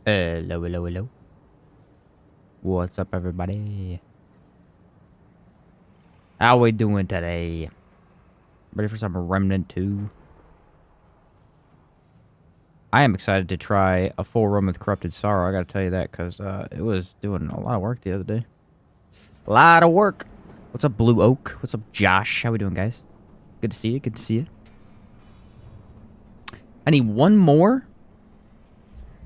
Hello, hello, hello. What's up, everybody? How we doing today? Ready for some Remnant 2? I am excited to try a full run with Corrupted Sorrow. I gotta tell you that, because it was doing a lot of work the other day. A lot of work. What's up, Blue Oak? What's up, Josh? How we doing, guys? Good to see you. Good to see you. I need one more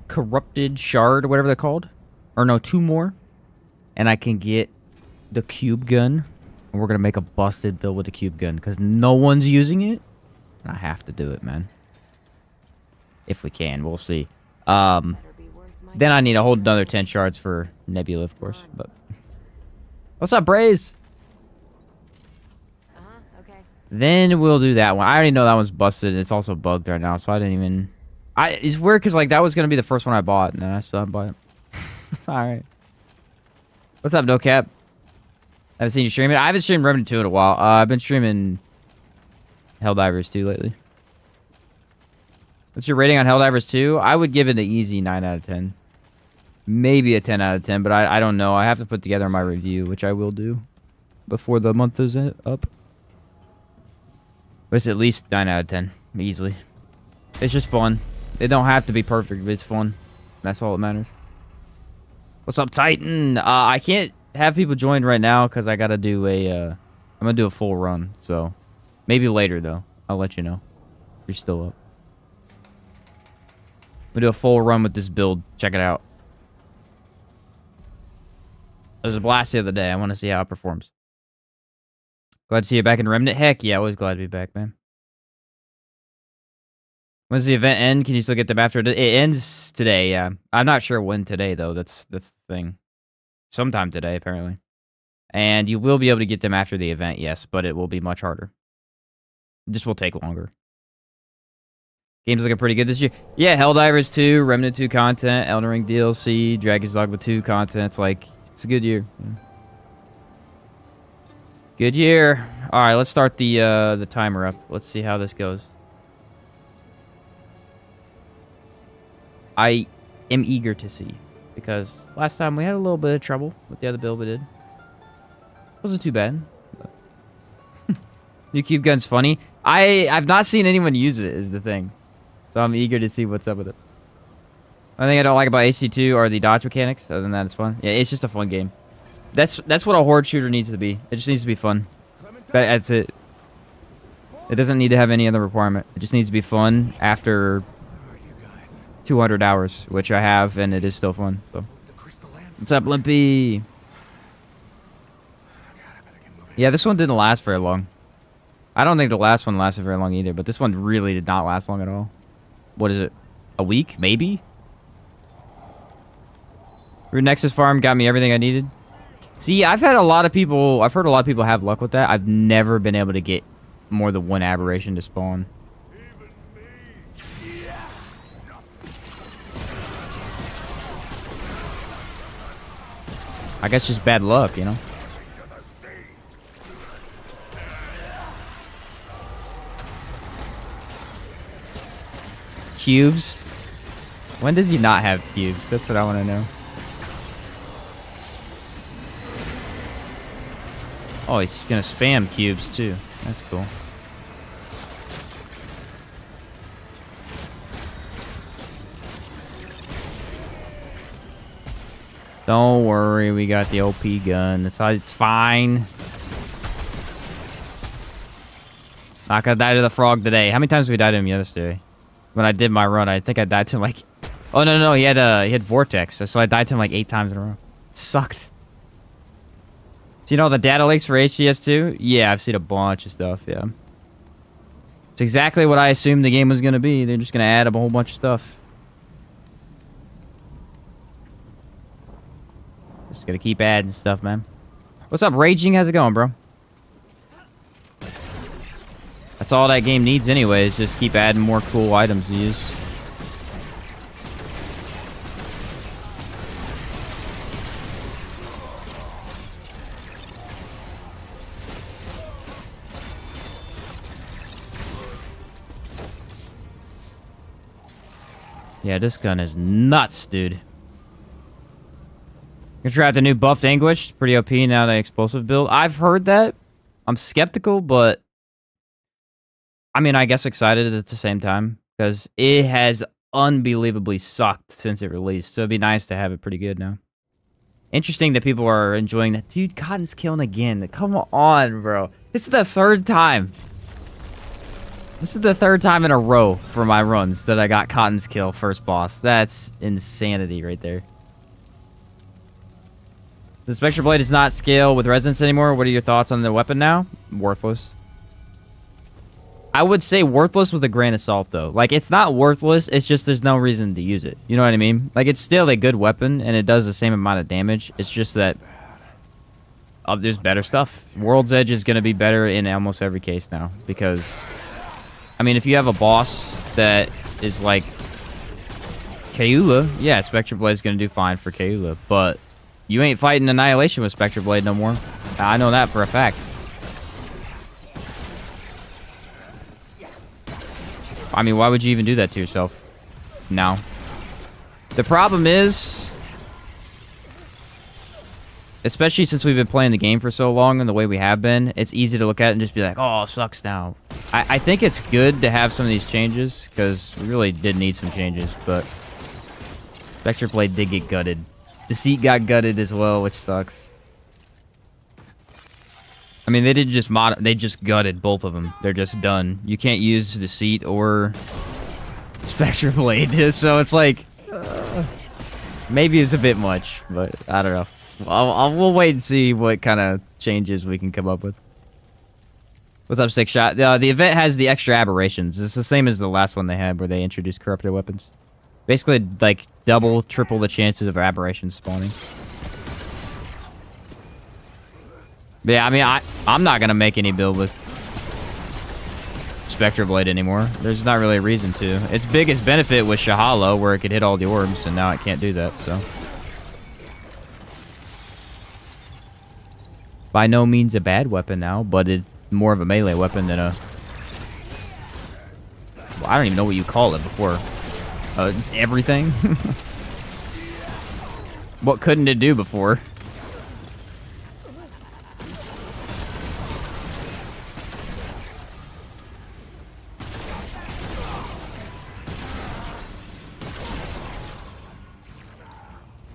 Corrupted Shard, whatever they're called. Or no, two more. And I can get the cube gun. And we're going to make a busted build with the cube gun. Because no one's using it. And I have to do it, man. If we can. We'll see. Then I need a whole another 10 shards for Nebula, of course. But what's up, Braze? Okay. Then we'll do that one. I already know that one's busted. It's also bugged right now. So I didn't even... It's weird because like that was going to be the first one I bought. And then I still haven't bought it. Alright. What's up, No Cap? I haven't seen you stream it. I haven't streamed Remnant 2 in a while. I've been streaming Helldivers 2 lately. What's your rating on Helldivers 2? I would give it an easy 9 out of 10. Maybe a 10 out of 10, but I don't know. I have to put together my review, which I will do before the month is up. But it's at least 9 out of 10, easily. It's just fun. It don't have to be perfect, but it's fun. That's all that matters. What's up, Titan? I can't have people join right now because I gotta do a, I'm gonna do a full run. So, maybe later though. I'll let you know. If you're still up. I'm gonna do a full run with this build. Check it out. It was a blast the other day. I want to see how it performs. Glad to see you back in Remnant. Heck yeah, always glad to be back, man. When's the event end? Can you still get them after it? It ends today, yeah. I'm not sure when today, though. That's the thing. Sometime today, apparently. And you will be able to get them after the event, yes, but it will be much harder. This will take longer. Game's looking pretty good this year. Yeah, Helldivers 2, Remnant 2 content, Elden Ring DLC, Dragon's Dogma 2 content. It's like, it's a good year. Yeah. Good year. Alright, let's start the timer up. Let's see how this goes. I am eager to see, because last time we had a little bit of trouble with the other build we did. Wasn't too bad. New cube gun's funny. I've not seen anyone use it, is the thing. So I'm eager to see what's up with it. One thing I don't like about HC2 are the dodge mechanics. Other than that, it's fun. Yeah, it's just a fun game. That's what a horde shooter needs to be. It just needs to be fun. That's it. It doesn't need to have any other requirement. It just needs to be fun after 200 hours, which I have, and it is still fun. So, what's up, Limpy? Yeah, this one didn't last very long. I don't think the last one lasted very long either, but this one really did not last long at all. What is it? A week, maybe? Root Nexus farm got me everything I needed. See, I've heard a lot of people have luck with that. I've never been able to get more than one aberration to spawn. I guess just bad luck, you know? Cubes? When does he not have cubes? That's what I want to know. Oh, he's gonna spam cubes too. That's cool. Don't worry, we got the OP gun. It's fine. Not gonna die to the frog today. How many times did we die to him yesterday? When I did my run, I think I died to him like... Oh, no, he had Vortex, so I died to him like 8 times in a row. It sucked. So you know the data leaks for HGS2? Yeah, I've seen a bunch of stuff, yeah. It's exactly what I assumed the game was gonna be. They're just gonna add up a whole bunch of stuff. Just gonna keep adding stuff, man. What's up, Raging? How's it going, bro? That's all that game needs anyways. Just keep adding more cool items to use. Yeah, this gun is nuts, dude. You try out the new buffed Anguish. It's pretty OP now, the explosive build. I've heard that. I'm skeptical, but I mean, I guess excited at the same time because it has unbelievably sucked since it released. So it'd be nice to have it pretty good now. Interesting that people are enjoying that. Dude, Cotton's killing again. Come on, bro. This is the third time. This is the third time in a row for my runs that I got Cotton's kill first boss. That's insanity right there. The Spectre Blade does not scale with resonance anymore. What are your thoughts on the weapon now? Worthless. I would say worthless with a grain of salt, though. Like, it's not worthless. It's just there's no reason to use it. You know what I mean? Like, it's still a good weapon, and it does the same amount of damage. It's just that there's better stuff. World's Edge is going to be better in almost every case now. Because, I mean, if you have a boss that is like Keula, yeah, Spectre Blade is going to do fine for Keula. But you ain't fighting Annihilation with Spectre Blade no more. I know that for a fact. I mean, why would you even do that to yourself? No. The problem is, especially since we've been playing the game for so long and the way we have been, it's easy to look at it and just be like, oh, it sucks now. I think it's good to have some of these changes, because we really did need some changes, but Spectre Blade did get gutted. Deceit got gutted as well, which sucks. I mean, they didn't just they just gutted both of them. They're just done. You can't use Deceit or Spectre Blade, so it's like maybe it's a bit much, but I don't know. We'll wait and see what kind of changes we can come up with. What's up, Six Shot? The event has the extra aberrations. It's the same as the last one they had, where they introduced corrupted weapons. Basically, like double, triple the chances of aberrations spawning. But yeah, I mean, I'm not gonna make any build with Spectre Blade anymore. There's not really a reason to. Its biggest benefit was Shahalo, where it could hit all the orbs, and now it can't do that, so. By no means a bad weapon now, but it's more of a melee weapon than a... Well, I don't even know what you call it before. Everything? What couldn't it do before?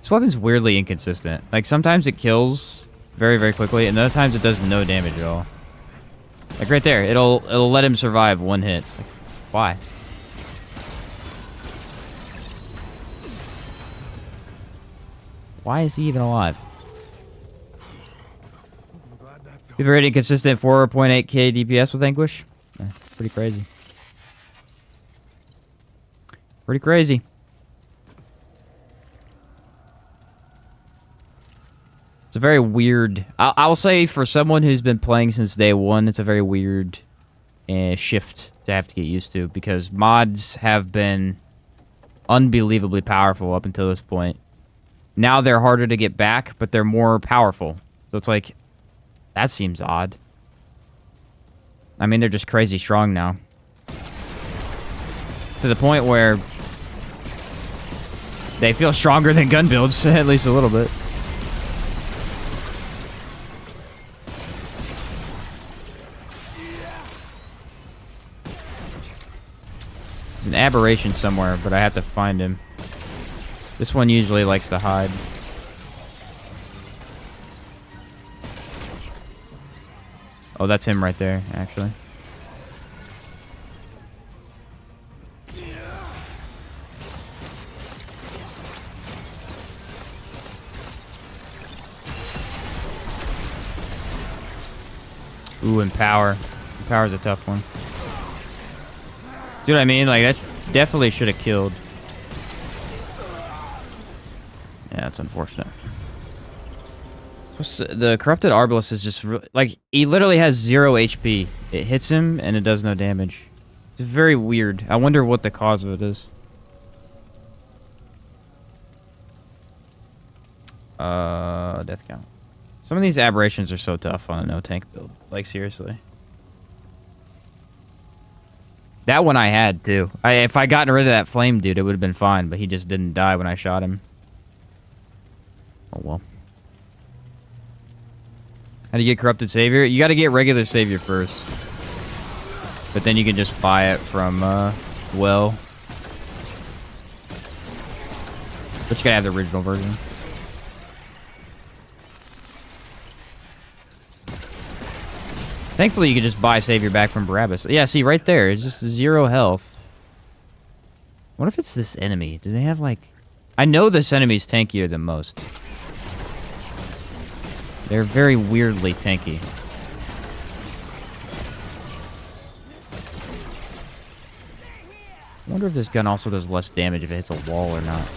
This weapon's weirdly inconsistent. Like, sometimes it kills very, very quickly, and other times it does no damage at all. Like, right there, it'll let him survive one hit. Like, why? Why is he even alive? You've already consistent 4.8k DPS with Anguish? Pretty crazy. Pretty crazy. It's a very weird... I'll say for someone who's been playing since day one, it's a very weird shift to have to get used to, because mods have been unbelievably powerful up until this point. Now they're harder to get back, but they're more powerful. So it's like, that seems odd. I mean, they're just crazy strong now. To the point where they feel stronger than gun builds, at least a little bit. There's an aberration somewhere, but I have to find him. This one usually likes to hide. Oh, that's him right there, actually. Ooh, and power. Power's a tough one. See what I mean? Like, that definitely should have killed. Yeah, it's unfortunate. The corrupted Arbalest is just like, he literally has 0 HP. It hits him and it does no damage. It's very weird. I wonder what the cause of it is. Death count. Some of these aberrations are so tough on a no tank build. Like, seriously. That one I had too. If I gotten rid of that flame dude, it would have been fine, but he just didn't die when I shot him. Oh well. How do you get corrupted savior? You got to get regular savior first. But then you can just buy it from, well. But you gotta have the original version. Thankfully, you can just buy savior back from Barabbas. Yeah, see, right there. It's just 0 health. What if it's this enemy? Do they have, like... I know this enemy's tankier than most. They're very weirdly tanky. I wonder if this gun also does less damage if it hits a wall or not.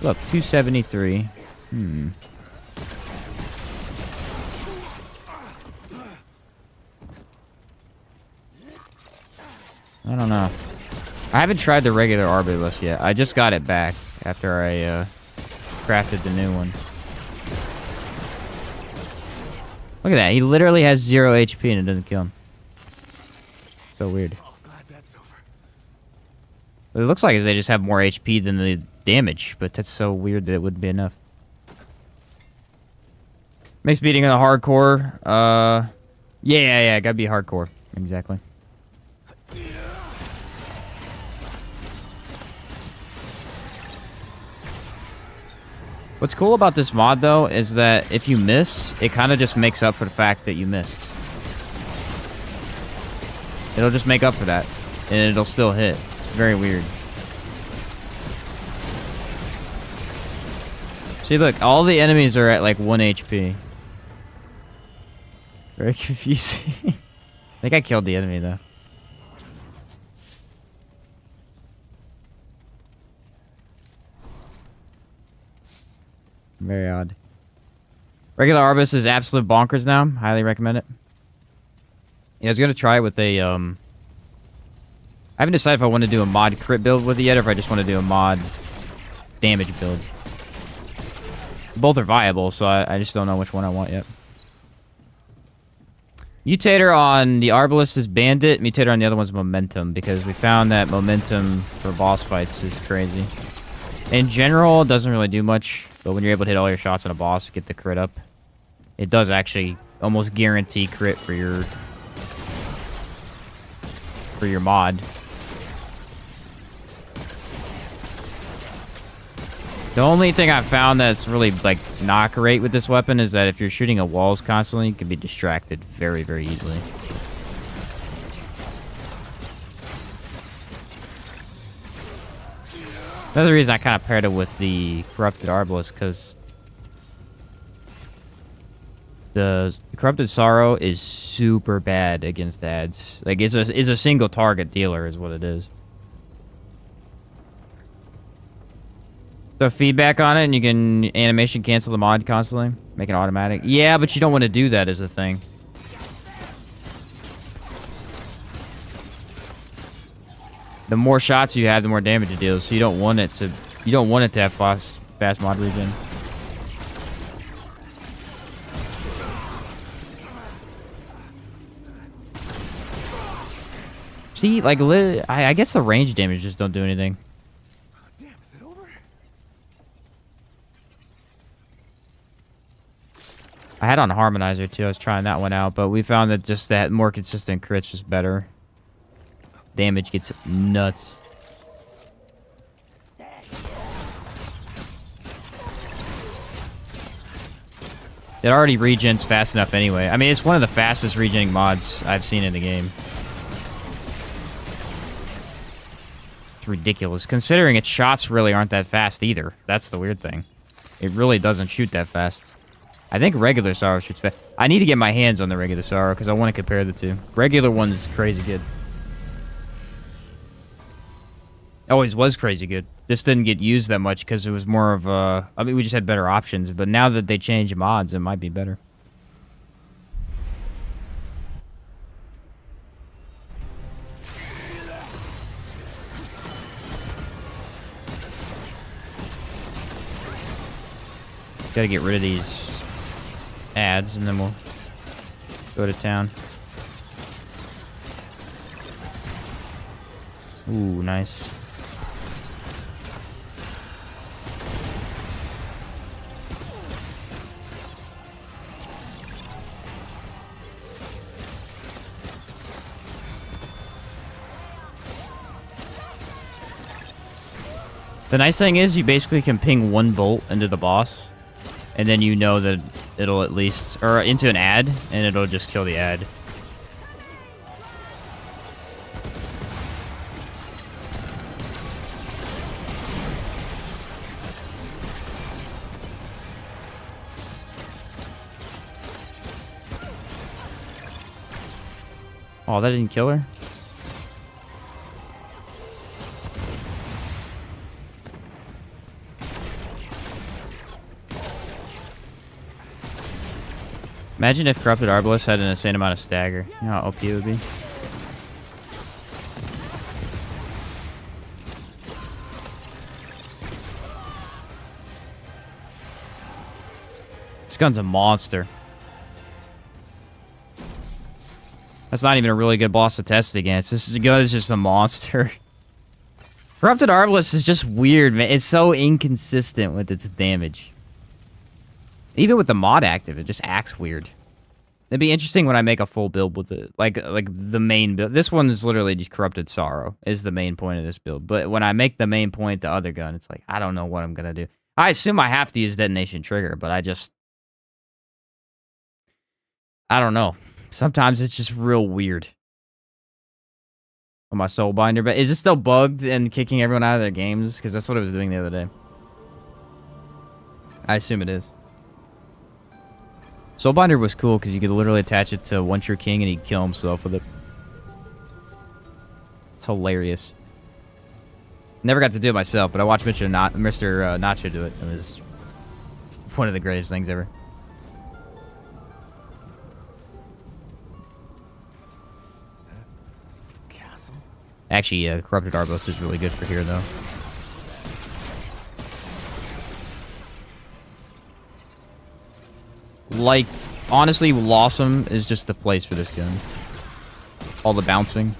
Look, 273. I don't know. I haven't tried the regular Arbalest yet. I just got it back after I crafted the new one. Look at that. He literally has 0 HP and it doesn't kill him. So weird. It looks like they just have more HP than the damage, but that's so weird that it wouldn't be enough. Makes beating on the hardcore. Yeah, gotta be hardcore. Exactly. What's cool about this mod, though, is that if you miss, it kind of just makes up for the fact that you missed. It'll just make up for that, and it'll still hit. Very weird. See, look, all the enemies are at like 1 HP. Very confusing. I think I killed the enemy, though. Very odd. Regular Arbalest is absolute bonkers now. Highly recommend it. Yeah, I was gonna try it with a, I haven't decided if I want to do a mod crit build with it yet, or if I just want to do a mod damage build. Both are viable, so I just don't know which one I want yet. Mutator on the Arbalest is Bandit. Mutator on the other one's Momentum, because we found that Momentum for boss fights is crazy. In general, it doesn't really do much, but when you're able to hit all your shots on a boss, get the crit up, it does actually almost guarantee crit for your mod. The only thing I've found that's really, like, not great with this weapon is that if you're shooting at walls constantly, you can be distracted very, very easily. Another reason I kind of paired it with the Corrupted Arbalest, because the Corrupted Sorrow is super bad against ads. Like, it's a single target dealer is what it is. So feedback on it, and you can animation cancel the mod constantly, make it automatic. Yeah, but you don't want to do that as a thing. The more shots you have, the more damage it deals. So you don't want it to. You don't want it to have fast mod regen. See, like, I guess the range damage just don't do anything. Damn, is it over? I had on Harmonizer too. I was trying that one out, but we found that just that more consistent crits is better. Damage gets nuts. It already regens fast enough anyway. I mean, it's one of the fastest regening mods I've seen in the game. It's ridiculous, considering its shots really aren't that fast either. That's the weird thing. It really doesn't shoot that fast. I think regular Sorrow shoots fast. I need to get my hands on the regular Sorrow because I want to compare the two. Regular one's crazy good. Always was crazy good. This didn't get used that much because it was more of a... I mean, we just had better options, but now that they changed mods, it might be better. Gotta get rid of these ads, and then we'll go to town. Ooh, nice. The nice thing is you basically can ping one bolt into the boss, and then you know that it'll at least... Or into an ad, and it'll just kill the ad. Oh, that didn't kill her? Imagine if Corrupted Arbalest had an insane amount of stagger. You know how OP it would be? This gun's a monster. That's not even a really good boss to test against. This gun is just a monster. Corrupted Arbalest is just weird, man. It's so inconsistent with its damage. Even with the mod active, it just acts weird. It'd be interesting when I make a full build with it. Like the main build. This one is literally just Corrupted Sorrow is the main point of this build. But when I make the main point the other gun, it's like, I don't know what I'm going to do. I assume I have to use Detonation Trigger, but I don't know. Sometimes it's just real weird. On my Soul Binder, but is it still bugged and kicking everyone out of their games? Because that's what it was doing the other day. I assume it is. Soul Binder was cool because you could literally attach it to One True King and he'd kill himself with it. It's hilarious. Never got to do it myself, but I watched Mr. Nacho do it. It was one of the greatest things ever. Actually, Corrupted Arbalest is really good for here, though. Like, honestly, Lawsome is just the place for this gun. All the bouncing.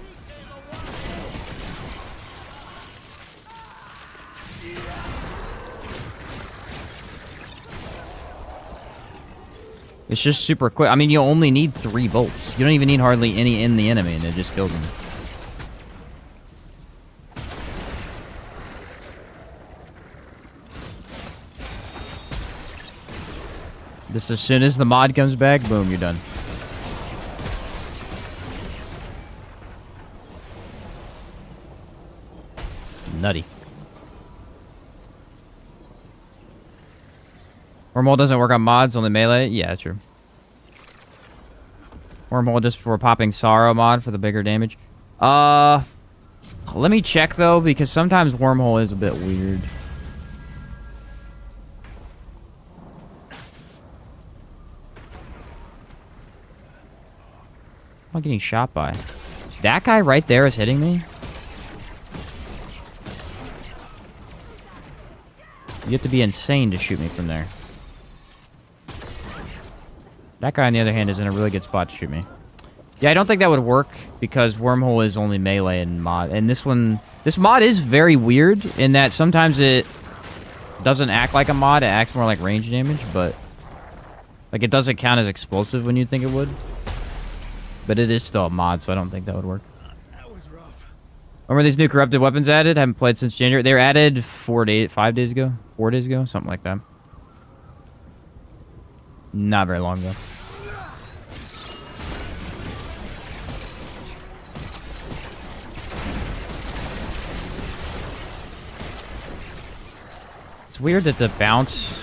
It's just super quick. I mean, you only need 3 bolts. You don't even need hardly any in the enemy, and it just kills them. Just as soon as the mod comes back, boom, you're done. Nutty. Wormhole doesn't work on mods, only melee? Yeah, true. Wormhole just for popping Sorrow mod for the bigger damage. Let me check, though, because sometimes Wormhole is a bit weird. Am I getting shot by? That guy right there is hitting me? You have to be insane to shoot me from there. That guy, on the other hand, is in a really good spot to shoot me. Yeah, I don't think that would work because Wormhole is only melee and mod. And this mod is very weird in that sometimes it doesn't act like a mod. It acts more like range damage, but like it doesn't count as explosive when you'd think it would. But it is still a mod, so I don't think that would work. That was rough. When were these new corrupted weapons added? Haven't played since January. They were added 5 days ago? 4 days ago? Something like that. Not very long ago. It's weird that the bounce...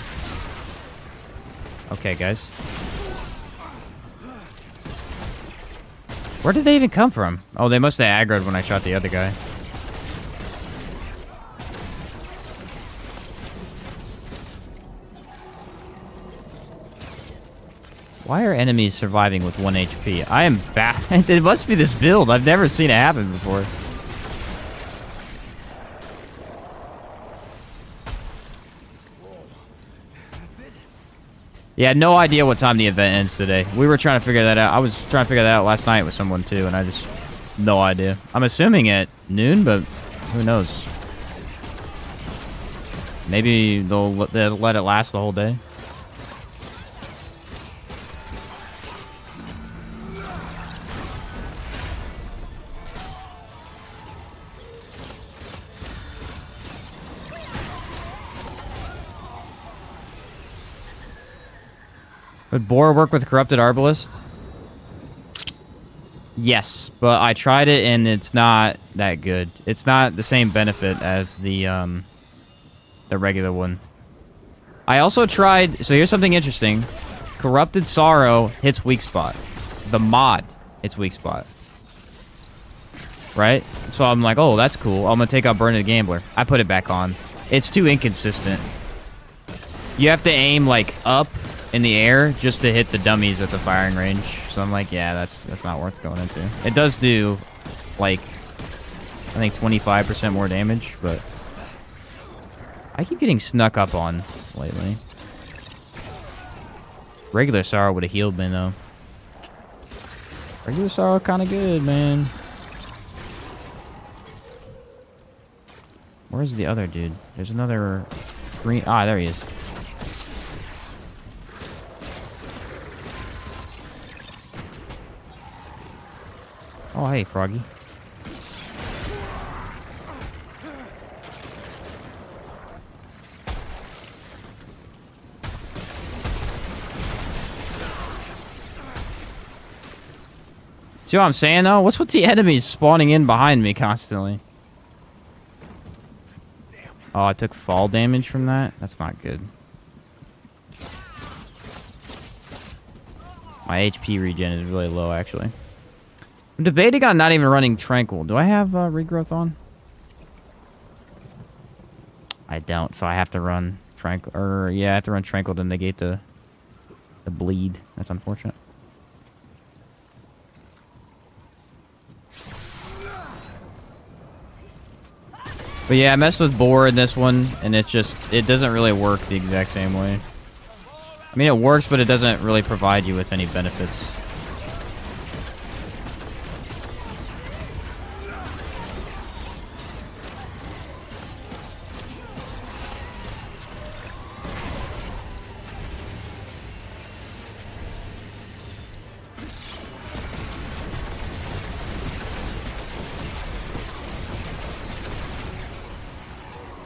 Okay, guys. Where did they even come from? Oh, they must have aggroed when I shot the other guy. Why are enemies surviving with 1 HP? I am bad. It must be this build. I've never seen it happen before. Yeah, no idea what time the event ends today. We were trying to figure that out. I was trying to figure that out last night with someone too, and I just... No idea. I'm assuming at noon, but who knows? Maybe they'll let it last the whole day. Would Boar work with Corrupted Arbalist? Yes, but I tried it and it's not that good. It's not the same benefit as the regular one. I also tried... So here's something interesting. Corrupted Sorrow hits weak spot. The mod hits weak spot. Right? So I'm like, oh, that's cool. I'm going to take out Burn the Gambler. I put it back on. It's too inconsistent. You have to aim, like, up in the air just to hit the dummies at the firing range. So I'm like, yeah, that's not worth going into. It does do, like, I think 25% more damage, but I keep getting snuck up on lately. Regular Sorrow would have healed me, though. Regular Sorrow kind of good, man. Where's the other dude? There's another green... Ah, there he is. Oh, hey, Froggy. See what I'm saying, though? What's with the enemies spawning in behind me constantly? Oh, I took fall damage from that? That's not good. My HP regen is really low, actually. I'm debating on not even running Tranquil. Do I have regrowth on? I don't, so I have to run Tranquil. Or, yeah, I have to run Tranquil to negate the bleed. That's unfortunate. But yeah, I messed with Boar in this one, and it doesn't really work the exact same way. I mean, it works, but it doesn't really provide you with any benefits.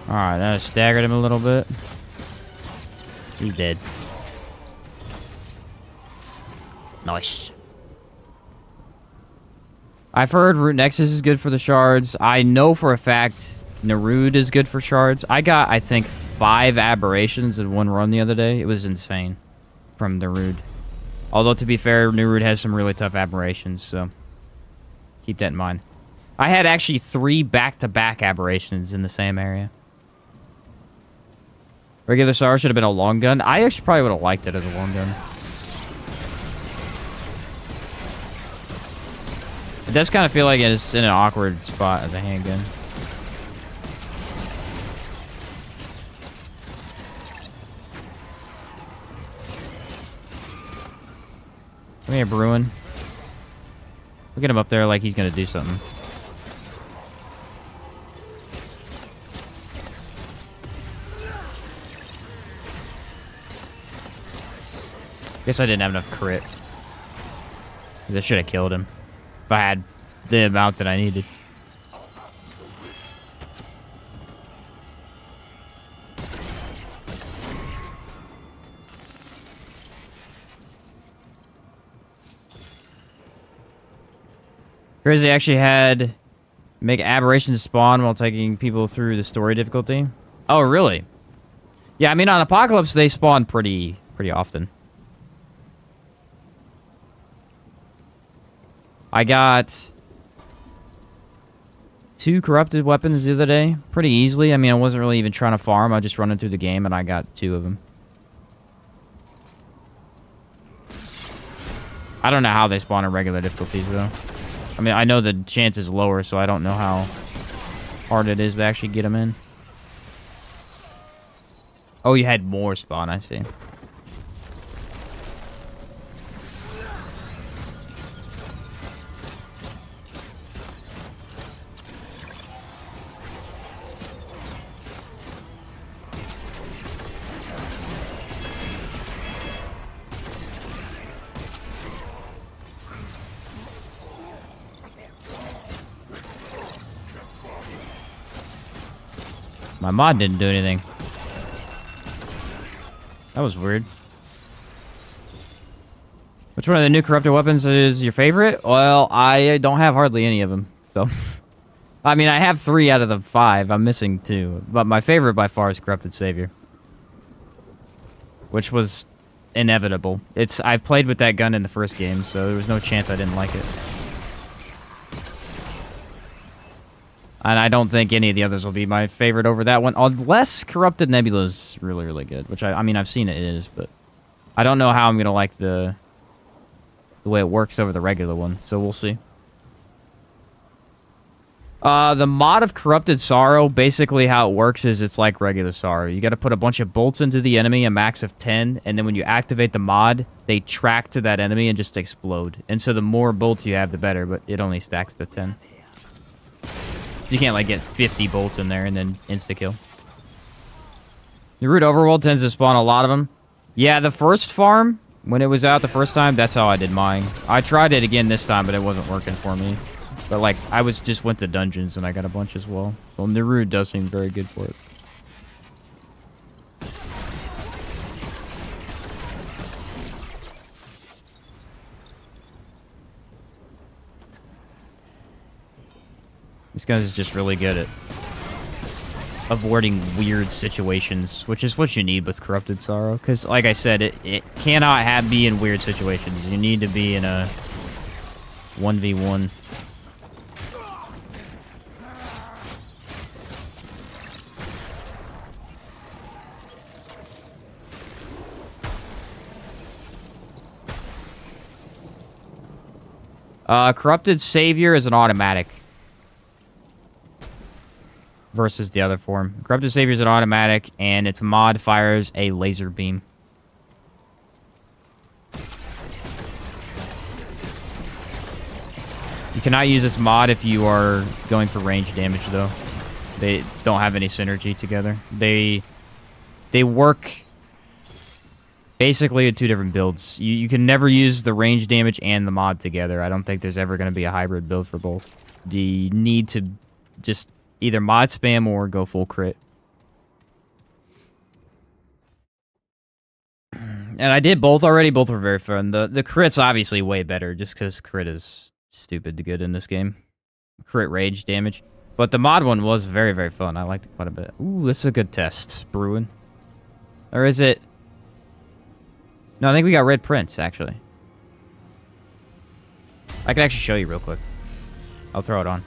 Alright, that staggered him a little bit. He's dead. Nice. I've heard Root Nexus is good for the shards. I know for a fact Nerud is good for shards. I got, I think, 5 aberrations in one run the other day. It was insane from Nerud. Although, to be fair, Nerud has some really tough aberrations, so keep that in mind. I had actually 3 back-to-back aberrations in the same area. Regular Sorrow should have been a long gun. I actually probably would have liked it as a long gun. It does kind of feel like it's in an awkward spot as a handgun. Come here, Bruin. Look at him up there like he's going to do something. Guess I didn't have enough crit. Because I should have killed him. If I had the amount that I needed. Crazy actually had make aberrations spawn while taking people through the story difficulty. Oh, really? Yeah, I mean, on Apocalypse, they spawn pretty often. I got 2 corrupted weapons the other day, pretty easily. I mean, I wasn't really even trying to farm. I just running through the game, and I got 2 of them. I don't know how they spawn in regular difficulties, though. I mean, I know the chance is lower, so I don't know how hard it is to actually get them in. Oh, you had more spawn, I see. My mod didn't do anything. That was weird. Which one of the new corrupted weapons is your favorite? Well, I don't have hardly any of them, so... I mean, I have 3 out of the 5. I'm missing 2. But my favorite by far is Corrupted Savior. Which was inevitable. I played with that gun in the first game, so there was no chance I didn't like it. And I don't think any of the others will be my favorite over that one. Unless Corrupted Nebula is really, really good. Which, I mean, I've seen it is, but... I don't know how I'm going to like the way it works over the regular one, so we'll see. The mod of Corrupted Sorrow, basically how it works is it's like regular Sorrow. You got to put a bunch of bolts into the enemy, a max of 10, and then when you activate the mod, they track to that enemy and just explode. And so the more bolts you have, the better, but it only stacks to 10. You can't, like, get 50 bolts in there and then insta-kill. The root overworld tends to spawn a lot of them. Yeah, the first farm, when it was out the first time, that's how I did mine. I tried it again this time, but it wasn't working for me. But, like, I just went to dungeons and I got a bunch as well. So Naru does seem very good for it. This guy is just really good at avoiding weird situations, which is what you need with Corrupted Sorrow. Because, like I said, it cannot be in weird situations. You need to be in a 1v1. Corrupted Savior is an automatic. Versus the other form. Corrupted Savior is an automatic, and its mod fires a laser beam. You cannot use its mod if you are going for range damage, though. They don't have any synergy together. They work basically in 2 different builds. You can never use the range damage and the mod together. I don't think there's ever going to be a hybrid build for both. You need to just either mod spam or go full crit. And I did both already. Both were very fun. The crit's obviously way better just because crit is stupid good in this game. Crit rage damage. But the mod one was very, very fun. I liked it quite a bit. Ooh, this is a good test. Bruin. Or is it... No, I think we got Red Prince, actually. I can actually show you real quick. I'll throw it on.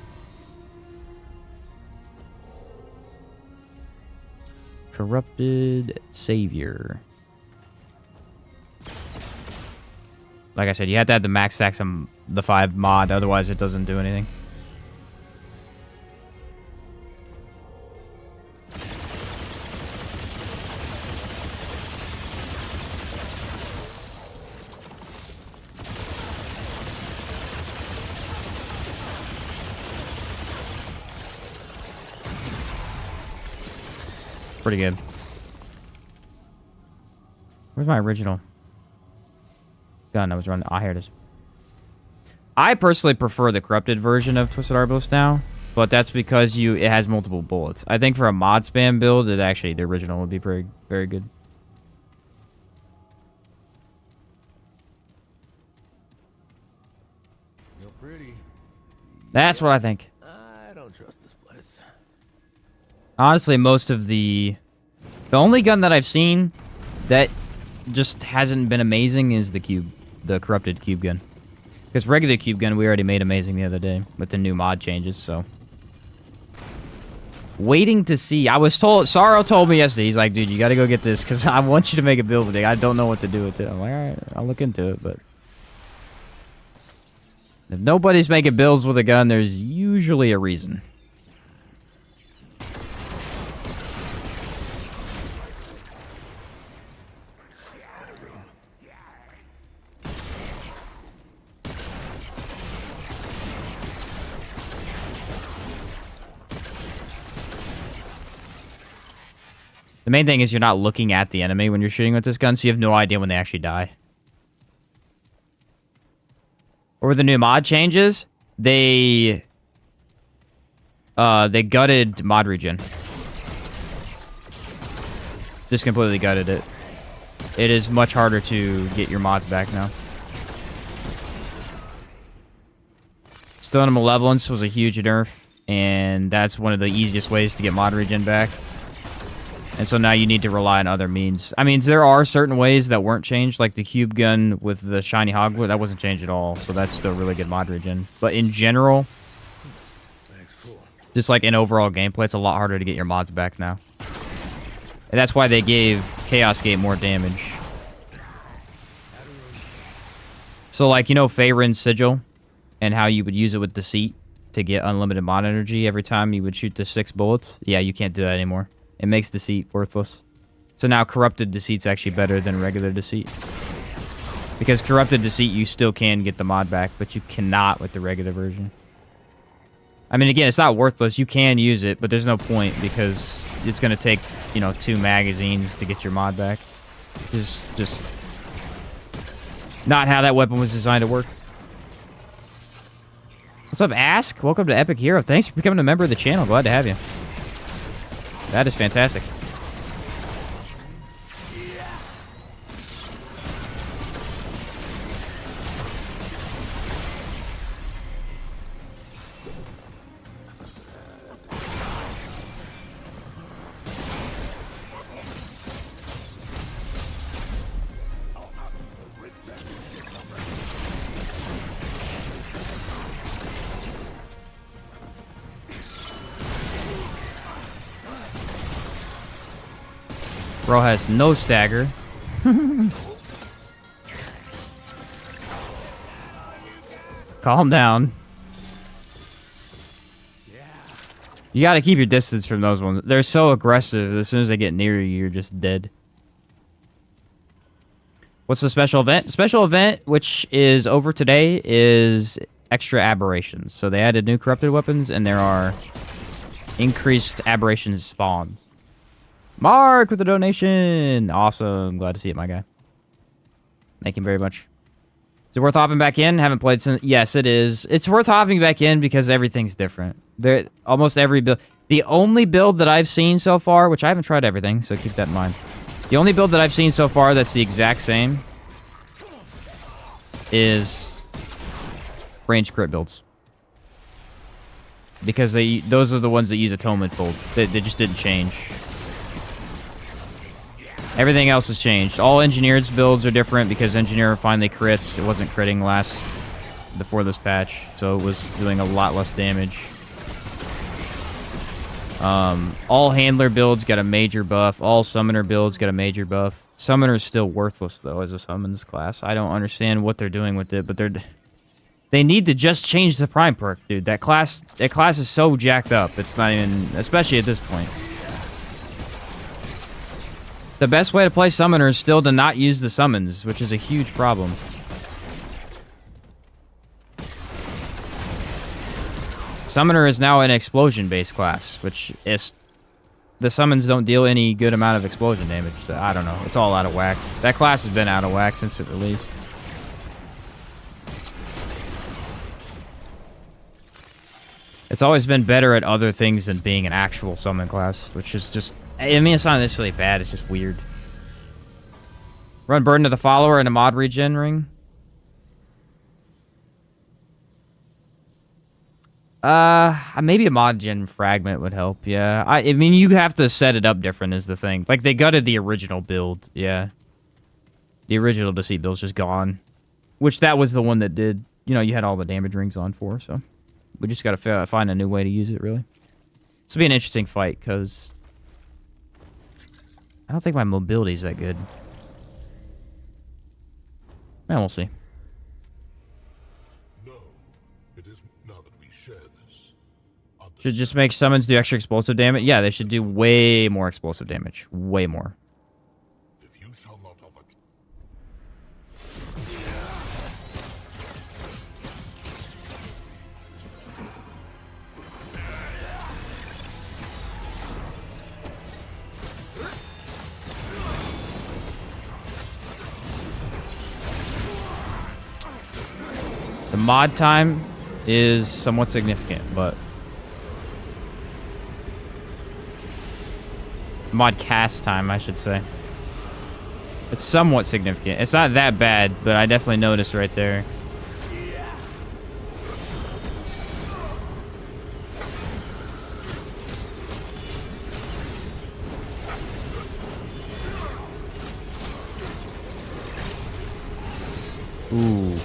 Corrupted Savior. Like I said, you have to have the max stacks on the 5 mod, otherwise it doesn't do anything. Pretty good. Where's my original gun I was running? Ah, here it is. I personally prefer the corrupted version of Twisted Arbalist now, but that's because it has multiple bullets. I think for a mod spam build, the original would be very good. You're pretty. That's what I think. I don't trust this place. Honestly, most of the only gun that I've seen that just hasn't been amazing is the corrupted cube gun. Because regular cube gun we already made amazing the other day with the new mod changes, so. Waiting to see. I was told, Sorrow told me yesterday, he's like, dude, you gotta go get this because I want you to make a build with it. I don't know what to do with it. I'm like, alright, I'll look into it, but. If nobody's making builds with a gun, there's usually a reason. The main thing is you're not looking at the enemy when you're shooting with this gun, so you have no idea when they actually die. Or with the new mod changes, they gutted mod regen. Just completely gutted it. It is much harder to get your mods back now. Stone Malevolence was a huge nerf, and that's one of the easiest ways to get mod regen back. And so now you need to rely on other means. I mean, there are certain ways that weren't changed, like the cube gun with the shiny hogwood. That wasn't changed at all, so that's still really good mod regen. But in general, just like in overall gameplay, it's a lot harder to get your mods back now. And that's why they gave Chaos Gate more damage. So like, you know Faerun's Sigil? And how you would use it with Deceit to get unlimited mod energy every time you would shoot the 6 bullets? Yeah, you can't do that anymore. It makes Deceit worthless. So now Corrupted Deceit's actually better than regular Deceit. Because Corrupted Deceit, you still can get the mod back, but you cannot with the regular version. I mean, again, it's not worthless. You can use it, but there's no point because it's going to take, you know, 2 magazines to get your mod back. Just not how that weapon was designed to work. What's up, Ask? Welcome to Epic Hero. Thanks for becoming a member of the channel. Glad to have you. That is fantastic. Bro has no stagger. Calm down. You gotta keep your distance from those ones. They're so aggressive. As soon as they get near you, you're just dead. What's the special event? Special event, which is over today, is extra aberrations. So they added new corrupted weapons, and there are increased aberration spawns. Mark with a donation. Awesome. Glad to see it, my guy. Thank you very much. Is it worth hopping back in? Haven't played since. Yes, it is. It's worth hopping back in because everything's different. Almost every build. The only build that I've seen so far, which I haven't tried everything, so keep that in mind. The only build that I've seen so far that's the exact same is range crit builds. Because those are the ones that use Atonement Fold. They just didn't change. Everything else has changed. All Engineered's builds are different because Engineer finally crits. It wasn't critting before this patch, so it was doing a lot less damage. All Handler builds got a major buff. All Summoner builds got a major buff. Summoner's still worthless, though, as a summons class. I don't understand what they're doing with it, but they need to just change the Prime perk, dude. That class is so jacked up. It's not even... Especially at this point. The best way to play Summoner is still to not use the summons, which is a huge problem. Summoner is now an explosion-based class, which is... The summons don't deal any good amount of explosion damage. So I don't know. It's all out of whack. That class has been out of whack since it released. It's always been better at other things than being an actual summon class, which is just... I mean, it's not necessarily bad, it's just weird. Run Burden of the Follower and a mod regen ring. Maybe a mod gen fragment would help, yeah. I mean, you have to set it up different is the thing. Like, they gutted the original build, yeah. The original Deceit build's just gone. Which, that was the one that did, you know, you had all the damage rings on for, so... We just gotta find a new way to use it, really. This will be an interesting fight, because... I don't think my mobility's that good. Man, we'll see. No, it isn't now that we share this. Should just make summons do extra explosive damage? Yeah, they should do way more explosive damage. Way more. If you shall not offer... The mod time is somewhat significant, but... Mod cast time, I should say. It's somewhat significant. It's not that bad, but I definitely noticed right there. Ooh.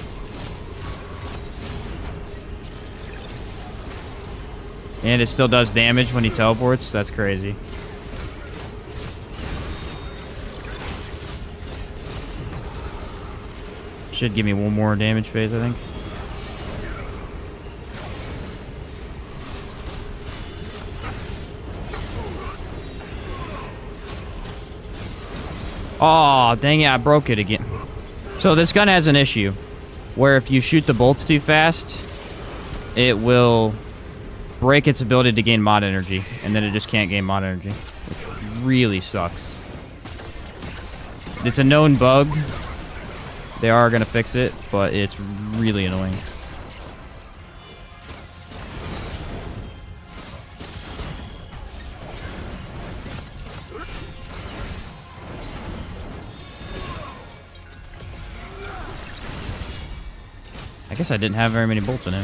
And it still does damage when he teleports? That's crazy. Should give me one more damage phase, I think. Oh, dang it, I broke it again. So this gun has an issue where if you shoot the bolts too fast, it will break its ability to gain mod energy, and then it just can't gain mod energy, which really sucks. It's a known bug. They are going to fix it, but it's really annoying. I guess I didn't have very many bolts in him.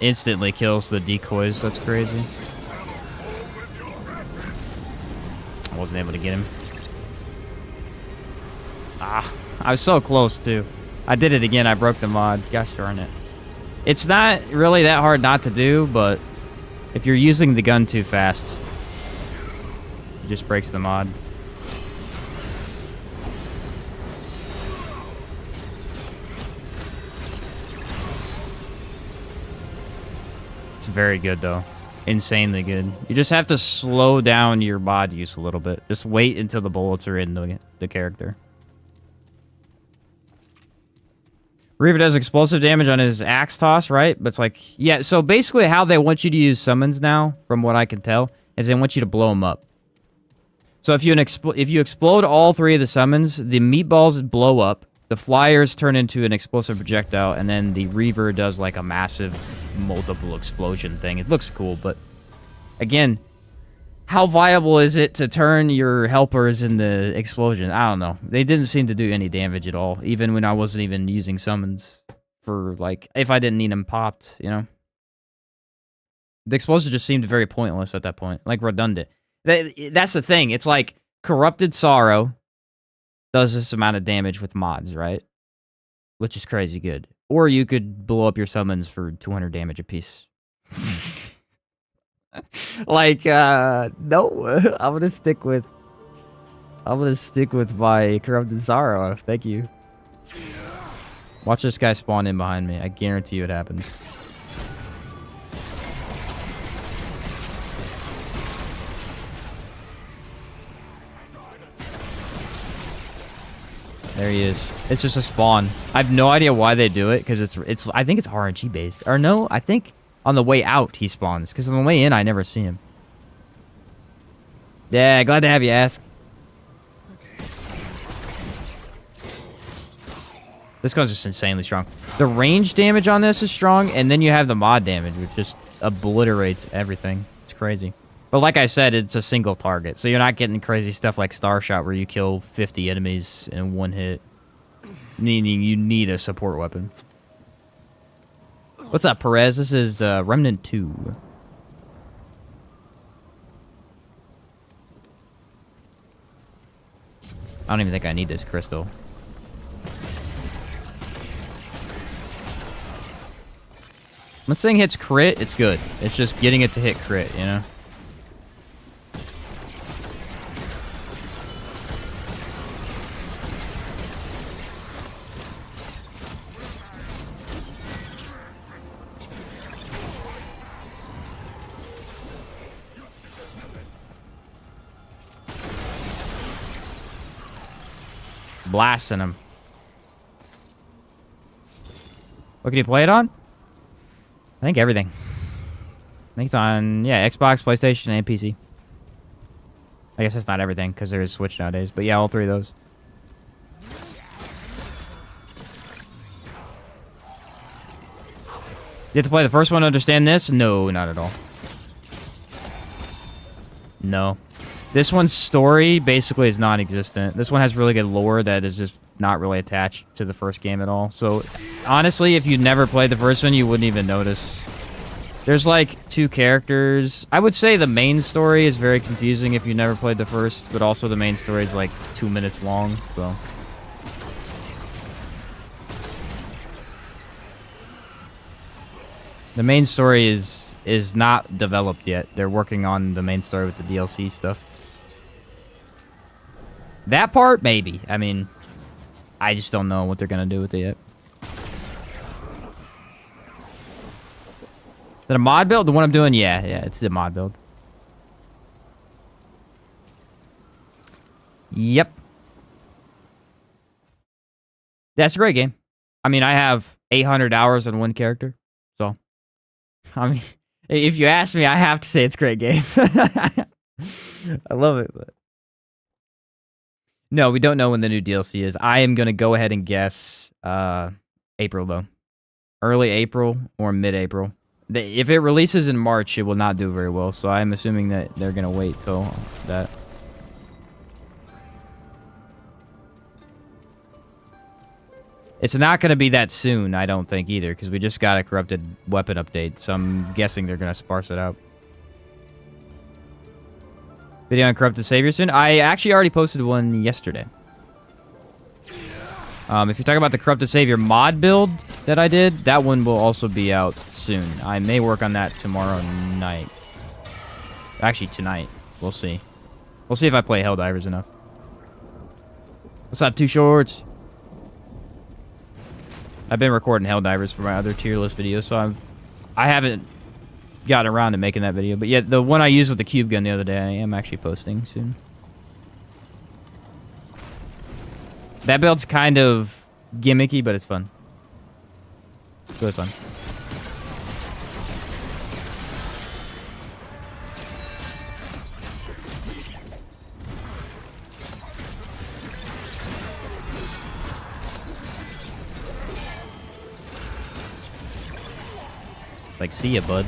Instantly kills the decoys. That's crazy. I wasn't able to get him. Ah, I was so close too. I did it again. I broke the mod. Gosh darn it. It's not really that hard not to do, but if you're using the gun too fast, it just breaks the mod. It's very good though. Insanely good. You just have to slow down your mod use a little bit. Just wait until the bullets are in the character. Reaver does explosive damage on his axe toss, right? But it's like, yeah, so basically how they want you to use summons now, from what I can tell, is they want you to blow them up. So if you explode all three of the summons, the meatballs blow up, the flyers turn into an explosive projectile, and then the Reaver does like a massive multiple explosion thing. It looks cool, but again, how viable is it to turn your helpers into explosion? I don't know. They didn't seem to do any damage at all, even when I wasn't even using summons for, like, if I didn't need them popped, you know? The explosion just seemed very pointless at that point, like redundant. That's the thing. It's like Corrupted Sorrow does this amount of damage with mods, right? Which is crazy good. Or you could blow up your summons for 200 damage apiece. Like, no, I'm gonna stick with my Corrupted Sorrow. Thank you. Watch this guy spawn in behind me. I guarantee you it happens. There he is. It's just a spawn. I have no idea why they do it, because it's I think it's RNG based. Or no, I think on the way out he spawns, because on the way in I never see him. Yeah, glad to have you ask. This gun's just insanely strong. The range damage on this is strong, and then you have the mod damage, which just obliterates everything. It's crazy. But like I said, it's a single target, so you're not getting crazy stuff like Starshot where you kill 50 enemies in one hit, meaning you need a support weapon. What's up, Perez? This is Remnant 2. I don't even think I need this crystal. When this thing hits crit, it's good. It's just getting it to hit crit, you know? Blasting him. What can you play it on? I think everything. I think it's on, yeah, Xbox, PlayStation, and PC. I guess that's not everything, because there is Switch nowadays. But yeah, all three of those. You have to play the first one to understand this? No, not at all. No. This one's story basically is non-existent. This one has really good lore that is just not really attached to the first game at all. So, honestly, if you never played the first one, you wouldn't even notice. There's like 2 characters. I would say the main story is very confusing if you never played the first, but also the main story is like 2 minutes long, so. The main story is not developed yet. They're working on the main story with the DLC stuff. That part, maybe. I mean, I just don't know what they're gonna do with it yet. Is that a mod build? The one I'm doing? Yeah, it's a mod build. Yep. That's a great game. I mean, I have 800 hours on one character, so. I mean, if you ask me, I have to say it's a great game. I love it, but. No, we don't know when the new DLC is. I am going to go ahead and guess April, though. Early April or mid-April. If it releases in March, it will not do very well, so I'm assuming that they're going to wait till that. It's not going to be that soon, I don't think, either, because we just got a corrupted weapon update, so I'm guessing they're going to sparse it out. Video on corrupted savior soon? I actually already posted one yesterday. If you're talking about the corrupted savior mod build that I did, that one will also be out soon. I may work on that tomorrow night. Actually, tonight. We'll see. We'll see if I play Helldivers enough. What's up, Too Shorts? I've been recording Helldivers for my other tier list videos, so I haven't gotten around to making that video. But yeah, the one I used with the cube gun the other day, I am actually posting soon. That build's kind of gimmicky, but it's fun. It's really fun. Like, see ya, bud.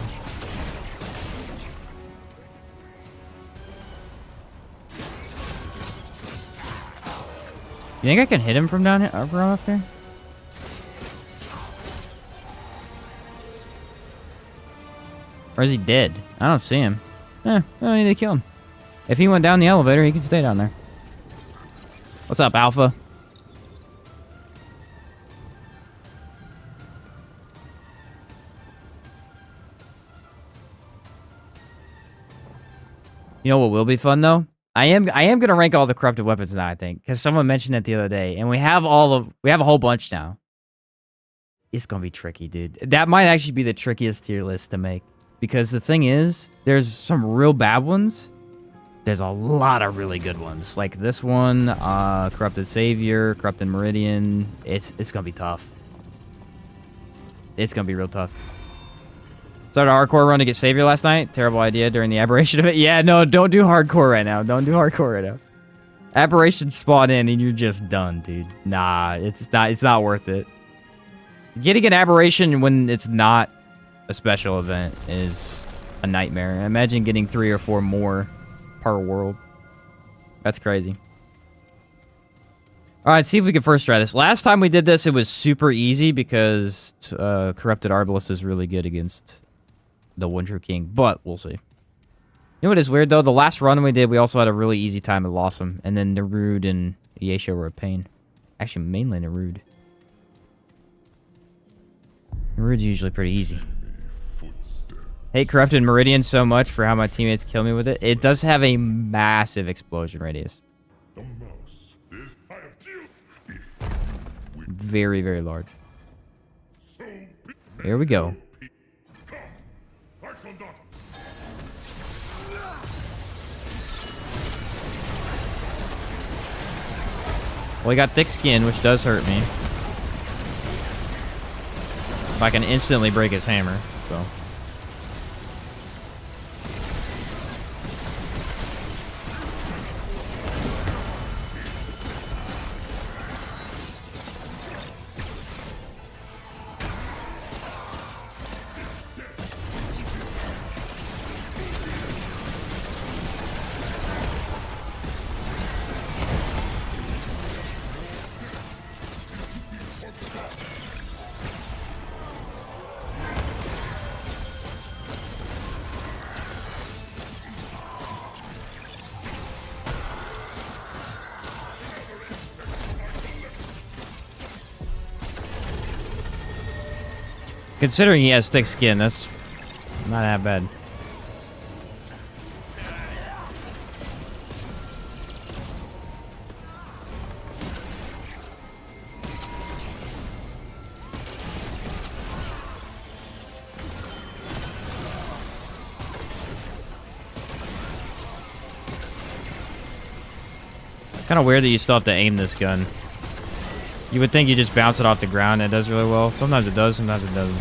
You think I can hit him from down here, from up here? Or is he dead? I don't see him. I don't need to kill him. If he went down the elevator, he can stay down there. What's up, Alpha? You know what will be fun though? I am gonna rank all the corrupted weapons now, I think, because someone mentioned it the other day, and we have a whole bunch now. It's gonna be tricky, dude. That might actually be the trickiest tier list to make, because the thing is, there's some real bad ones. There's a lot of really good ones, like this one, corrupted savior, corrupted meridian. It's gonna be tough. It's gonna be real tough. Started a hardcore run to get Savior last night. Terrible idea during the Aberration of it. Yeah, no, don't do hardcore right now. Don't do hardcore right now. Aberration spawn in and you're just done, dude. Nah, it's not worth it. Getting an Aberration when it's not a special event is a nightmare. Imagine getting 3 or 4 more per world. That's crazy. Alright, see if we can first try this. Last time we did this, it was super easy because Corrupted Arbalest is really good against the One True King, but we'll see. You know what is weird, though? The last run we did, we also had a really easy time and lost him. And then Nerud and Yesha were a pain. Actually, mainly Nerud. Nerud's usually pretty easy. Hate Corrupted Meridian so much for how my teammates kill me with it. It does have a massive explosion radius. Very, very large. Here we go. Well, he got thick skin, which does hurt me. If I can instantly break his hammer, so. Considering he has thick skin, that's not that bad. Kind of weird that you still have to aim this gun. You would think you just bounce it off the ground and it does really well. Sometimes it does, sometimes it doesn't.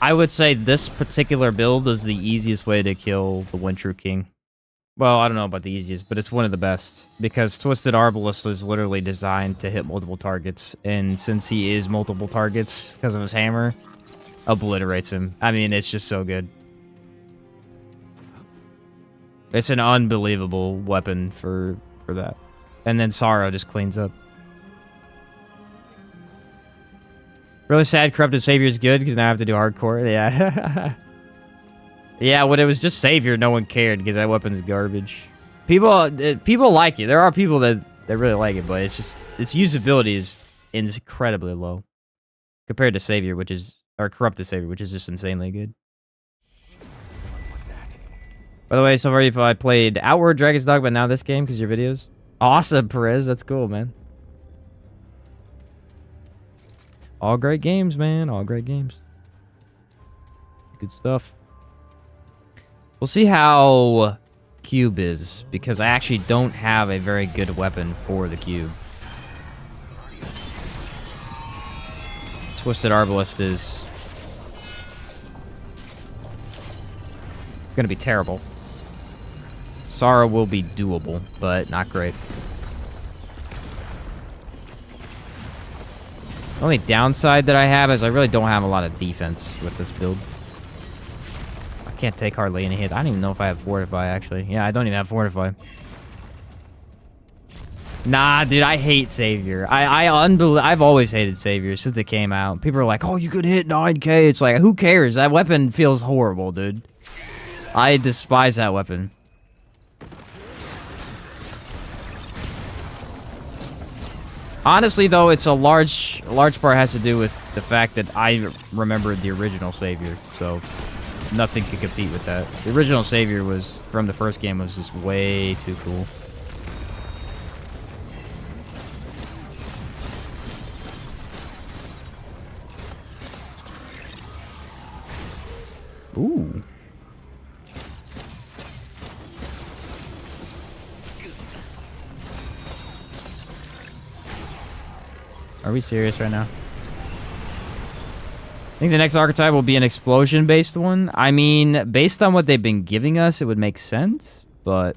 I would say this particular build is the easiest way to kill the Wintru King. Well, I don't know about the easiest, but it's one of the best. Because Twisted Arbalest is literally designed to hit multiple targets. And since he is multiple targets because of his hammer, obliterates him. I mean, it's just so good. It's an unbelievable weapon for that. And then Sorrow just cleans up. Really sad Corrupted Savior is good because now I have to do hardcore. Yeah. Yeah, when it was just Savior, no one cared because that weapon's garbage. People like it. There are people that really like it, but it's just its usability is incredibly low compared to Savior, or Corrupted Savior, which is just insanely good. By the way, so far I played Outward, Dragon's Dogma, but now this game because your videos. Awesome, Perez. That's cool, man. All great games, man. All great games. Good stuff. We'll see how Cube is, because I actually don't have a very good weapon for the Cube. Twisted Arbalest is gonna be terrible. Sorrow will be doable, but not great. The only downside that I have is I really don't have a lot of defense with this build. I can't take hardly any hit. I don't even know if I have Fortify, actually. Yeah, I don't even have Fortify. Nah, dude, I hate Savior. I've always hated Savior since it came out. People are like, oh, you could hit 9k. It's like, who cares? That weapon feels horrible, dude. I despise that weapon. Honestly, though, it's a large part has to do with the fact that I remembered the original Savior, so nothing could compete with that. The original Savior was, from the first game, was just way too cool. Ooh. Are we serious right now? I think the next archetype will be an explosion-based one. I mean, based on what they've been giving us, it would make sense, but...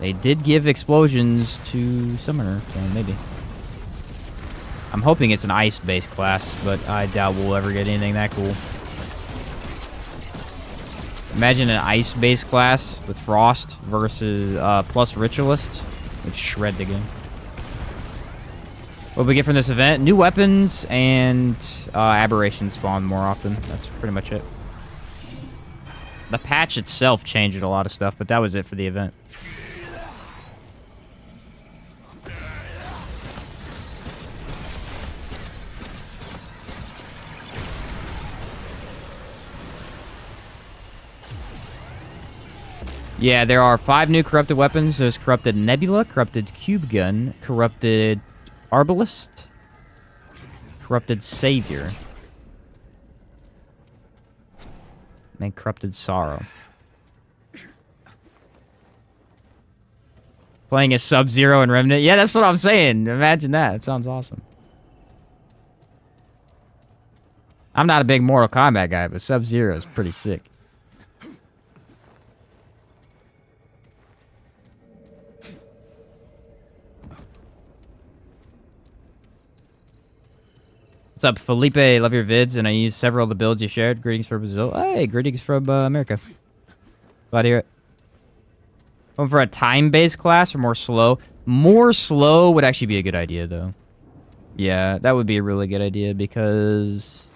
they did give explosions to Summoner, so maybe. I'm hoping it's an ice-based class, but I doubt we'll ever get anything that cool. Imagine an ice-based class with Frost versus plus Ritualist. Would shred the game. What we get from this event? New weapons and Aberration spawn more often. That's pretty much it. The patch itself changed a lot of stuff, but that was it for the event. Yeah, there are 5 new corrupted weapons. There's Corrupted Nebula, Corrupted Cube Gun, Corrupted Arbalest, Corrupted Savior, and Corrupted Sorrow. Playing as Sub-Zero and Remnant. Yeah, that's what I'm saying. Imagine that. It sounds awesome. I'm not a big Mortal Kombat guy, but Sub-Zero is pretty sick. What's up, Felipe? Love your vids, and I use several of the builds you shared. Greetings from Brazil. Hey, greetings from America. Glad to hear it. Going for a time-based class or more slow? More slow would actually be a good idea, though. Yeah, that would be a really good idea because...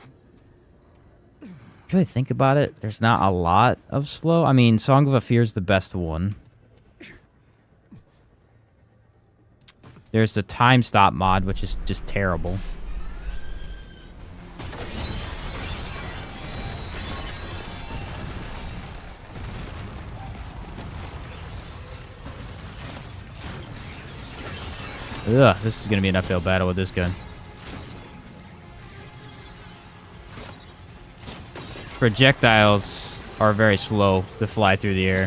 if you really think about it, there's not a lot of slow. I mean, Song of Afir is the best one. There's the time stop mod, which is just terrible. Ugh, this is going to be an uphill battle with this gun. Projectiles are very slow to fly through the air.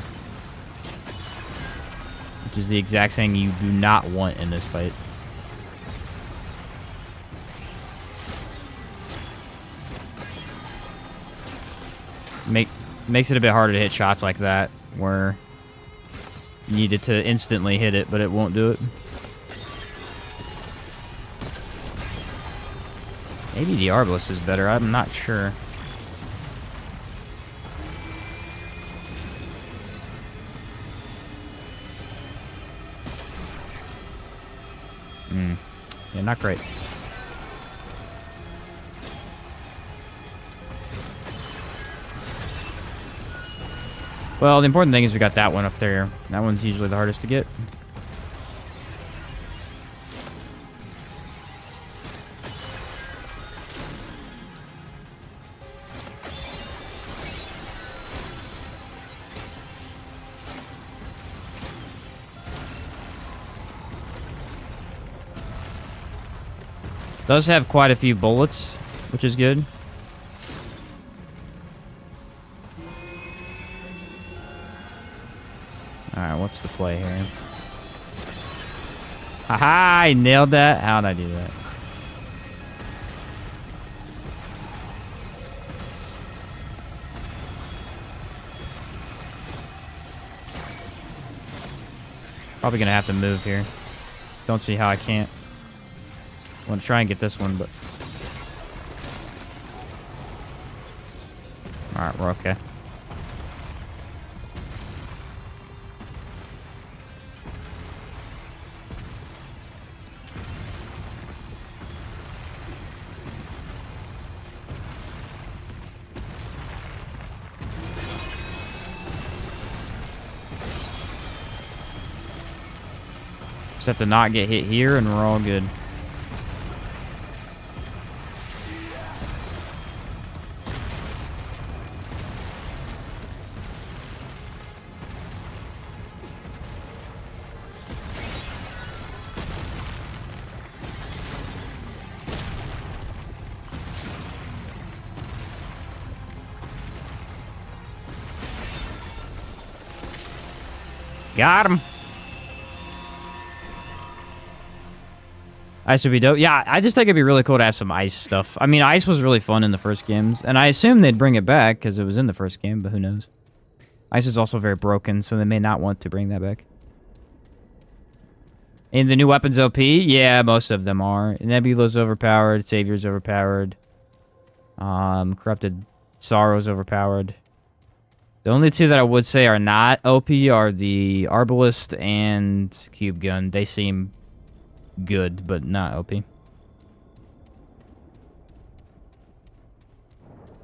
Which is the exact thing you do not want in this fight. Makes it a bit harder to hit shots like that, where you needed to instantly hit it, but it won't do it. Maybe the Arbalest is better, I'm not sure. Yeah, not great. Well, the important thing is we got that one up there. That one's usually the hardest to get. Does have quite a few bullets, which is good. Alright, what's the play here? Haha, I nailed that. How'd I do that? Probably gonna have to move here. Don't see how I can't. I want to try and get this one, but... alright, we're okay. Just have to not get hit here and we're all good. Got him. Ice would be dope. Yeah, I just think it'd be really cool to have some ice stuff. I mean, ice was really fun in the first games, and I assume they'd bring it back because it was in the first game, but who knows? Ice is also very broken, so they may not want to bring that back. And the new weapons OP? Yeah, most of them are. Nebula's overpowered, Savior's overpowered. Corrupted Sorrow's overpowered. The only two that I would say are not OP are the Arbalest and Cube Gun. They seem good, but not OP.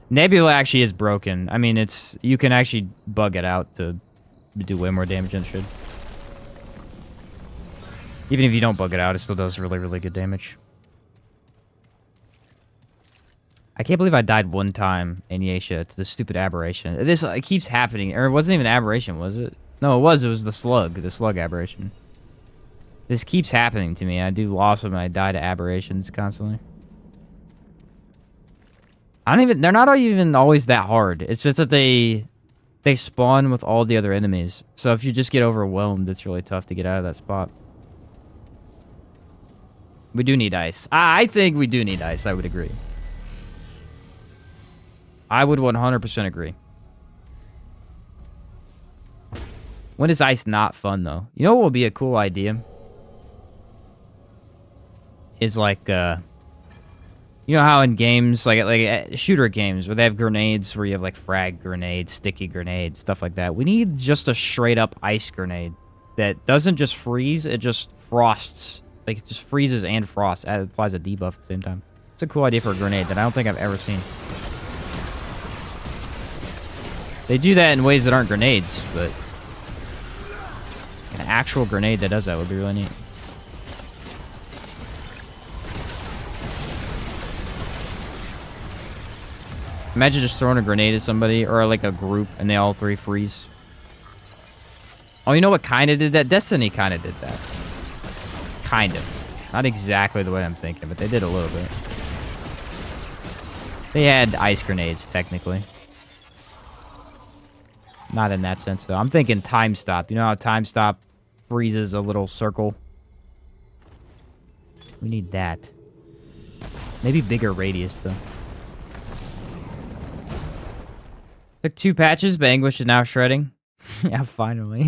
Nebula actually is broken. I mean, you can actually bug it out to do way more damage than it should. Even if you don't bug it out, it still does really, really good damage. I can't believe I died one time in Yesha to the stupid Aberration. This it keeps happening. Or it wasn't even Aberration, was it? No, it was. It was the slug Aberration. This keeps happening to me. I do loss them and I die to Aberrations constantly. They're not even always that hard. It's just that they spawn with all the other enemies. So if you just get overwhelmed, it's really tough to get out of that spot. We do need ice. I think we do need ice. I would agree. I would 100% agree. When is ice not fun, though? You know what would be a cool idea? Is like, you know how in games, like shooter games, where they have grenades, where you have like frag grenades, sticky grenades, stuff like that. We need just a straight up ice grenade that doesn't just freeze, it just frosts. Like, it just freezes and frosts. It applies a debuff at the same time. It's a cool idea for a grenade that I don't think I've ever seen. They do that in ways that aren't grenades, but an actual grenade that does that would be really neat. Imagine just throwing a grenade at somebody, or like a group, and they all three freeze. Oh, you know what kind of did that? Destiny kind of did that. Kind of. Not exactly the way I'm thinking, but they did a little bit. They had ice grenades, technically. Not in that sense, though. I'm thinking time stop. You know how time stop freezes a little circle? We need that. Maybe bigger radius, though. Took 2 patches, but Anguish is now shredding. Yeah, finally.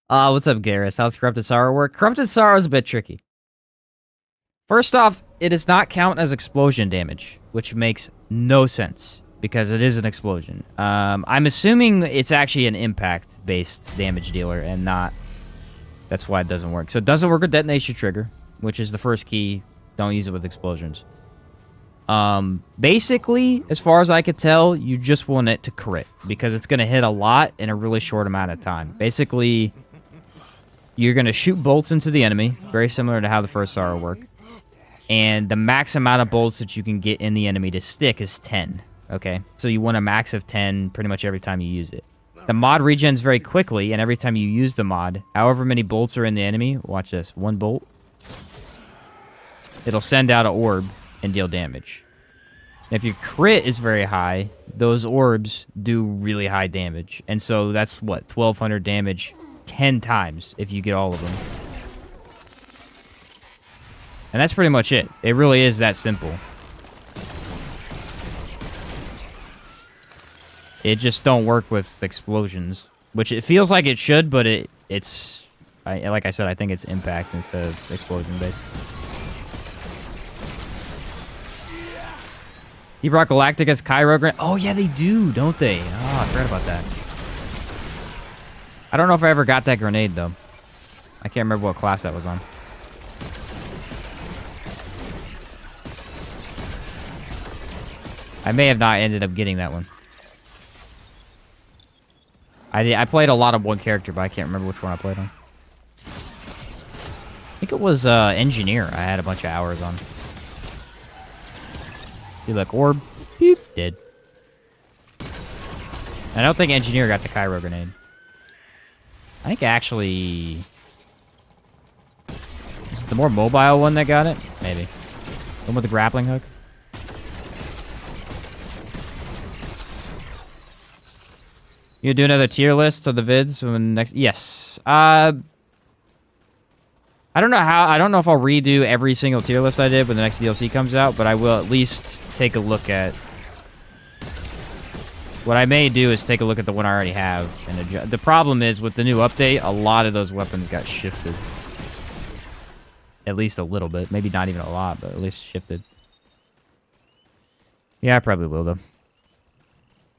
What's up, Garrus? How's Corrupted Sorrow work? Corrupted Sorrow is a bit tricky. First off, it does not count as explosion damage, which makes no sense, because it is an explosion. I'm assuming it's actually an impact-based damage dealer, and not... That's why it doesn't work. So it doesn't work with Detonation Trigger, which is the first key. Don't use it with explosions. Basically, as far as I could tell, you just want it to crit, because it's going to hit a lot in a really short amount of time. Basically, you're going to shoot bolts into the enemy, very similar to how the first Sorrow worked. And the max amount of bolts that you can get in the enemy to stick is 10. Okay? So you want a max of 10 pretty much every time you use it. The mod regens very quickly, and every time you use the mod, however many bolts are in the enemy, watch this, 1 bolt, it'll send out an orb and deal damage. If your crit is very high, those orbs do really high damage. And so that's, what, 1,200 damage 10 times if you get all of them. And that's pretty much it. It really is that simple. It just don't work with explosions, which it feels like it should, but it's like I said, I think it's impact instead of explosion based. He brought Galactic as Cairo Grant. Oh yeah, they do, don't they? Oh, I forgot about that. I don't know if I ever got that grenade though. I can't remember what class that was on. I may have not ended up getting that one. I played a lot of one character, but I can't remember which one I played on. I think it was Engineer I had a bunch of hours on. See, look, orb. Beep. Dead. I don't think Engineer got the Cairo grenade. I think actually... Is it the more mobile one that got it? Maybe. The one with the grappling hook? You do another tier list of the vids when next... Yes. I don't know how... I don't know if I'll redo every single tier list I did when the next DLC comes out, but I will at least take a look at... What I may do is take a look at the one I already have and adjust. The problem is, with the new update, a lot of those weapons got shifted. At least a little bit. Maybe not even a lot, but at least shifted. Yeah, I probably will, though.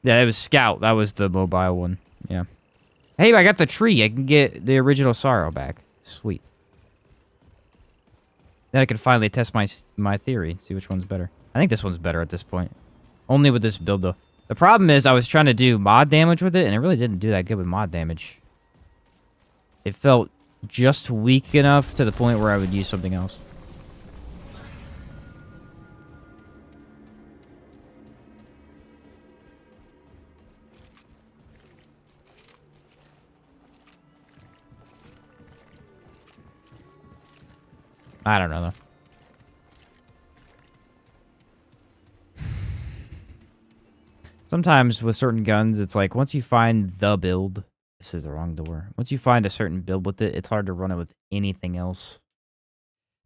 Yeah, it was Scout. That was the mobile one. Yeah. Hey, I got the tree. I can get the original Sorrow back. Sweet. Then I can finally test my theory. See which one's better. I think this one's better at this point. Only with this build, though. The problem is I was trying to do mod damage with it, and it really didn't do that good with mod damage. It felt just weak enough to the point where I would use something else. I don't know, though. Sometimes with certain guns, it's like, once you find the build... This is the wrong door. Once you find a certain build with it, it's hard to run it with anything else.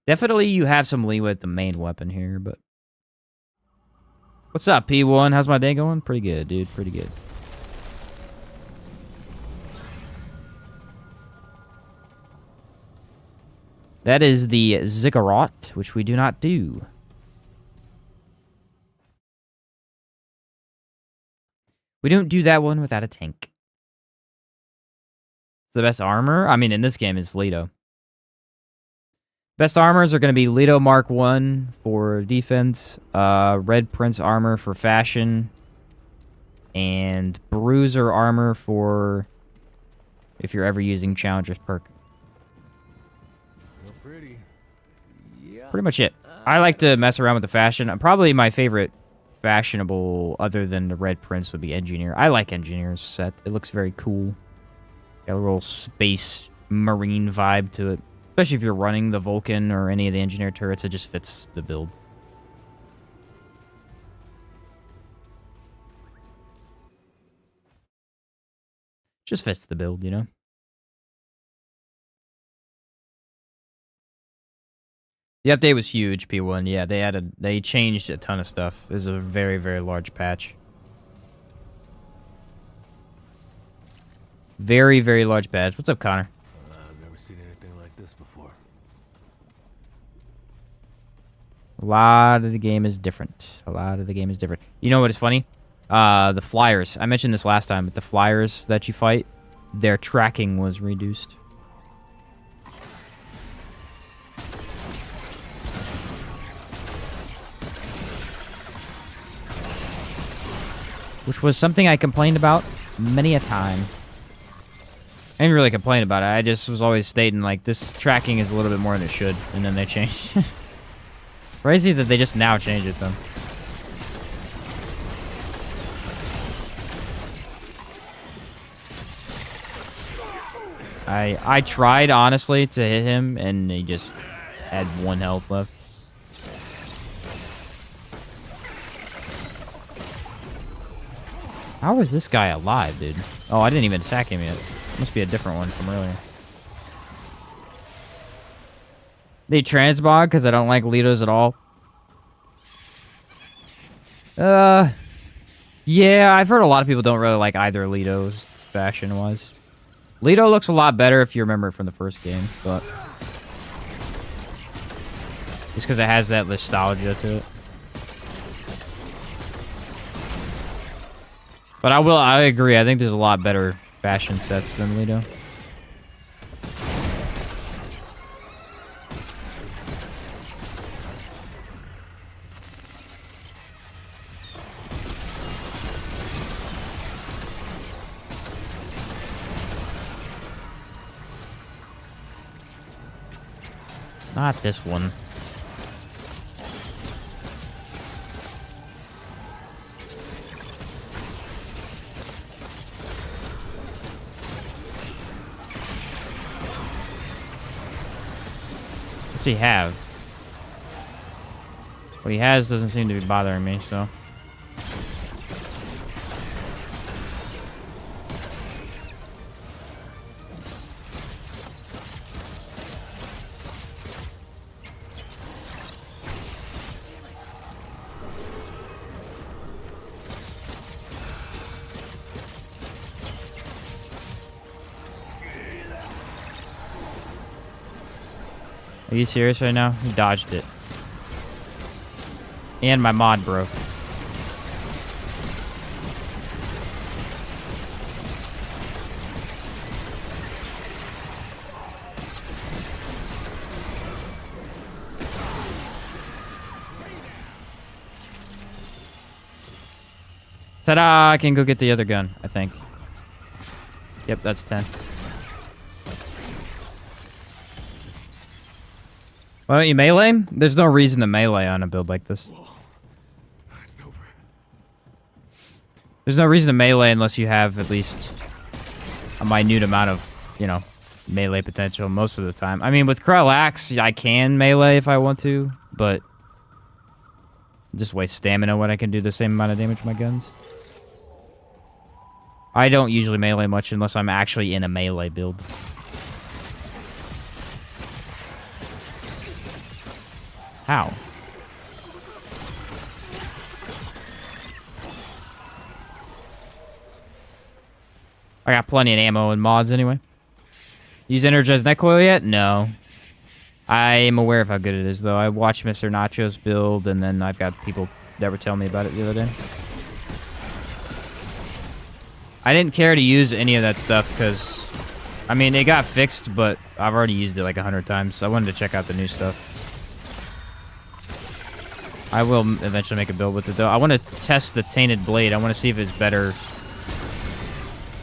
Definitely you have some leeway with the main weapon here, but... What's up, P1? How's my day going? Pretty good, dude. Pretty good. That is the ziggurat, which we do not do. We don't do that one without a tank. The best armor? I mean, in this game, is Leto. Best armors are going to be Leto Mark 1 for defense, Red Prince armor for fashion, and Bruiser armor for if you're ever using Challenger's perk. Real pretty. Yeah. Pretty much it. I like to mess around with the fashion. Probably my favorite fashionable, other than the Red Prince, would be Engineer. I like Engineer's set. It looks very cool. Got a little space marine vibe to it. Especially if you're running the Vulcan or any of the Engineer turrets, it just fits the build. Just fits the build, you know? The update was huge, P1. Yeah, they changed a ton of stuff. It was a very, very large patch. Very, very large patch. What's up, Connor? I've never seen anything like this before. A lot of the game is different. A lot of the game is different. You know what is funny? The flyers. I mentioned this last time, but the flyers that you fight, their tracking was reduced. Which was something I complained about many a time. I didn't really complain about it. I just was always stating, like, this tracking is a little bit more than it should. And then they changed. Crazy that they just now change it, though. I tried, honestly, to hit him, and he just had 1 health left. How is this guy alive, dude? Oh, I didn't even attack him yet. Must be a different one from earlier. They transmog because I don't like Litos at all. Yeah, I've heard a lot of people don't really like either Litos fashion-wise. Leto looks a lot better if you remember it from the first game, but just because it has that nostalgia to it. But I agree. I think there's a lot better fashion sets than Leto. Not this one. What's he have? What he has doesn't seem to be bothering me, so. Are you serious right now? He dodged it. And my mod broke. Ta-da! I can go get the other gun, I think. Yep, that's 10. Why don't you melee? There's no reason to melee on a build like this. It's over. There's no reason to melee unless you have at least a minute amount of, you know, melee potential most of the time. I mean, with Krell-Axe, I can melee if I want to, but just waste stamina when I can do the same amount of damage with my guns. I don't usually melee much unless I'm actually in a melee build. How? I got plenty of ammo and mods anyway. Use energized neck coil yet? No. I am aware of how good it is, though. I watched Mr. Nacho's build, and then I've got people that were telling me about it the other day. I didn't care to use any of that stuff because, I mean, it got fixed, but I've already used it like 100 times, so I wanted to check out the new stuff. I will eventually make a build with it, though. I want to test the Tainted Blade. I want to see if it's better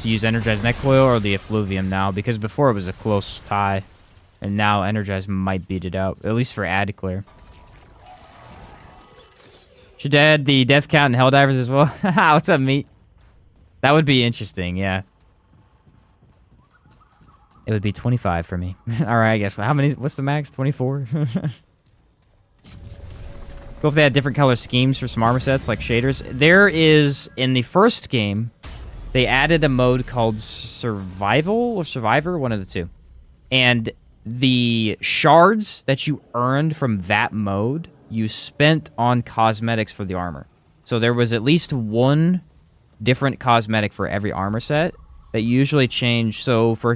to use Energized Neck Coil or the Effluvium now, because before it was a close tie, and now Energized might beat it out, at least for Ad-Declare. Should add the death count and Helldivers as well. What's up, meat? That would be interesting, yeah. It would be 25 for me. Alright, I guess. How many? What's the max? 24? Cool if they had different color schemes for some armor sets, like shaders. There is, in the first game, they added a mode called Survival or Survivor, one of the two. And the shards that you earned from that mode, you spent on cosmetics for the armor. So there was at least one different cosmetic for every armor set that usually changed. So for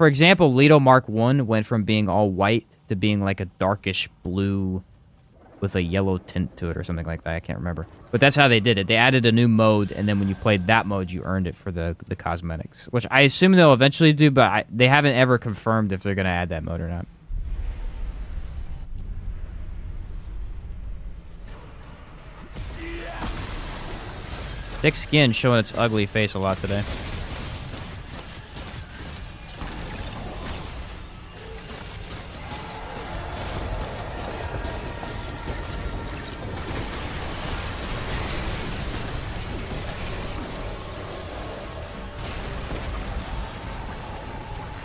example, Leto Mark 1 went from being all white to being like a darkish blue with a yellow tint to it or something like that. I can't remember. But that's how they did it. They added a new mode, and then when you played that mode, you earned it for the cosmetics, which I assume they'll eventually do, but they haven't ever confirmed if they're going to add that mode or not. Thick skin showing its ugly face a lot today.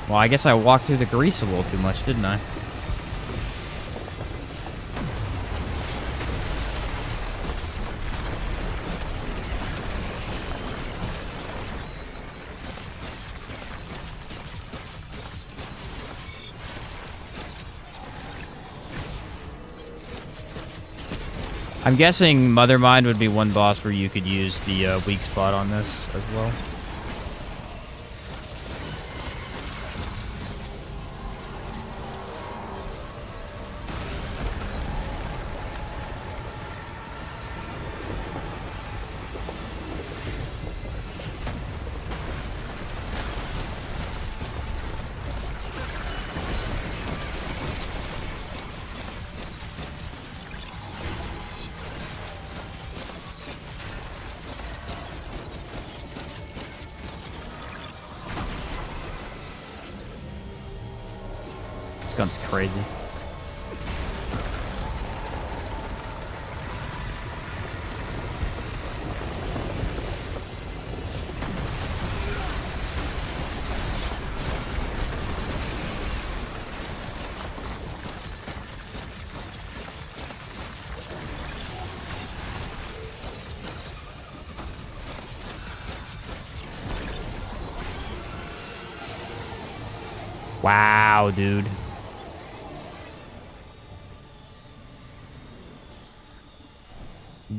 Well, I guess I walked through the grease a little too much, didn't I? I'm guessing Mothermind would be one boss where you could use the weak spot on this as well. This gun's crazy. Wow, dude.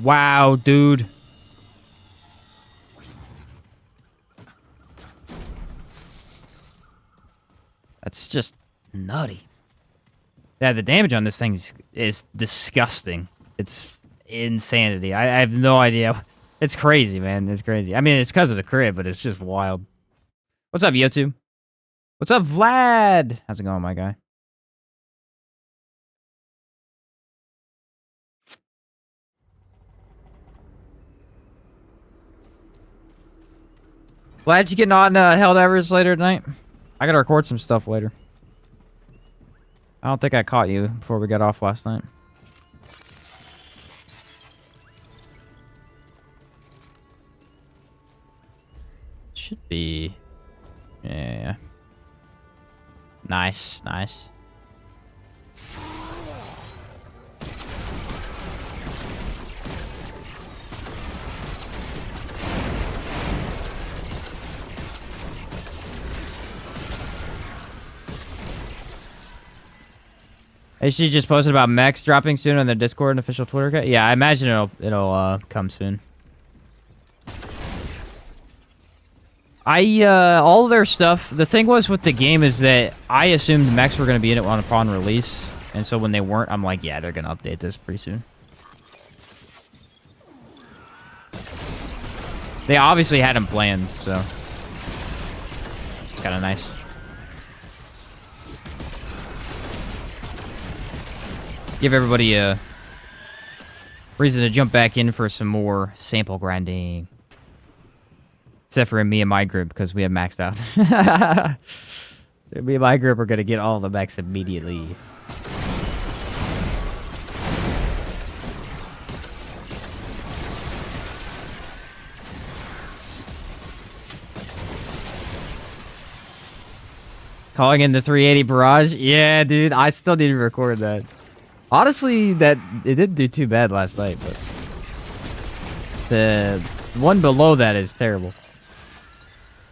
Wow, dude. That's just nutty. Yeah, the damage on this thing is disgusting. It's insanity. I have no idea. It's crazy, man. It's crazy. I mean, it's because of the crib, but it's just wild. What's up, Yotu? What's up, Vlad? How's it going, my guy? Glad you getting on Helldivers later tonight. I gotta record some stuff later. I don't think I caught you before we got off last night. Should be. Yeah. Nice, nice. She just posted about mechs dropping soon on their Discord and official Twitter account. Yeah, I imagine it'll come soon. All their stuff, the thing was with the game is that I assumed mechs were going to be in it upon release. And so when they weren't, I'm like, yeah, they're going to update this pretty soon. They obviously had them planned, so. It's kind of nice. Give everybody a reason to jump back in for some more sample grinding. Except for me and my group, because we have maxed out. Me and my group are going to get all the mechs immediately. Calling in the 380 barrage? Yeah, dude, I still need to record that. Honestly, it didn't do too bad last night, but the one below that is terrible.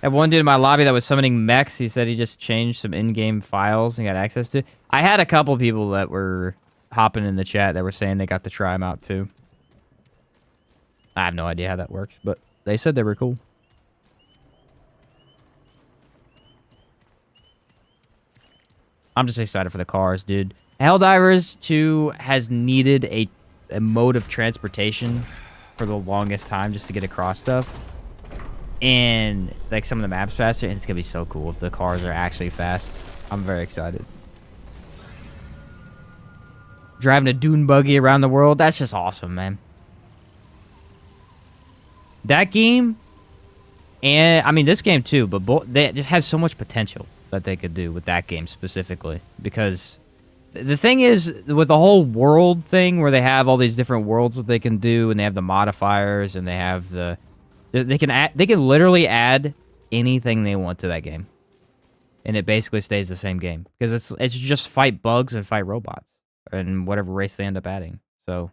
I have one dude in my lobby that was summoning mechs. He said he just changed some in-game files and got access to. I had a couple people that were hopping in the chat that were saying they got to try them out too. I have no idea how that works, but they said they were cool. I'm just excited for the cars, dude. Helldivers 2 has needed a mode of transportation for the longest time just to get across stuff. And, like, some of the maps faster, and it's gonna be so cool if the cars are actually fast. I'm very excited. Driving a dune buggy around the world, that's just awesome, man. That game, and, I mean, this game too, but they just have so much potential that they could do with that game specifically. Because the thing is, with the whole world thing, where they have all these different worlds that they can do, and they have the modifiers, and they have the... They can literally add anything they want to that game. And it basically stays the same game. Because it's just fight bugs and fight robots. And whatever race they end up adding. So,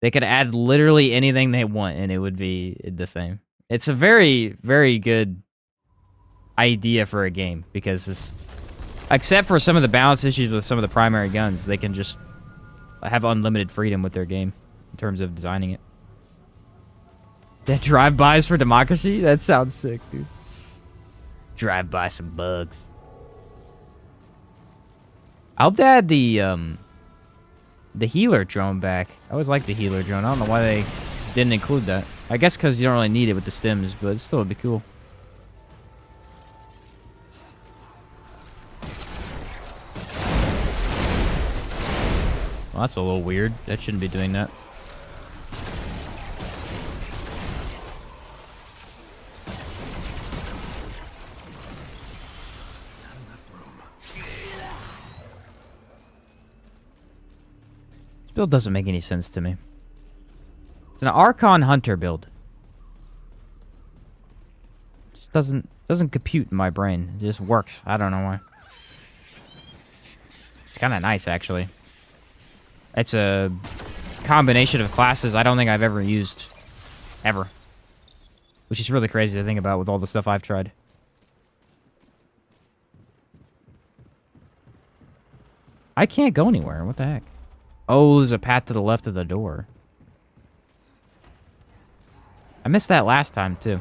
they could add literally anything they want, and it would be the same. It's a very, very good idea for a game, because it's, except for some of the balance issues with some of the primary guns, they can just have unlimited freedom with their game in terms of designing it. That drive-bys for democracy? That sounds sick, dude. Drive by some bugs. I hope they had the healer drone back. I always liked the healer drone. I don't know why they didn't include that. I guess because you don't really need it with the stims, but it still would be cool. Well, that's a little weird. That shouldn't be doing that. This build doesn't make any sense to me. It's an Archon Hunter build. Just doesn't compute in my brain. It just works. I don't know why. It's kind of nice, actually. It's a combination of classes I don't think I've ever used. Ever. Which is really crazy to think about with all the stuff I've tried. I can't go anywhere. What the heck? Oh, there's a path to the left of the door. I missed that last time, too.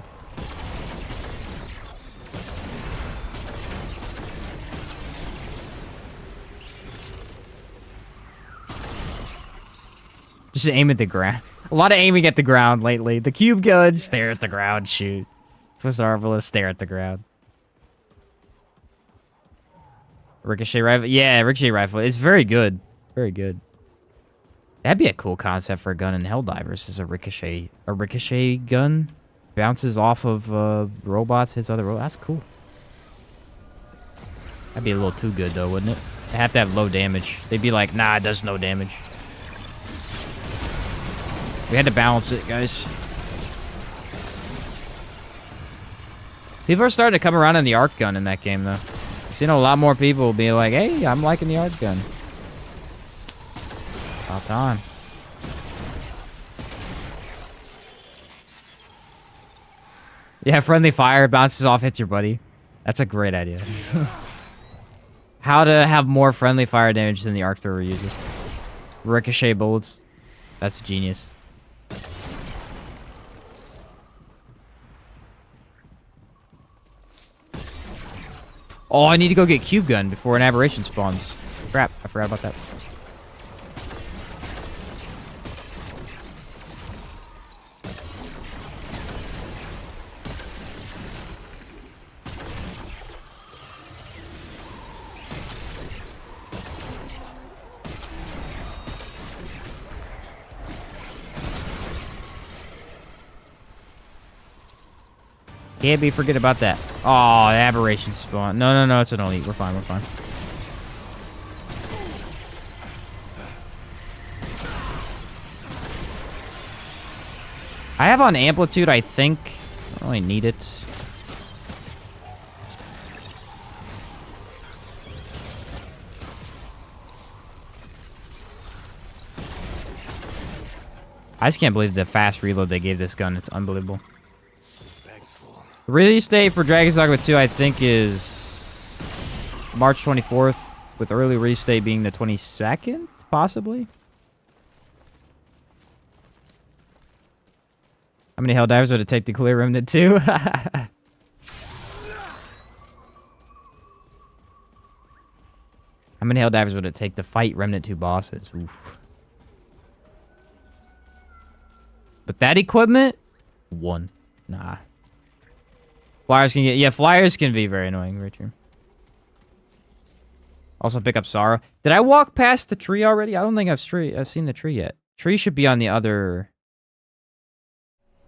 Just aim at the ground. A lot of aiming at the ground lately. The cube gun, stare at the ground, shoot. Twist Arbalist, stare at the ground. Ricochet rifle. Yeah, ricochet rifle. It's very good. Very good. That'd be a cool concept for a gun in Helldivers, is a ricochet gun. Bounces off of robots, hits other robots. That's cool. That'd be a little too good, though, wouldn't it? They have to have low damage. They'd be like, nah, it does no damage. We had to balance it, guys. People are starting to come around on the arc gun in that game, though. I've seen a lot more people be like, hey, I'm liking the arc gun. About time. Yeah, friendly fire bounces off, hits your buddy. That's a great idea. How to have more friendly fire damage than the arc thrower uses. Ricochet bullets. That's genius. Oh, I need to go get Cube Gun before an Aberration spawns. Crap, I forgot about that. Can't be forget about that. Oh, the Aberration spawn. No, no, no, it's an elite. We're fine, we're fine. I have on Amplitude, I think. I don't really need it. I just can't believe the fast reload they gave this gun. It's unbelievable. The release date for Dragon's Dogma 2, I think, is March 24th, with early release date being the 22nd, possibly. How many Helldivers would it take to clear Remnant 2? How many Helldivers would it take to fight Remnant 2 bosses? Oof. But that equipment? 1. Nah. Flyers can get... Yeah, flyers can be very annoying. Very true. Also pick up Sorrow. Did I walk past the tree already? I don't think I've seen the tree yet. Tree should be on the other...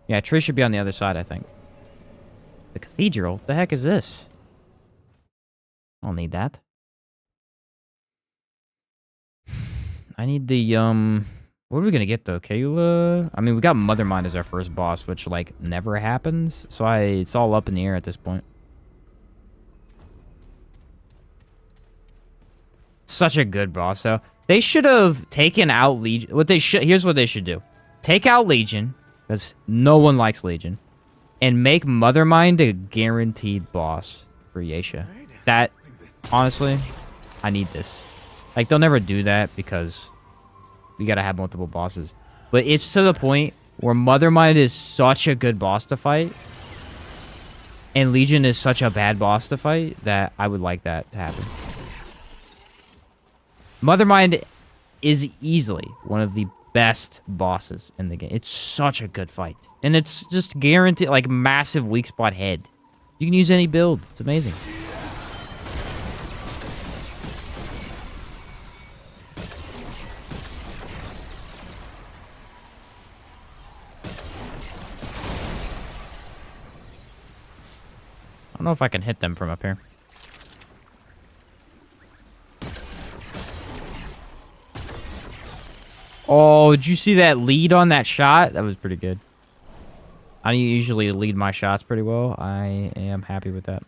Yeah, tree should be on the other side, I think. The cathedral? What the heck is this? I don't need that. I need the, What are we gonna get, though? Kayla? I mean, we got Mothermind as our first boss, which, like, never happens. So it's all up in the air at this point. Such a good boss, though. They should have taken out Legion. Here's what they should do. Take out Legion, because no one likes Legion. And make Mothermind a guaranteed boss for Yesha. That, honestly, I need this. Like, they'll never do that because... we gotta have multiple bosses. But it's to the point where Mothermind is such a good boss to fight. And Legion is such a bad boss to fight that I would like that to happen. Mothermind is easily one of the best bosses in the game. It's such a good fight. And it's just guaranteed, like, massive weak spot head. You can use any build. It's amazing. I don't know if I can hit them from up here. Oh, did you see that lead on that shot? That was pretty good. I usually lead my shots pretty well. I am happy with that.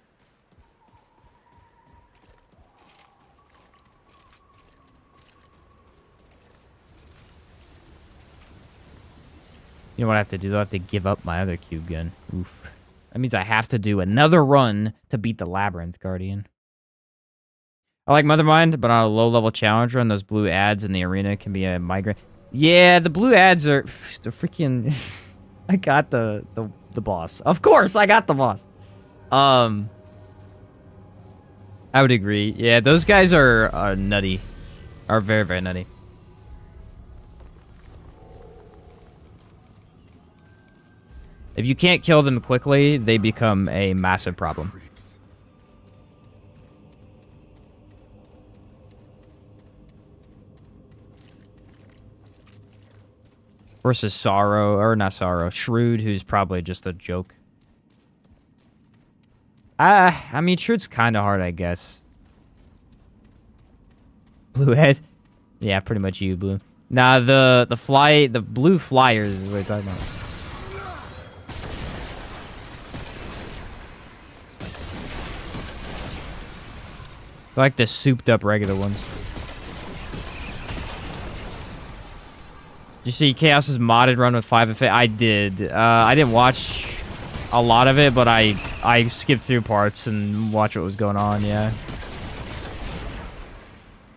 You know what I have to do, though? I have to give up my other cube gun. Oof. That means I have to do another run to beat the Labyrinth Guardian. I like Mothermind, but on a low-level challenge run, those blue ads in the arena can be a migraine. Yeah, the blue ads are... they're freaking... I got the boss. Of course, I got the boss. I would agree. Yeah, those guys are nutty. Are very, very nutty. If you can't kill them quickly, they become a massive problem. Versus Sorrow, or not Sorrow, Shrewd, who's probably just a joke. I mean, Shrewd's kind of hard, I guess. Blue head? Yeah, pretty much you, Blue. Nah, the blue flyers is what we're talking about. I like the souped up regular ones. Did you see Chaos's modded run with 5 FA? I did. I didn't watch a lot of it, but I skipped through parts and watched what was going on, yeah.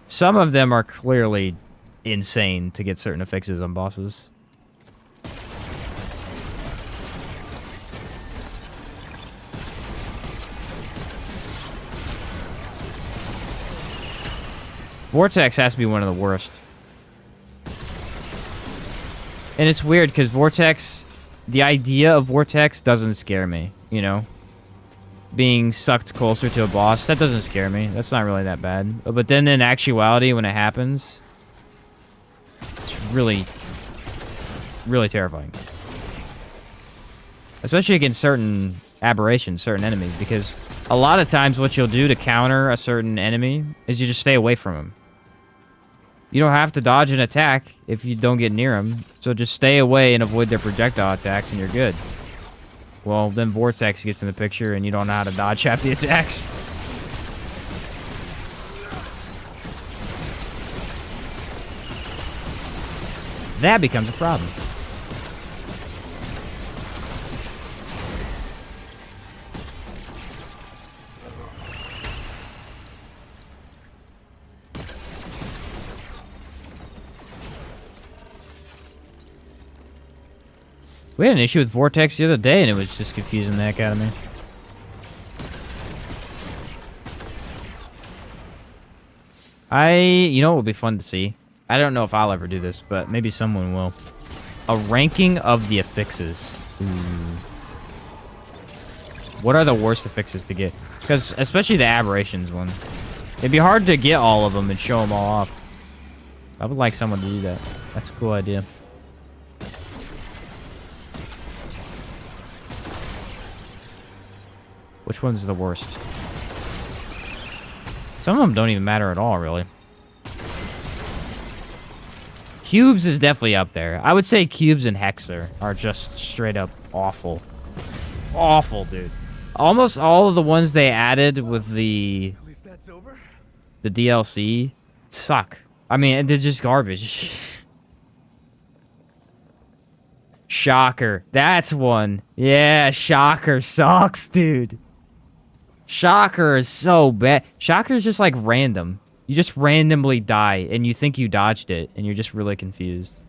Some of them are clearly insane to get certain fixes on bosses. Vortex has to be one of the worst. And it's weird because Vortex, the idea of Vortex doesn't scare me, you know? Being sucked closer to a boss, that doesn't scare me. That's not really that bad. But then in actuality, when it happens, it's really, really terrifying. Especially against certain aberrations, certain enemies, because a lot of times what you'll do to counter a certain enemy is you just stay away from him. You don't have to dodge an attack if you don't get near them, so just stay away and avoid their projectile attacks and you're good. Well, then Vortex gets in the picture and you don't know how to dodge half the attacks. That becomes a problem. We had an issue with Vortex the other day, and it was just confusing the heck out of me. You know what would be fun to see? I don't know if I'll ever do this, but maybe someone will. A ranking of the affixes. What are the worst affixes to get? Because, especially the Aberrations one. It'd be hard to get all of them and show them all off. I would like someone to do that. That's a cool idea. Which one's the worst? Some of them don't even matter at all, really. Cubes is definitely up there. I would say Cubes and Hexer are just straight up awful. Awful, dude. Almost all of the ones they added with the DLC suck. I mean, they're just garbage. Shocker. That's one. Yeah, Shocker sucks, dude. Shocker is so bad. Shocker is just like random. You just randomly die, and you think you dodged it, and you're just really confused.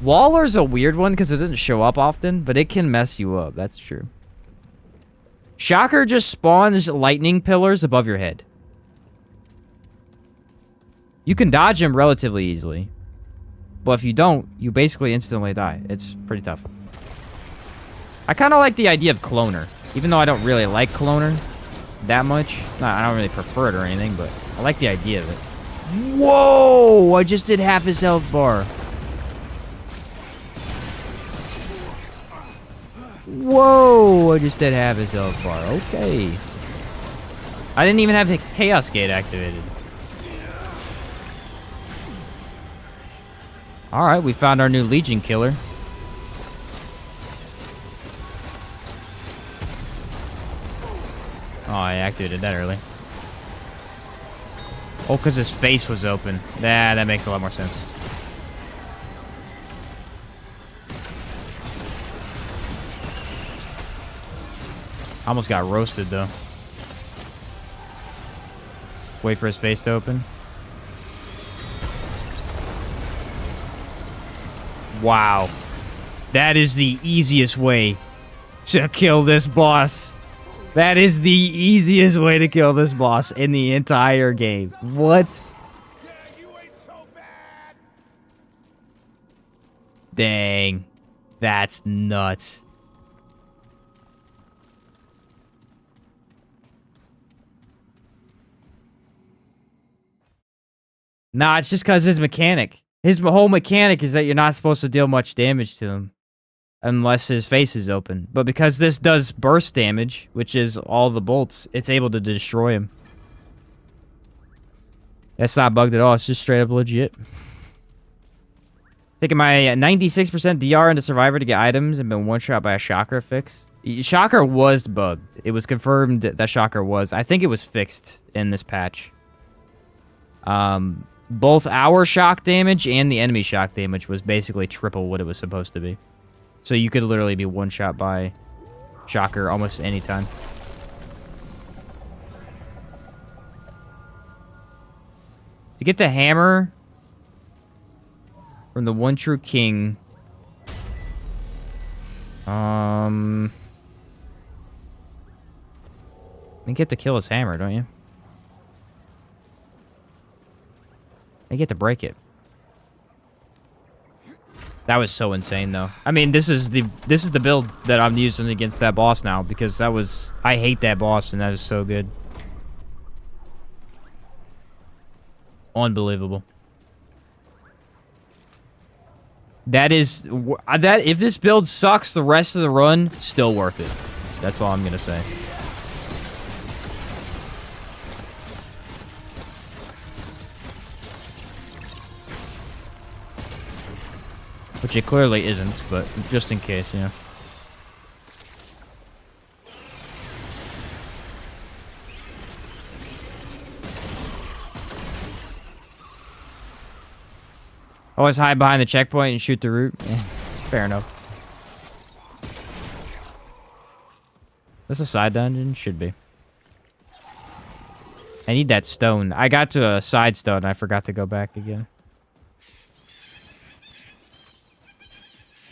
Waller's a weird one because it doesn't show up often, but it can mess you up. That's true. Shocker just spawns lightning pillars above your head. You can dodge him relatively easily, but if you don't, you basically instantly die. It's pretty tough. I kind of like the idea of Cloner. Even though I don't really like Cloner that much. I don't really prefer it or anything, but I like the idea of it. Whoa! I just did half his health bar. Whoa! I just did half his health bar. Okay. I didn't even have the Chaos Gate activated. Alright, we found our new Legion killer. Oh, I activated that early. Oh, because his face was open. That makes a lot more sense. Almost got roasted, though. Wait for his face to open. Wow. That is the easiest way to kill this boss. That is the easiest way to kill this boss in the entire game. What? Dang. That's nuts. Nah, it's just because his mechanic. His whole mechanic is that you're not supposed to deal much damage to him. Unless his face is open. But because this does burst damage, which is all the bolts, it's able to destroy him. That's not bugged at all. It's just straight up legit. Taking my 96% DR into Survivor to get items and been one-shot by a Shocker fix. Shocker was bugged. It was confirmed that Shocker was. I think it was fixed in this patch. Both our shock damage and the enemy shock damage was basically triple what it was supposed to be. So you could literally be one-shot by Shocker almost any time. To get the hammer from the One True King, I think you have to kill his hammer, don't you? I get to break it. That was so insane, though. I mean, this is the build that I'm using against that boss now, because that was... I hate that boss, and that was so good. Unbelievable. That is... that if this build sucks the rest of the run, still worth it. That's all I'm gonna say. Which it clearly isn't, but just in case, yeah. Always hide behind the checkpoint and shoot the root. Yeah, fair enough. This a side dungeon? Should be. I need that stone. I got to a side stone. I forgot to go back again.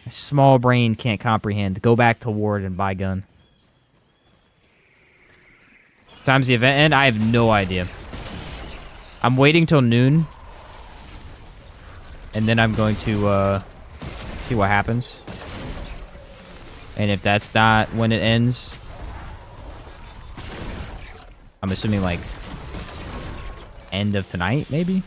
My small brain can't comprehend. Go back to ward and buy gun. Time's the event end? I have no idea. I'm waiting till noon. And then I'm going to see what happens. And if that's not when it ends, I'm assuming like end of tonight, maybe?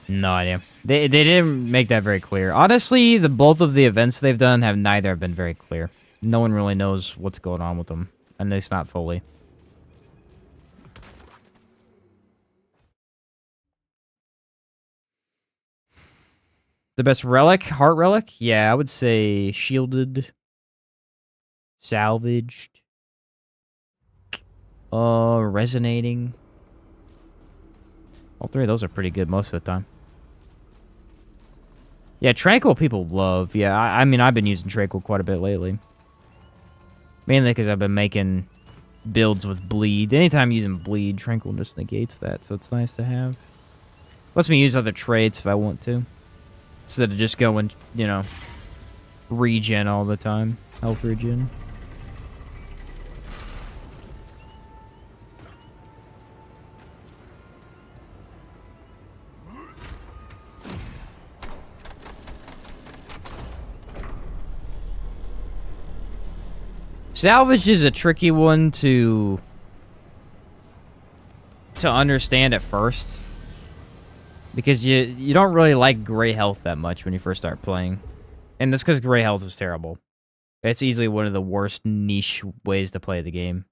No idea. They didn't make that very clear. Honestly, both of the events they've done have neither been very clear. No one really knows what's going on with them. At least not fully. The best relic? Heart relic? Yeah, I would say shielded. Salvaged. Resonating. All three of those are pretty good most of the time. Yeah, Tranquil people love. Yeah, I mean, I've been using Tranquil quite a bit lately. Mainly because I've been making builds with Bleed. Anytime using Bleed, Tranquil just negates that, so it's nice to have. Lets me use other traits if I want to. Instead of just going, you know, regen all the time. Health regen. Salvage is a tricky one to understand at first. Because you don't really like gray health that much when you first start playing. And that's because gray health is terrible. It's easily one of the worst niche ways to play the game.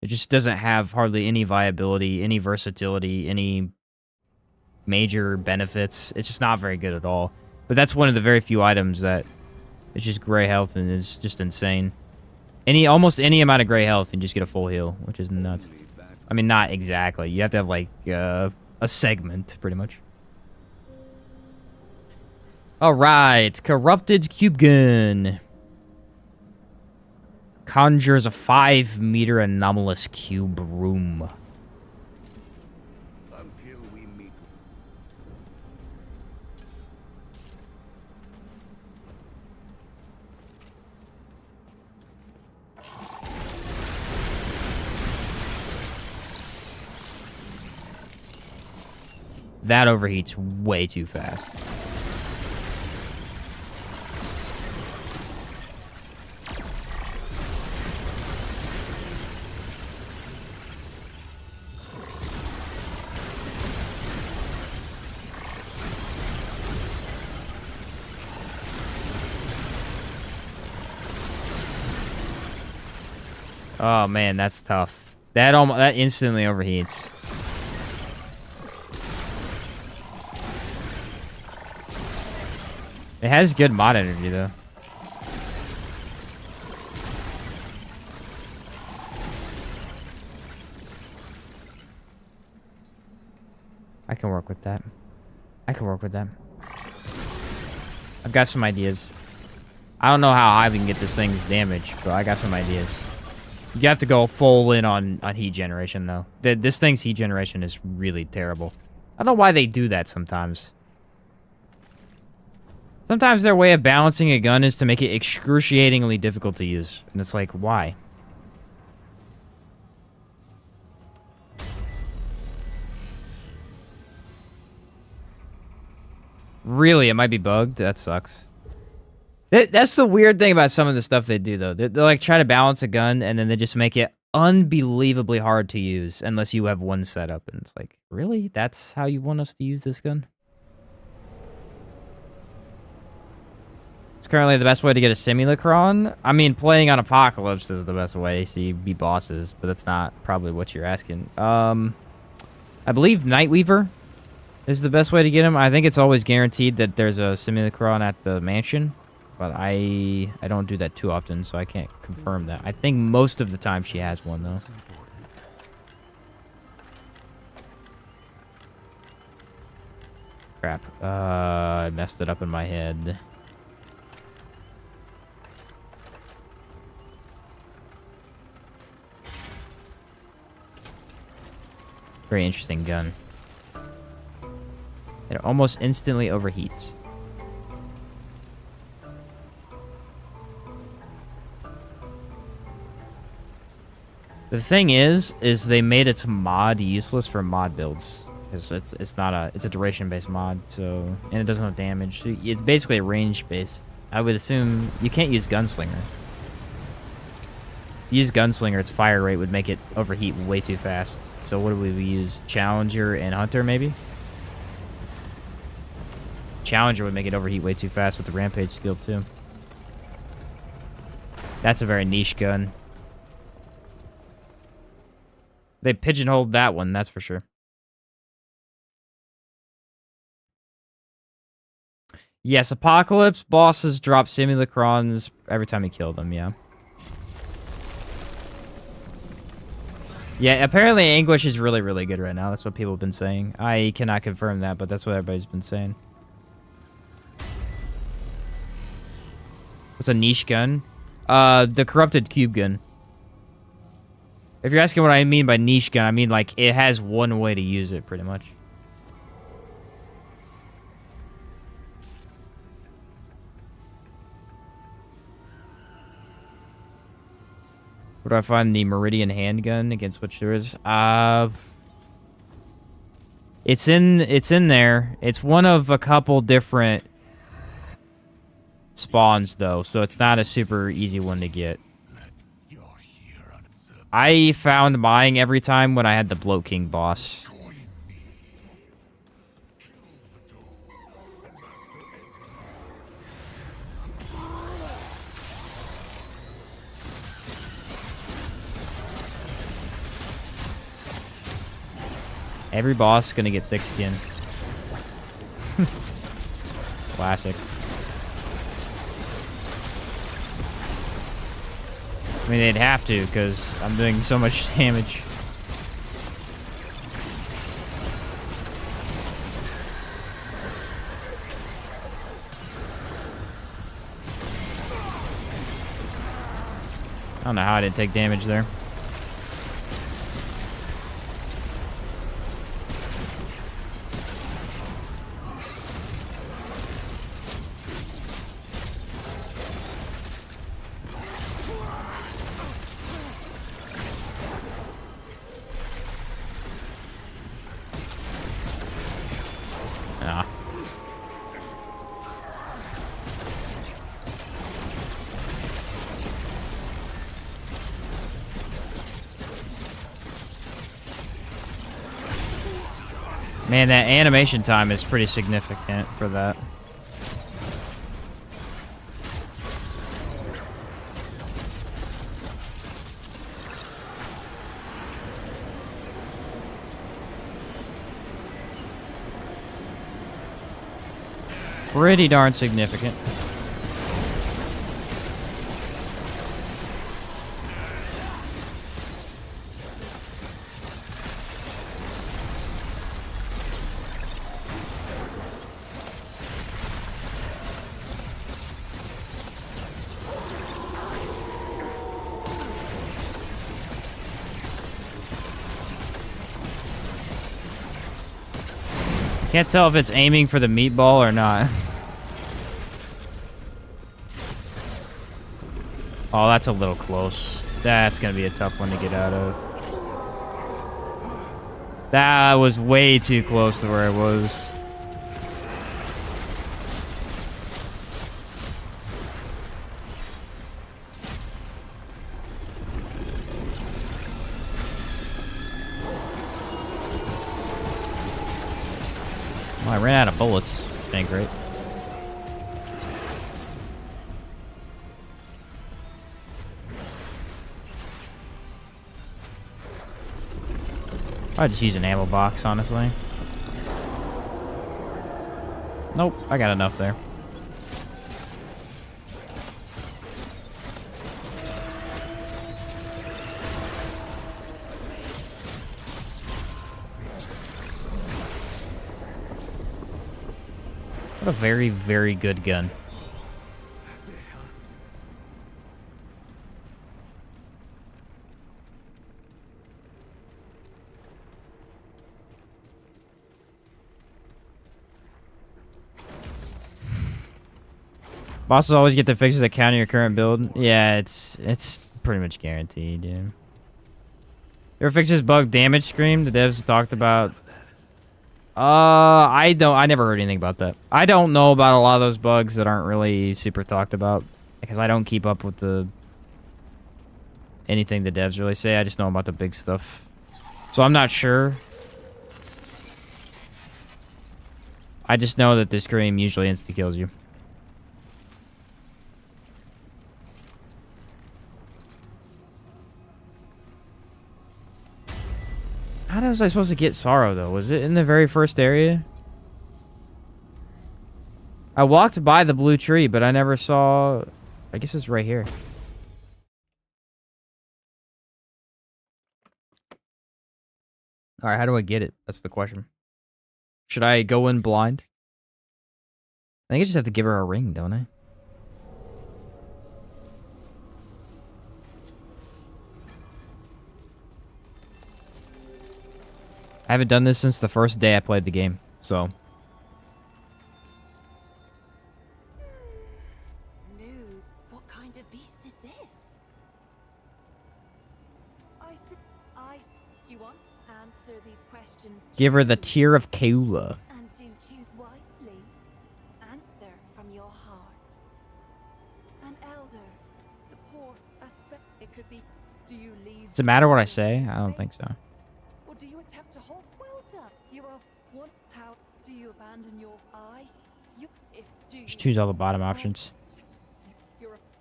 It just doesn't have hardly any viability, any versatility, any major benefits. It's just not very good at all. But that's one of the very few items that is just gray health and is just insane. Almost any amount of gray health and just get a full heal, which is nuts. I mean, not exactly. You have to have, like, a segment, pretty much. Alright, Corrupted Cube Gun. Conjures a 5-meter anomalous cube room. Until we meet. That overheats way too fast. Oh man, that's tough. That instantly overheats. It has good mod energy though. I can work with that. I can work with that. I've got some ideas. I don't know how high we can get this thing's damage, but I got some ideas. You have to go full in on heat generation, though. This thing's heat generation is really terrible. I don't know why they do that sometimes. Sometimes their way of balancing a gun is to make it excruciatingly difficult to use. And it's like, why? Really? It might be bugged? That sucks. That's the weird thing about some of the stuff they do, though. They like try to balance a gun, and then they just make it unbelievably hard to use unless you have one setup. And it's like, really? That's how you want us to use this gun? It's currently the best way to get a simulacron. I mean, playing on Apocalypse is the best way, so you beat bosses, but that's not probably what you're asking. I believe Nightweaver is the best way to get him. I think it's always guaranteed that there's a simulacron at the mansion, but I don't do that too often, so I can't confirm that. I think most of the time she has one, though. Crap. I messed it up in my head. Very interesting gun. It almost instantly overheats. The thing is they made it to mod useless for mod builds. It's not a, it's a duration based mod, so, and it doesn't have damage. So it's basically a range based. I would assume you can't use Gunslinger. Use Gunslinger, its fire rate would make it overheat way too fast. So what do we use? Challenger and Hunter, maybe? Challenger would make it overheat way too fast with the Rampage skill, too. That's a very niche gun. They pigeonholed that one, that's for sure. Yes, Apocalypse bosses drop simulacrons every time you kill them, yeah. Yeah, apparently Anguish is really, really good right now. That's what people have been saying. I cannot confirm that, but that's what everybody's been saying. What's a niche gun? The corrupted cube gun. If you're asking what I mean by niche gun, I mean like it has one way to use it, pretty much. Where do I find the Meridian handgun against which there is? It's in there. It's one of a couple different spawns though, so it's not a super easy one to get. I found mine every time when I had the Bloat King boss. Every boss is gonna get thick skin. Classic. I mean, they'd have to, because I'm doing so much damage. I don't know how I didn't take damage there. Man, that animation time is pretty significant for that. Pretty darn significant. Can't tell if it's aiming for the meatball or not. Oh, that's a little close. That's gonna be a tough one to get out of. That was way too close to where I was. I ran out of bullets. Ain't great. I'd just use an ammo box, honestly. Nope, I got enough there. What a very, very good gun. That's it, huh? Bosses always get the fixes that counter your current build. Yeah, it's pretty much guaranteed, dude. You ever fix this bug damage scream the devs talked about? I never heard anything about that. I don't know about a lot of those bugs that aren't really super talked about because I don't keep up with anything the devs really say. I just know about the big stuff. So I'm not sure. I just know that this scream usually insta kills you. How was I supposed to get Sorrow, though? Was it in the very first area? I walked by the blue tree, but I never saw... I guess it's right here. Alright, how do I get it? That's the question. Should I go in blind? I think I just have to give her a ring, don't I? I haven't done this since the first day I played the game, so... Nude, what kind of beast is this? You want answer these questions? Give her the tear of Keula. And do choose wisely. Answer from your heart. An elder, the poor, it could be. Do you leave? Does it matter what I say? I don't think so. Or do you attempt to hold? Well done. You are one. How do you abandon your eyes? Just choose all the bottom options.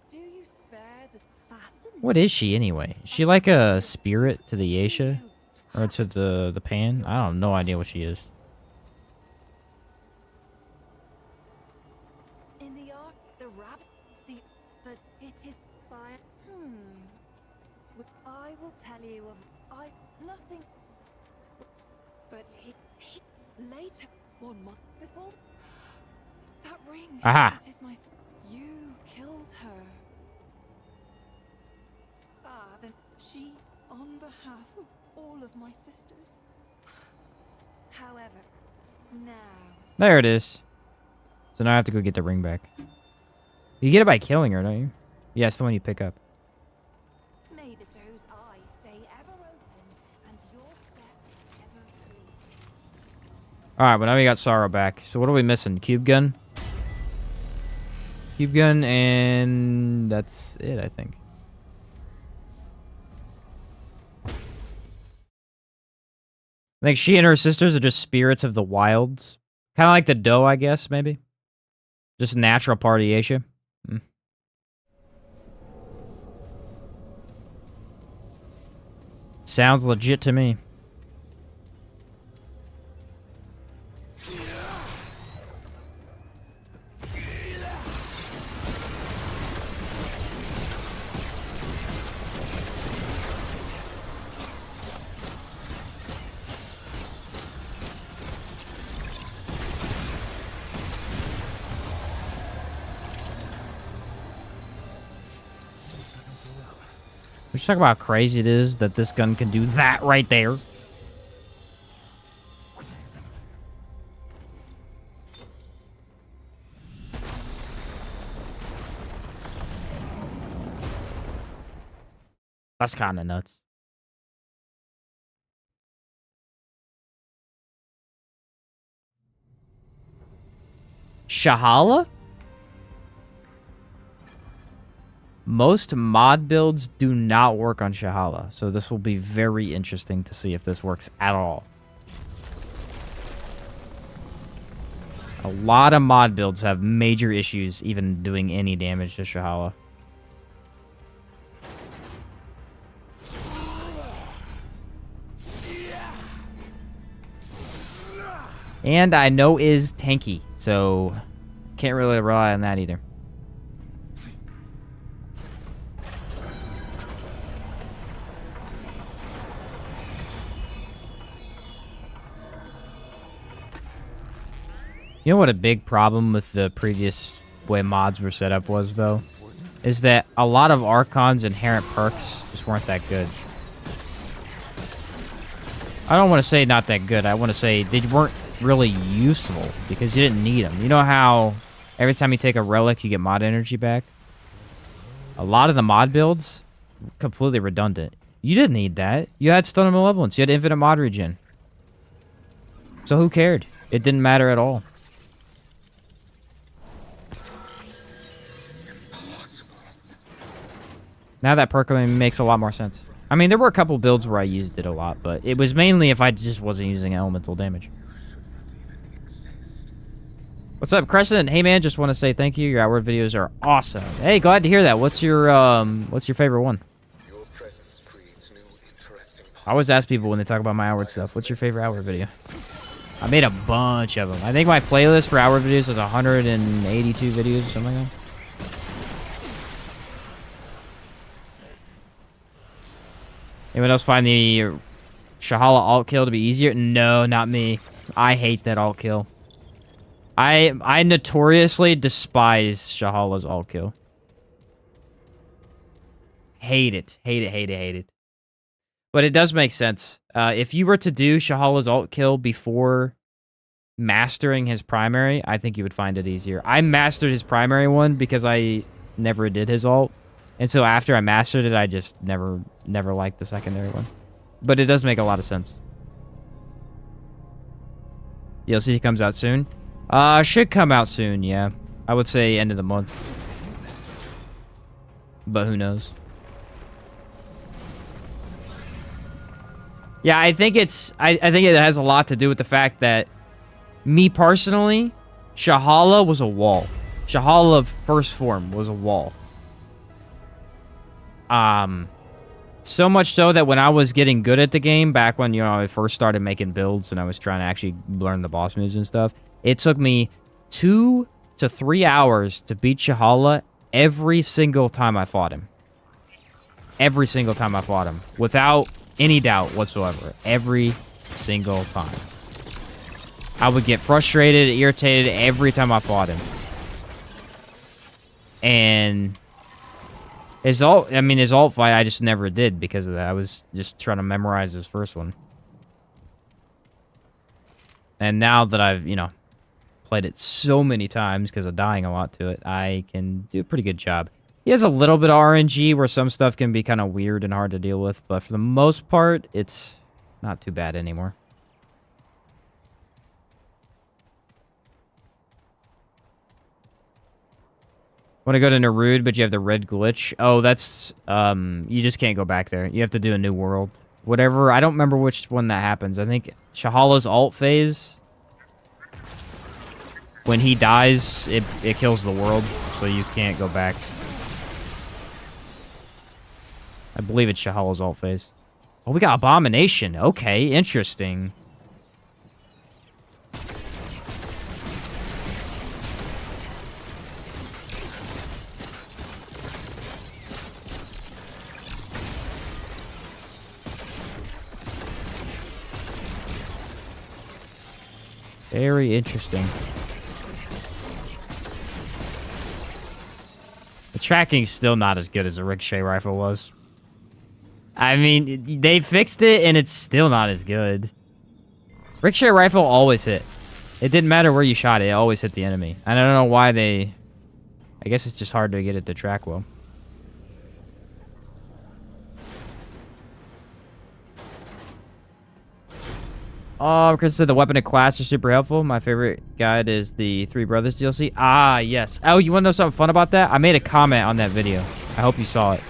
Do you spare the fascinating? What is she anyway? Is she like a spirit to the Aisha? Or to the pan? I don't have no idea what she is. In the art, the rabbit, it is by. I will tell you of nothing. But he later, 1 month before that ring. Aha. That is my. You killed her. Then she, on behalf of all of my sisters. However, now. There it is. So now I have to go get the ring back. You get it by killing her, don't you? Yeah, it's the one you pick up. May the doe's eyes stay ever open and your steps ever free. Alright, well now we got Sorrow back. So what are we missing? Cube gun? Cube gun and that's it, I think. I think she and her sisters are just spirits of the wilds. Kind of like the doe, I guess, maybe. Just natural party Aisha. Sounds legit to me. Let's talk about how crazy it is that this gun can do that right there. That's kind of nuts. Shahala? Most mod builds do not work on Shahala, so this will be very interesting to see if this works at all. A lot of mod builds have major issues even doing any damage to Shahala. And I know is tanky, so can't really rely on that either. You know what a big problem with the previous way mods were set up was, though? Is that a lot of Archon's inherent perks just weren't that good. I don't want to say not that good. I want to say they weren't really useful because you didn't need them. You know how every time you take a relic, you get mod energy back? A lot of the mod builds, completely redundant. You didn't need that. You had Stun of Malevolence. You had infinite mod regen. So who cared? It didn't matter at all. Now that perk makes a lot more sense. I mean, there were a couple builds where I used it a lot, but it was mainly if I just wasn't using elemental damage. What's up, Crescent? Hey, man, just want to say thank you. Your outward videos are awesome. Hey, glad to hear that. What's your favorite one? I always ask people when they talk about my outward stuff, what's your favorite outward video? I made a bunch of them. I think my playlist for outward videos is 182 videos or something like that. Anyone else find the Shahala alt kill to be easier? No, not me. I hate that alt kill. I notoriously despise Shahala's alt kill. Hate it. Hate it, hate it, hate it. But it does make sense. If you were to do Shahala's alt kill before mastering his primary, I think you would find it easier. I mastered his primary one because I never did his alt. And so after I mastered it, I just never liked the secondary one. But it does make a lot of sense. DLC comes out soon. Should come out soon, yeah. I would say end of the month. But who knows? Yeah, I think it's... I think it has a lot to do with the fact that me personally, Shahala was a wall. Shahala first form was a wall. So much so that when I was getting good at the game, back when, you know, I first started making builds and I was trying to actually learn the boss moves and stuff, it took me 2 to 3 hours to beat Shahala every single time I fought him. Every single time I fought him. Without any doubt whatsoever. Every single time. I would get frustrated, irritated every time I fought him. And... his alt fight, I just never did because of that. I was just trying to memorize his first one. And now that I've, you know, played it so many times because of dying a lot to it, I can do a pretty good job. He has a little bit of RNG where some stuff can be kind of weird and hard to deal with, but for the most part, it's not too bad anymore. Want to go to Narud, but you have the red glitch. Oh, that's, you just can't go back there. You have to do a new world. Whatever, I don't remember which one that happens. I think Shahala's alt phase, when he dies, it kills the world, so you can't go back. I believe it's Shahala's alt phase. Oh, we got Abomination. Okay, interesting. Very interesting. The tracking's still not as good as the ricochet rifle was. I mean, they fixed it, and it's still not as good. Ricochet rifle always hit. It didn't matter where you shot it, it always hit the enemy. I don't know why they... I guess it's just hard to get it to track well. Chris said the weapon and class are super helpful. My favorite guide is the Three Brothers DLC. Ah, yes. Oh, you want to know something fun about that? I made a comment on that video. I hope you saw it.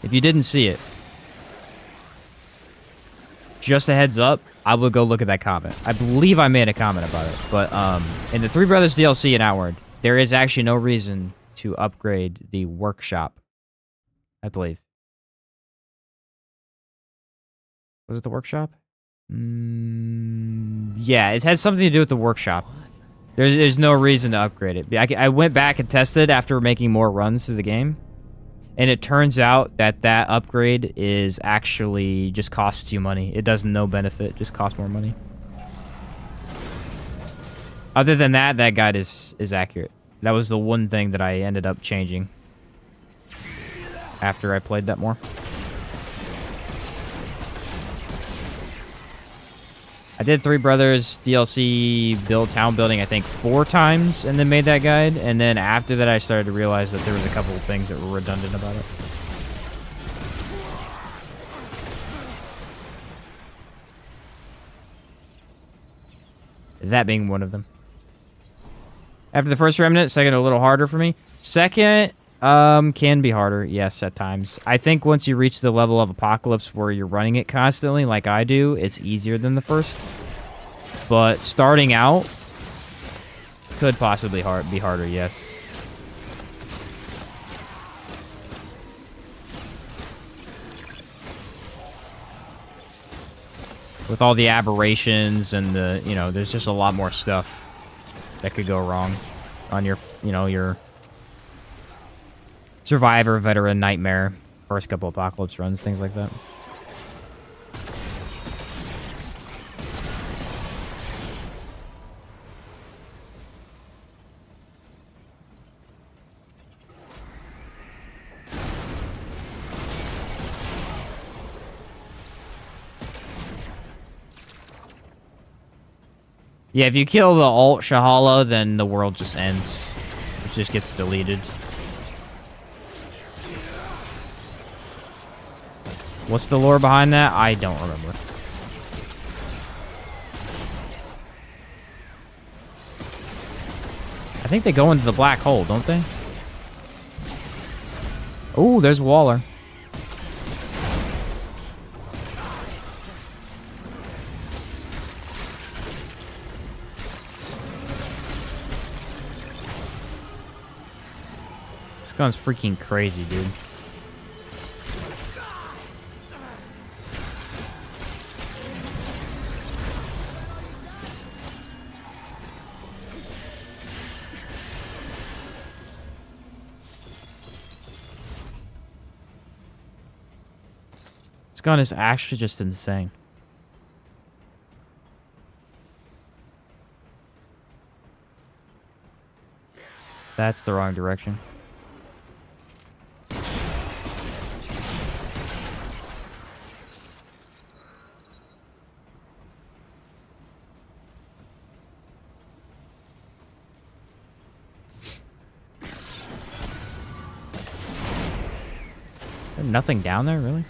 If you didn't see it, just a heads up, I would go look at that comment. I believe I made a comment about it. But in the Three Brothers DLC and Outward, there is actually no reason to upgrade the workshop. I believe. Was it the workshop? Yeah, it has something to do with the workshop. There's no reason to upgrade it. I went back and tested after making more runs through the game. And it turns out that that upgrade is actually just costs you money. It does no benefit, just costs more money. Other than that, that guide is accurate. That was the one thing that I ended up changing after I played that more. I did Three Brothers DLC town building, I think, 4 times, and then made that guide. And then after that, I started to realize that there was a couple of things that were redundant about it. That being one of them. After the first Remnant, second a little harder for me. Second can be harder, yes, at times. I think once you reach the level of Apocalypse where you're running it constantly, like I do, it's easier than the first. But starting out could possibly be harder, yes. With all the aberrations and the, you know, there's just a lot more stuff that could go wrong on your, you know, your Survivor, Veteran, Nightmare, first couple Apocalypse runs, things like that. Yeah, if you kill the alt Shahala, then the world just ends. It just gets deleted. What's the lore behind that? I don't remember. I think they go into the black hole, don't they? Oh, there's Waller. This gun's freaking crazy, dude. This gun is actually just insane. That's the wrong direction. There's nothing down there, really?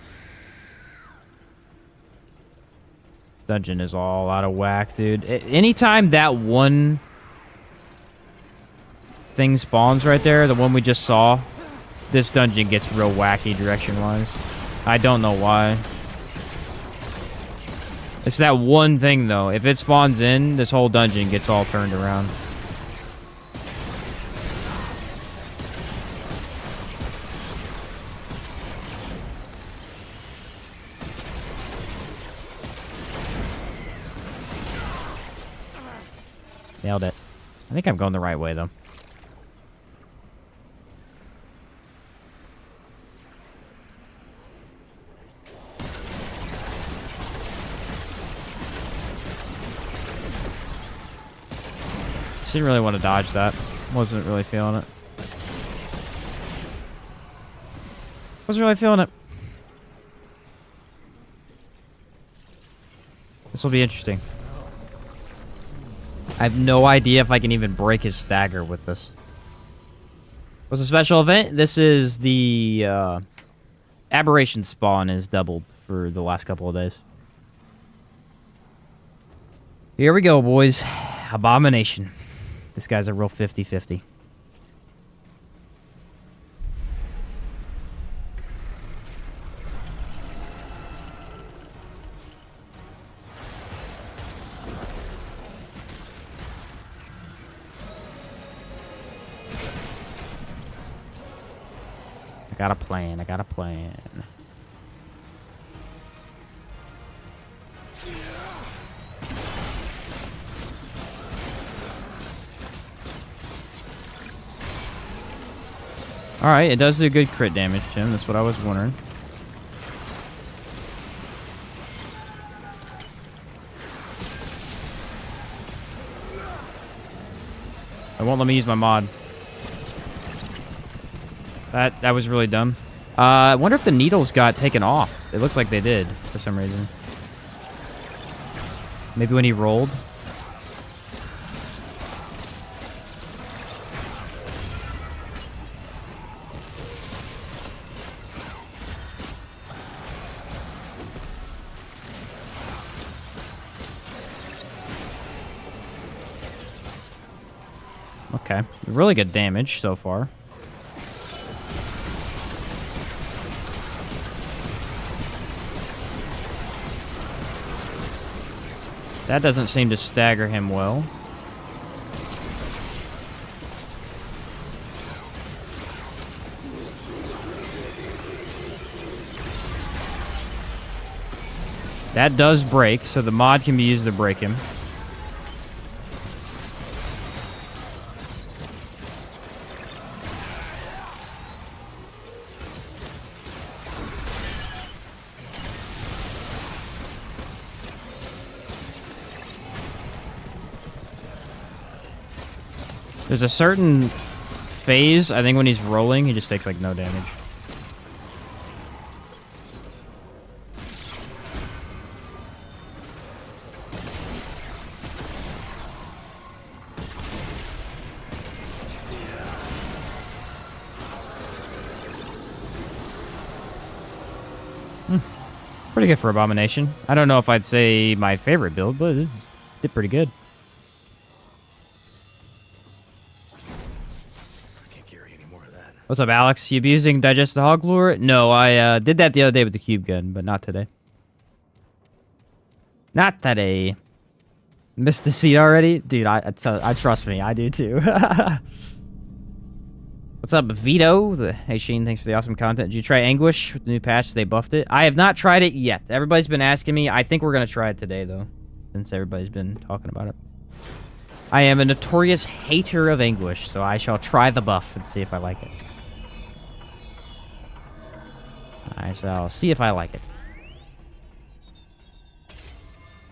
Dungeon is all out of whack, dude. Anytime that one thing spawns right there, the one we just saw, this dungeon gets real wacky direction-wise. I don't know why. It's that one thing, though. If it spawns in, this whole dungeon gets all turned around. Nailed it. I think I'm going the right way, though. Just didn't really want to dodge that. Wasn't really feeling it. Wasn't really feeling it. This will be interesting. I have no idea if I can even break his stagger with this. What's a special event? This is the Aberration spawn is doubled for the last couple of days. Here we go, boys. Abomination. This guy's a real 50-50. got a plan. I got a plan. Alright, it does do good crit damage, Tim. That's what I was wondering. It won't let me use my mod. That was really dumb. I wonder if the needles got taken off. It looks like they did for some reason. Maybe when he rolled. Okay, really good damage so far. That doesn't seem to stagger him well. That does break, so the mod can be used to break him. There's a certain phase, I think when he's rolling, he just takes like no damage. Pretty good for Abomination. I don't know if I'd say my favorite build, but it did pretty good. What's up, Alex? You abusing Digested Hog Lure? No, I did that the other day with the cube gun, but not today. Not today. Missed the seat already? Dude, I trust me, I do too. What's up, Vito? Hey, Sheen, thanks for the awesome content. Did you try Anguish with the new patch? They buffed it. I have not tried it yet. Everybody's been asking me. I think we're going to try it today, though, since everybody's been talking about it. I am a notorious hater of Anguish, so I shall try the buff and see if I like it. I shall see if I like it.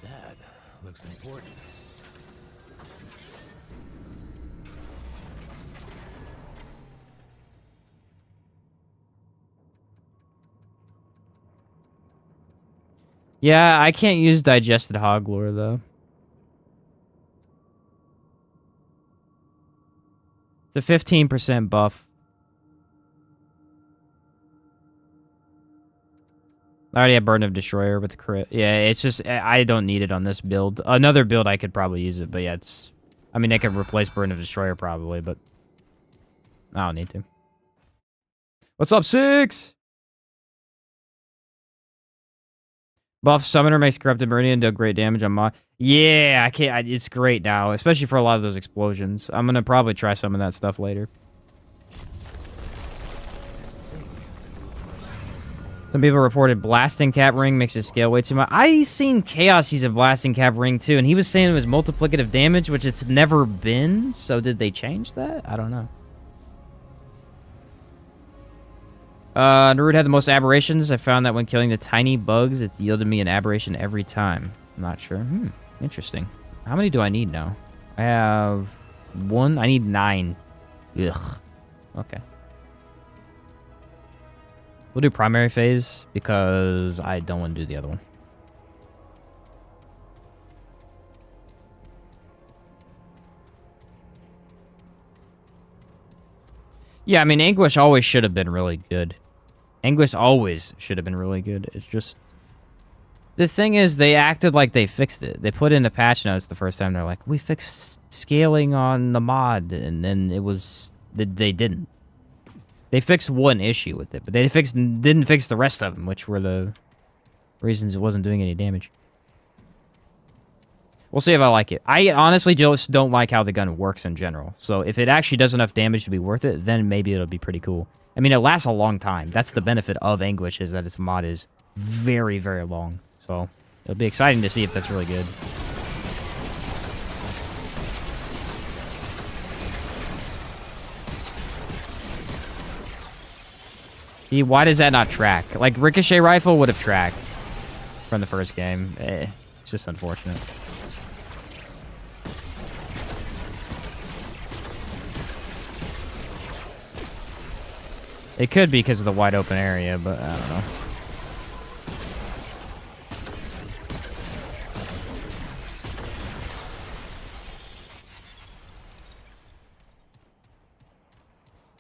That looks important. Yeah, I can't use Digested Hog Lore, though. It's a 15% buff. I already have Burden of Destroyer with the crit. Yeah, it's just, I don't need it on this build. Another build, I could probably use it, but yeah, it's... I mean, I could replace Burden of Destroyer probably, but... I don't need to. What's up, Six? Buff Summoner makes Corrupted Meridian do great damage on mod. Yeah, I can't... it's great now, especially for a lot of those explosions. I'm gonna probably try some of that stuff later. Some people reported Blasting Cap Ring makes it scale way too much. I seen Chaos use a Blasting Cap Ring too, and he was saying it was multiplicative damage, which it's never been. So did they change that? I don't know. Narud had the most aberrations. I found that when killing the tiny bugs, it's yielded me an aberration every time. I'm not sure. Interesting. How many do I need now? I have 1. I need 9. Ugh. Okay. We'll do primary phase because I don't want to do the other one. Yeah, I mean, Anguish always should have been really good. Anguish always should have been really good. It's just... The thing is, they acted like they fixed it. They put in the patch notes the first time. They're like, we fixed scaling on the mod. And then it was... They didn't. They fixed one issue with it, but they didn't fix the rest of them, which were the reasons it wasn't doing any damage. We'll see if I like it. I honestly just don't like how the gun works in general. So if it actually does enough damage to be worth it, then maybe it'll be pretty cool. I mean, it lasts a long time. That's the benefit of Anguish, is that its mod is very, very long. So it'll be exciting to see if that's really good. Why does that not track? Like, Ricochet Rifle would have tracked from the first game. It's just unfortunate. It could be because of the wide open area, but I don't know.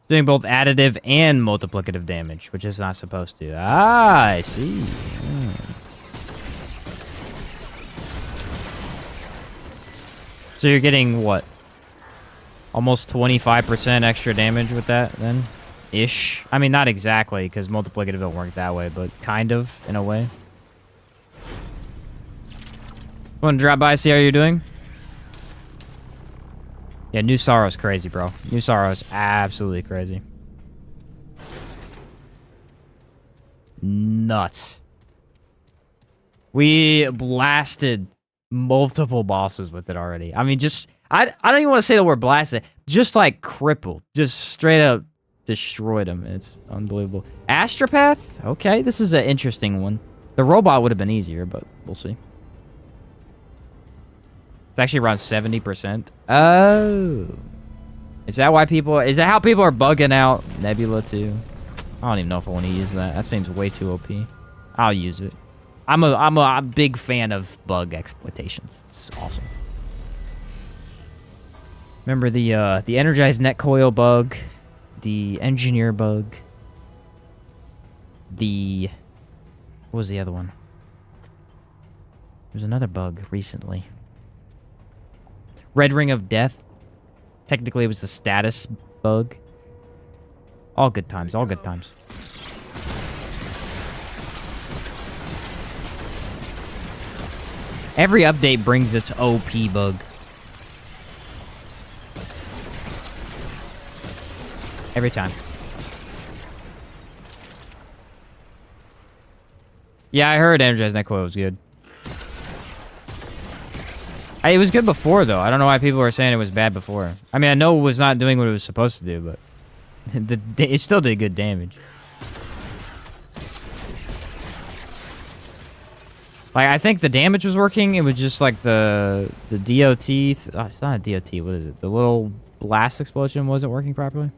Doing both additive and multiplicative damage, which is not supposed to. Ah, I see. So you're getting, what? Almost 25% extra damage with that, then? Ish. I mean, not exactly, because multiplicative don't work that way, but kind of, in a way. Want to drop by, see how you're doing? Yeah, New Sorrow's crazy, bro. New Sorrow's absolutely crazy. Nuts. We blasted multiple bosses with it already. I mean, just... I don't even want to say the word blasted. Just, like, crippled. Just straight up destroyed them. It's unbelievable. Astropath? Okay, this is an interesting one. The robot would have been easier, but we'll see. It's actually around 70%. Oh. Is that why people... Is that how people are bugging out Nebula too? I don't even know if I want to use that. That seems way too OP. I'll use it. I'm a big fan of bug exploitations. It's awesome. Remember the energized net coil bug, the engineer bug, the... What was the other one? There's another bug recently. Red Ring of Death. Technically, it was the status bug. All good times, all good times. Every update brings its OP bug. Every time. Yeah, I heard Energized Net Coil was good. It was good before, though. I don't know why people were saying it was bad before. I mean, I know it was not doing what it was supposed to do, but... it still did good damage. Like, I think the damage was working. It was just like the DOT... Oh, it's not a DOT. What is it? The little blast explosion wasn't working properly?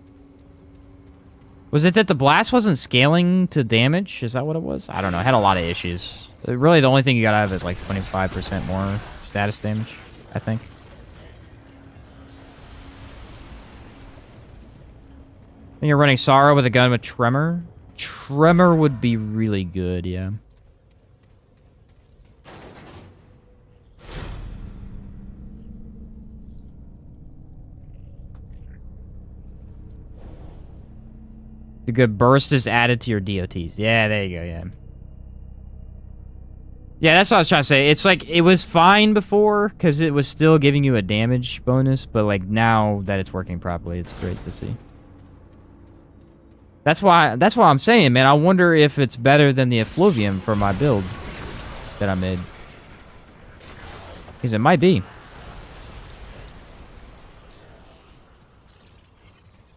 Was it that the blast wasn't scaling to damage? Is that what it was? I don't know. It had a lot of issues. Really, the only thing you got out of it is like 25% more status damage, I think. And you're running Sorrow with a gun with Tremor? Tremor would be really good, yeah. The good burst is added to your DOTs. Yeah, there you go, yeah. Yeah, that's what I was trying to say. It's like, it was fine before, because it was still giving you a damage bonus, but like, now that it's working properly, it's great to see. That's why I'm saying, man, I wonder if it's better than the Effluvium for my build that I made. Because it might be.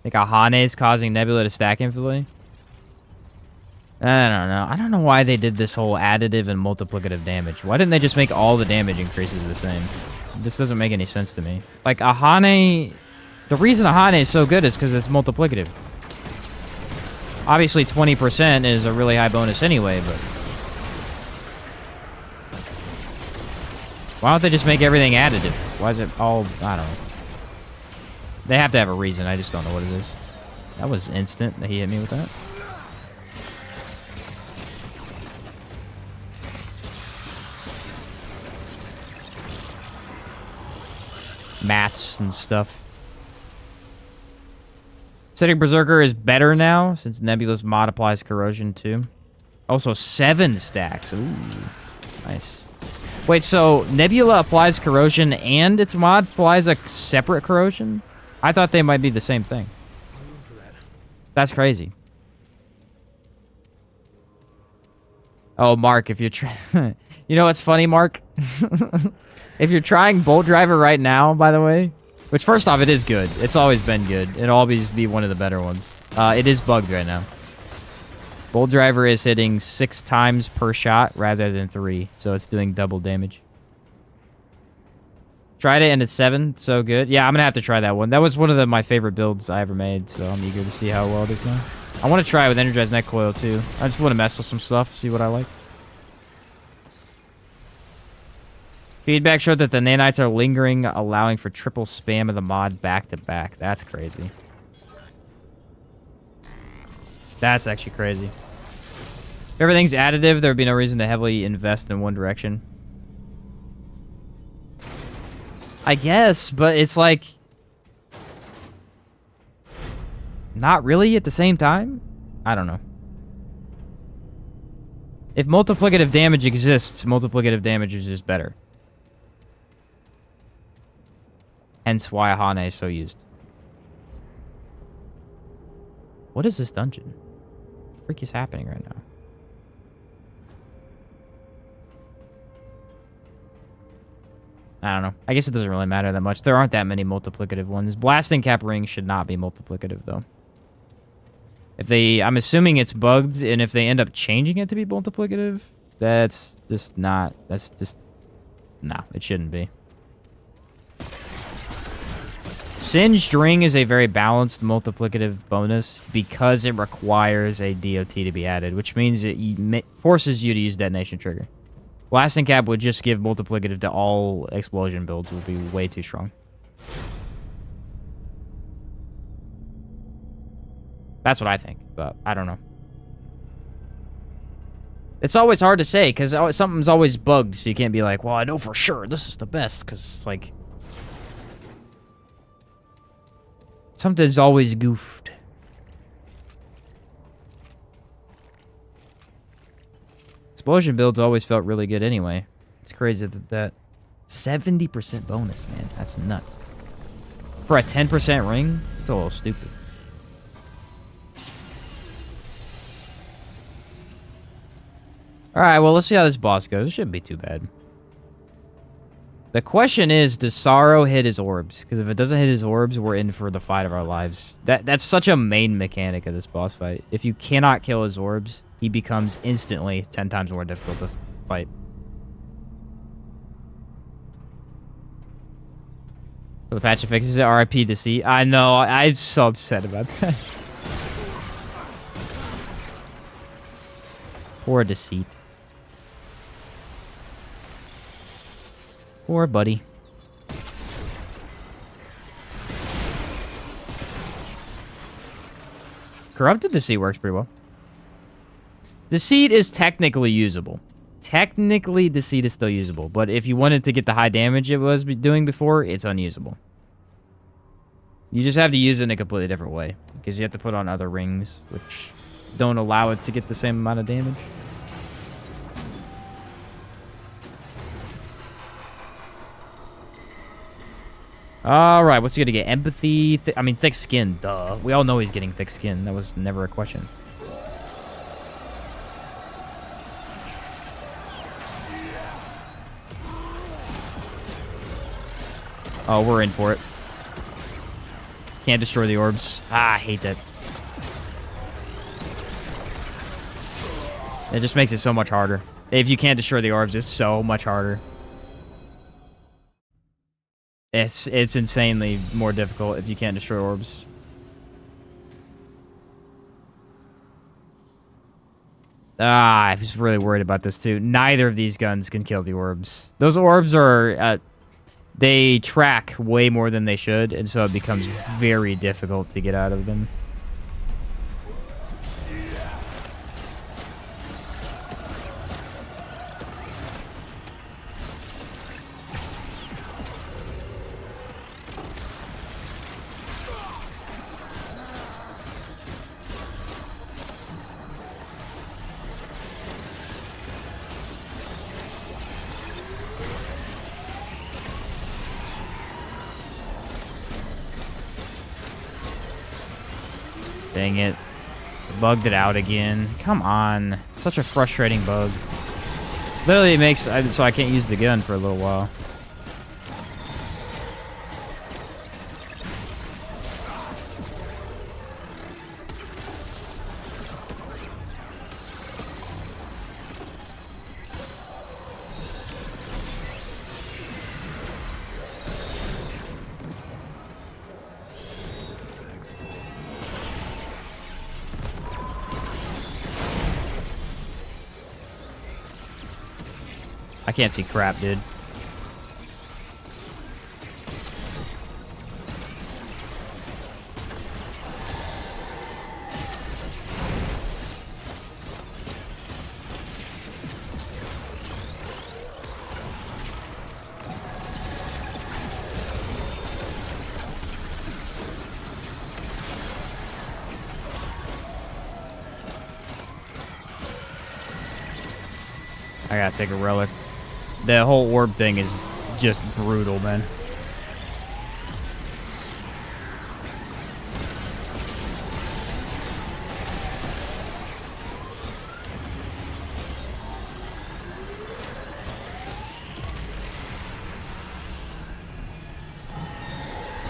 Like Ahane is causing Nebula to stack infinitely. I don't know. I don't know why they did this whole additive and multiplicative damage. Why didn't they just make all the damage increases the same? This doesn't make any sense to me. Like Ahane... The reason Ahane is so good is because it's multiplicative. Obviously 20% is a really high bonus anyway, but... Why don't they just make everything additive? Why is it all... I don't know. They have to have a reason. I just don't know what it is. That was instant that he hit me with that. Maths and stuff. Setting Berserker is better now, since Nebula's mod applies corrosion too. Also, 7 stacks. Ooh, nice. Wait, so Nebula applies corrosion and its mod applies a separate corrosion? I thought they might be the same thing. That's crazy. Oh, Mark, if you're trying... You know what's funny, Mark? If you're trying Bolt Driver right now, by the way, which first off, it is good. It's always been good. It'll always be one of the better ones. It is bugged right now. Bolt Driver is hitting 6 times per shot rather than 3, so it's doing double damage. Tried it and it's 7, so good. Yeah, I'm gonna have to try that one. That was one of my favorite builds I ever made, so I'm eager to see how well it is now. I want to try it with Energized Neck Coil too. I just want to mess with some stuff, see what I like. Feedback showed that the nanites are lingering, allowing for triple spam of the mod back to back. That's crazy. That's actually crazy. If everything's additive, there would be no reason to heavily invest in one direction. I guess, but it's like... not really at the same time? I don't know. If multiplicative damage exists, multiplicative damage is just better. Hence why Hane is so used. What is this dungeon? What the freak is happening right now? I don't know. I guess it doesn't really matter that much. There aren't that many multiplicative ones. Blasting Cap rings should not be multiplicative, though. If they... I'm assuming it's bugged, and if they end up changing it to be multiplicative, that's just not... That's just... No, it shouldn't be. Singed Ring is a very balanced multiplicative bonus because it requires a DOT to be added, which means it forces you to use Detonation Trigger. Blasting Cap would just give multiplicative to all explosion builds. It would be way too strong. That's what I think, but I don't know. It's always hard to say because something's always bugged, so you can't be like, well, I know for sure this is the best, because it's like... something's always goofed. Explosion builds always felt really good anyway. It's crazy that 70% bonus, man. That's nuts. For a 10% ring, it's a little stupid. Alright, well, let's see how this boss goes. It shouldn't be too bad. The question is, does Sorrow hit his orbs? Because if it doesn't hit his orbs, we're in for the fight of our lives. That's such a main mechanic of this boss fight. If you cannot kill his orbs, he becomes instantly 10 times more difficult to fight. So the patch that fixes it, RIP Deceit. I know, I'm so upset about that. Poor Deceit. Poor buddy. Corrupted Deceit works pretty well. Deceit is technically usable. Technically, Deceit is still usable. But if you wanted to get the high damage it was doing before, it's unusable. You just have to use it in a completely different way. Because you have to put on other rings, which don't allow it to get the same amount of damage. Alright, what's he gonna get? Empathy? I mean, thick skin. Duh. We all know he's getting thick skin. That was never a question. Oh, we're in for it. Can't destroy the orbs. Ah, I hate that. It just makes it so much harder. If you can't destroy the orbs, it's so much harder. It's insanely more difficult if you can't destroy orbs. Ah, I was really worried about this too. Neither of these guns can kill the orbs. Those orbs are... they track way more than they should, and so it becomes very difficult to get out of them. Dang it. Bugged it out again. Come on. Such a frustrating bug. Literally it makes so I can't use the gun for a little while. I can't see crap, dude. I gotta take a relic. The whole orb thing is just brutal, man.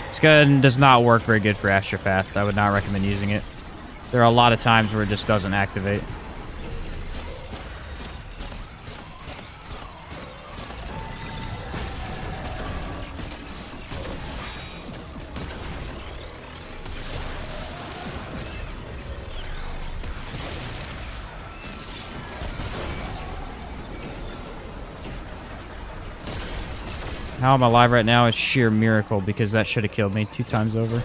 This gun does not work very good for Astropath. I would not recommend using it. There are a lot of times where it just doesn't activate. How I'm alive right now is sheer miracle because that should have killed me 2 times over.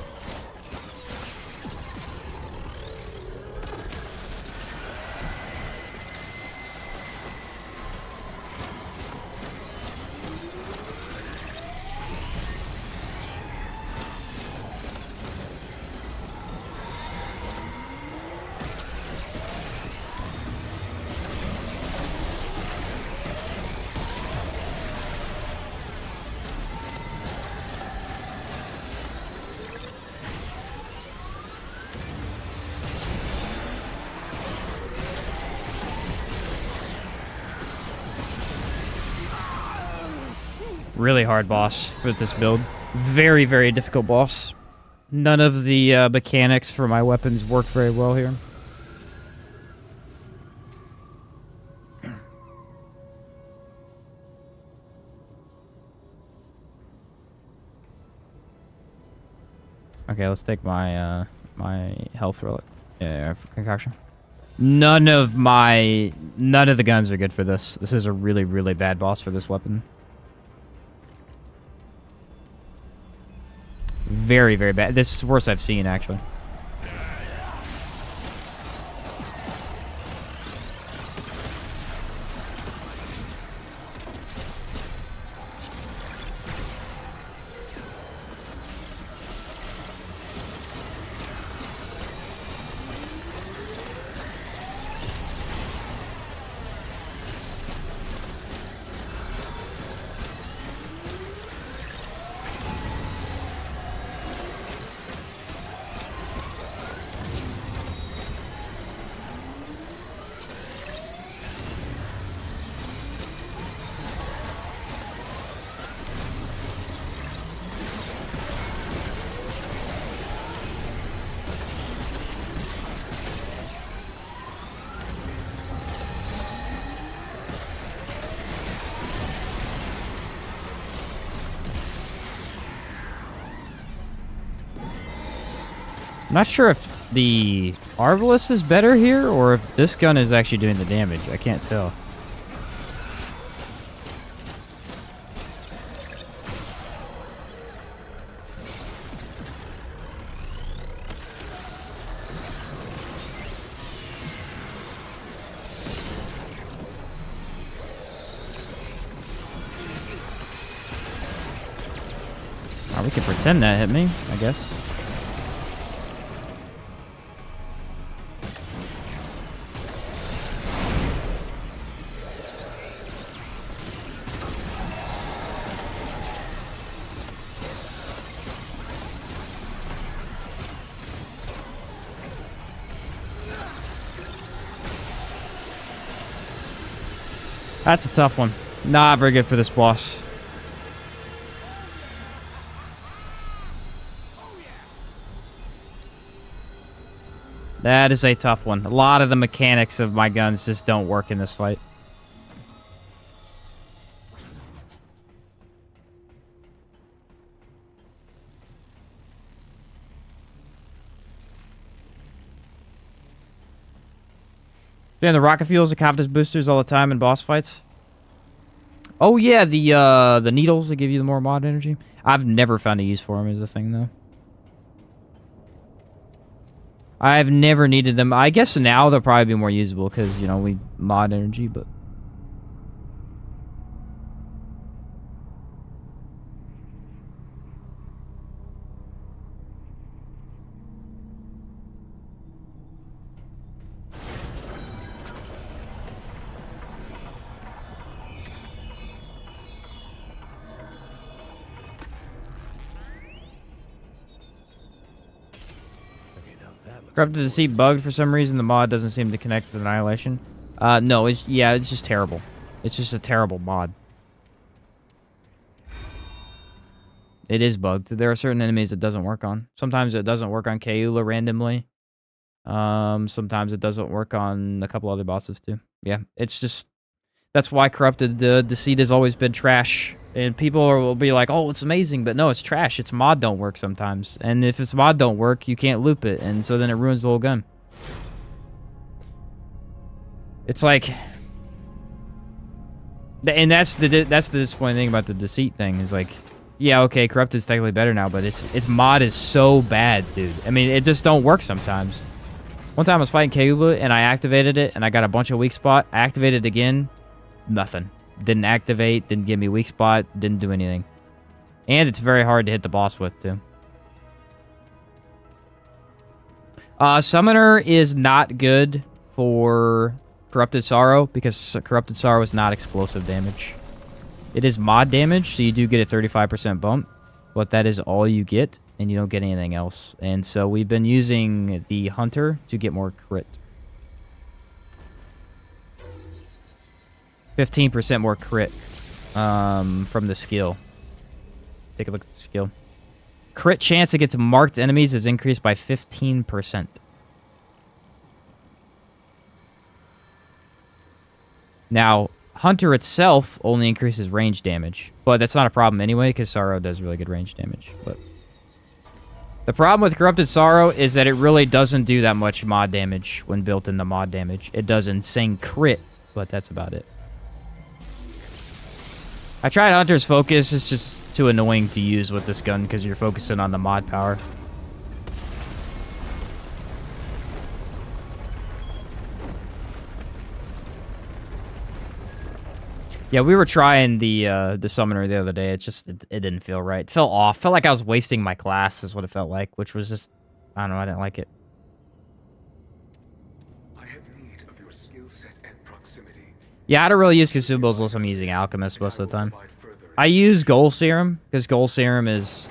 Really hard boss with this build. Very, very difficult boss. None of the mechanics for my weapons work very well here. Okay, let's take my my health relic. Yeah, concoction. None of the guns are good for this. This is a really, really bad boss for this weapon. Very, very bad. This is the worst I've seen, actually. I'm not sure if the Arbalest is better here or if this gun is actually doing the damage. I can't tell. Oh, we can pretend that hit me, I guess. That's a tough one. Not very good for this boss. That is a tough one. A lot of the mechanics of my guns just don't work in this fight. Yeah, the rocket fuels, the confidence boosters all the time in boss fights. Oh yeah, the needles that give you the more mod energy. I've never found a use for them as a thing though. I've never needed them. I guess now they'll probably be more usable because, you know, we mod energy, but... Corrupted Deceit bugged for some reason. The mod doesn't seem to connect with Annihilation. No, it's just terrible. It's just a terrible mod. It is bugged. There are certain enemies it doesn't work on. Sometimes it doesn't work on Kaula randomly. Sometimes it doesn't work on a couple other bosses too. Yeah, it's just... That's why Corrupted Deceit has always been trash. And people will be like, oh, it's amazing. But no, it's trash. Its mod don't work sometimes. And if its mod don't work, you can't loop it. And so then it ruins the whole gun. It's like... And that's the disappointing thing about the Deceit thing. Is like, yeah, okay, Corrupted's technically better now. But its mod is so bad, dude. I mean, it just don't work sometimes. One time I was fighting Kaula and I activated it. And I got a bunch of weak spot. I activated it again. Nothing. Didn't activate, didn't give me weak spot, didn't do anything. And it's very hard to hit the boss with, too. Summoner is not good for Corrupted Sorrow, because Corrupted Sorrow is not explosive damage. It is mod damage, so you do get a 35% bump, but that is all you get, and you don't get anything else. And so we've been using the Hunter to get more crit. 15% more crit from the skill. Take a look at the skill. Crit chance against marked enemies is increased by 15%. Now, Hunter itself only increases range damage, but that's not a problem anyway because Sorrow does really good range damage. But the problem with Corrupted Sorrow is that it really doesn't do that much mod damage when built into mod damage. It does insane crit, but that's about it. I tried Hunter's Focus. It's just too annoying to use with this gun because you're focusing on the mod power. Yeah, we were trying the Summoner the other day. It didn't feel right. It felt off. Felt like I was wasting my class is what it felt like, which was just... I don't know, I didn't like it. Yeah, I don't really use consumables unless I'm using Alchemist most of the time. I use Gold Serum, because Gold Serum is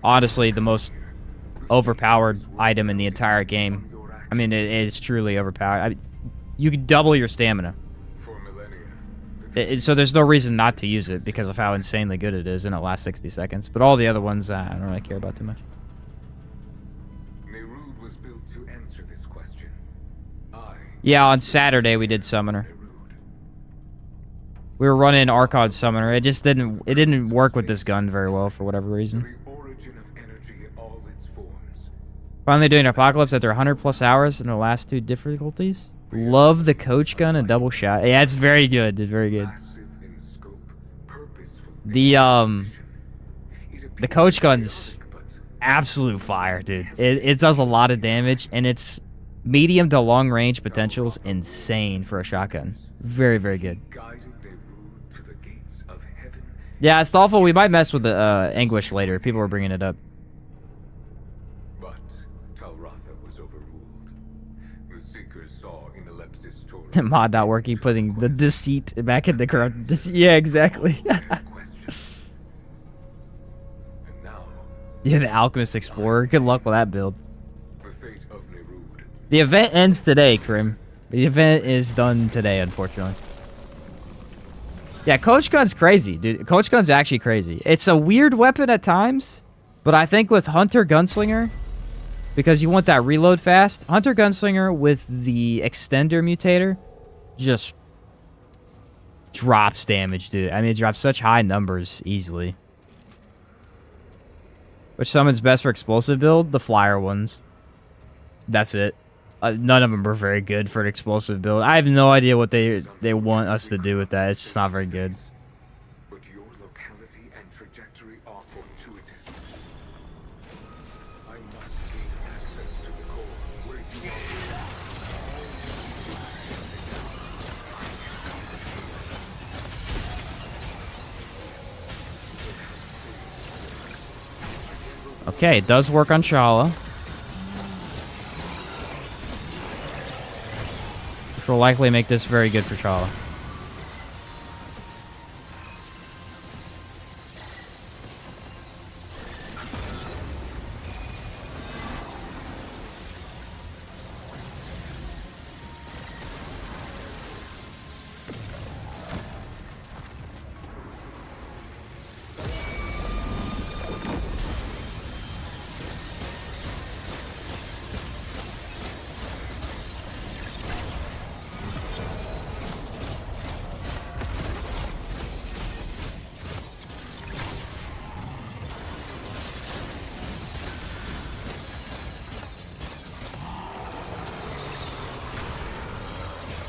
honestly the most overpowered item in the entire game. I mean, it's truly overpowered. You can double your stamina. So there's no reason not to use it because of how insanely good it is, and it lasts 60 seconds. But all the other ones, I don't really care about too much. Yeah, on Saturday we did Summoner. We were running Archon Summoner. It just didn't work with this gun very well for whatever reason. Finally doing Apocalypse after 100+ hours in the last 2 difficulties. Love the coach gun and double shot. Yeah, it's very good. It's very good. The coach gun's absolute fire, dude. It does a lot of damage, and its medium to long range potential is insane for a shotgun. Very, very good. Yeah, Astolfo, we might mess with the Anguish later. People were bringing it up. But Talratha was overruled. The Seekers saw in Elepsis Torah. Mod not working, putting the Deceit back in the current. Yeah, exactly. Yeah, the Alchemist Explorer. Good luck with that build. The event ends today, Krim. The event is done today, unfortunately. Yeah, Coach Gun's crazy, dude. Coach Gun's actually crazy. It's a weird weapon at times, but I think with Hunter Gunslinger, because you want that reload fast, Hunter Gunslinger with the extender mutator just drops damage, dude. I mean, it drops such high numbers easily. Which summon's best for explosive build? The flyer ones. That's it. None of them are very good for an explosive build. I have no idea what they want us to do with that. It's just not very good. But your locality and trajectory are fortuitous. I must gain access to the core where you are. Okay, it does work on Shala. Which will likely make this very good for Shala.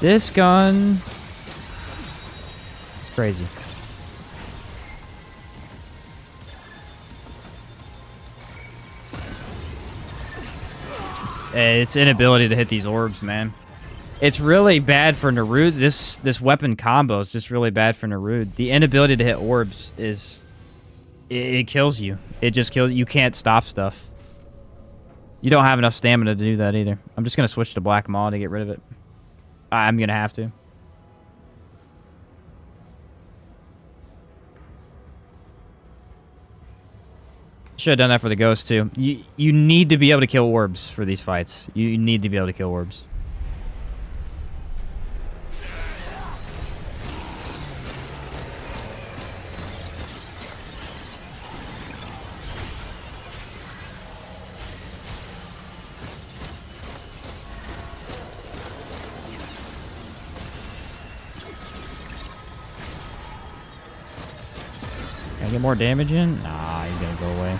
This gun is crazy. Its inability to hit these orbs, man. It's really bad for Narud. This weapon combo is just really bad for Narud. The inability to hit orbs is... It kills you. It just kills you. You can't stop stuff. You don't have enough stamina to do that either. I'm just going to switch to Black Maw to get rid of it. I'm going to have to. Should have done that for the Ghost, too. You need to be able to kill orbs for these fights. You need to be able to kill orbs. Can I get more damage in? Nah, he's gonna go away.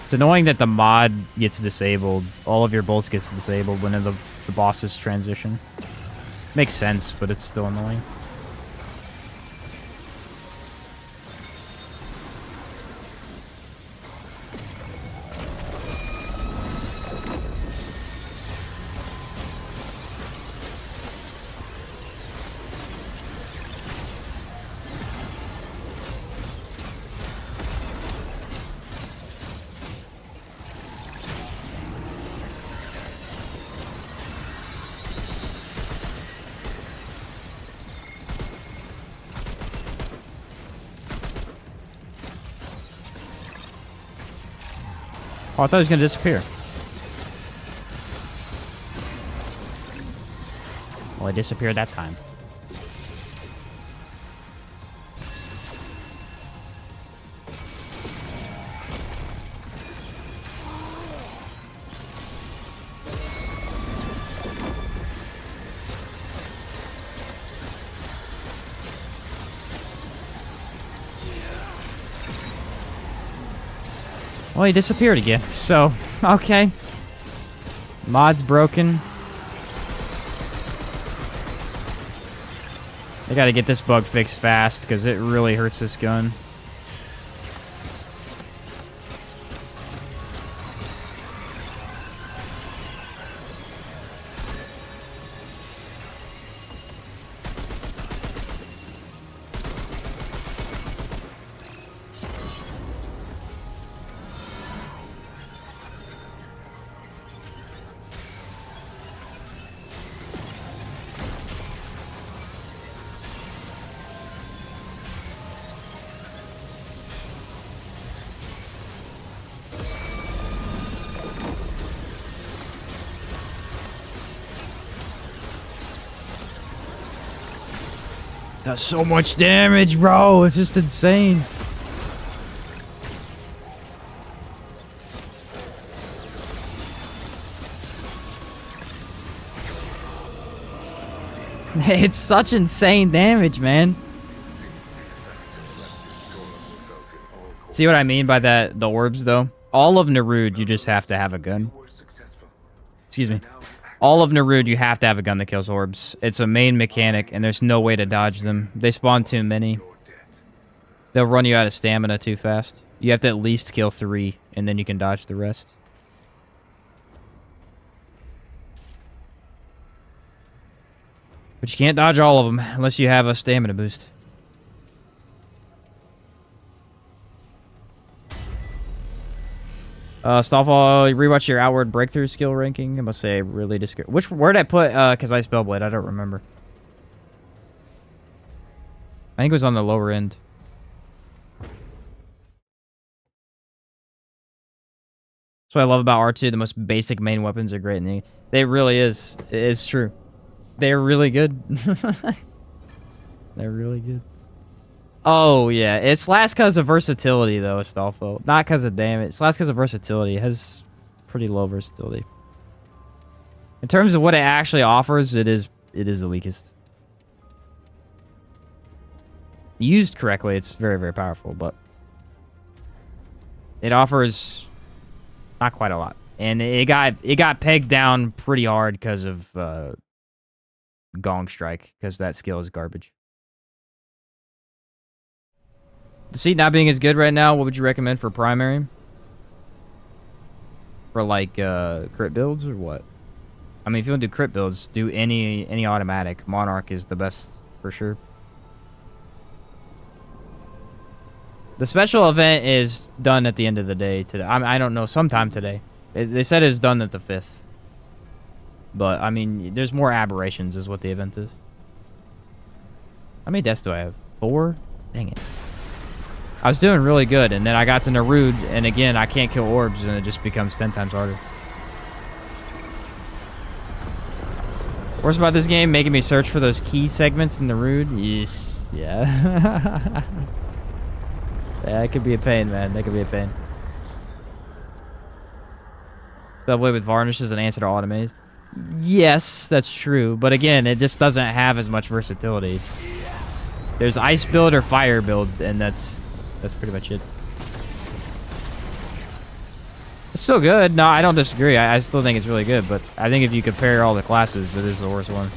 It's annoying that the mod gets disabled. All of your bolts gets disabled when the bosses transition. Makes sense, but it's still annoying. Oh, I thought he was going to disappear. Well, he disappeared that time. Well, he disappeared again. So, okay. Mod's broken. I gotta get this bug fixed fast, because it really hurts this gun. Does so much damage, bro. It's just insane. It's such insane damage, man. See what I mean by that? The orbs, though? All of Narud, you just have to have a gun. Excuse me. All of Narud, you have to have a gun that kills orbs. It's a main mechanic, and there's no way to dodge them. They spawn too many. They'll run you out of stamina too fast. You have to at least kill 3, and then you can dodge the rest. But you can't dodge all of them unless you have a stamina boost. Starfall, rewatch your outward breakthrough skill ranking. I must say, really discouraged. Where did I put Kazai Spellblade? I don't remember. I think it was on the lower end. That's what I love about R2. The most basic main weapons are great in the... They really is. It's true. They're really good. They're really good. Oh, yeah. It's last because of versatility, though, Astolfo. Not because of damage. It's last because of versatility. It has pretty low versatility. In terms of what it actually offers, it is the weakest. Used correctly, it's very, very powerful, but it offers not quite a lot. And it got pegged down pretty hard because of Gong Strike, because that skill is garbage. The seat not being as good right now, what would you recommend for primary? For like crit builds or what? I mean, if you want to do crit builds, do any automatic. Monarch is the best for sure. The special event is done at the end of the day today. I don't know, sometime today. They said it's done at the 5th. But, I mean, there's more aberrations is what the event is. How many deaths do I have? 4? Dang it. I was doing really good, and then I got to Narud, and again, I can't kill orbs, and it just becomes 10 times harder. Worst about this game, making me search for those key segments in Narud. Yes. Yeah. Yeah, it could be a pain, man. That could be a pain. Subway with varnish is an answer to automaze. Yes, that's true. But again, it just doesn't have as much versatility. There's ice build or fire build, and that's pretty much it. It's still good. No, I don't disagree. I still think it's really good, but I think if you compare all the classes, it is the worst one.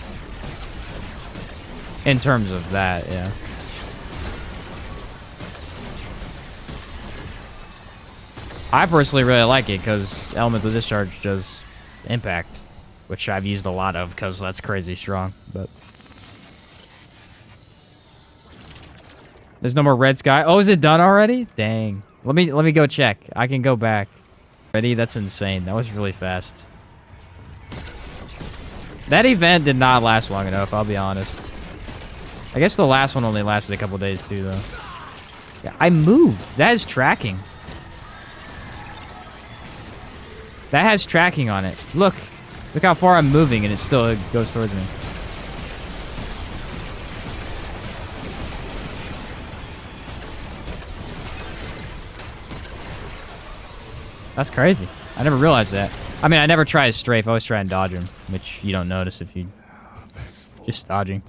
In terms of that, yeah. I personally really like it because Elemental Discharge does impact, which I've used a lot of because that's crazy strong. But there's no more red sky. Oh, is it done already? Dang. Let me go check. I can go back. Ready? That's insane. That was really fast. That event did not last long enough, I'll be honest. I guess the last one only lasted a couple days too, though. Yeah, I moved. That is tracking. That has tracking on it. Look how far I'm moving and it still goes towards me. That's crazy. I never realized that. I mean, I never try to strafe. I always try and dodge him, which you don't notice if you just dodging.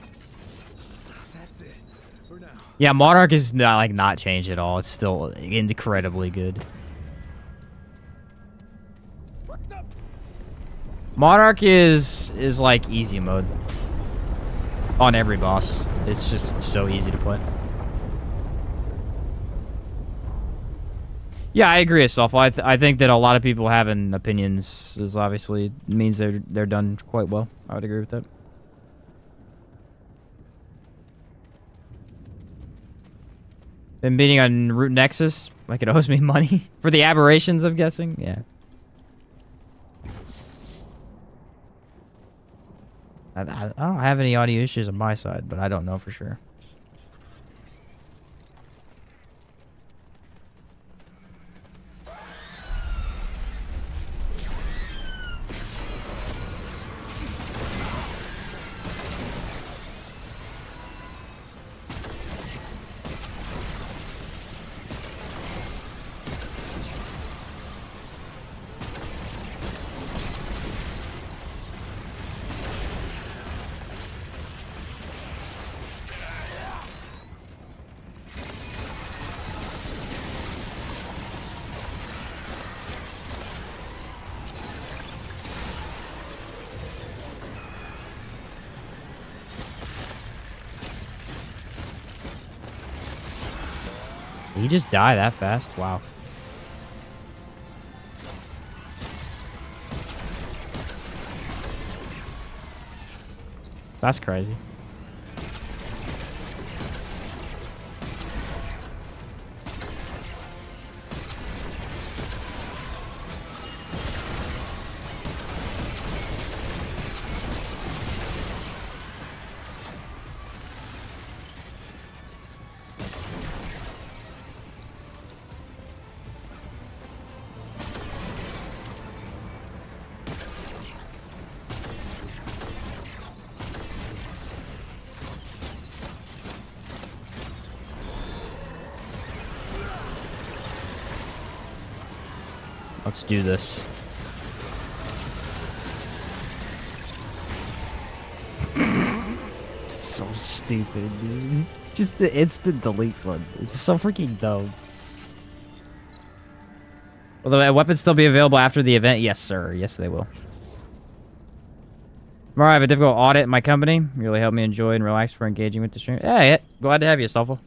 Yeah, Monarch is not changed at all. It's still incredibly good. Monarch is like easy mode on every boss. It's just so easy to play. Yeah, I agree, Astolfo. I think that a lot of people having opinions is obviously means they're done quite well. I would agree with that. Been beating on Root Nexus like it owes me money for the aberrations. I'm guessing. Yeah. I don't have any audio issues on my side, but I don't know for sure. he just die that fast? Wow. That's crazy. Let's do this. So stupid, dude. Just the instant delete one. It's so freaking dumb. Will the weapons still be available after the event? Yes, sir. Yes, they will. Tomorrow I have a difficult audit in my company. Really helped me enjoy and relax for engaging with the stream. Yeah, glad to have you, Stoffel.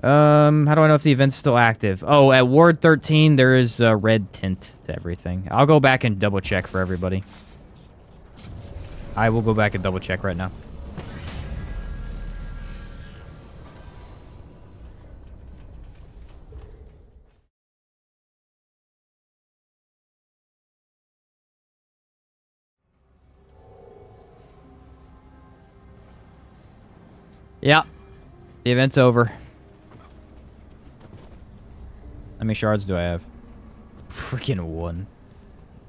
How do I know if the event's still active? Oh, at Ward 13, there is a red tint to everything. I'll go back and double check for everybody. I will go back and double check right now. Yeah, the event's over. How many shards do I have? Freaking 1.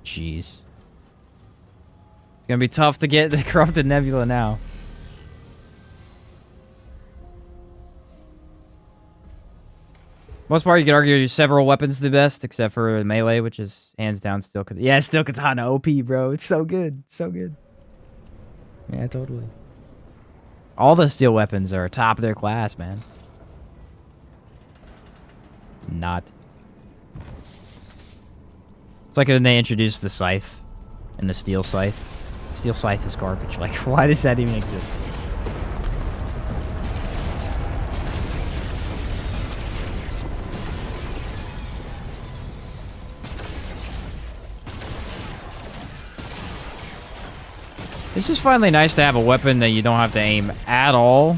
Jeez. It's gonna be tough to get the Corrupted Nebula now. Most part, you could argue several weapons the best, except for melee, which is hands down still. Yeah, still Katana OP, bro. It's so good. So good. Yeah, totally. All the steel weapons are top of their class, man. Not. It's like when they introduced the scythe and the steel scythe. Steel scythe is garbage. Like, why does that even exist? It's just finally nice to have a weapon that you don't have to aim at all.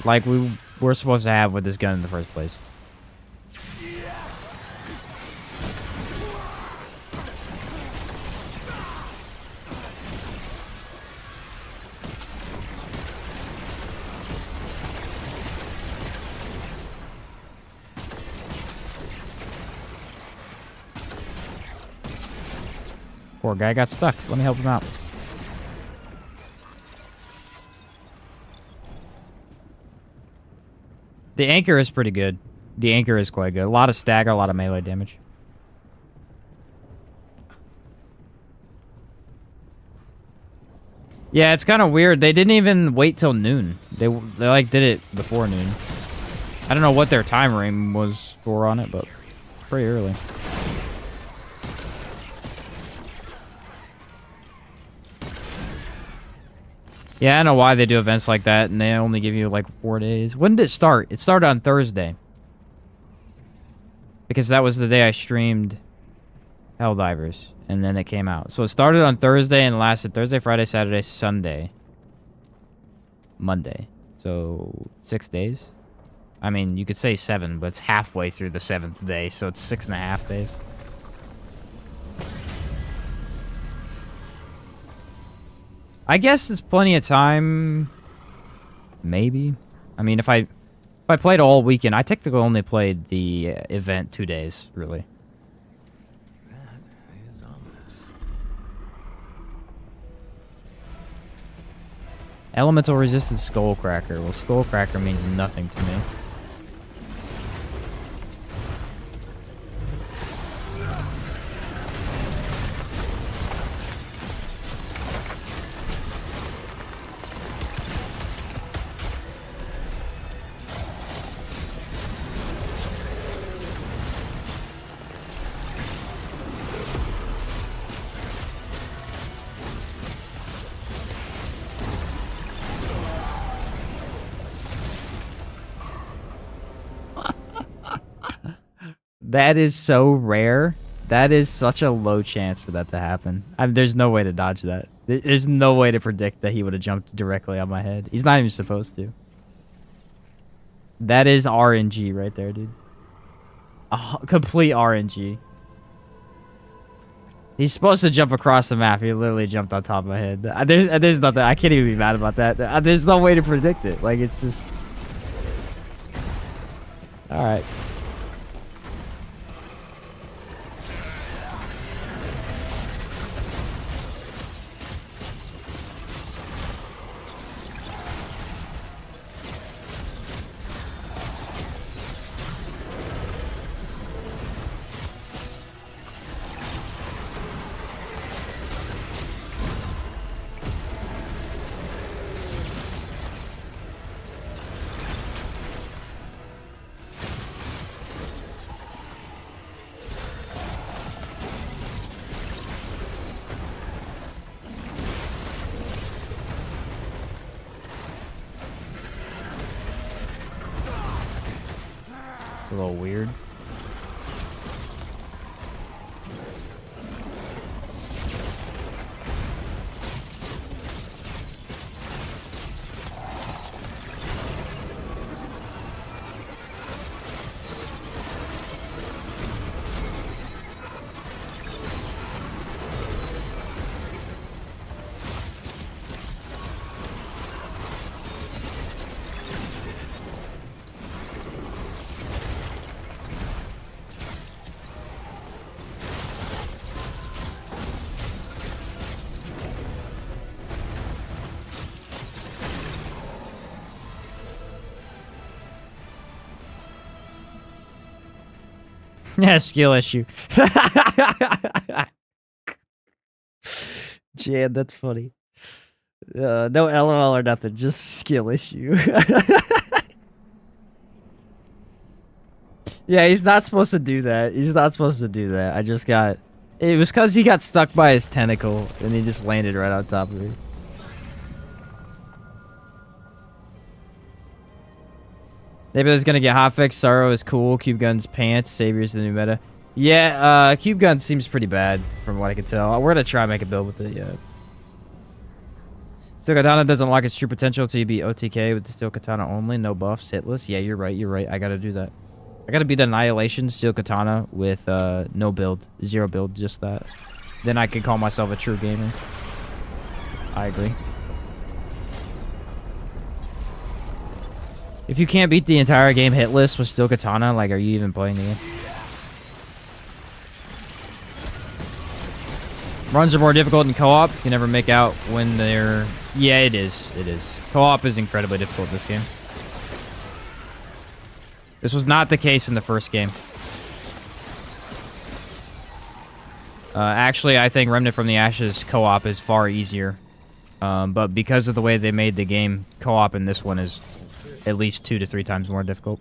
Like we were supposed to have with this gun in the first place. Poor guy got stuck. Let me help him out. The anchor is pretty good. The anchor is quite good. A lot of stagger, a lot of melee damage. Yeah, it's kind of weird. They didn't even wait till noon. They like did it before noon. I don't know what their time frame was for on it, but pretty early. Yeah, I don't know why they do events like that, and they only give you, like, 4 days. When did it start? It started on Thursday. Because that was the day I streamed Helldivers, and then it came out. So it started on Thursday and lasted Thursday, Friday, Saturday, Sunday. Monday. So, 6 days? I mean, you could say 7, but it's halfway through the 7th day, so it's 6.5 days. I guess it's plenty of time. Maybe. I mean, if I played all weekend, I technically only played the event 2 days, really. That is ominous. Elemental resisted Skullcracker. Well, Skullcracker means nothing to me. That is so rare. That is such a low chance for that to happen. There's no way to dodge that. There's no way to predict that he would have jumped directly on my head. He's not even supposed to. That is RNG right there, dude. Complete RNG. He's supposed to jump across the map. He literally jumped on top of my head. There's nothing. I can't even be mad about that. There's no way to predict it. Like, it's just... Alright. A little weird. Yeah, skill issue. Jan, that's funny. No LOL or nothing, just skill issue. Yeah, he's not supposed to do that. He's not supposed to do that. I just got... It was because he got stuck by his tentacle, and he just landed right on top of me. Maybe there's gonna get hotfix. Sorrow is cool. Cube Gun's pants. Savior's the new meta. Yeah, Cube Gun seems pretty bad from what I can tell. We're gonna try and make a build with it, yeah. Steel Katana doesn't unlock its true potential until you beat OTK with the Steel Katana only. No buffs, hitless. Yeah, you're right, you're right. I gotta do that. I gotta beat Annihilation Steel Katana with no build. 0 build, just that. Then I can call myself a true gamer. I agree. If you can't beat the entire game hitless with Steel Katana, like, are you even playing the game? Runs are more difficult in co-op. You can never make out when they're... Yeah, it is. It is. Co-op is incredibly difficult this game. This was not the case in the first game. Actually, I think Remnant from the Ashes co-op is far easier. But because of the way they made the game, co-op in this one is at least 2 to 3 times more difficult.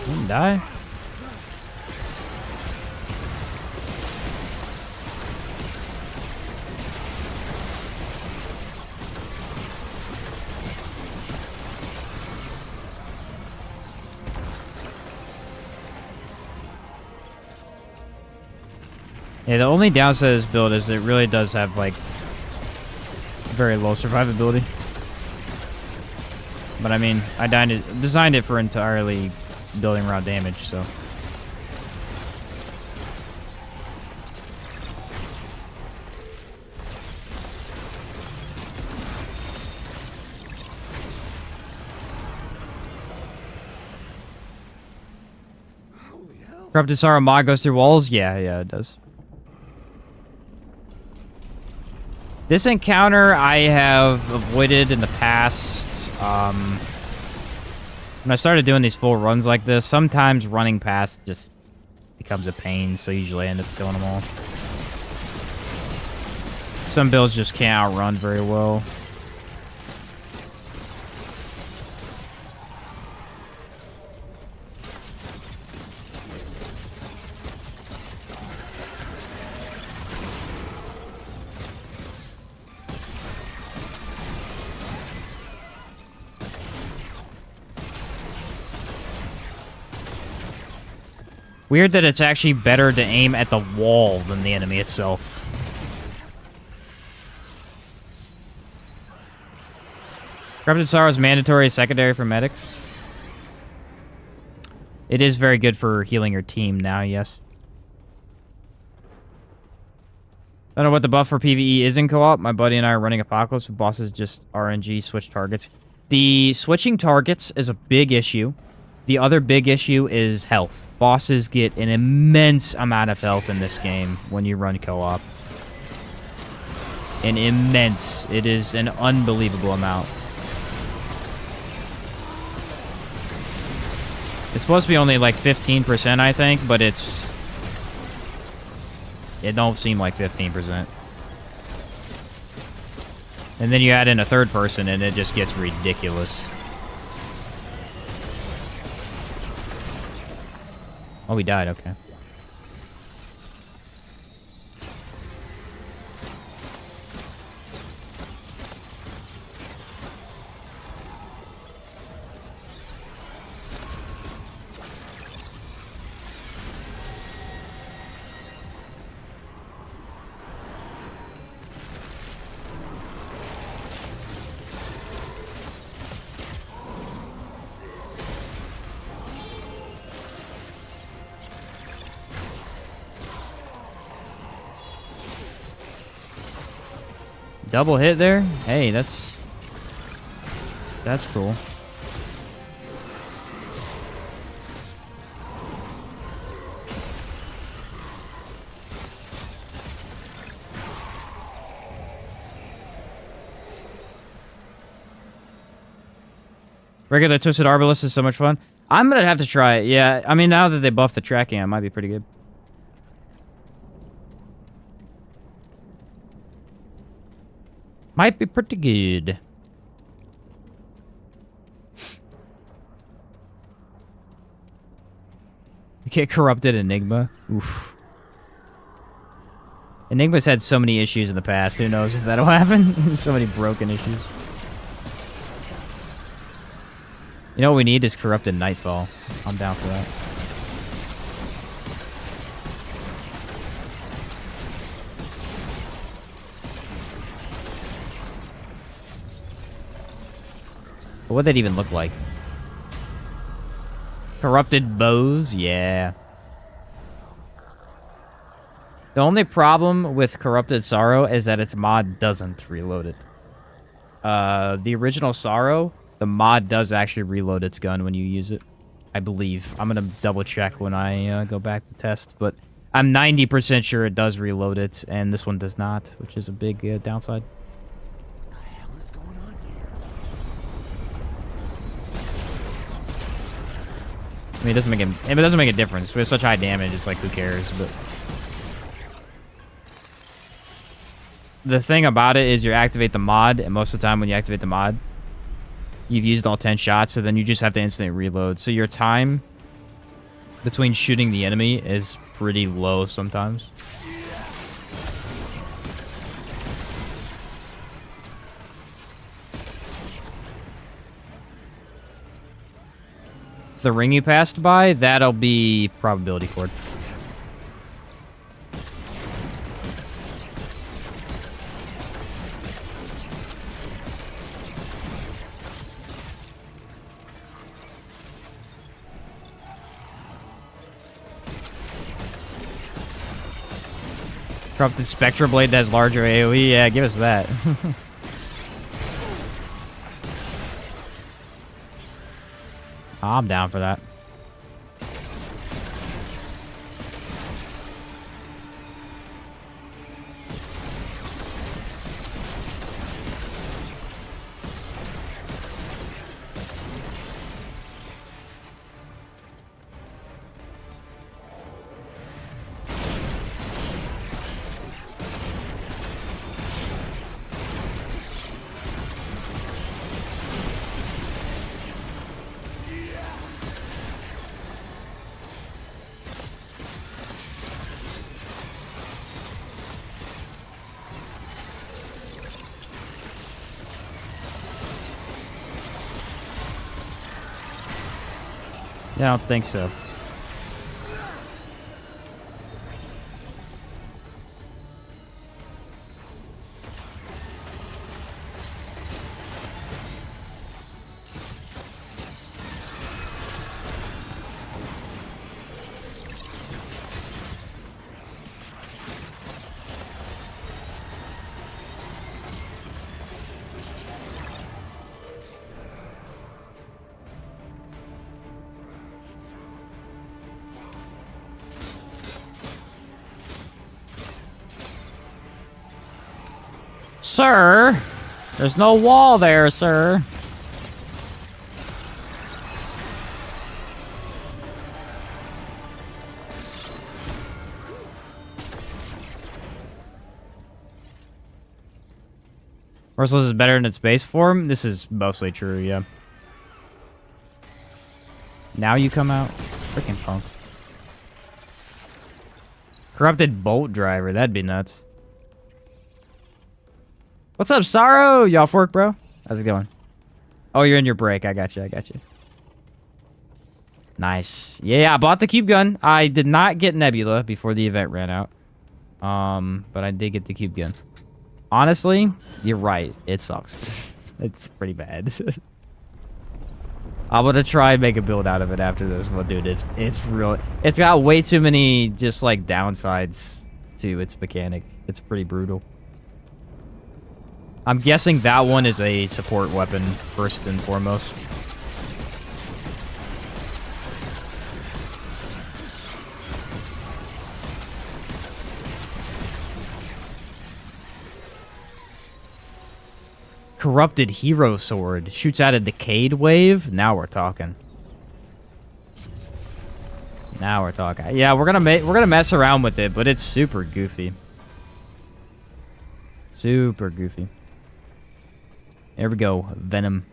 Didn't die. Yeah, the only downside of this build is it really does have, like, very low survivability. But I mean, I designed it for entirely building around damage, so. Corrupted Sorrow mod goes through walls? Yeah, it does. This encounter I have avoided in the past. When I started doing these full runs like this, sometimes running past just becomes a pain, so usually I end up killing them all. Some builds just can't outrun very well. Weird that it's actually better to aim at the wall than the enemy itself. Corrupted Sorrow is mandatory secondary for medics. It is very good for healing your team now, yes. I don't know what the buff for PvE is in co-op. My buddy and I are running Apocalypse with bosses just RNG switch targets. The switching targets is a big issue. The other big issue is health. Bosses get an immense amount of health in this game when you run co-op. An immense. It is an unbelievable amount. It's supposed to be only like 15%, I think, but it don't seem like 15%. And then you add in a third person and it just gets ridiculous. Oh, he died, okay. Double hit there? Hey, that's cool. Regular Twisted Arbalest is so much fun. I'm gonna have to try it. Yeah, I mean, now that they buffed the tracking, it might be pretty good. Might be pretty good. You get corrupted Enigma. Oof. Enigma's had so many issues in the past. Who knows if that'll happen? So many broken issues. You know what we need is corrupted Nightfall. I'm down for that. What would that even look like? Corrupted bows? Yeah. The only problem with Corrupted Sorrow is that its mod doesn't reload it. The original Sorrow, the mod does actually reload its gun when you use it. I believe. I'm going to double check when I go back to test, but I'm 90% sure it does reload it, and this one does not, which is a big downside. I mean, it doesn't make a difference. With such high damage, it's like, who cares? But the thing about it is you activate the mod, and most of the time when you activate the mod, you've used all 10 shots, so then you just have to instantly reload. So your time between shooting the enemy is pretty low sometimes. The ring you passed by, that'll be probability cord. Corrupted Spectra Blade that has larger AoE, yeah, give us that. I'm down for that. Yeah, I don't think so. Sir, there's no wall there, sir. Merciless is better in its base form. This is mostly true, yeah. Now you come out. Freaking punk. Corrupted bolt driver. That'd be nuts. What's up, Sorrow? You off work, bro? How's it going? Oh, you're in your break. I got you. I got you. Nice. Yeah, I bought the cube gun. I did not get Nebula before the event ran out. But I did get the cube gun. Honestly, you're right. It sucks. It's pretty bad. I'm gonna try and make a build out of it after this one, dude. It's real. It's got way too many just like downsides to its mechanic. It's pretty brutal. I'm guessing that one is a support weapon first and foremost. Corrupted hero sword shoots out a decayed wave. Now we're talking. Now we're talking. Yeah, we're gonna mess around with it, but it's super goofy. Super goofy. There we go. Venom.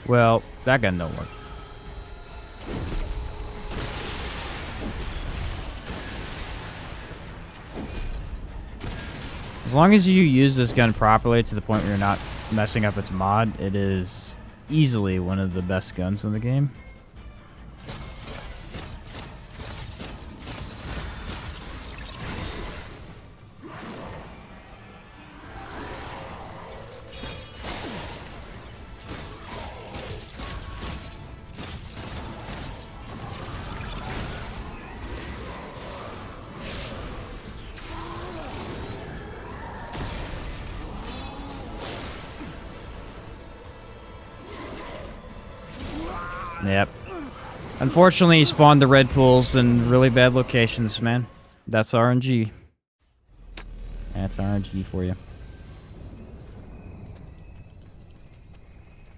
Well, that gun don't work. As long as you use this gun properly to the point where you're not messing up its mod, it is easily one of the best guns in the game. Yep. Unfortunately, he spawned the red pools in really bad locations, man. That's RNG. That's RNG for you.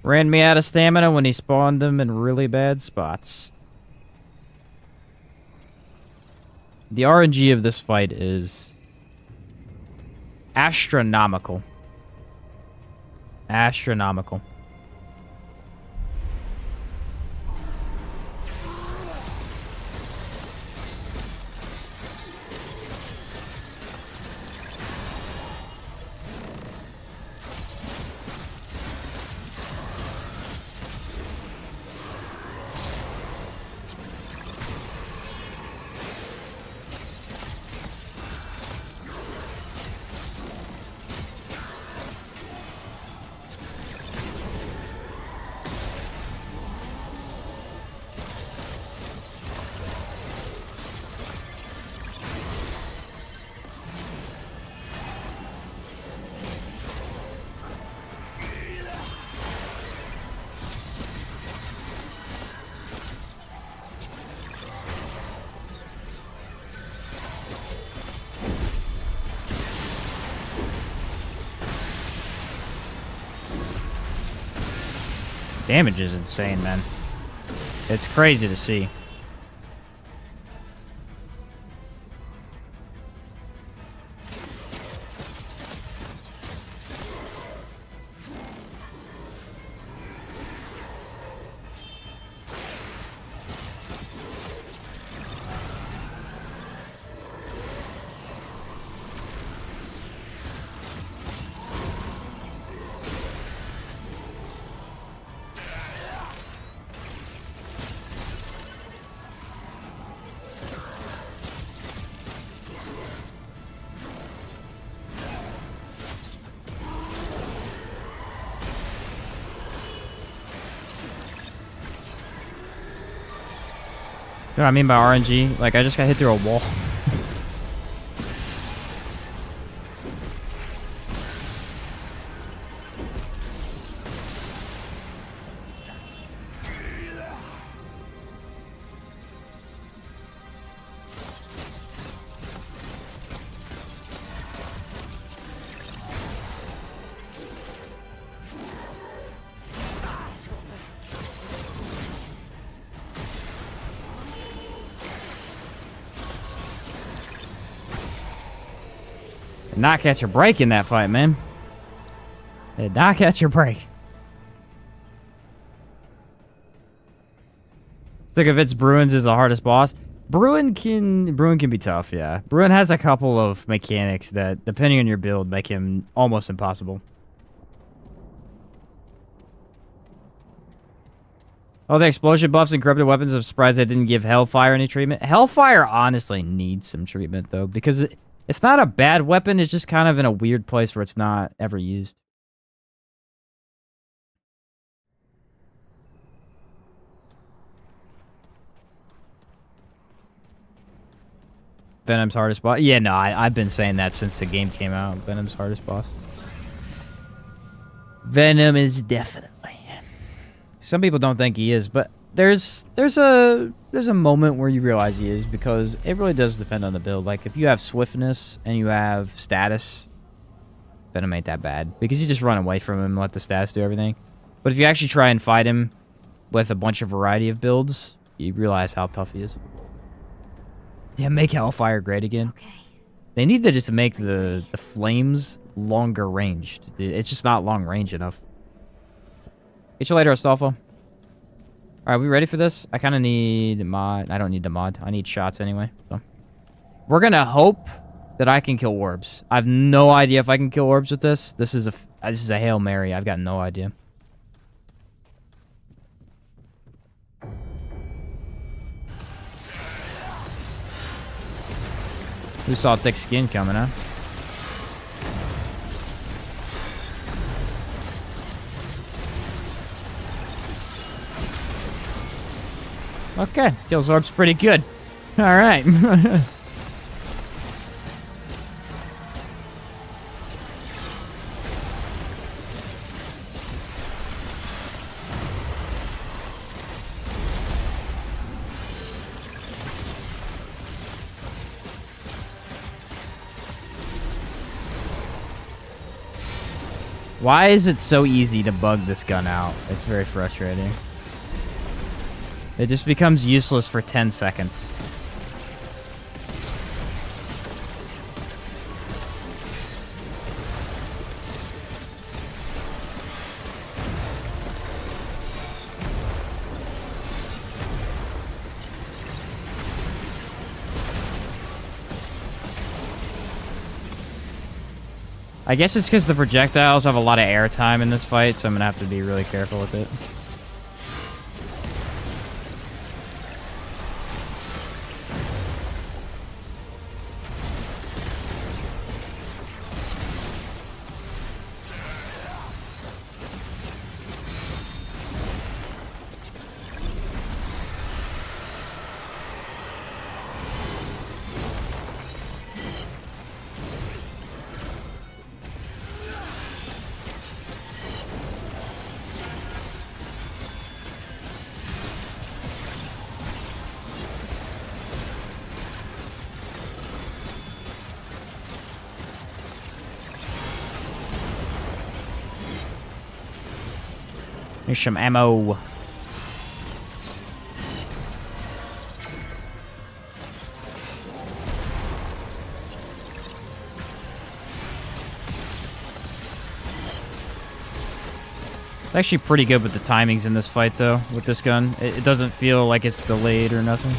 Ran me out of stamina when he spawned them in really bad spots. The RNG of this fight is astronomical. Astronomical. Damage is insane, man. It's crazy to see. You know what I mean by RNG? Like, I just got hit through a wall. Did not catch a break in that fight, man. Did not catch a break. Stick of its Bruins is the hardest boss. Bruin can be tough, yeah. Bruin has a couple of mechanics that, depending on your build, make him almost impossible. Oh, the explosion buffs and corrupted weapons. I'm surprised they didn't give Hellfire any treatment. Hellfire honestly needs some treatment, though, because it's not a bad weapon. It's just kind of in a weird place where it's not ever used. Venom's hardest boss. Yeah, no, I've been saying that since the game came out. Venom's hardest boss. Venom is definitely. Some people don't think he is, but there's a moment where you realize he is, because it really does depend on the build. Like, if you have swiftness and you have status, Venom ain't that bad, because you just run away from him and let the status do everything. But if you actually try and fight him with a bunch of variety of builds, you realize how tough he is. Yeah, make Hellfire great again. Okay. They need to just make the flames longer ranged. It's just not long range enough. Get you later, Astolfo. Alright, we ready for this? I kind of need mod. I don't need the mod. I need shots anyway. So. We're going to hope that I can kill orbs. I have no idea if I can kill orbs with this. This is a Hail Mary. I've got no idea. Who saw thick skin coming, huh? Okay, kills orbs pretty good. All right. Why is it so easy to bug this gun out? It's very frustrating. It just becomes useless for 10 seconds. I guess it's because the projectiles have a lot of airtime in this fight, so I'm going to have to be really careful with it. Here's some ammo. It's actually pretty good with the timings in this fight, though, with this gun. It doesn't feel like it's delayed or nothing.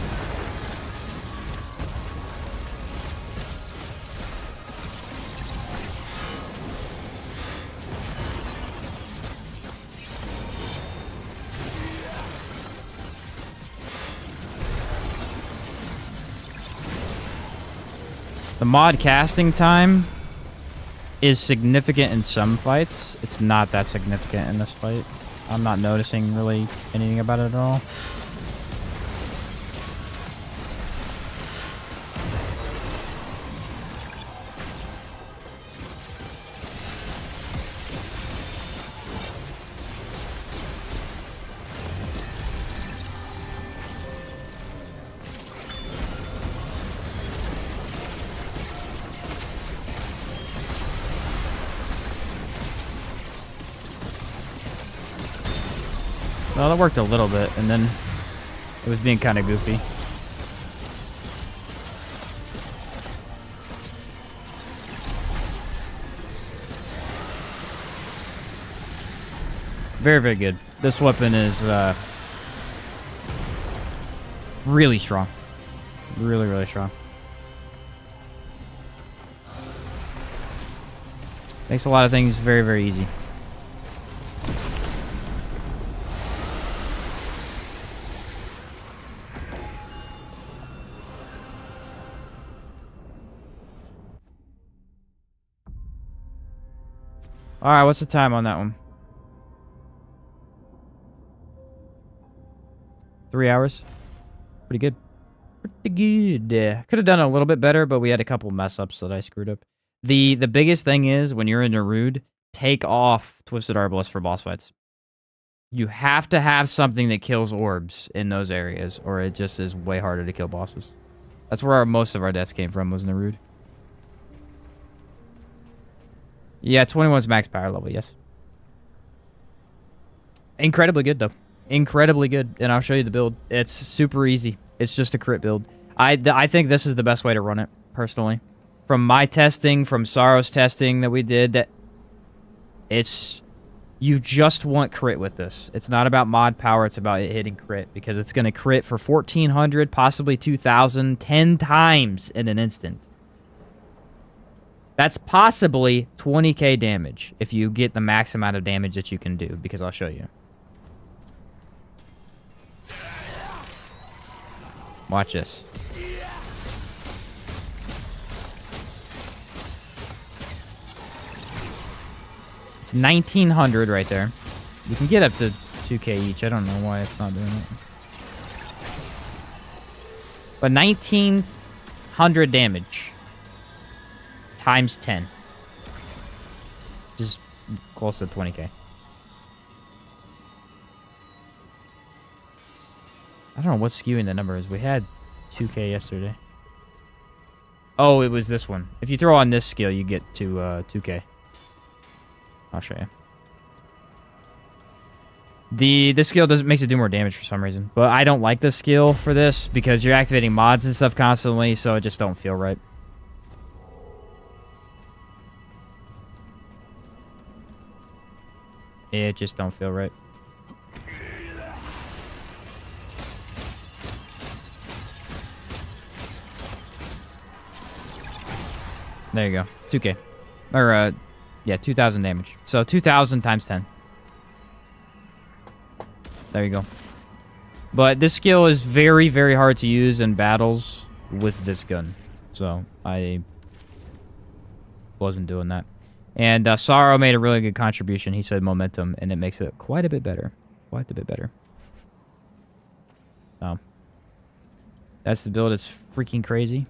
The mod casting time is significant in some fights. It's not that significant in this fight. I'm not noticing really anything about it at all. Well, that worked a little bit, and then it was being kind of goofy. Very, very good. This weapon is really strong. Really, really strong. Makes a lot of things very, very easy. Alright, what's the time on that one? 3 hours? Pretty good. Pretty good. Could have done a little bit better, but we had a couple mess ups that I screwed up. The biggest thing is, when you're in Narude, take off Twisted Arbalest for boss fights. You have to have something that kills orbs in those areas, or it just is way harder to kill bosses. That's where most of our deaths came from, was Narude. Yeah, 21's max power level, yes. Incredibly good, though. Incredibly good, and I'll show you the build. It's super easy. It's just a crit build. I think this is the best way to run it, personally. From my testing, from Sorrow's testing that we did, it's... You just want crit with this. It's not about mod power, it's about it hitting crit, because it's going to crit for 1,400, possibly 2,000, 10 times in an instant. That's possibly 20k damage if you get the max amount of damage that you can do, because I'll show you. Watch this. It's 1,900 right there. You can get up to 2k each. I don't know why it's not doing it. But 1,900 damage. Times 10. Just close to 20k. I don't know what's skewing the numbers. We had 2k yesterday. Oh, it was this one. If you throw on this skill, you get to 2k. I'll show you. This skill makes it do more damage for some reason. But I don't like this skill for this because you're activating mods and stuff constantly, so it just don't feel right. It just don't feel right. There you go. 2k. Or, yeah, 2,000 damage. So 2,000 times 10. There you go. But this skill is very, very hard to use in battles with this gun. So I wasn't doing that. And Sorrow made a really good contribution. He said momentum, and it makes it quite a bit better. Quite a bit better. So that's the build. It's freaking crazy.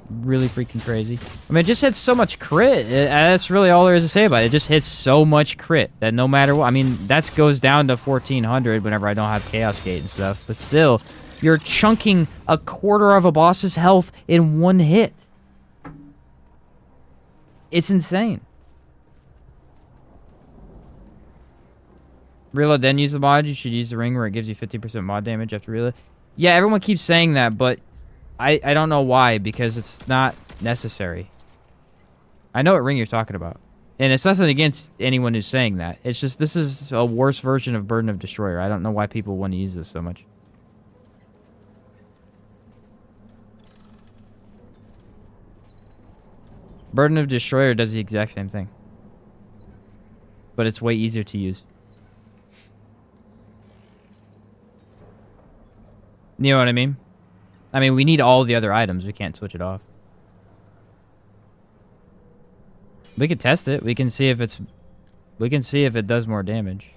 Really freaking crazy. I mean, it just hits so much crit. That's really all there is to say about it. It just hits so much crit that no matter what... I mean, that goes down to 1,400 whenever I don't have Chaos Gate and stuff. But still, you're chunking a quarter of a boss's health in one hit. It's insane. Reload, then use the mod. You should use the ring where it gives you 50% mod damage after reload. Yeah, everyone keeps saying that, but I don't know why, because it's not necessary. I know what ring you're talking about. And it's nothing against anyone who's saying that. It's just this is a worse version of Burden of Destroyer. I don't know why people want to use this so much. Burden of Destroyer does the exact same thing. But it's way easier to use. You know what I mean? I mean, we need all the other items. We can't switch it off. We could test it. We can see if it's... We can see if it does more damage.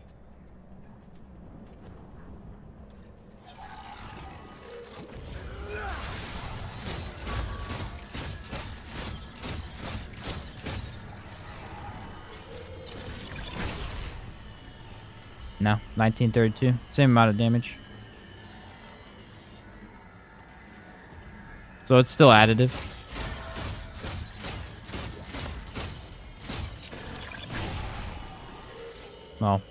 No, 1932. Same amount of damage. So it's still additive. Well,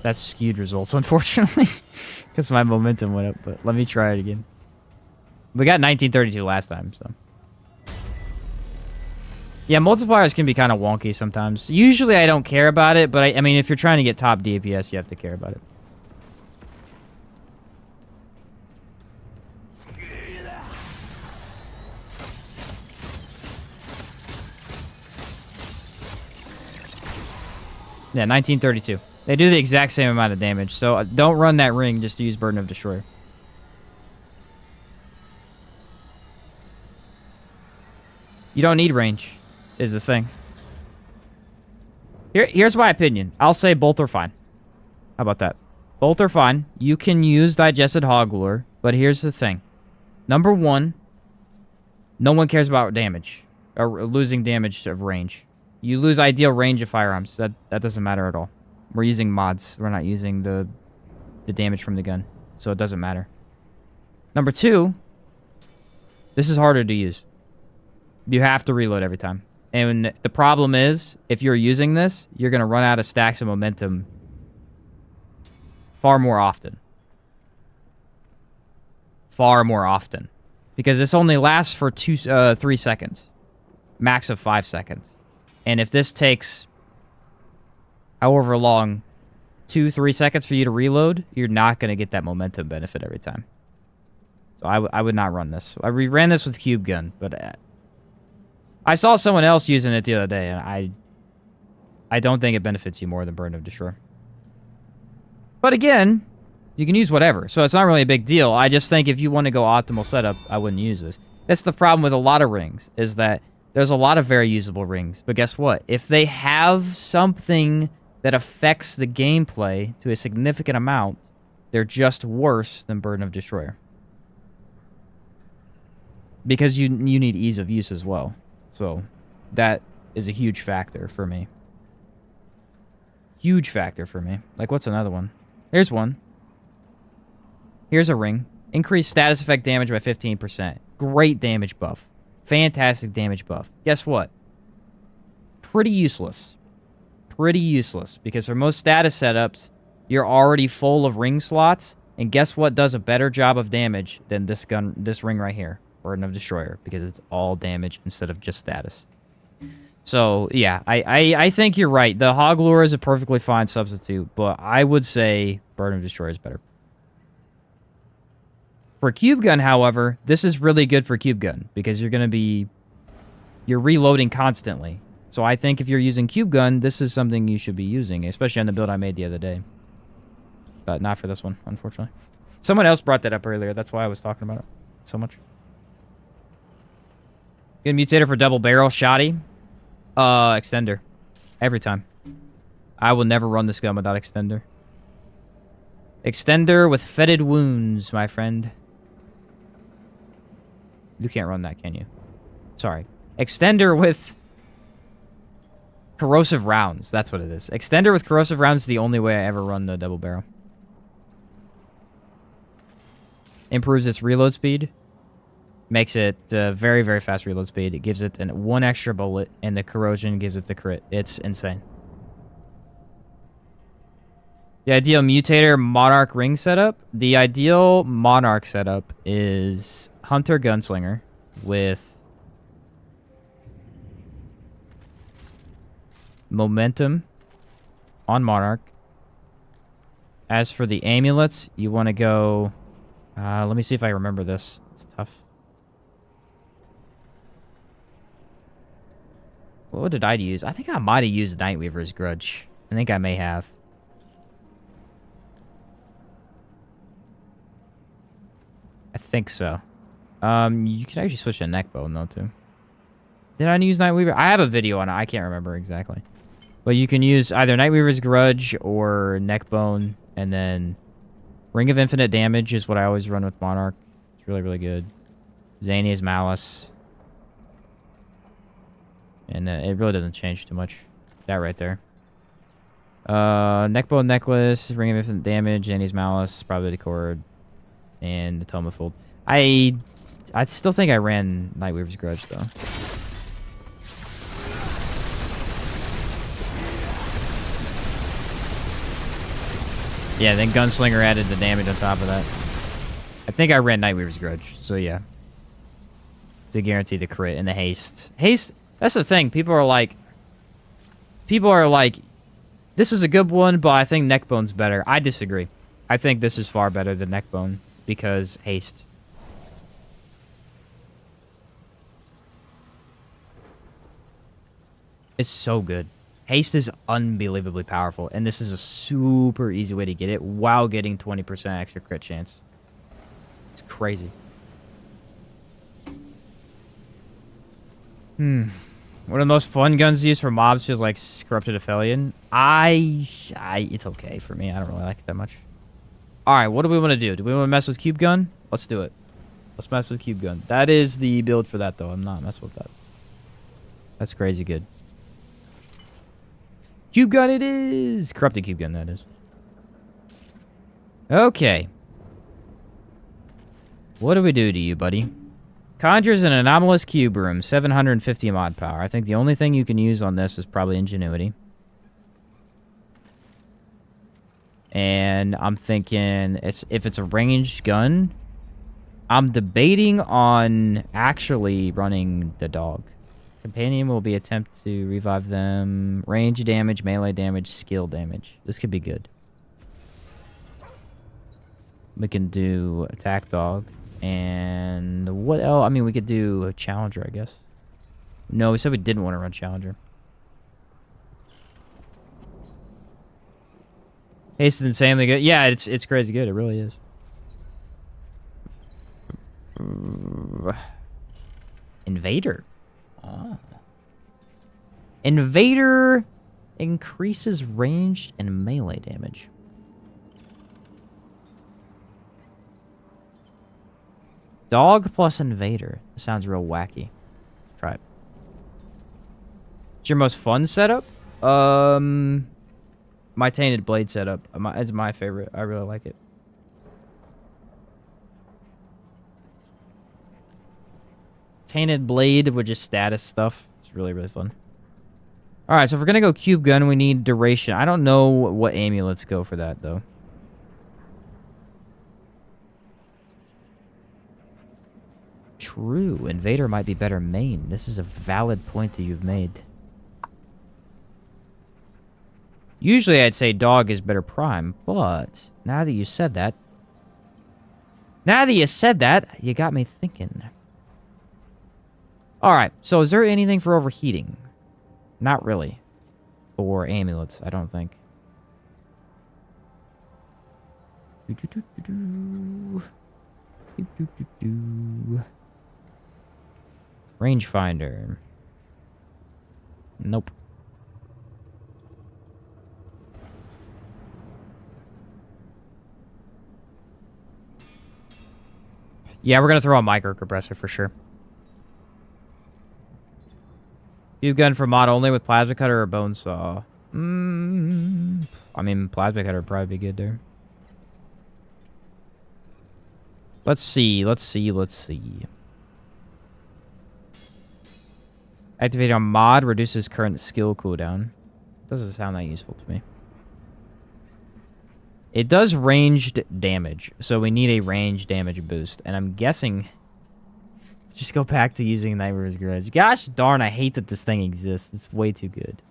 that's skewed results, unfortunately, because my momentum went up. But let me try it again. We got 1932 last time, so. Yeah, multipliers can be kind of wonky sometimes. Usually I don't care about it, but I mean, if you're trying to get top DPS, you have to care about it. Yeah, 1932. They do the exact same amount of damage, so don't run that ring, just use Burden of Destroyer. You don't need range, is the thing. Here's my opinion. I'll say both are fine. How about that? Both are fine. You can use Digested Hog Lure, but here's the thing. Number one, no one cares about damage, or losing damage of range. You lose ideal range of firearms. That doesn't matter at all. We're using mods. We're not using the damage from the gun, so it doesn't matter. Number two, this is harder to use. You have to reload every time. And the problem is, if you're using this, you're going to run out of stacks of momentum far more often. Far more often. Because this only lasts for 3 seconds. Max of 5 seconds. And if this takes however long, 2-3 seconds for you to reload, you're not going to get that momentum benefit every time. So I would not run this. I ran this with Cube Gun, but I saw someone else using it the other day, and I don't think it benefits you more than Burden of Destroyer. But again, you can use whatever, so it's not really a big deal. I just think if you want to go optimal setup, I wouldn't use this. That's the problem with a lot of rings, is that there's a lot of very usable rings, but guess what? If they have something that affects the gameplay to a significant amount, they're just worse than Burden of Destroyer. Because you need ease of use as well. So, that is a huge factor for me. Huge factor for me. Like, what's another one? Here's one. Here's a ring. Increase status effect damage by 15%. Great damage buff. Fantastic damage buff. Guess what? Pretty useless. Pretty useless. Because for most status setups, you're already full of ring slots. And guess what does a better job of damage than this ring right here? Burden of Destroyer. Because it's all damage instead of just status. So, yeah. I think you're right. The Hog Lure is a perfectly fine substitute. But I would say Burden of Destroyer is better. For Cube Gun, however, this is really good for Cube Gun because you're reloading constantly. So I think if you're using Cube Gun, this is something you should be using, especially on the build I made the other day. But not for this one, unfortunately. Someone else brought that up earlier. That's why I was talking about it so much. Get a mutator for double barrel shoddy. Extender. Every time. I will never run this gun without extender. Extender with fetid wounds, my friend. You can't run that, can you? Sorry. Extender with corrosive rounds. That's what it is. Extender with corrosive rounds is the only way I ever run the double barrel. Improves its reload speed. Makes it very, very fast reload speed. It gives it one extra bullet, and the corrosion gives it the crit. It's insane. The ideal mutator monarch ring setup. The ideal monarch setup is hunter gunslinger with momentum on monarch. As for the amulets, you want to go... let me see if I remember this. It's tough. What did I use? I think I might have used Nightweaver's Grudge. I think I may have. I think so. You can actually switch to neckbone though too. Did I use Nightweaver? I have a video on it. I can't remember exactly. But you can use either Nightweaver's Grudge or neckbone, and then Ring of Infinite Damage is what I always run with Monarch. It's really, really good. Zania's Malice. And it really doesn't change too much. That right there. Neckbone Necklace, Ring of Infinite Damage, Zania's Malice, probably the Cord, and the Tome of Fold. I still think I ran Nightweaver's Grudge though. Yeah, then Gunslinger added the damage on top of that. I think I ran Nightweaver's Grudge, so yeah. To guarantee the crit and the haste. Haste, that's the thing. People are like, this is a good one, but I think Neckbone's better. I disagree. I think this is far better than Neckbone because haste. It's so good. Haste is unbelievably powerful, and this is a super easy way to get it while getting 20% extra crit chance. It's crazy. One of the most fun guns to use for mobs feels like Corrupted Aphelion. It's okay for me. I don't really like it that much. Alright, what do we want to do? Do we want to mess with Cube Gun? Let's do it. Let's mess with Cube Gun. That is the build for that, though. I'm not messing with that. That's crazy good. Cube Gun it is! Corrupted Cube Gun, that is. Okay. What do we do to you, buddy? Conjures an anomalous cube room, 750 mod power. I think the only thing you can use on this is probably Ingenuity. And I'm thinking, if it's a ranged gun, I'm debating on actually running the dog. Companion will be attempt to revive them. Range damage, melee damage, skill damage. This could be good. We can do attack dog. And what else? I mean, we could do a challenger, I guess. No, we said we didn't want to run challenger. Haste is insanely good. Yeah, it's crazy good. It really is. Invader. Oh. Invader increases ranged and melee damage. Dog plus Invader. That sounds real wacky. Try it. It's your most fun setup? My Tainted Blade setup. It's my favorite. I really like it. Tainted Blade with just status stuff. It's really, really fun. Alright, so if we're gonna go Cube Gun, we need Duration. I don't know what amulets go for that, though. True. Invader might be better main. This is a valid point that you've made. Usually I'd say dog is better prime, but now that you said that... you got me thinking. Alright, so is there anything for overheating? Not really. For amulets, I don't think. Rangefinder. Nope. Yeah, we're gonna throw a microcompressor for sure. Cube gun for mod only with plasma cutter or bone saw. I mean, plasma cutter would probably be good there. Let's see. Activate on mod reduces current skill cooldown. Doesn't sound that useful to me. It does ranged damage, so we need a ranged damage boost. And I'm guessing... Just go back to using Nightmare's Grudge. Gosh darn, I hate that this thing exists. It's way too good.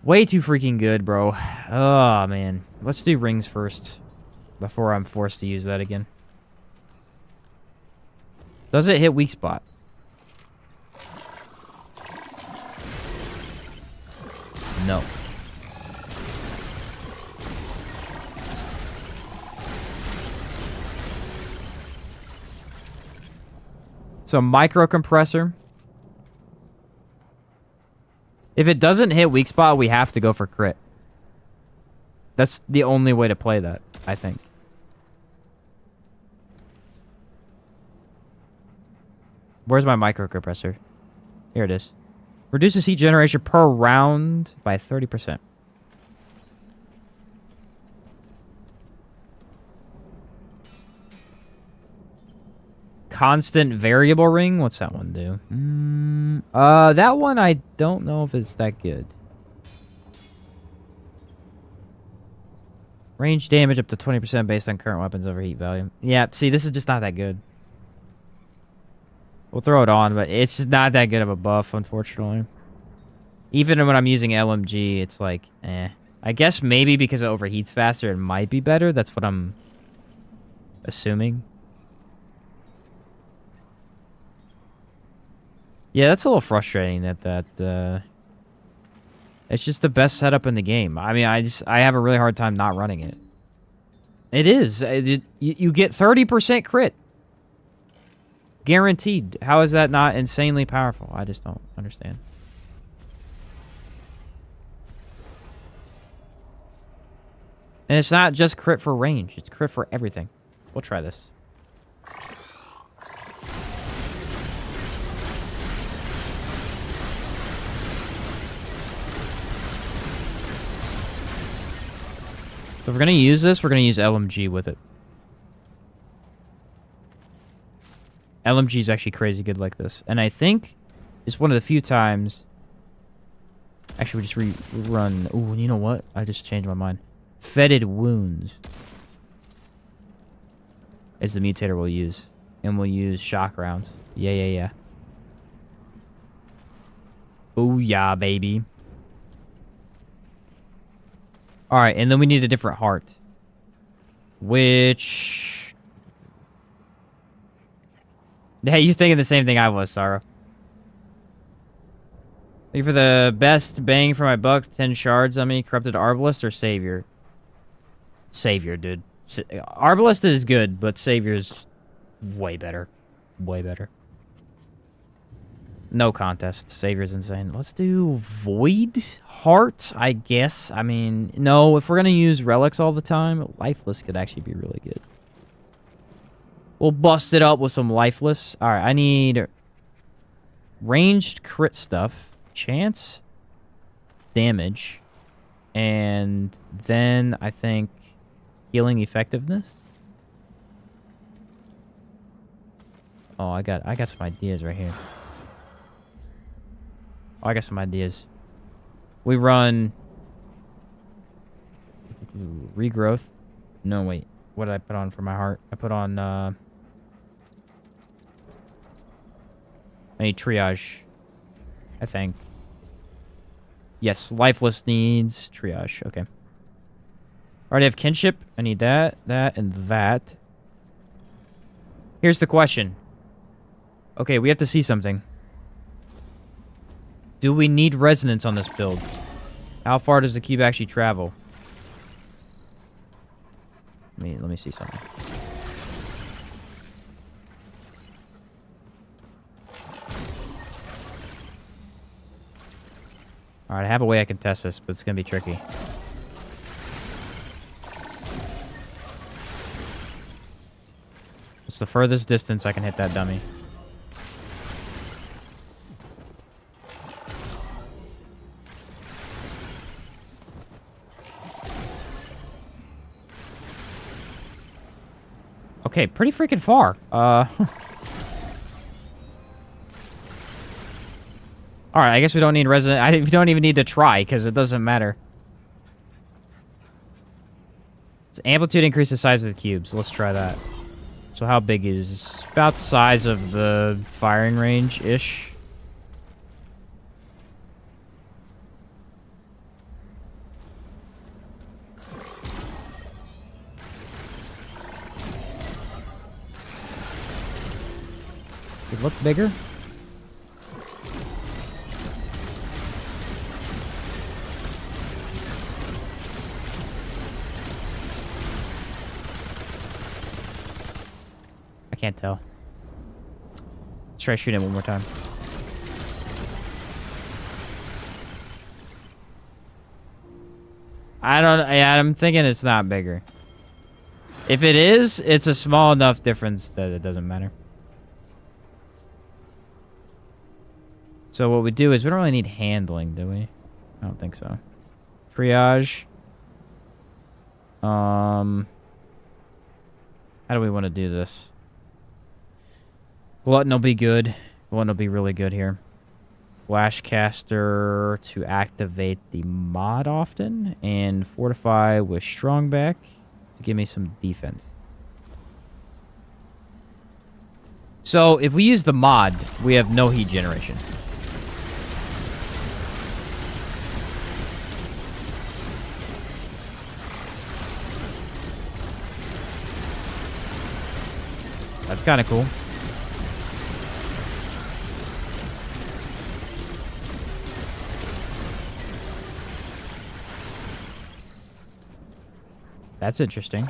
Way too freaking good, bro. Oh, man. Let's do rings first. Before I'm forced to use that again. Does it hit weak spot? No. So micro compressor. If it doesn't hit weak spot, we have to go for crit. That's the only way to play that, I think. Where's my micro compressor? Here it is. Reduces heat generation per round by 30%. Constant variable ring? What's that one do? That one I don't know if it's that good. Range damage up to 20% based on current weapons overheat value. Yeah, see, this is just not that good. We'll throw it on, but it's just not that good of a buff, unfortunately. Even when I'm using LMG, it's like, eh. I guess maybe because it overheats faster, it might be better. That's what I'm assuming. Yeah, that's a little frustrating that it's just the best setup in the game. I mean, I have a really hard time not running it. It is. You get 30% crit. Guaranteed. How is that not insanely powerful? I just don't understand. And it's not just crit for range. It's crit for everything. We'll try this. So if we're going to use this, we're going to use LMG with it. LMG is actually crazy good like this. And I think it's one of the few times... Actually, we just rerun... Ooh, you know what? I just changed my mind. Fetid Wounds is the mutator we'll use. And we'll use shock rounds. Yeah. Oh, yeah, baby. Alright, and then we need a different heart. Which... Yeah, you're thinking the same thing I was, Sarah. Looking for the best bang for my buck, 10 shards on me, Corrupted Arbalist or Savior? Savior, dude. Arbalist is good, but Savior's way better. Way better. No contest. Savior's insane. Let's do Void Heart, I guess. I mean, no, if we're going to use relics all the time, Lifeless could actually be really good. We'll bust it up with some Lifeless. Alright, I need ranged crit stuff, chance, damage, and then I think healing effectiveness. Oh, I got some ideas right here. Oh, I got some ideas. We run regrowth. No, wait. What did I put on for my heart? I put on I need triage, I think. Yes, lifeless needs triage. Okay. Already have kinship. I need that, and that. Here's the question. Okay, we have to see something. Do we need resonance on this build? How far does the cube actually travel? Let me see something. Alright, I have a way I can test this, but it's gonna be tricky. It's the furthest distance I can hit that dummy. Okay, pretty freaking far. Alright, I guess we don't need resonant. We don't even need to try, because it doesn't matter. Its amplitude increase the size of the cubes. Let's try that. So how big is... About the size of the firing range-ish. It look bigger? I can't tell. Let's try shooting it one more time. I don't... Yeah, I'm thinking it's not bigger. If it is, it's a small enough difference that it doesn't matter. So what we do is we don't really need handling, do we? I don't think so. Triage. How do we want to do this? Glutton will be good. Glutton will be really good here. Flashcaster to activate the mod often. And Fortify with Strongback to give me some defense. So if we use the mod, we have no heat generation. That's kind of cool. That's interesting.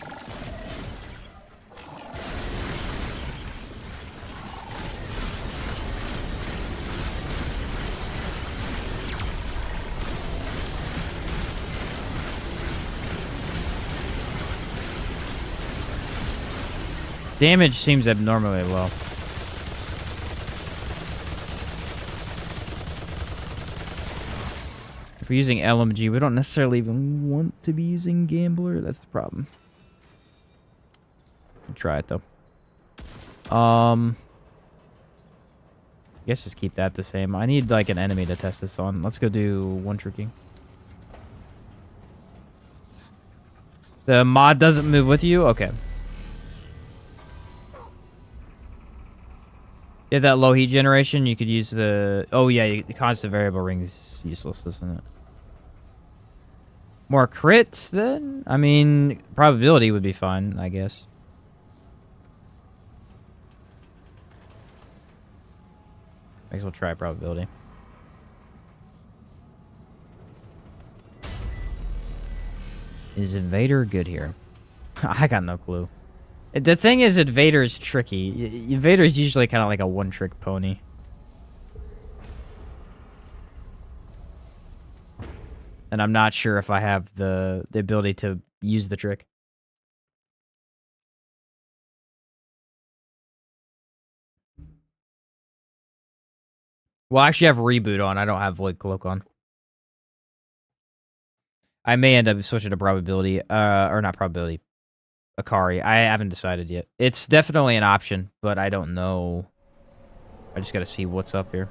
Damage seems abnormally low. If we're using LMG, we don't necessarily even want to be using Gambler. That's the problem. I'll try it though. I guess just keep that the same. I need like an enemy to test this on. Let's go do one tricking. The mod doesn't move with you? Okay. You have that low heat generation, you could use the... Oh yeah, the constant variable ring is useless, isn't it? More crits then? I mean, probability would be fine, I guess. I guess we'll try probability. Is Invader good here? I got no clue. The thing is, Invader is tricky. Invader is usually kind of like a one-trick pony. And I'm not sure if I have the ability to use the trick. Well, I actually have Reboot on. I don't have Void Cloak on. I may end up switching to probability. Or not probability. Akari. I haven't decided yet. It's definitely an option, but I don't know. I just gotta see what's up here.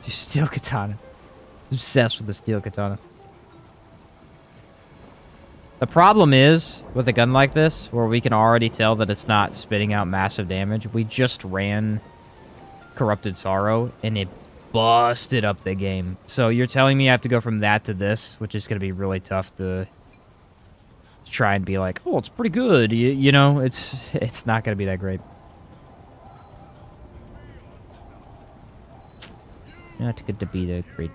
Dude, steel katana. Obsessed with the steel katana. The problem is, with a gun like this, where we can already tell that it's not spitting out massive damage, we just ran Corrupted Sorrow, and it busted up the game. So you're telling me I have to go from that to this, which is going to be really tough to try and be like, oh, it's pretty good. You know, it's not going to be that great. Not good to be that great.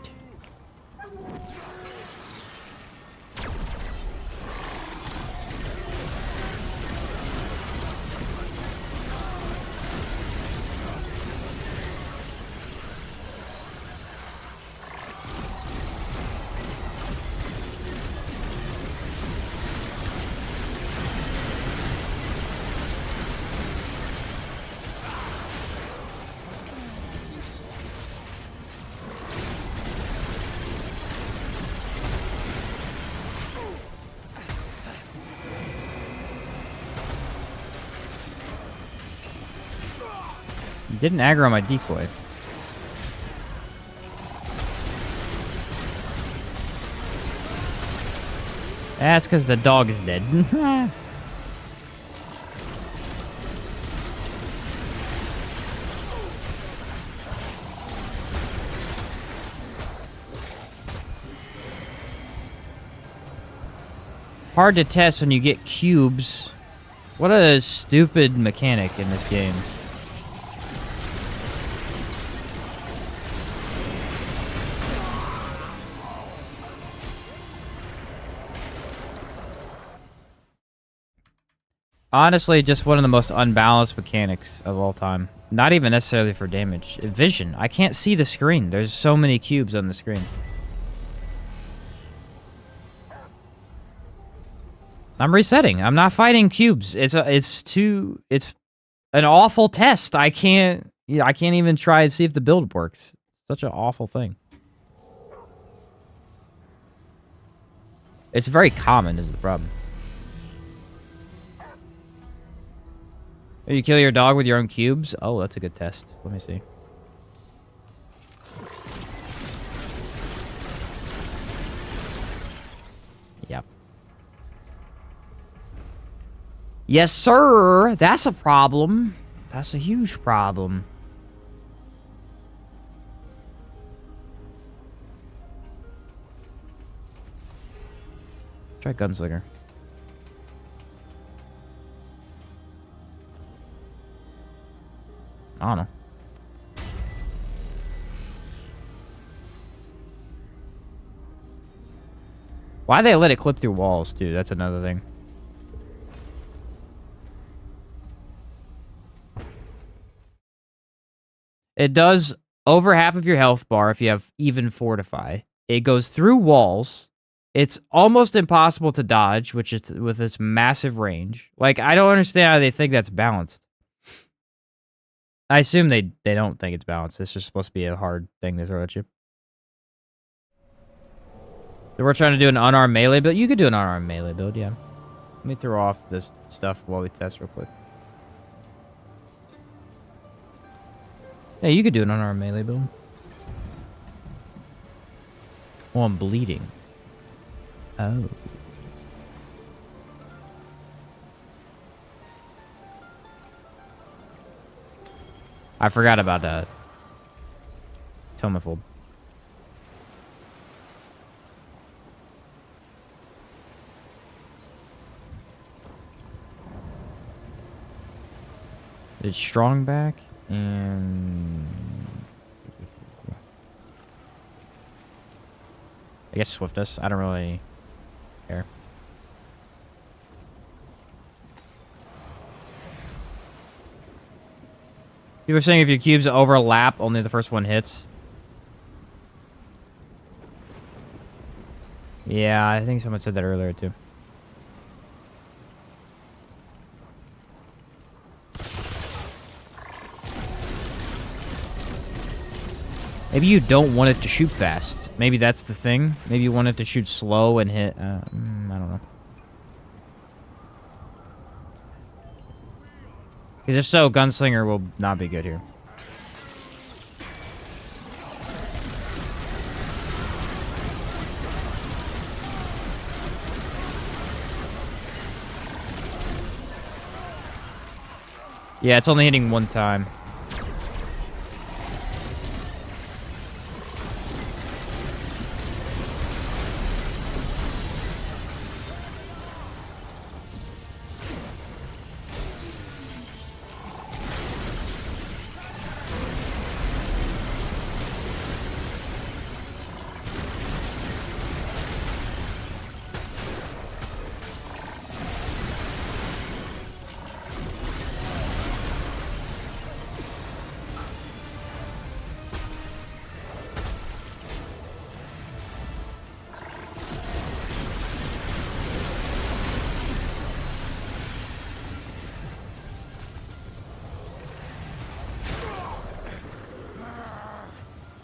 Didn't aggro my decoy. That's because the dog is dead. Hard to test when you get cubes. What a stupid mechanic in this game. Honestly, just one of the most unbalanced mechanics of all time. Not even necessarily for damage. Vision. I can't see the screen. There's so many cubes on the screen. I'm resetting. I'm not fighting cubes. It's an awful test. I can't even try and see if the build works. Such an awful thing. It's very common is the problem. You kill your dog with your own cubes? Oh, that's a good test. Let me see. Yep. Yes, sir. That's a problem. That's a huge problem. Try Gunslinger. I don't know. Why they let it clip through walls, too? That's another thing. It does over half of your health bar if you have even Fortify. It goes through walls. It's almost impossible to dodge, which is with this massive range. Like, I don't understand how they think that's balanced. I assume they don't think it's balanced. It's just supposed to be a hard thing to throw at you. So we're trying to do an unarmed melee build. You could do an unarmed melee build, yeah. Let me throw off this stuff while we test real quick. Yeah, you could do an unarmed melee build. Oh, I'm bleeding. Oh. I forgot about Tomophobe. It's strong back and I guess Swiftness. I don't really care. You were saying if your cubes overlap, only the first one hits. Yeah, I think someone said that earlier too. Maybe you don't want it to shoot fast. Maybe that's the thing. Maybe you want it to shoot slow and hit. I don't know. Because if so, Gunslinger will not be good here. Yeah, it's only hitting one time.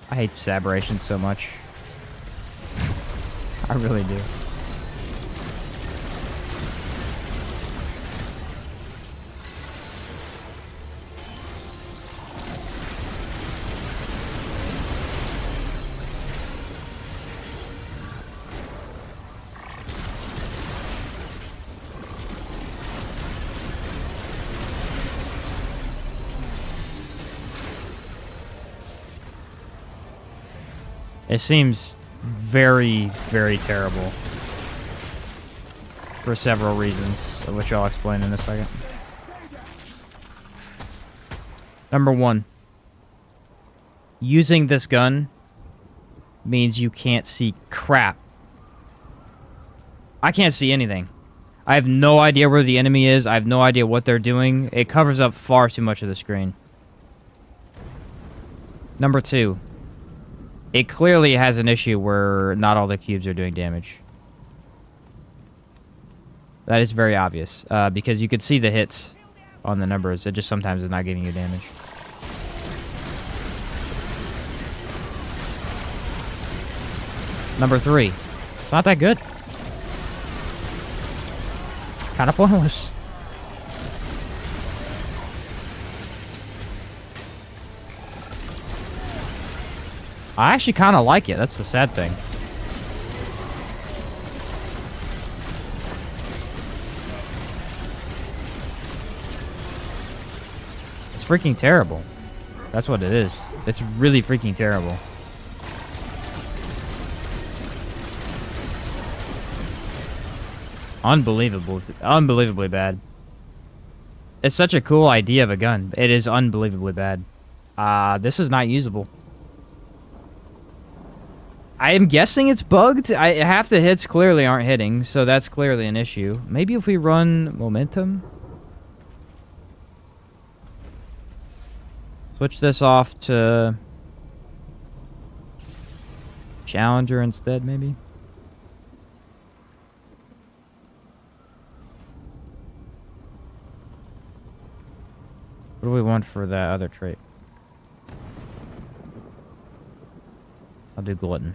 I hate Aberration so much. I really do. It seems very, very terrible. For several reasons, which I'll explain in a second. Number 1. Using this gun means you can't see crap. I can't see anything. I have no idea where the enemy is. I have no idea what they're doing. It covers up far too much of the screen. Number 2. It clearly has an issue where not all the cubes are doing damage. That is very obvious, because you could see the hits on the numbers. It just sometimes is not giving you damage. Number 3. It's not that good. Kind of pointless. I actually kind of like it. That's the sad thing. It's freaking terrible. That's what it is. It's really freaking terrible. Unbelievable. It's unbelievably bad. It's such a cool idea of a gun. It is unbelievably bad. This is not usable. I am guessing it's bugged. Half the hits clearly aren't hitting, so that's clearly an issue. Maybe if we run momentum. Switch this off to Challenger instead, maybe. What do we want for that other trait? I'll do Glutton.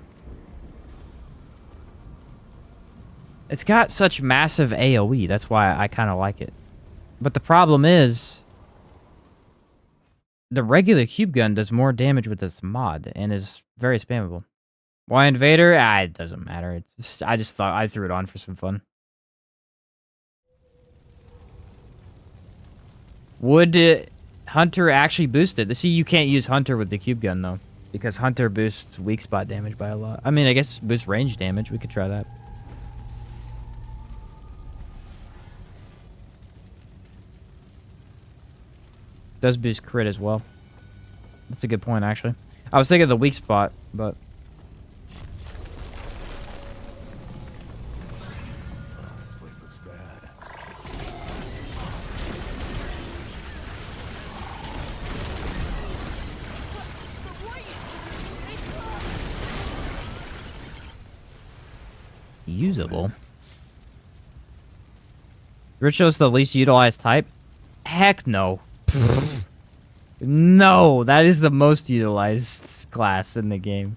It's got such massive AoE. That's why I kind of like it. But the problem is, the regular cube gun does more damage with this mod and is very spammable. Why Invader? It doesn't matter. I just thought I threw it on for some fun. Would Hunter actually boost it? See, you can't use Hunter with the cube gun though, because Hunter boosts weak spot damage by a lot. I mean, I guess boost range damage. We could try that. Does boost crit as well. That's a good point, actually. I was thinking of the weak spot, but... This place looks bad. Usable. Ritual is the least utilized type? Heck no. No, that is the most utilized class in the game.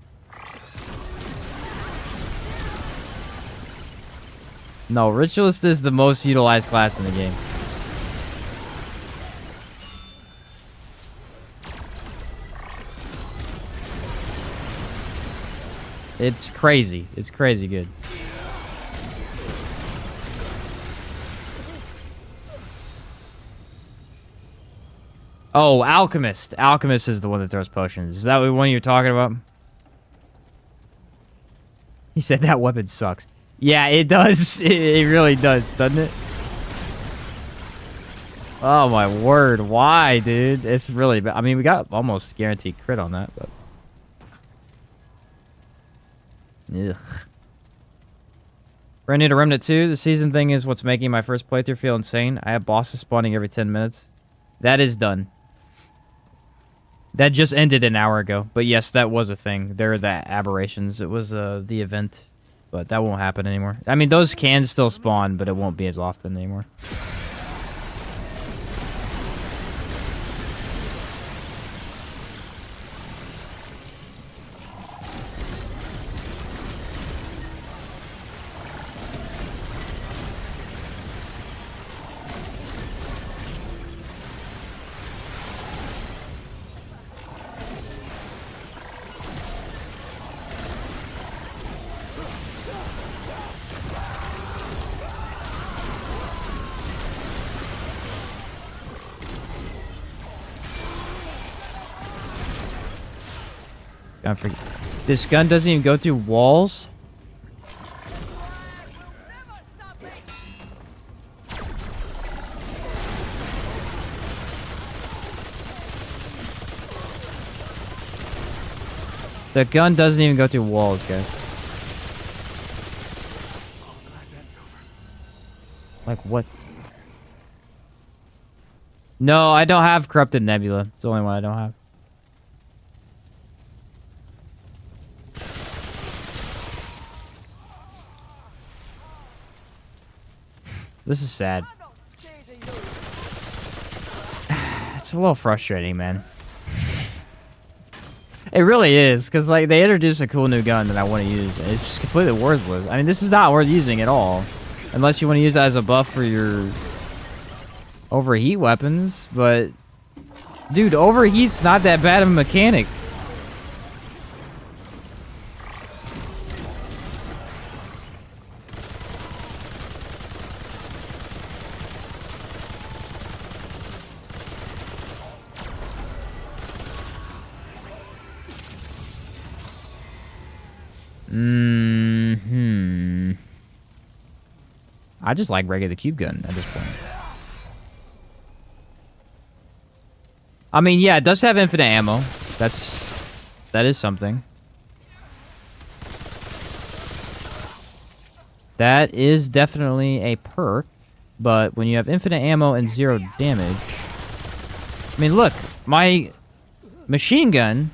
No, Ritualist is the most utilized class in the game. It's crazy. It's crazy good. Oh, Alchemist. Alchemist is the one that throws potions. Is that the one you're talking about? He said that weapon sucks. Yeah, it does. It really does, doesn't it? Oh, my word. Why, dude? It's really bad. I mean, we got almost guaranteed crit on that, but... Ugh. Brand new to Remnant 2. The season thing is what's making my first playthrough feel insane. I have bosses spawning every 10 minutes. That is done. That just ended an hour ago. But yes, that was a thing. There are the aberrations. It was the event. But that won't happen anymore. I mean, those can still spawn, but it won't be as often anymore. Don't forget. This gun doesn't even go through walls? The gun doesn't even go through walls, guys. Like what? No, I don't have Corrupted Nebula. It's the only one I don't have. This is sad. It's a little frustrating, man. It really is, because like they introduced a cool new gun that I want to use. And it's just completely worthless. I mean, this is not worth using at all, unless you want to use it as a buff for your overheat weapons. But dude, overheat's not that bad of a mechanic. I just like regular cube gun at this point. I mean, yeah, it does have infinite ammo. That is something. That is definitely a perk, but when you have infinite ammo and 0 damage... I mean, look, my machine gun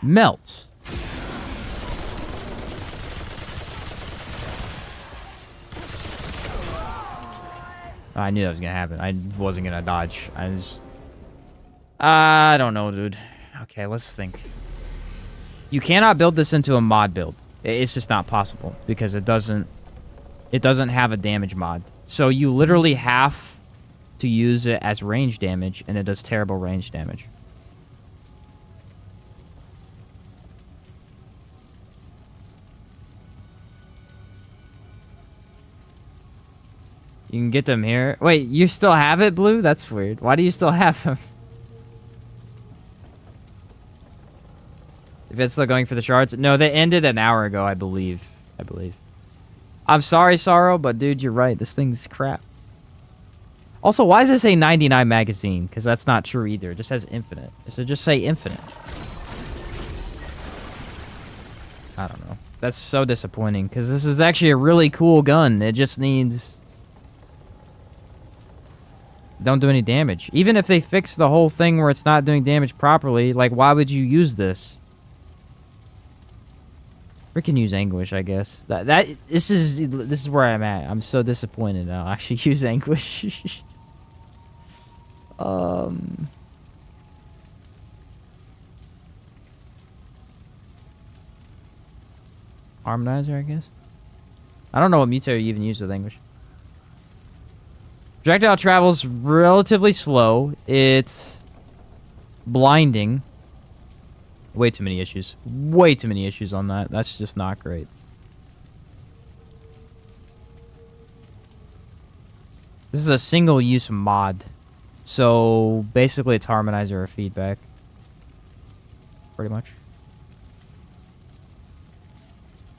melts. I knew that was gonna happen. I wasn't gonna dodge. I don't know, dude. Okay, let's think. You cannot build this into a mod build. It's just not possible because it doesn't have a damage mod. So you literally have to use it as range damage, and it does terrible range damage. You can get them here. Wait, you still have it, Blue? That's weird. Why do you still have them? If it's still going for the shards? No, they ended an hour ago, I believe. I'm sorry, Sorrow, but dude, you're right. This thing's crap. Also, why does it say 99 magazine? Because that's not true either. It just says infinite. So just say infinite. I don't know. That's so disappointing, because this is actually a really cool gun. It just needs... Don't do any damage. Even if they fix the whole thing where it's not doing damage properly, like, why would you use this? Freaking use Anguish, I guess. This is where I'm at. I'm so disappointed I'll actually use Anguish. Harmonizer, I guess. I don't know what mutator you even use with Anguish. Projectile travels relatively slow. It's blinding. Way too many issues. Way too many issues on that. That's just not great. This is a single-use mod. So, basically it's harmonizer or feedback. Pretty much.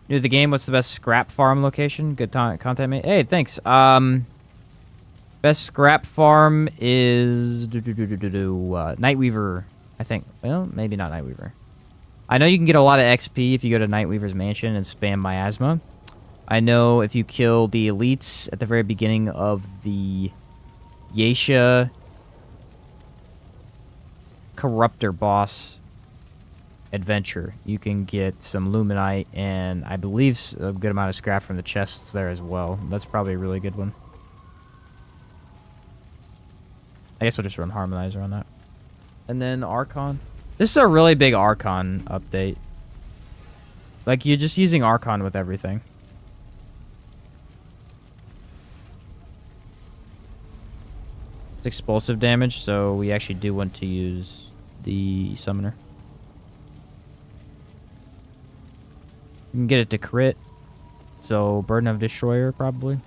New to the game, what's the best scrap farm location? Good content, mate. Hey, thanks. Best scrap farm is Nightweaver, I think. Well, maybe not Nightweaver. I know you can get a lot of XP if you go to Nightweaver's mansion and spam Miasma. I know if you kill the elites at the very beginning of the Yeisha Corruptor boss adventure, you can get some Luminite and I believe a good amount of scrap from the chests there as well. That's probably a really good one. I guess we'll just run Harmonizer on that. And then Archon. This is a really big Archon update. Like, you're just using Archon with everything. It's explosive damage, so we actually do want to use the Summoner. You can get it to crit. So, Burden of Destroyer, probably.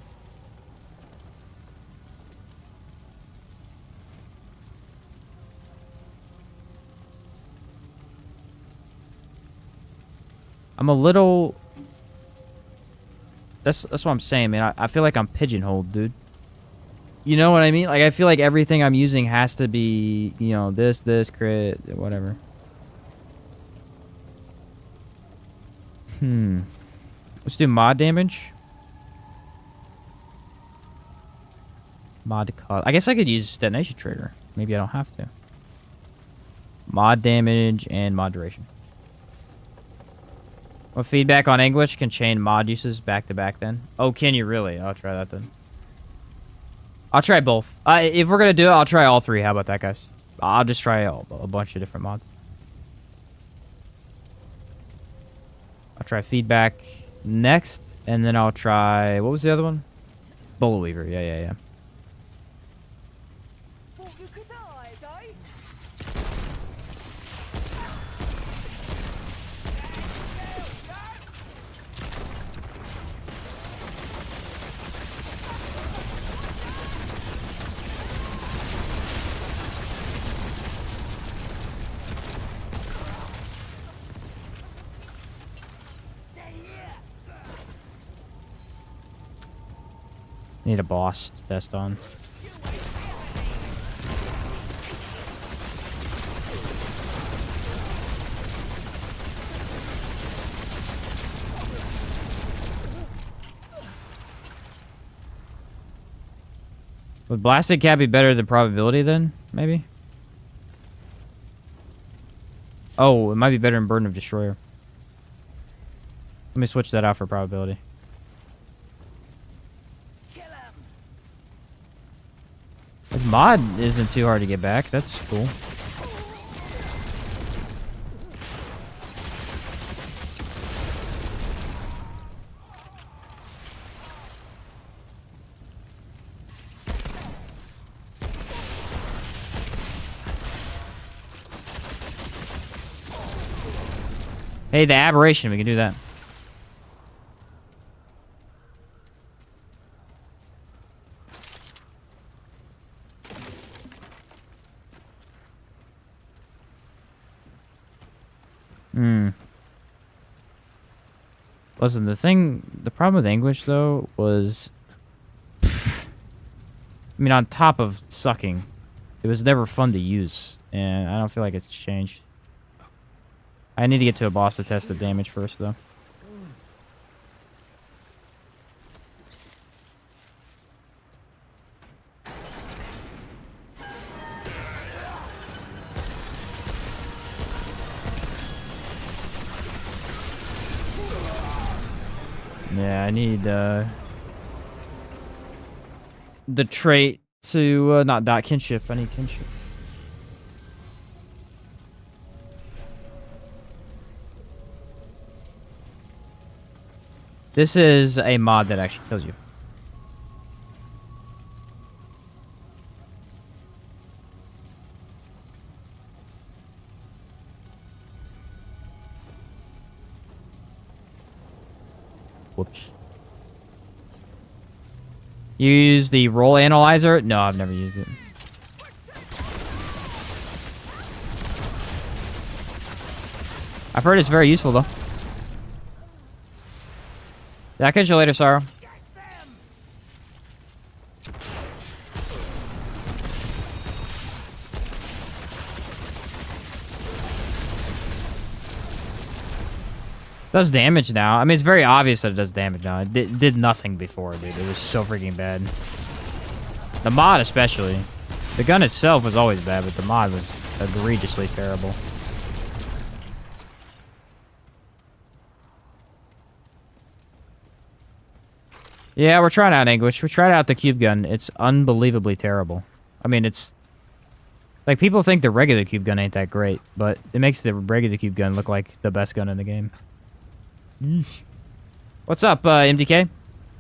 I'm a little... That's what I'm saying, man. I feel like I'm pigeonholed, dude. You know what I mean? Like, I feel like everything I'm using has to be, you know, this, crit, whatever. Let's do mod damage. Mod cost. I guess I could use detonation trigger. Maybe I don't have to. Mod damage and mod duration. Well, feedback on English can chain mod uses back to back then. Oh, can you really? I'll try that then. I'll try both. If we're going to do it, I'll try all three. How about that, guys? I'll just try a bunch of different mods. I'll try feedback next, and then I'll try... What was the other one? Bullet Weaver. Yeah. Thought you could hide, eh? Need a boss to test on. Would Blasted Cat be better than Probability then? Maybe? Oh, it might be better than Burden of Destroyer. Let me switch that out for Probability. This mod isn't too hard to get back. That's cool. Hey, the Aberration. We can do that. Listen, the problem with English, though, was... I mean, on top of sucking, it was never fun to use, and I don't feel like it's changed. I need to get to a boss to test the damage first, though. Yeah, I need the trait to not dot kinship. I need kinship. This is a mod that actually kills you. Whoops. You use the roll analyzer? No, I've never used it. I've heard it's very useful, though. Yeah, I'll catch you later, Sorrow. Does damage now. I mean, it's very obvious that it does damage now. It did nothing before, dude. It was so freaking bad. The mod especially. The gun itself was always bad, but the mod was egregiously terrible. Yeah, we're trying out English. We tried out the cube gun. It's unbelievably terrible. I mean, it's... Like, people think the regular cube gun ain't that great, but it makes the regular cube gun look like the best gun in the game. Yeesh. What's up, MDK?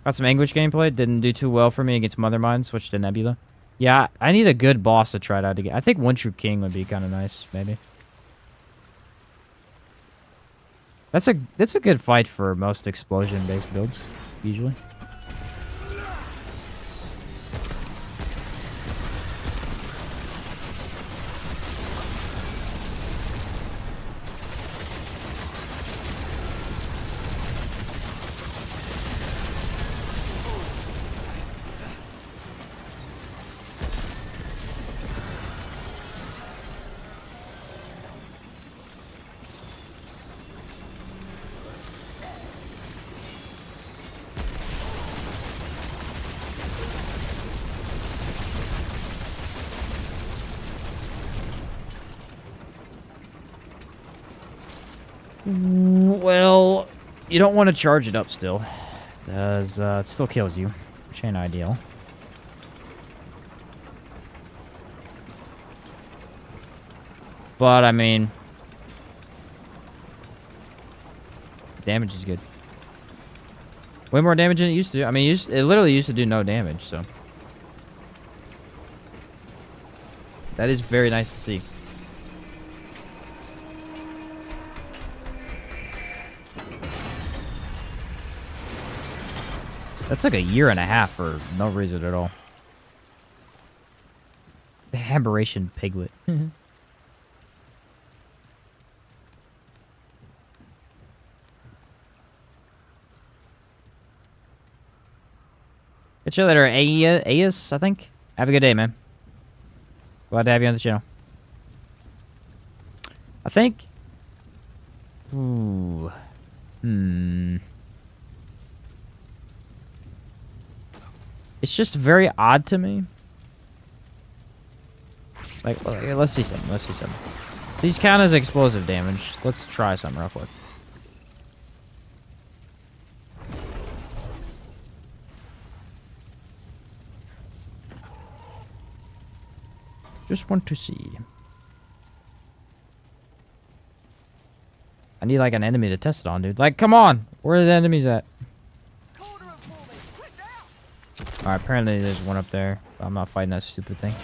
Got some English gameplay. Didn't do too well for me against Mothermind. Switched to Nebula. Yeah, I need a good boss to try it out again. I think One True King would be kind of nice, maybe. That's a good fight for most explosion-based builds, usually. Well, you don't want to charge it up still. Because it still kills you, which ain't ideal. But, I mean... damage is good. Way more damage than it used to. I mean, it literally used to do no damage, so... that is very nice to see. That took a year and a half for no reason at all. The Aberration piglet. Catch you later, Aeus, I think. Have a good day, man. Glad to have you on the channel. I think... ooh. It's just very odd to me. Like, let's see something. Let's see something. These count as explosive damage. Let's try something real quick. Just want to see. I need like an enemy to test it on, dude. Like, come on! Where are the enemies at? Alright, apparently there's one up there. But I'm not fighting that stupid thing.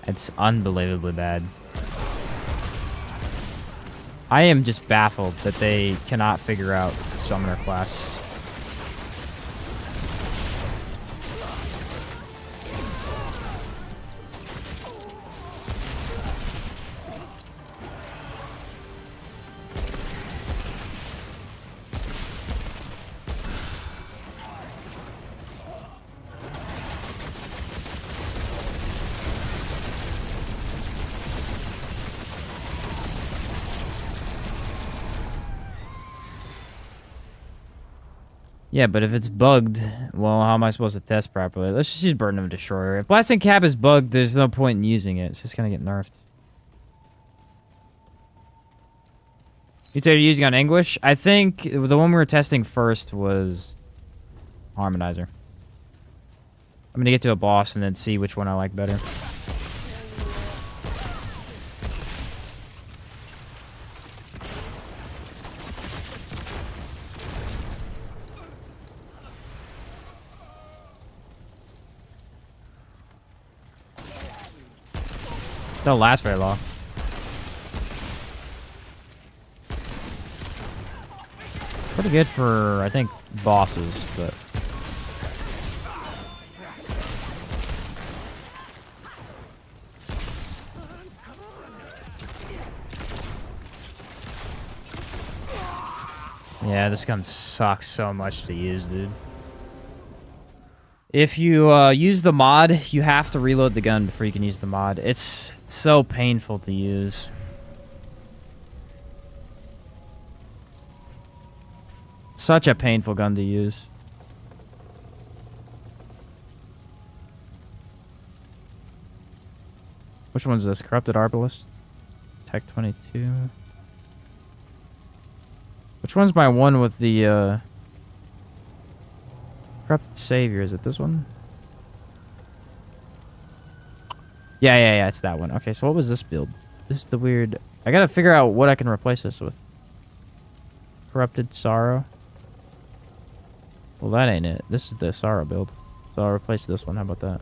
It's unbelievably bad. I am just baffled that they cannot figure out Summoner class. Yeah, but if it's bugged, well, how am I supposed to test properly? Let's just use Burden of Destroyer. If Blasting Cap is bugged, there's no point in using it. It's just gonna get nerfed. You said you're using on Anguish? I think the one we were testing first was Harmonizer. I'm gonna get to a boss and then see which one I like better. Don't last very long. Pretty good for, I think, bosses, but... yeah, this gun sucks so much to use, dude. If you use the mod, you have to reload the gun before you can use the mod. It's so painful to use. Such a painful gun to use. Which one's this? Corrupted Arbalist? Tech 22. Which one's my one with the Corrupted Savior? Is it this one? Yeah, it's that one. Okay, so what was this build? This is the weird... I gotta figure out what I can replace this with. Corrupted Sorrow. Well, that ain't it. This is the Sorrow build. So I'll replace this one. How about that?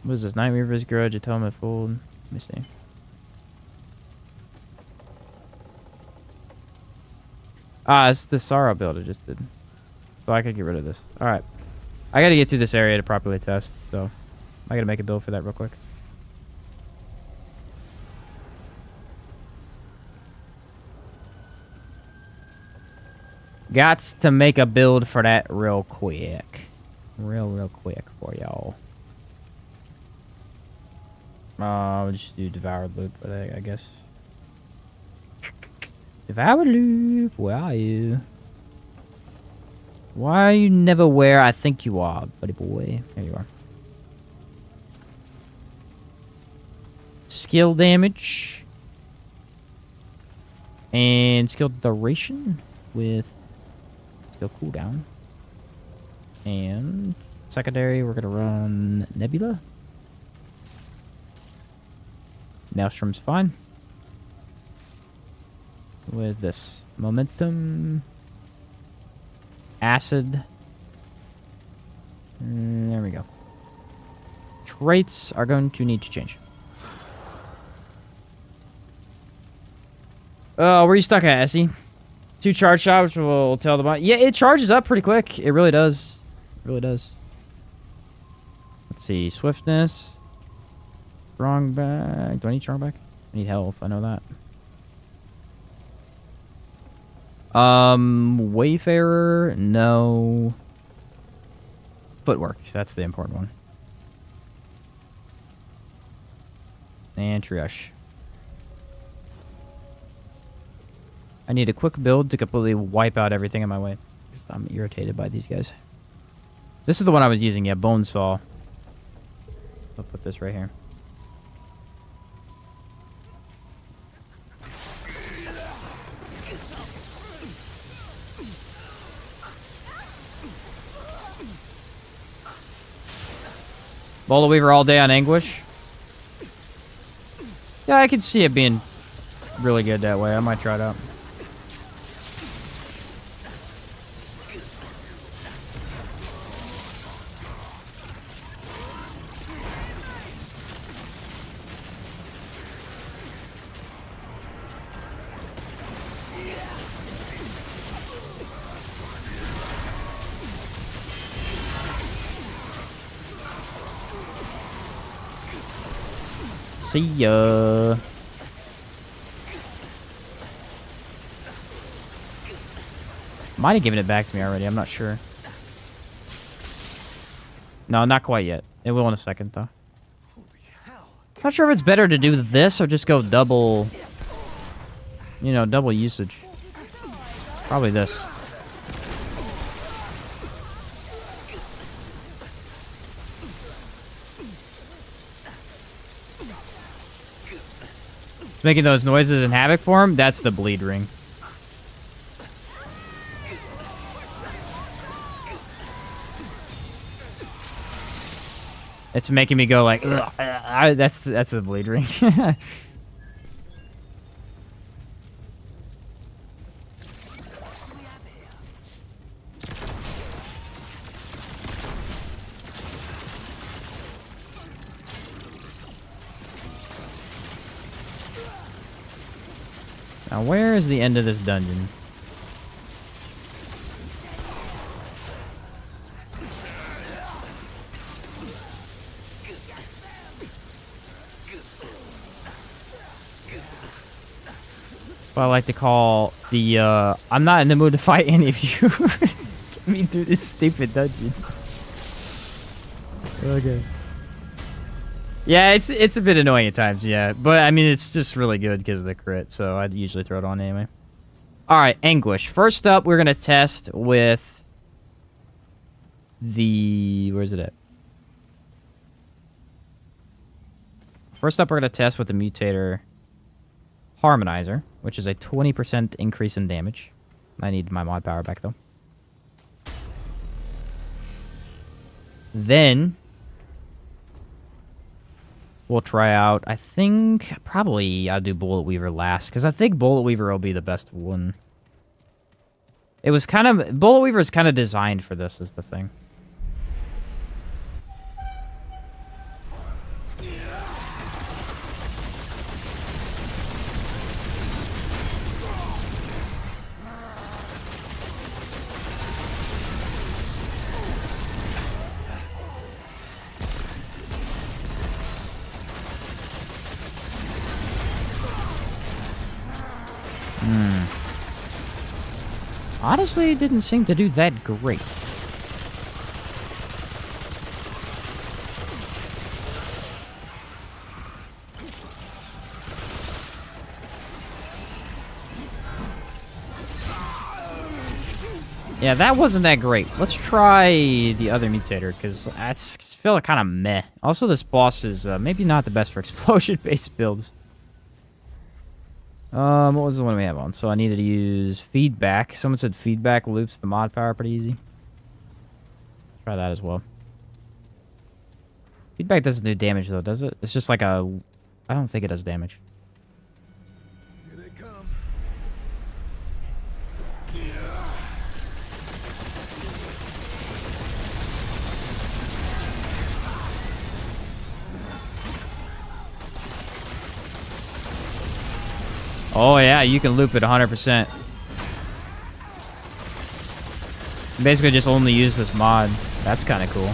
What is this? Night Reaver's Grudge, Atonement Fold. Let me see. Ah, it's the Sorrow build I just did. So I could get rid of this. Alright. I gotta get through this area to properly test, so I gotta make a build for that real quick. Gots to make a build for that real quick. Real quick for y'all. We'll just do Devoured Loop, but I guess. Devoured Loop, where are you? Why are you never where I think you are, buddy boy? There you are. Skill damage. And skill duration with skill cooldown. And secondary, we're going to run Nebula. Maelstrom's fine. With this momentum. Acid. There we go. Traits are going to need to change. Oh, where you stuck at, Essie? 2 charge shots will tell the bot. Yeah, it charges up pretty quick. It really does. It really does. Let's see. Swiftness. Strong back. Do I need strong back? I need health. I know that. Wayfarer. No. Footwork. That's the important one. And triage. I need a quick build to completely wipe out everything in my way. I'm irritated by these guys. This is the one I was using, yeah, Bone Saw. I'll put this right here. Bola Weaver all day on Anguish. Yeah, I could see it being really good that way. I might try it out. See ya. Might have given it back to me already. I'm not sure. No, not quite yet. It will in a second, though. Not sure if it's better to do this or just go double... You know, double usage. Probably this. Making those noises in Havoc form, that's the bleed ring. It's making me go like, ugh, that's the bleed ring. Now, where is the end of this dungeon? What I like to call the, I'm not in the mood to fight any of you. Get me through this stupid dungeon. Okay. Yeah, it's a bit annoying at times, yeah. But, I mean, it's just really good because of the crit, so I'd usually throw it on anyway. Alright, Anguish. First up, we're going to test with the... Where's it at? First up, we're going to test with the Mutator Harmonizer, which is a 20% increase in damage. I need my mod power back, though. Then... we'll try out, I think, probably I'll do Bullet Weaver last, because I think Bullet Weaver will be the best one. It was kind of, Bullet Weaver is kind of designed for this, is the thing. honestly, it didn't seem to do that great. Yeah, that wasn't that great. Let's try the other mutator, because I feel kind of meh. Also, this boss is maybe not the best for explosion-based builds. What was the one we have on? So I needed to use feedback. Someone said feedback loops the mod power pretty easy. Try that as well. Feedback doesn't do damage, though, does it? It's just like a... I don't think it does damage. Here they come. Oh, yeah, you can loop it 100%. Basically, just only use this mod. That's kind of cool.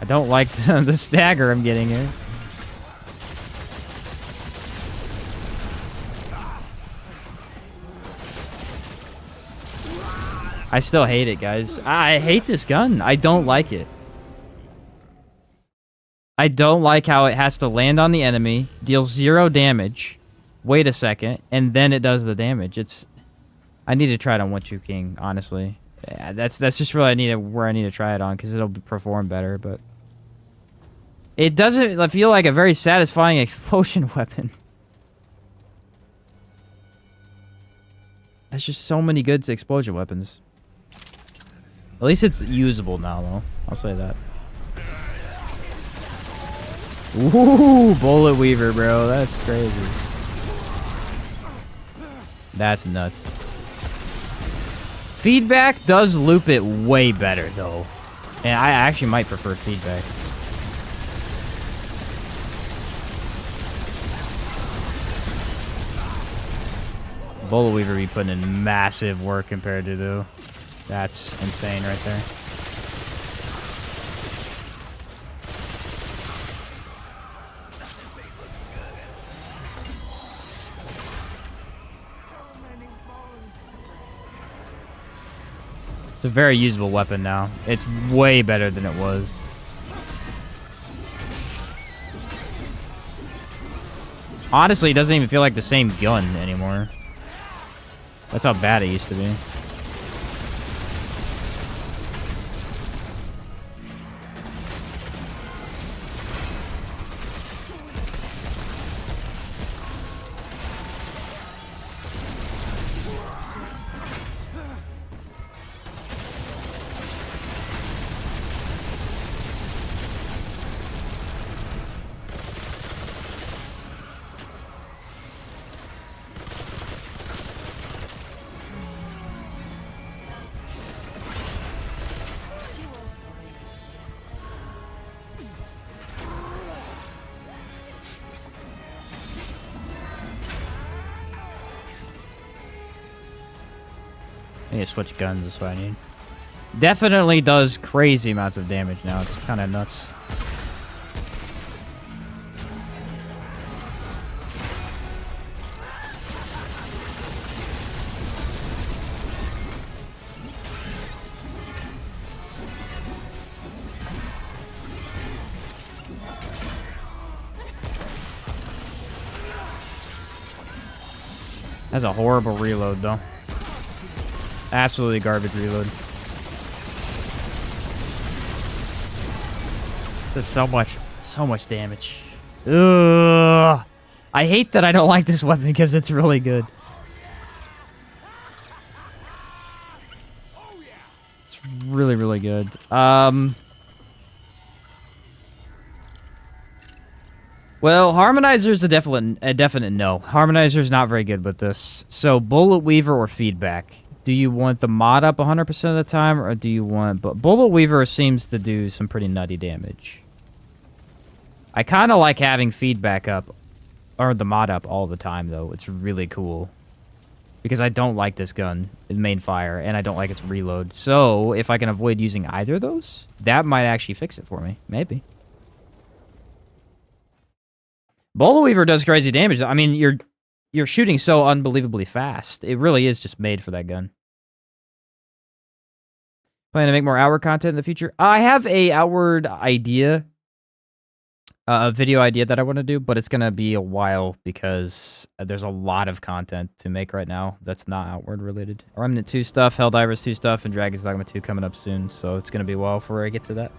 I don't like the stagger I'm getting here. I still hate it, guys. I hate this gun. I don't like it. I don't like how it has to land on the enemy, deals 0 damage, wait a second, and then it does the damage. I need to try it on 1-2 King, honestly. Yeah, that's just where I need to try it on, because it'll perform better, but... It doesn't feel like a very satisfying explosion weapon. There's just so many good explosion weapons. At least it's usable now, though. I'll say that. Ooh, Bullet Weaver, bro. That's crazy. That's nuts. Feedback does loop it way better, though. And I actually might prefer feedback. Bullet Weaver be putting in massive work compared to, though. That's insane right there. It's a very usable weapon now. It's way better than it was. Honestly, it doesn't even feel like the same gun anymore. That's how bad it used to be. I need to switch guns, that's what I need. Definitely does crazy amounts of damage now. It's kind of nuts. That's a horrible reload, though. Absolutely garbage reload. There's so much damage. Ugh. I hate that I don't like this weapon because it's really good. It's really, really good. Well, Harmonizer's a definite no. Harmonizer's not very good with this. So, Bullet Weaver or Feedback? Do you want the mod up 100% of the time, or do you want... But Bullet Weaver seems to do some pretty nutty damage. I kind of like having Feedback up, or the mod up all the time, though. It's really cool. Because I don't like this gun, in main fire, and I don't like its reload. So, if I can avoid using either of those, that might actually fix it for me. Maybe. Bullet Weaver does crazy damage. I mean, you're shooting so unbelievably fast. It really is just made for that gun. Plan to make more Outward content in the future? I have a Outward idea. A video idea that I want to do, but it's going to be a while because there's a lot of content to make right now that's not Outward related. Remnant 2 stuff, Helldivers 2 stuff, and Dragon's Dogma 2 coming up soon, so it's going to be a while before I get to that.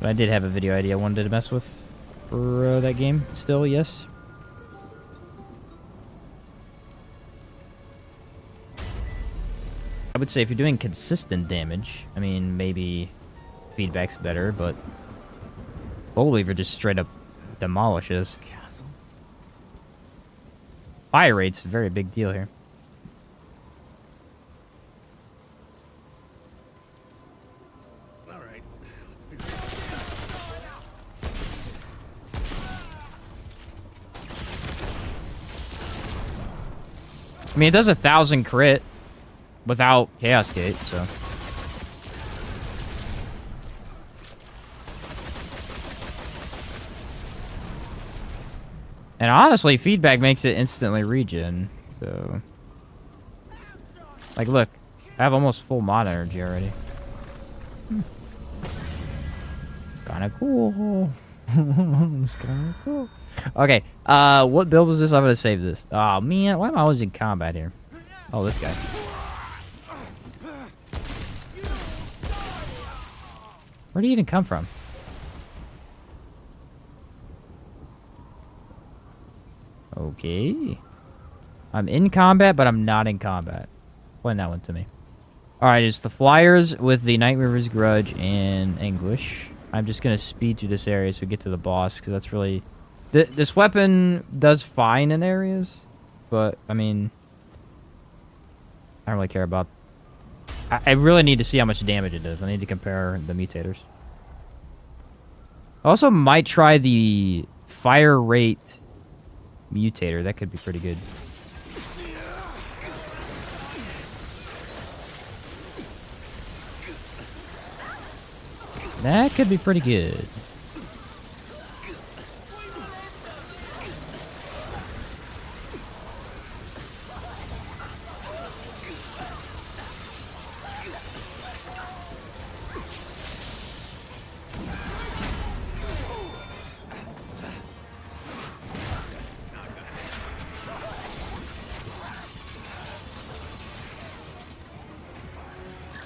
But I did have a video idea I wanted to mess with for that game still, yes. I would say if you're doing consistent damage, I mean, maybe feedback's better, but Bolt Weaver just straight up demolishes. Fire rate's a very big deal here. All right, let's do this. I mean, it does 1,000 crit without Chaos Gate, so. And honestly, feedback makes it instantly regen, so. Like, look, I have almost full mod energy already. Kinda cool. It's kinda cool. Okay, what build was this? I'm gonna save this. Oh man, why am I always in combat here? Oh, this guy. Where'd he even come from? Okay. I'm in combat, but I'm not in combat. Explain that one to me. Alright, it's the Flyers with the Night River's Grudge and Anguish. I'm just going to speed through this area so we get to the boss, because that's really... This weapon does fine in areas, but, I mean... I don't really care about... I really need to see how much damage it does. I need to compare the mutators. I also might try the fire rate mutator. That could be pretty good. That could be pretty good.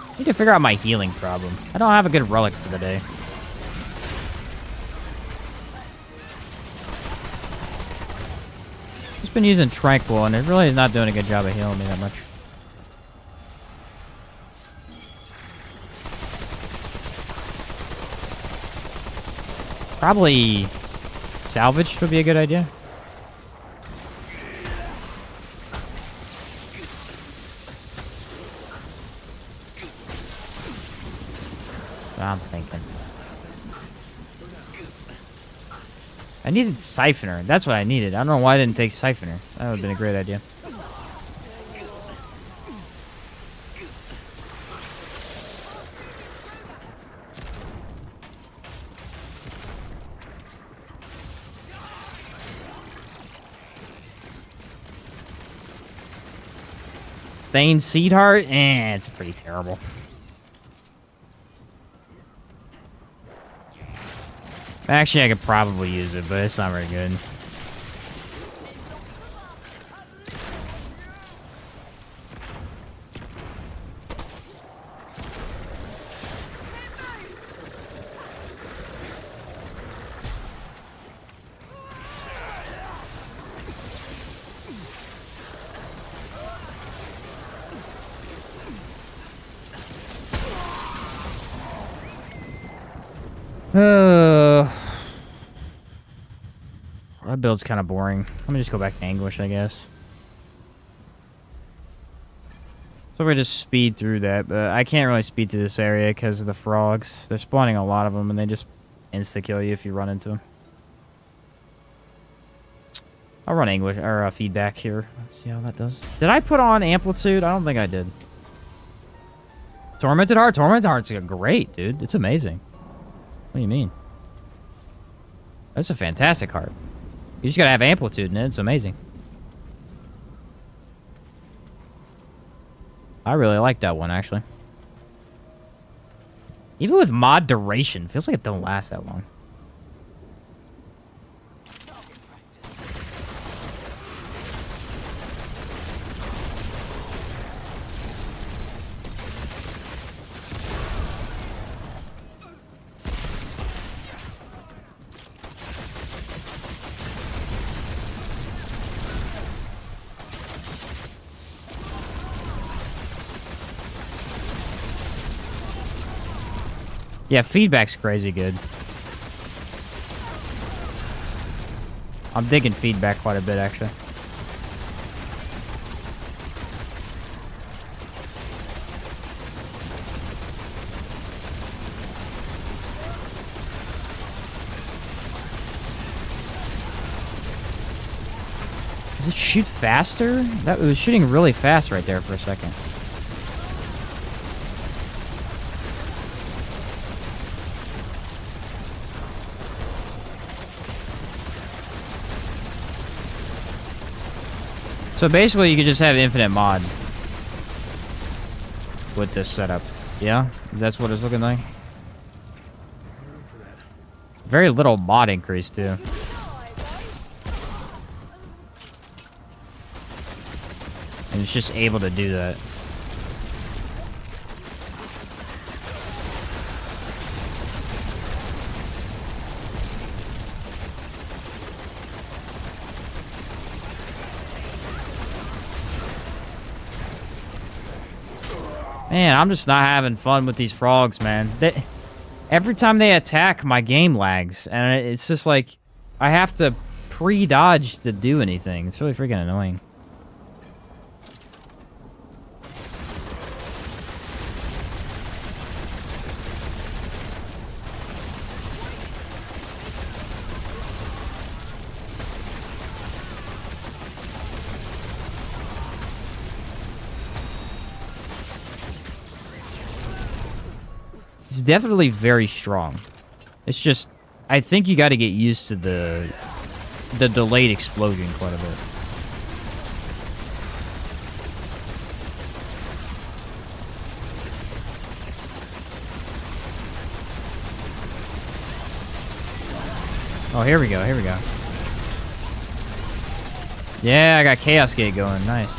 I need to figure out my healing problem. I don't have a good relic for the day. Just been using Tranquil, and it really is not doing a good job of healing me that much. Probably salvage would be a good idea. I'm thinking. I needed Siphoner. That's what I needed. I don't know why I didn't take Siphoner. That would have been a great idea. Thane Seed Heart? It's pretty terrible. Actually, I could probably use it, but it's not very good. That build's kind of boring. Let me just go back to Anguish, I guess. So we just speed through that, but I can't really speed through this area because of the frogs. They're spawning a lot of them, and they just insta-kill you if you run into them. I'll run Anguish, or feedback here. Let's see how that does. Did I put on Amplitude? I don't think I did. Tormented Heart? Tormented Heart's great, dude. It's amazing. What do you mean? That's a fantastic heart. You just gotta have amplitude in it. It's amazing. I really like that one, actually. Even with mod duration, feels like it don't last that long. Yeah, feedback's crazy good. I'm digging feedback quite a bit, actually. Does it shoot faster? That it was shooting really fast right there for a second. So basically, you could just have infinite mod with this setup. Yeah? That's what it's looking like? Very little mod increase, too. And it's just able to do that. Man, I'm just not having fun with these frogs, man. Every time they attack, my game lags. And it's just like, I have to pre-dodge to do anything. It's really freaking annoying. It's definitely very strong. It's just, I think you got to get used to the delayed explosion quite a bit. Oh, here we go, here we go. Yeah, I got Chaos Gate going, nice.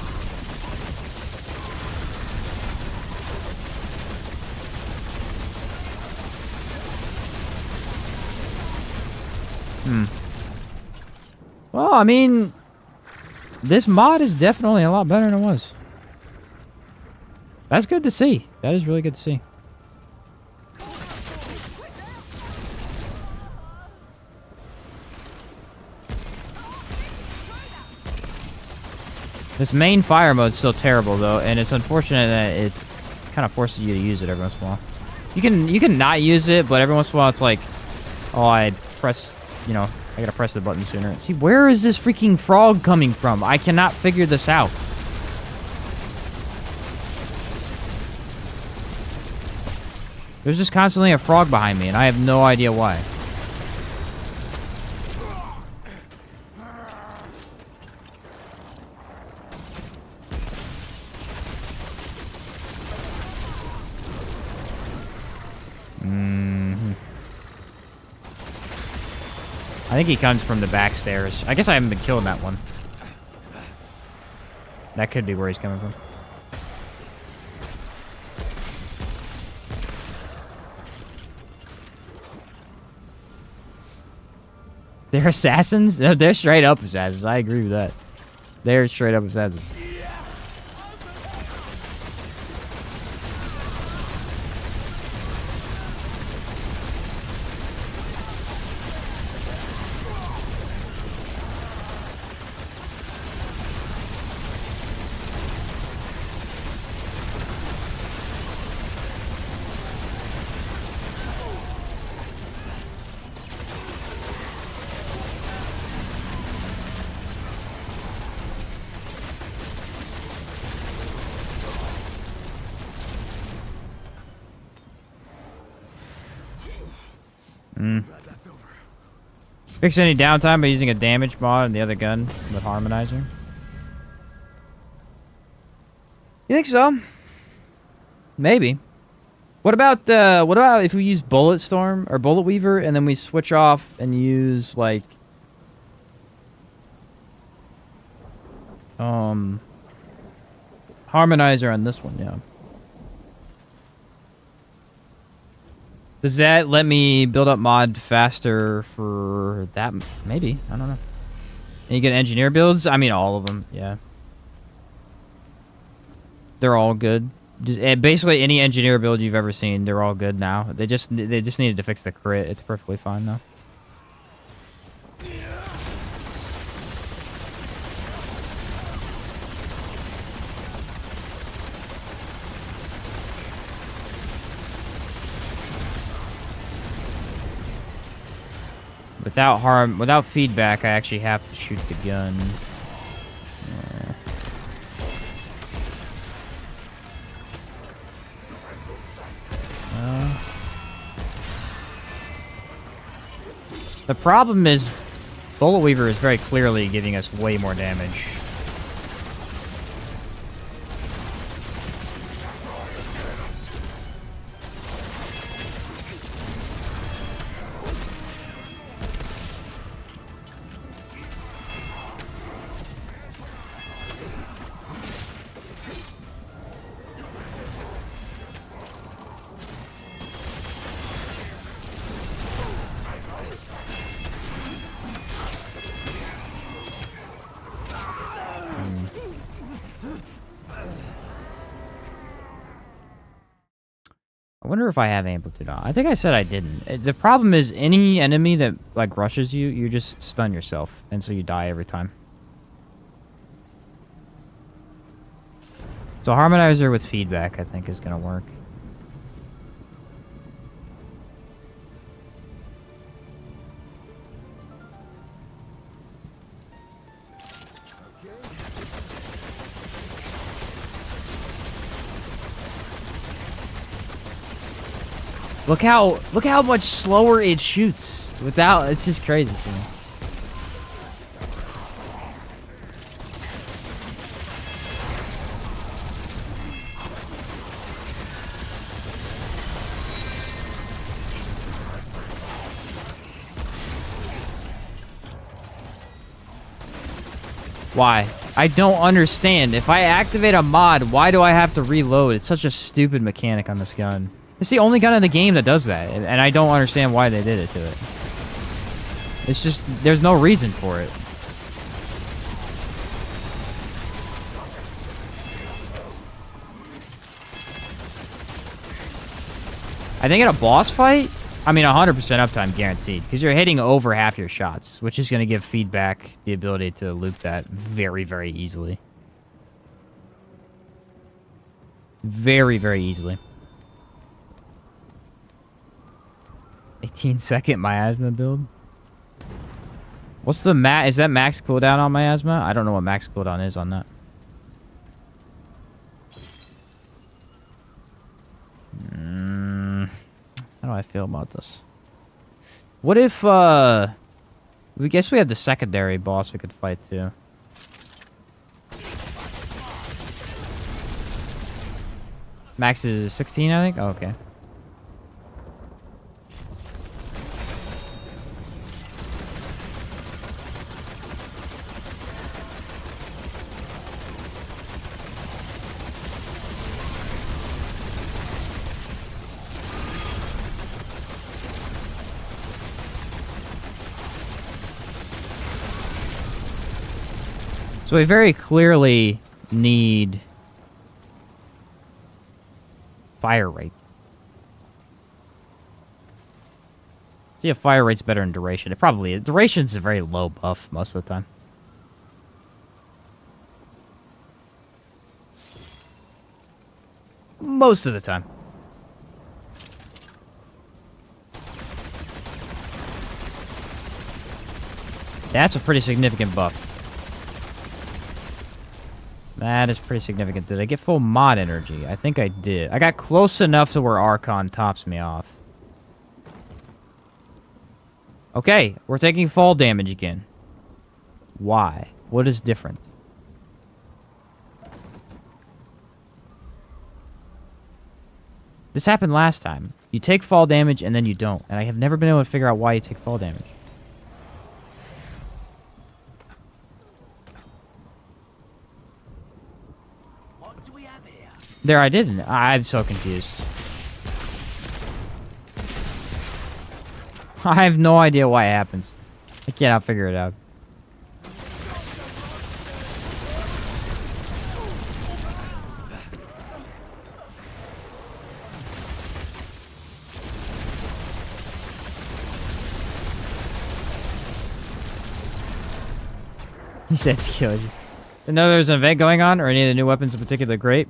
Well, I mean, this mod is definitely a lot better than it was. That's good to see. That is really good to see. This main fire mode is still terrible, though, and it's unfortunate that it kind of forces you to use it every once in a while. You can not use it, but every once in a while it's like, oh, I press, you know, I gotta press the button sooner. See, where is this freaking frog coming from? I cannot figure this out. There's just constantly a frog behind me, and I have no idea why. I think he comes from the back stairs. I guess I haven't been killing that one. That could be where he's coming from. They're assassins? No, they're straight up assassins. I agree with that. They're straight up assassins. Fix any downtime by using a damage mod and the other gun with harmonizer. You think so? Maybe. What about if we use Bullet Storm or Bullet Weaver and then we switch off and use like harmonizer on this one, yeah. Does that let me build up mod faster for that? Maybe. I don't know. And you get engineer builds? I mean, all of them, yeah. They're all good. Basically, any engineer build you've ever seen, they're all good now. They just needed to fix the crit. It's perfectly fine now. Without feedback, I actually have to shoot the gun. Yeah. The problem is, Bullet Weaver is very clearly giving us way more damage. I wonder if I have amplitude on. I think I said I didn't. The problem is any enemy that like rushes you, you just stun yourself, and so you die every time. So harmonizer with feedback, I think, is gonna work. Look how much slower it shoots without. It's just crazy to me. Why? I don't understand. If I activate a mod, why do I have to reload? It's such a stupid mechanic on this gun. It's the only gun in the game that does that, and I don't understand why they did it to it. It's just, there's no reason for it. I think in a boss fight, I mean 100% uptime guaranteed, because you're hitting over half your shots, which is going to give feedback the ability to loop that very, very easily. Very, very easily. 18-second miasma build. What's the is that max cooldown on miasma? I don't know what max cooldown is on that. How do I feel about this? What if we guess we have the secondary boss we could fight too. Max is 16, I think. Oh, okay. So we very clearly need fire rate. See if fire rate's better in duration. It probably is. Duration's a very low buff most of the time. Most of the time. That's a pretty significant buff. That is pretty significant. Did I get full mod energy? I think I did. I got close enough to where Archon tops me off. Okay, we're taking fall damage again. Why? What is different? This happened last time. You take fall damage and then you don't. And I have never been able to figure out why you take fall damage. What do we have here? There, I didn't. I'm so confused. I have no idea why it happens. I cannot figure it out. He said it's killed you. Didn't know there was an event going on, or any of the new weapons in particular great.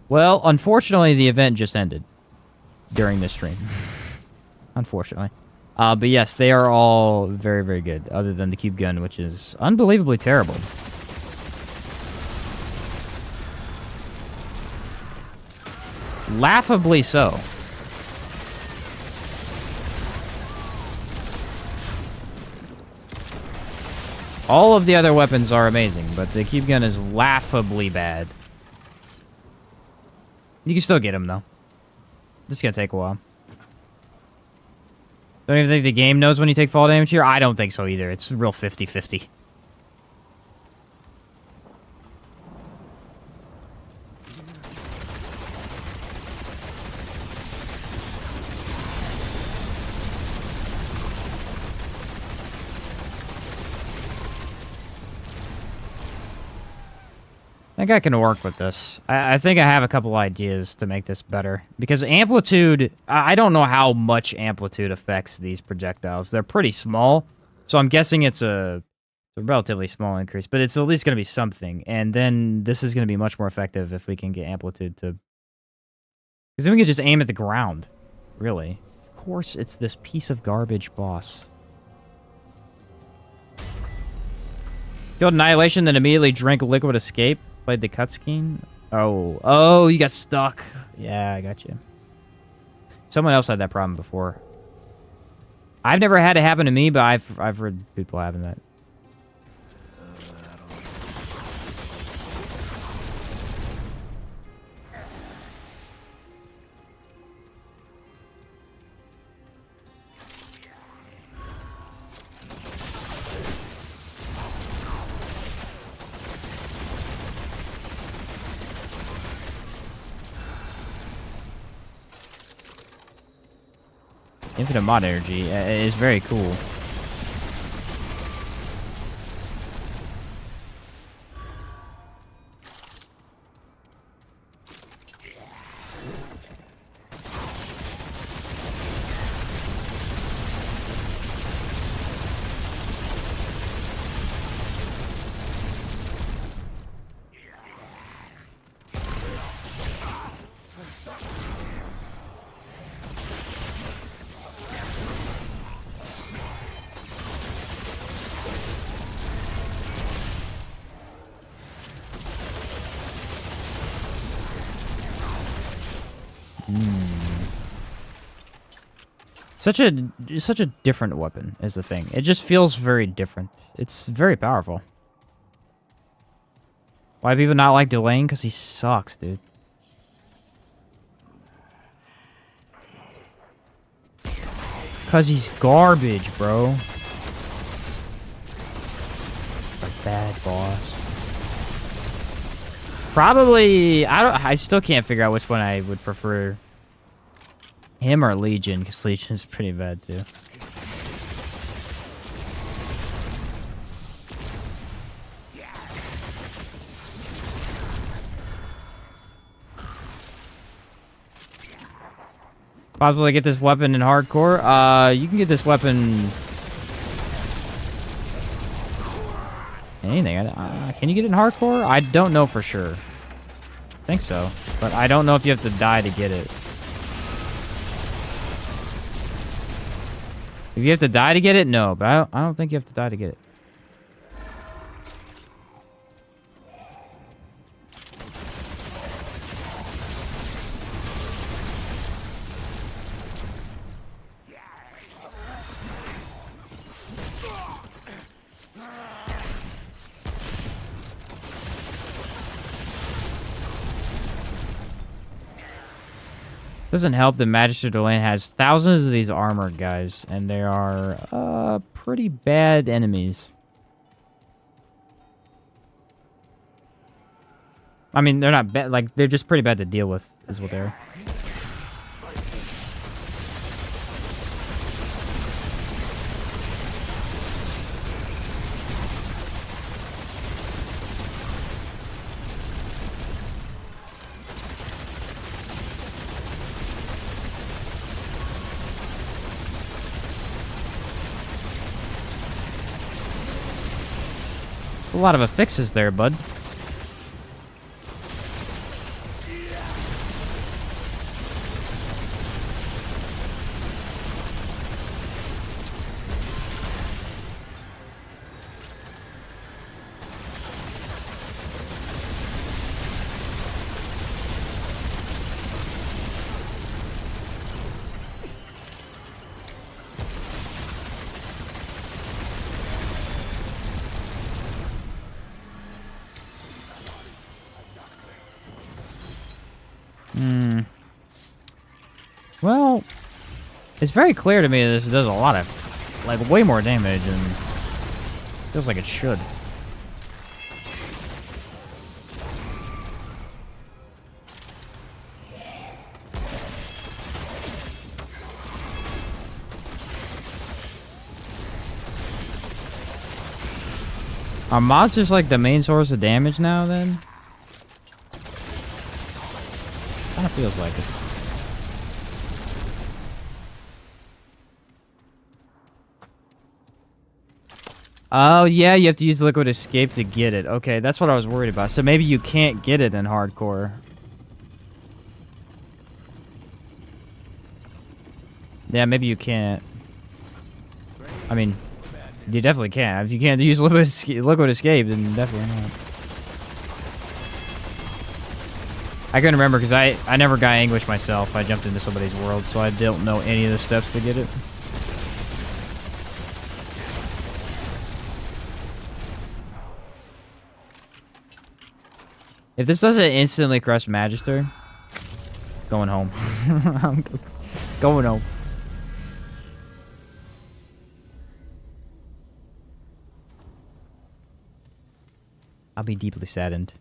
Well, unfortunately, the event just ended during this stream. Unfortunately. But yes, they are all very, very good, other than the cube gun, which is unbelievably terrible. Laughably so. All of the other weapons are amazing, but the cube gun is laughably bad. You can still get him, though. This is gonna take a while. Don't even think the game knows when you take fall damage here? I don't think so either. It's real 50-50. I think I can work with this. I think I have a couple ideas to make this better. Because amplitude, I don't know how much amplitude affects these projectiles. They're pretty small, so I'm guessing it's a relatively small increase, but it's at least going to be something. And then this is going to be much more effective if we can get amplitude to... Because then we can just aim at the ground, really. Of course, it's this piece of garbage boss. Killed Annihilation, then immediately drank Liquid Escape. Played the cutscene. Oh, you got stuck. Yeah, I got you. Someone else had that problem before. I've never had it happen to me, but I've heard people having that. Infinite mod energy is very cool. Such a different weapon is the thing. It just feels very different. It's very powerful. Why do people not like Delane? Because he sucks, dude. Because he's garbage, bro. A bad boss. Probably, I still can't figure out which one I would prefer. Him or Legion, because Legion's pretty bad too. Possibly get this weapon in hardcore. You can get this weapon. Anything. Can you get it in hardcore? I don't know for sure. I think so, but I don't know if you have to die to get it. If you have to die to get it, no. But I don't think you have to die to get it. Doesn't help that Magister Delane has thousands of these armored guys, and they are pretty bad enemies. I mean, they're not bad, like, they're just pretty bad to deal with, is what they are. A lot of affixes there, bud. Well, it's very clear to me that this does a lot of, like, way more damage than feels like it should. Are monsters like the main source of damage now, then? Kinda feels like it. Oh, yeah, you have to use Liquid Escape to get it. Okay, that's what I was worried about. So maybe you can't get it in hardcore. Yeah, maybe you can't. I mean, you definitely can. If you can't use Liquid Escape, then definitely not. I couldn't remember because I never got Anguish myself. I jumped into somebody's world, so I don't know any of the steps to get it. If this doesn't instantly crush Magister, going home. I'm going home. I'll be deeply saddened.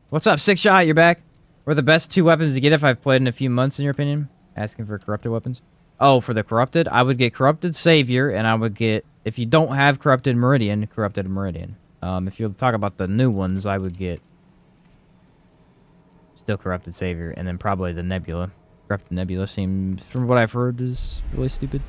What's up, Six Shot? You're back? What are the best 2 weapons to get if I've played in a few months, in your opinion? Asking for corrupted weapons. Oh, for the corrupted? I would get Corrupted Savior, and I would get, if you don't have Corrupted Meridian, Corrupted Meridian. If you'll talk about the new ones, I would get still Corrupted Savior, and then probably the Nebula. Corrupted Nebula seems, from what I've heard, is really stupid.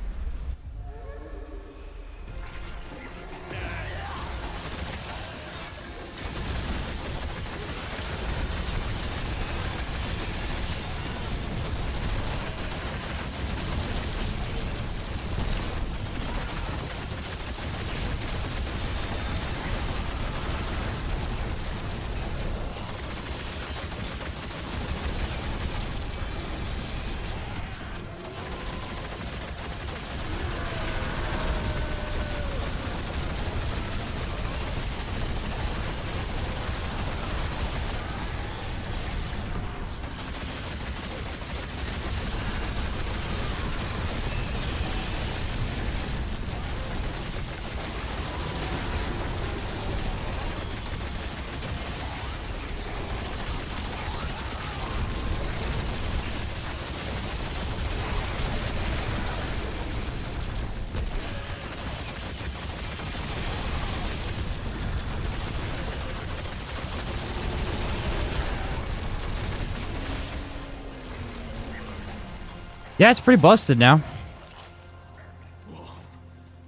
Yeah, it's pretty busted now.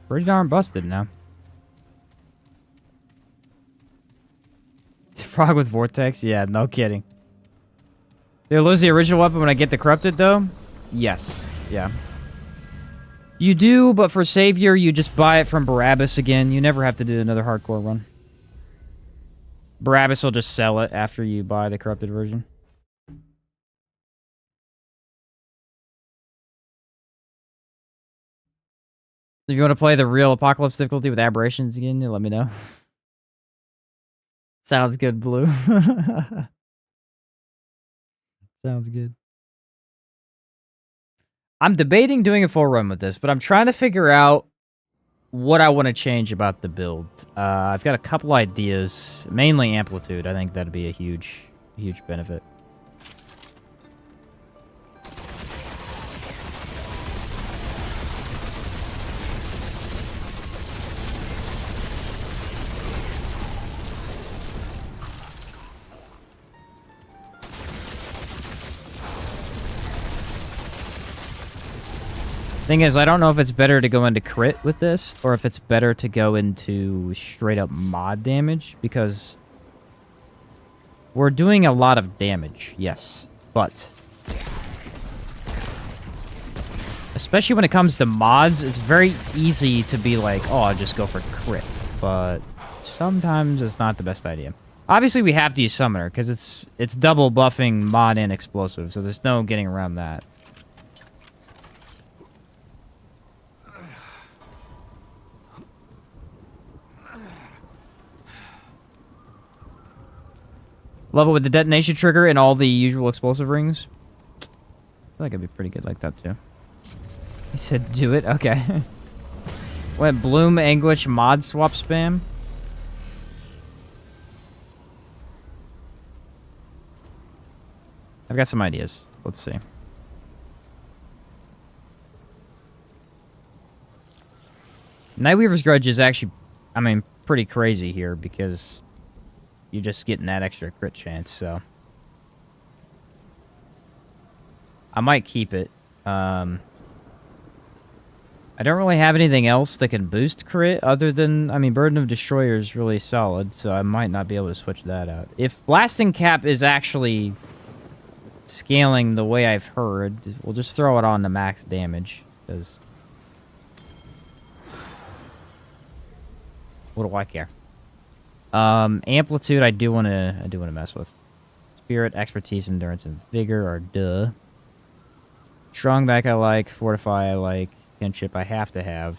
Pretty darn busted now. Frog with Vortex? Yeah, no kidding. Do I lose the original weapon when I get the Corrupted, though? Yes. Yeah. You do, but for Savior, you just buy it from Barabbas again. You never have to do another hardcore run. Barabbas will just sell it after you buy the Corrupted version. If you want to play the real Apocalypse difficulty with Aberrations again, let me know. Sounds good, Blue. Sounds good. I'm debating doing a full run with this, but I'm trying to figure out what I want to change about the build. I've got a couple ideas, mainly amplitude. I think that'd be a huge benefit. Thing is, I don't know if it's better to go into crit with this, or if it's better to go into straight up mod damage, because we're doing a lot of damage, yes, but especially when it comes to mods, it's very easy to be like, oh, I'll just go for crit, but sometimes it's not the best idea. Obviously, we have to use Summoner, because it's double buffing mod and explosive, so there's no getting around that. Love it with the detonation trigger and all the usual explosive rings. I feel like it'd be pretty good like that, too. He said do it? Okay. What, Bloom Anguish mod swap spam? I've got some ideas. Let's see. Nightweaver's Grudge is actually, I mean, pretty crazy here because you're just getting that extra crit chance, so I might keep it. I don't really have anything else that can boost crit other than, I mean, Burden of Destroyer is really solid, so I might not be able to switch that out. If Blasting Cap is actually scaling the way I've heard, we'll just throw it on to max damage, because what do I care? Amplitude, I do want to mess with. Spirit, Expertise, Endurance, and Vigor are duh. Strong Back I like. Fortify I like. Kinship I have to have.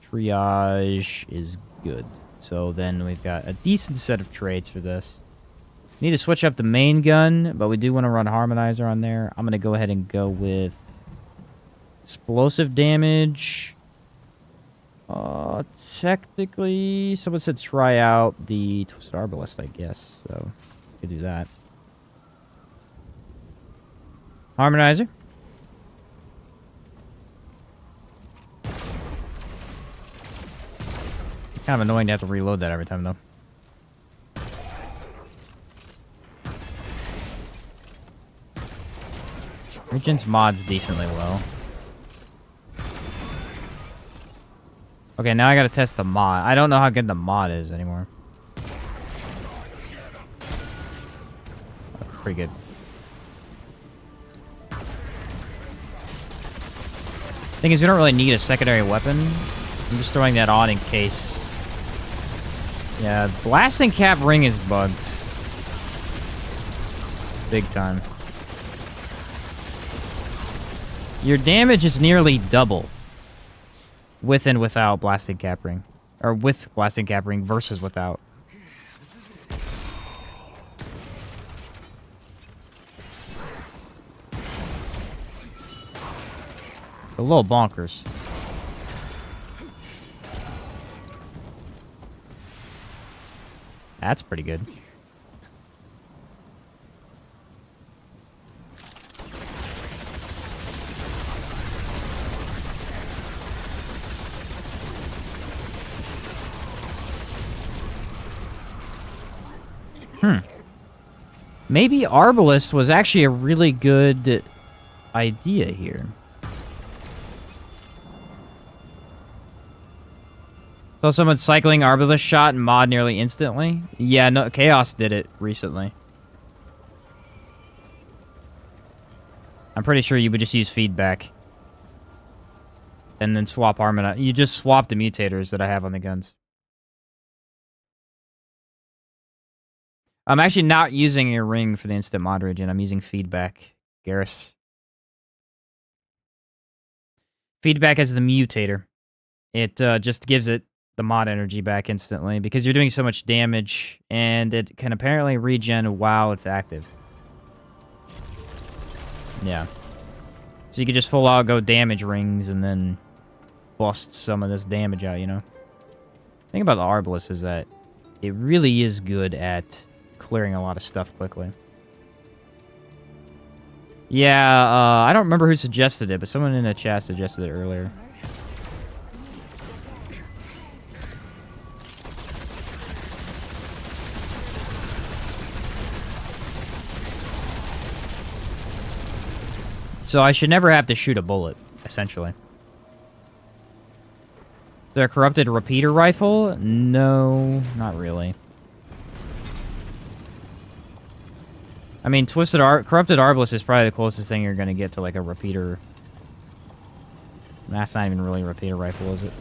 Triage is good. So then we've got a decent set of traits for this. Need to switch up the main gun, but we do want to run Harmonizer on there. I'm going to go ahead and go with explosive damage. Technically, someone said try out the Twisted Arbalest, I guess. So, could do that. Harmonizer. Kind of annoying to have to reload that every time, though. Regent's mod's decently low. Okay, now I gotta test the mod. I don't know how good the mod is anymore. Pretty good. Thing is, we don't really need a secondary weapon. I'm just throwing that on in case. Yeah, Blasting Cap ring is bugged. Big time. Your damage is nearly double. With and without Blasting Cap ring. Or with Blasting Cap ring versus without. A little bonkers. That's pretty good. Maybe Arbalest was actually a really good idea here. So someone cycling Arbalest shot and mod nearly instantly? Yeah, no, Chaos did it recently. I'm pretty sure you would just use feedback. And then swap Harmonizer. You just swap the mutators that I have on the guns. I'm actually not using a ring for the instant mod regen. I'm using feedback, Garrus. Feedback as the mutator. It just gives it the mod energy back instantly because you're doing so much damage, and it can apparently regen while it's active. Yeah. So you could just full out go damage rings and then bust some of this damage out, you know? The thing about the Arbalest is that it really is good at clearing a lot of stuff quickly. Yeah, I don't remember who suggested it, but someone in the chat suggested it earlier. So I should never have to shoot a bullet, essentially. The corrupted repeater rifle? No, not really. I mean, corrupted Arbalest is probably the closest thing you're gonna get to like a repeater. That's not even really a repeater rifle, is it?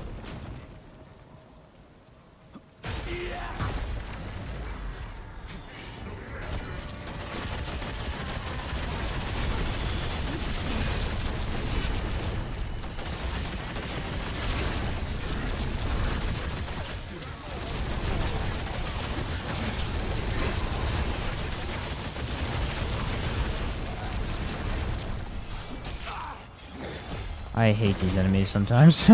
I hate these enemies sometimes.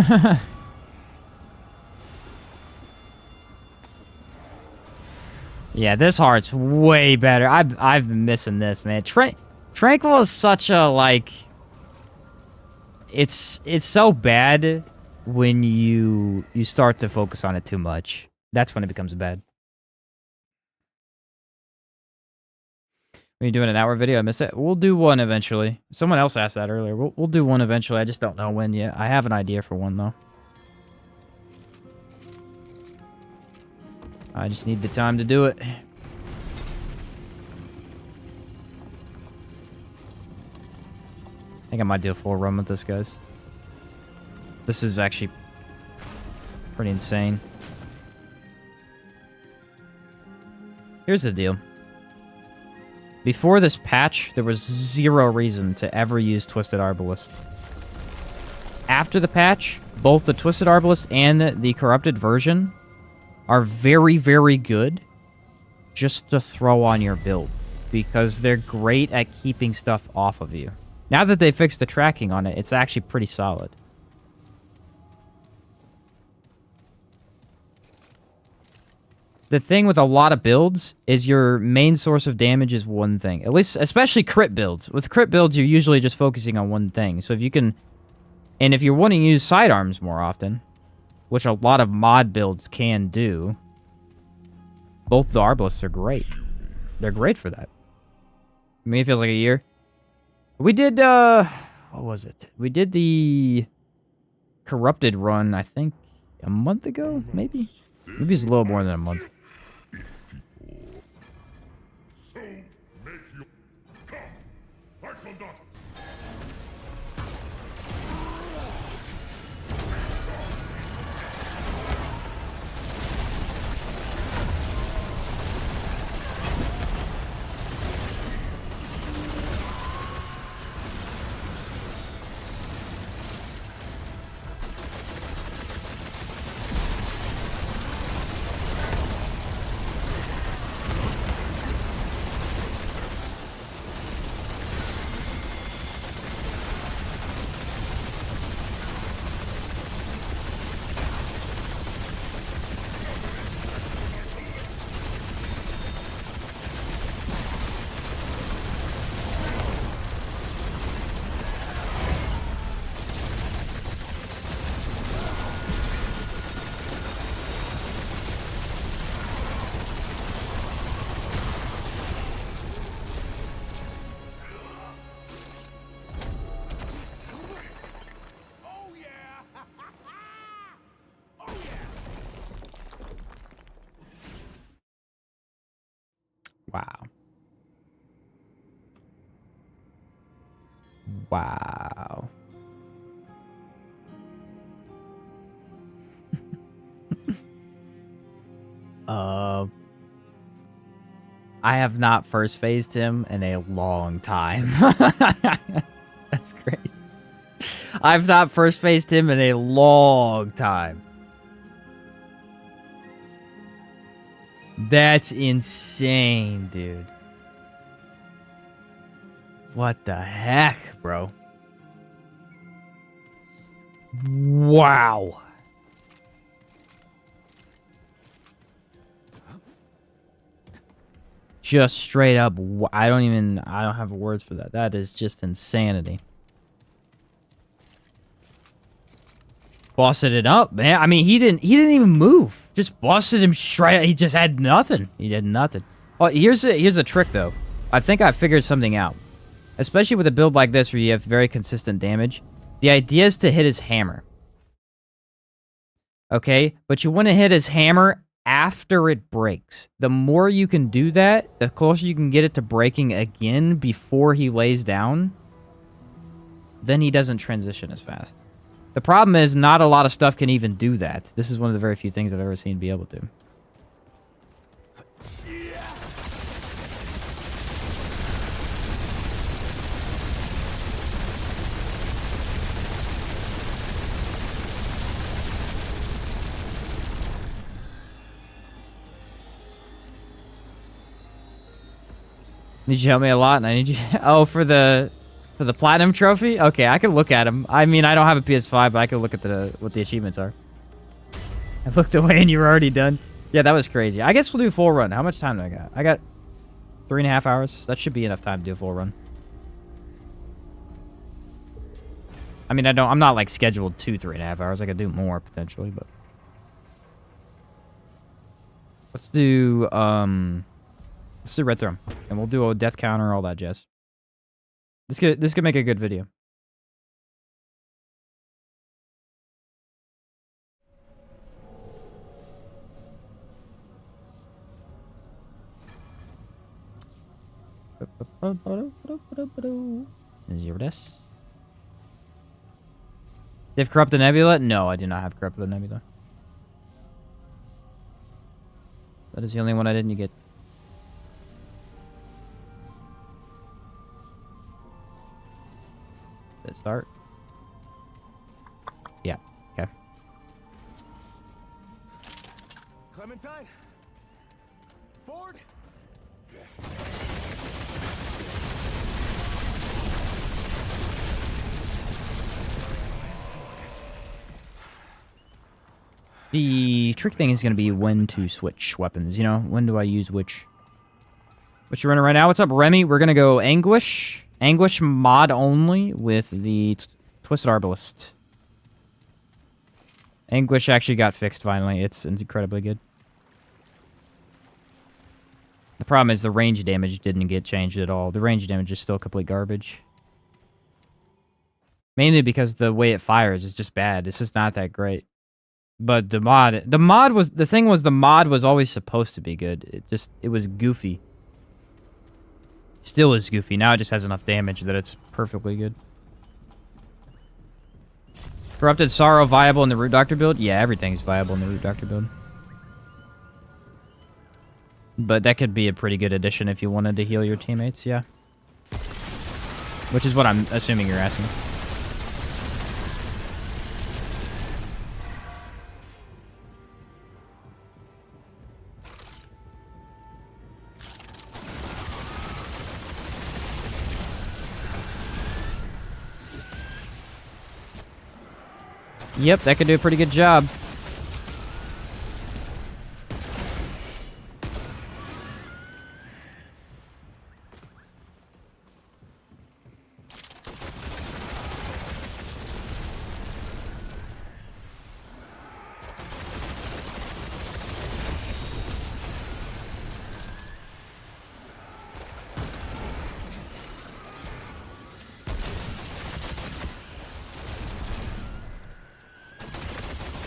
Yeah, this heart's way better. I've been missing this, man. Tranquil is such a, like... It's so bad when you start to focus on it too much. That's when it becomes bad. Are you doing an hour video? I missed it. We'll do one eventually. Someone else asked that earlier. We'll do one eventually. I just don't know when yet. I have an idea for one, though. I just need the time to do it. I think I might do a full run with this, guys. This is actually pretty insane. Here's the deal. Before this patch, there was zero reason to ever use Twisted Arbalest. After the patch, both the Twisted Arbalest and the corrupted version are very, very good just to throw on your build, because they're great at keeping stuff off of you. Now that they fixed the tracking on it, it's actually pretty solid. The thing with a lot of builds is your main source of damage is one thing. At least, especially crit builds. With crit builds, you're usually just focusing on one thing. So if you can... And if you're wanting to use sidearms more often, which a lot of mod builds can do, both the Arbalists are great. They're great for that. I mean, it feels like a year. We did, what was it? We did the Corrupted run, I think, a month ago, maybe? Maybe it's a little more than a month. So make you come. I shall not. Wow. Wow. I have not first phased him in a long time. That's crazy. I've not first phased him in a long time. That's insane, dude. What the heck, bro? Wow. Just straight up, I don't have words for that. That is just insanity. Busted it up, man. I mean, he didn't even move. Just busted him straight. He just had nothing. He did nothing. Oh, here's a trick though. I think I figured something out. Especially with a build like this where you have very consistent damage. The idea is to hit his hammer. Okay? But you want to hit his hammer after it breaks. The more you can do that, the closer you can get it to breaking again before he lays down, then he doesn't transition as fast. The problem is not a lot of stuff can even do that. This is one of the very few things I've ever seen be able to. Need you to help me a lot, and I need you. Oh, for the platinum trophy. Okay, I can look at them. I mean, I don't have a PS5, but I can look at what the achievements are. I looked away, and you were already done. Yeah, that was crazy. I guess we'll do full run. How much time do I got? I got 3.5 hours. That should be enough time to do a full run. I mean, I'm not like scheduled to 3.5 hours. I could do more potentially, but let's do Red Throne, and we'll do a death counter, all that jazz. This could make a good video. Zero this. Do you have Corrupt the Nebula? No, I do not have Corrupt the Nebula. That is the only one I didn't get. Did it start? Yeah. Okay. Clementine? Ford? The trick thing is going to be when to switch weapons, you know? When do I use which? What you running right now? What's up, Remy? We're going to go Anguish. Anguish mod only with the Twisted Arbalist. Anguish actually got fixed finally. It's incredibly good. The problem is the range damage didn't get changed at all. The range damage is still complete garbage. Mainly because the way it fires is just bad. It's just not that great. But the mod was always supposed to be good. It was goofy. Still is goofy. Now it just has enough damage that it's perfectly good. Corrupted Sorrow viable in the Root Doctor build? Yeah, everything's viable in the Root Doctor build. But that could be a pretty good addition if you wanted to heal your teammates, yeah. Which is what I'm assuming you're asking. Yep, that could do a pretty good job.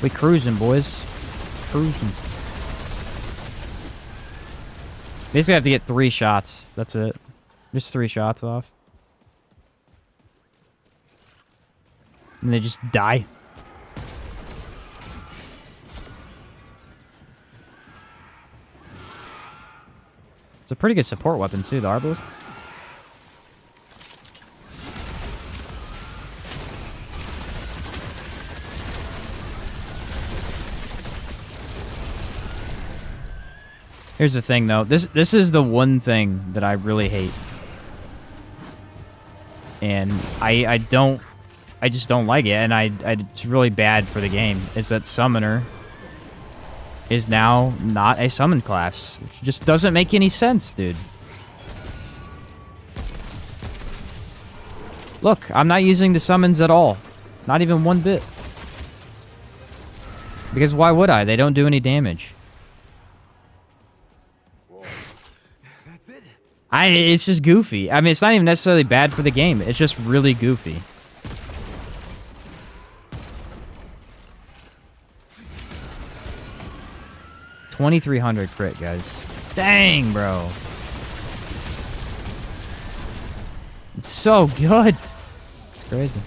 We cruising, boys. Cruising. Basically, I have to get 3 shots. That's it. Just 3 shots off. And they just die. It's a pretty good support weapon, too, the Arbalist. Here's the thing, though. This is the one thing that I really hate. and I just don't like it, and it's really bad for the game. Is that Summoner is now not a summon class, which just doesn't make any sense, dude. Look, I'm not using the summons at all, not even one bit. Because why would I? They don't do any damage. That's it. It's just goofy. I mean, it's not even necessarily bad for the game. It's just really goofy. $2,300 crit, guys. Dang, bro. It's so good. It's crazy.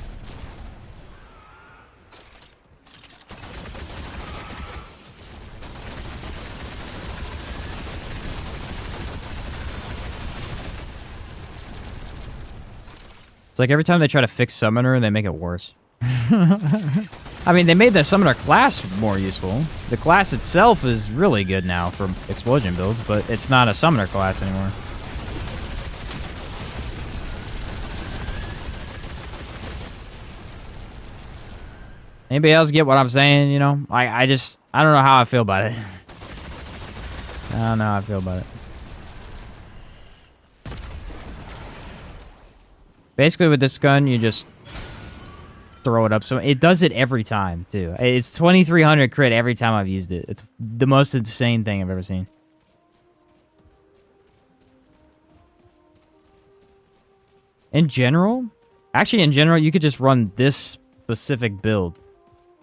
It's like every time they try to fix Summoner, they make it worse. I mean, they made the Summoner class more useful. The class itself is really good now for explosion builds, but it's not a Summoner class anymore. Anybody else get what I'm saying, you know? I don't know how I feel about it. I don't know how I feel about it. Basically, with this gun, you just throw it up. So it does it every time, too. It's 2,300 crit every time I've used it. It's the most insane thing I've ever seen. In general, you could just run this specific build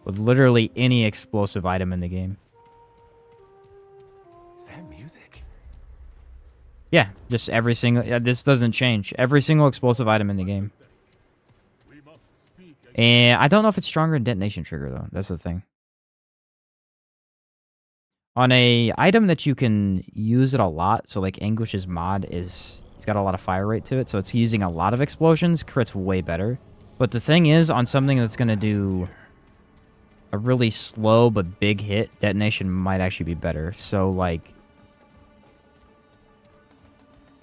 with literally any explosive item in the game. Is that music? Yeah, just every single... this doesn't change. Every single explosive item in the game. And I don't know if it's stronger than Detonation Trigger, though. That's the thing. On a item that you can use it a lot, so like Anguish's mod is... It's got a lot of fire rate to it, so it's using a lot of explosions. Crit's way better. But the thing is, on something that's going to do a really slow but big hit, Detonation might actually be better. So, like...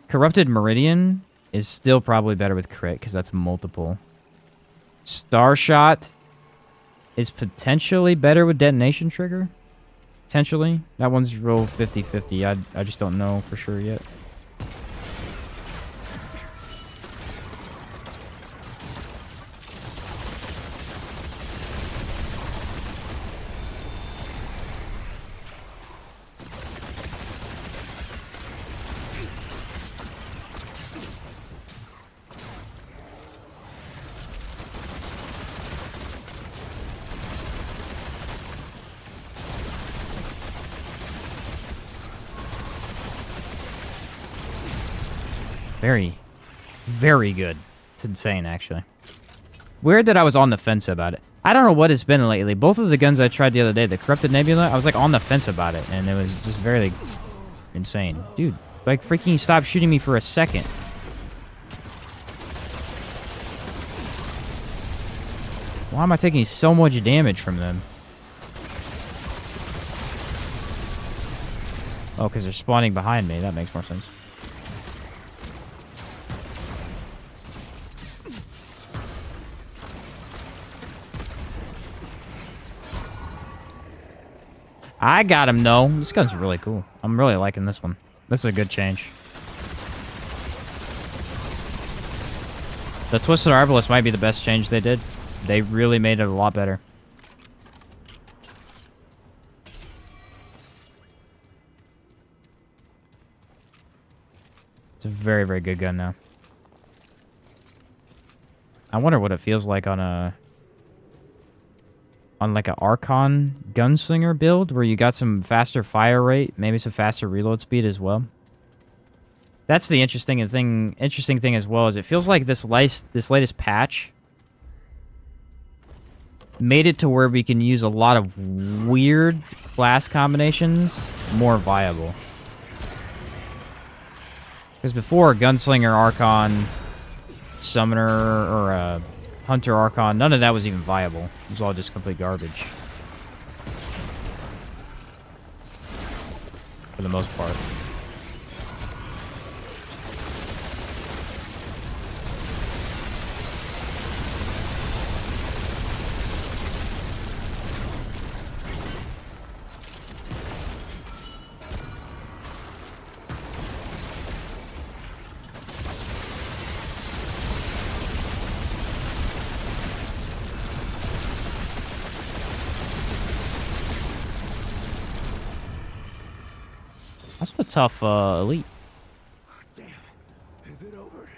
Corrupted Meridian is still probably better with crit, because that's multiple. Starshot is potentially better with Detonation Trigger. Potentially. That one's real 50-50. I just don't know for sure yet. Very, very good. It's insane, actually. Weird that I was on the fence about it. I don't know what it's been lately. Both of the guns I tried the other day, the Corrupted Nebula, I was like on the fence about it, and it was just very insane. Dude, like freaking stop shooting me for a second. Why am I taking so much damage from them? Oh, because they're spawning behind me. That makes more sense. I got him, though. This gun's really cool. I'm really liking this one. This is a good change. The Twisted Arbalest might be the best change they did. They really made it a lot better. It's a very, very good gun now. I wonder what it feels like on a... on like an Archon gunslinger build where you got some faster fire rate, maybe some faster reload speed as well. That's the interesting thing as well, is it feels like this latest patch made it to where we can use a lot of weird class combinations more viable. Because before, Gunslinger, Archon, Summoner, or Hunter Archon, none of that was even viable. It was all just complete garbage. For the most part. That's a tough elite. Damn. Is it over?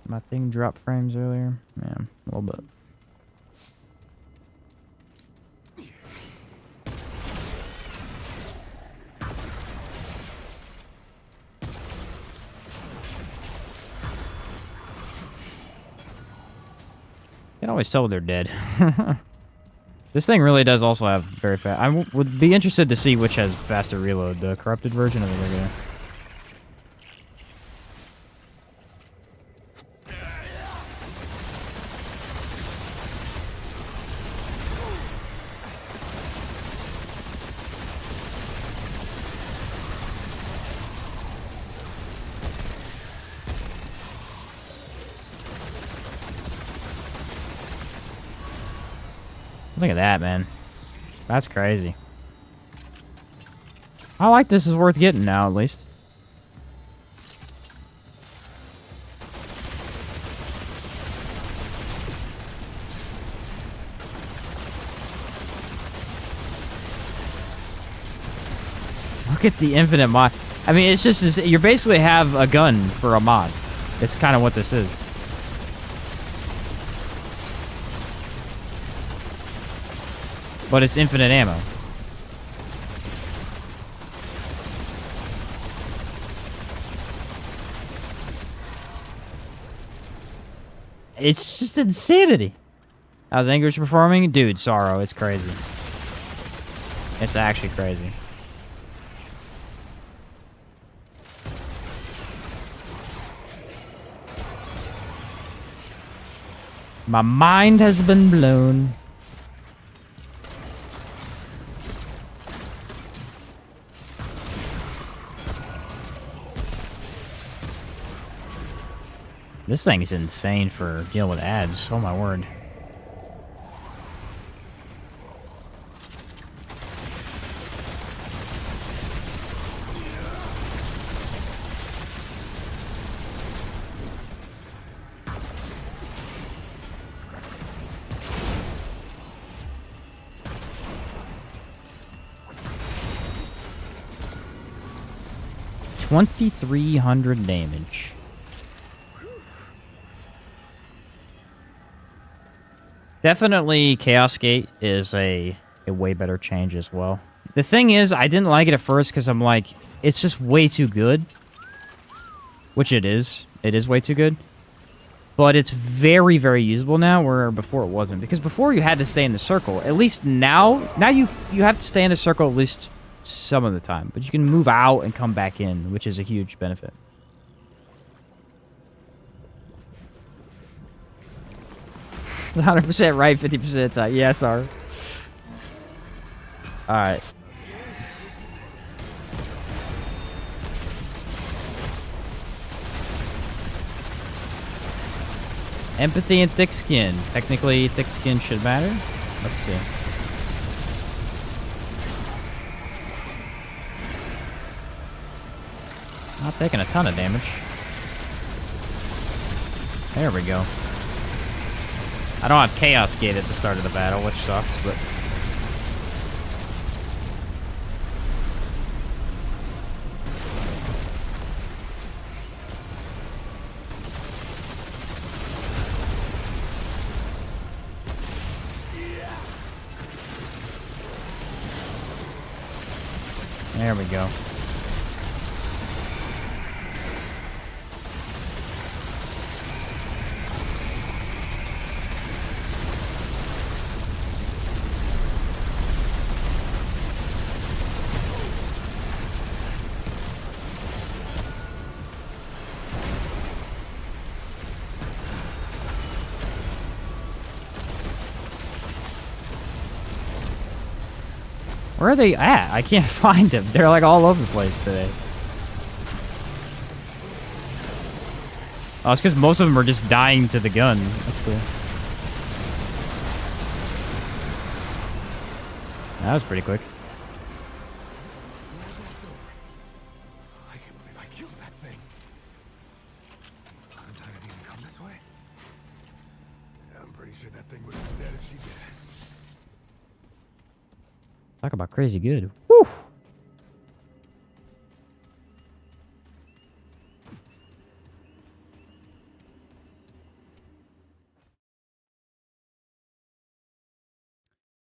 My thing dropped frames earlier. Yeah, a little bit. You can always tell when they're dead. This thing really does also have very fast. I would be interested to see which has faster reload, the corrupted version or the regular. Look at that, man. That's crazy. I like this is worth getting now, at least. Look at the infinite mod. I mean, it's just, you basically have a gun for a mod. It's kind of what this is. But it's infinite ammo. It's just insanity. How's English performing? Dude, Sorrow, it's crazy. It's actually crazy. My mind has been blown. This thing is insane for dealing with ads. Oh my word. $2,300 damage. Definitely Chaos Gate is a way better change as well. The thing is, I didn't like it at first because I'm like, it's just way too good. Which it is. It is way too good. But it's very, very usable now, where before it wasn't. Because before you had to stay in the circle. At least now you have to stay in the circle at least some of the time. But you can move out and come back in, which is a huge benefit. "100% right, 50% time." Yeah, sorry. Alright. Empathy and thick skin. Technically, thick skin should matter. Let's see. Not taking a ton of damage. There we go. I don't have Chaos Gate at the start of the battle, which sucks, but... There we go. Where are they at? I can't find them. They're like all over the place today. Oh, it's because most of them are just dying to the gun. That's cool. That was pretty quick. I can't believe I killed that thing. Hadn't I even come this way? Yeah, I'm pretty sure that thing would have been dead if she did. Talk about crazy good. Woo!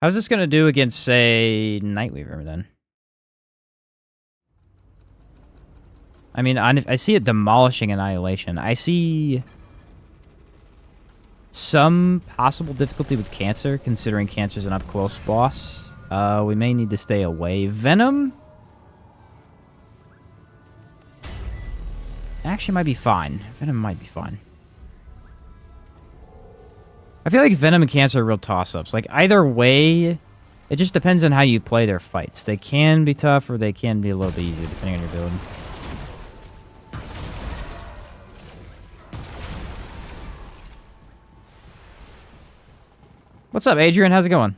How's this gonna do against, say, Nightweaver then? I mean, I see it demolishing Annihilation. I see some possible difficulty with Cancer, considering Cancer's an up-close boss. We may need to stay away. Venom? Actually might be fine. Venom might be fine. I feel like Venom and Cancer are real toss-ups. Like, either way, it just depends on how you play their fights. They can be tough, or they can be a little bit easier, depending on your build. What's up, Adrian? How's it going?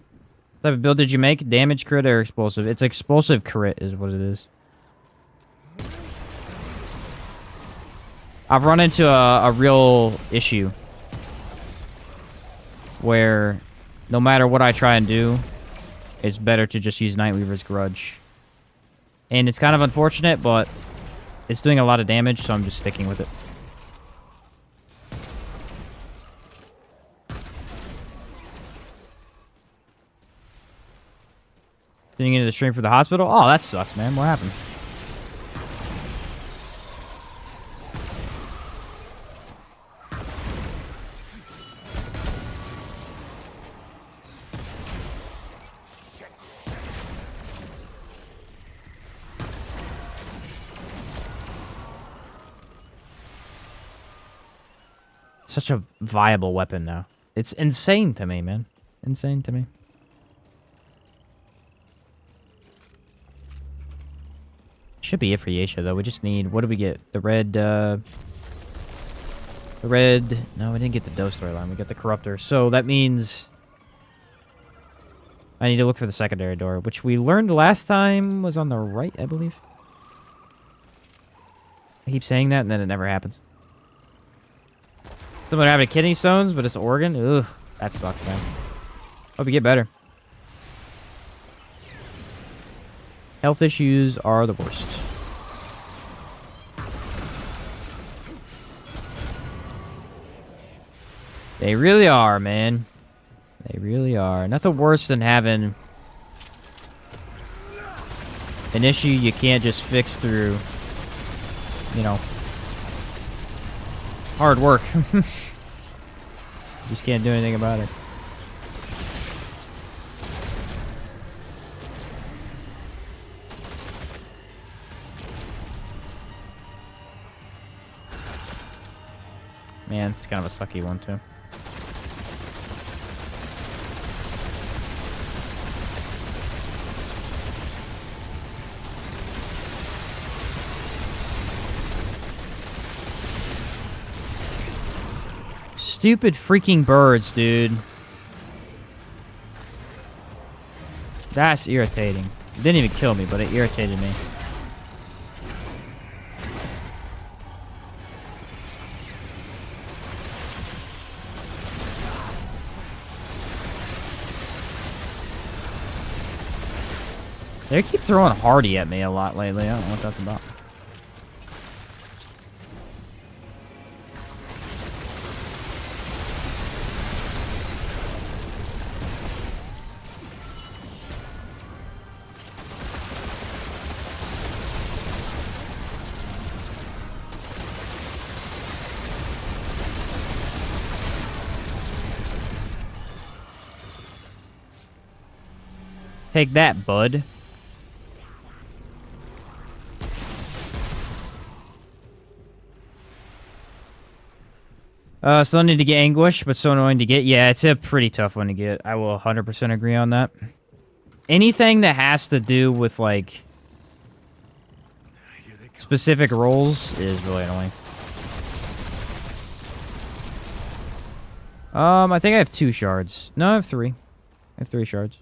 What type of build did you make? Damage, crit, or explosive? It's explosive crit is what it is. I've run into a real issue where no matter what I try and do, it's better to just use Nightweaver's Grudge. And it's kind of unfortunate, but it's doing a lot of damage, so I'm just sticking with it. Tuning into the stream for the hospital? Oh, that sucks, man. What happened? Such a viable weapon now. It's insane to me, man. Insane to me. Should be it for Yesha, though. We just need... What do we get? The red, The red... No, we didn't get the Dose storyline. We got the Corruptor. So that means... I need to look for the secondary door, which we learned last time was on the right, I believe. I keep saying that, and then it never happens. Someone having kidney stones, but it's organ? Ugh, that sucks, man. Hope you get better. Health issues are the worst. They really are, man. They really are. Nothing worse than having an issue you can't just fix through, you know, hard work. Just can't do anything about it. Man, it's kind of a sucky one, too. Stupid freaking birds, dude. That's irritating. It didn't even kill me, but it irritated me. They keep throwing Hardy at me a lot lately. I don't know what that's about. Take that, bud. Still need to get Anguish, but so annoying to get. Yeah, it's a pretty tough one to get. I will 100% agree on that. Anything that has to do with, like, specific roles is really annoying. I think I have 2 shards. No, I have 3. I have 3 shards.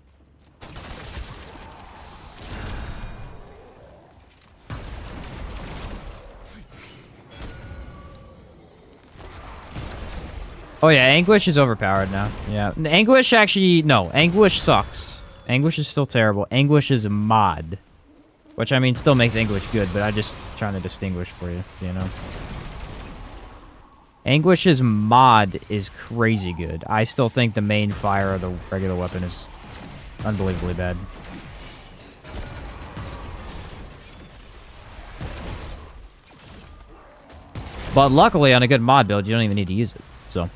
Oh yeah, Anguish is overpowered now. Yeah, Anguish actually... No, Anguish sucks. Anguish is still terrible. Anguish is a mod. Which, I mean, still makes Anguish good, but I'm just trying to distinguish for you, you know? Anguish's mod is crazy good. I still think the main fire of the regular weapon is unbelievably bad. But luckily, on a good mod build, you don't even need to use it, so...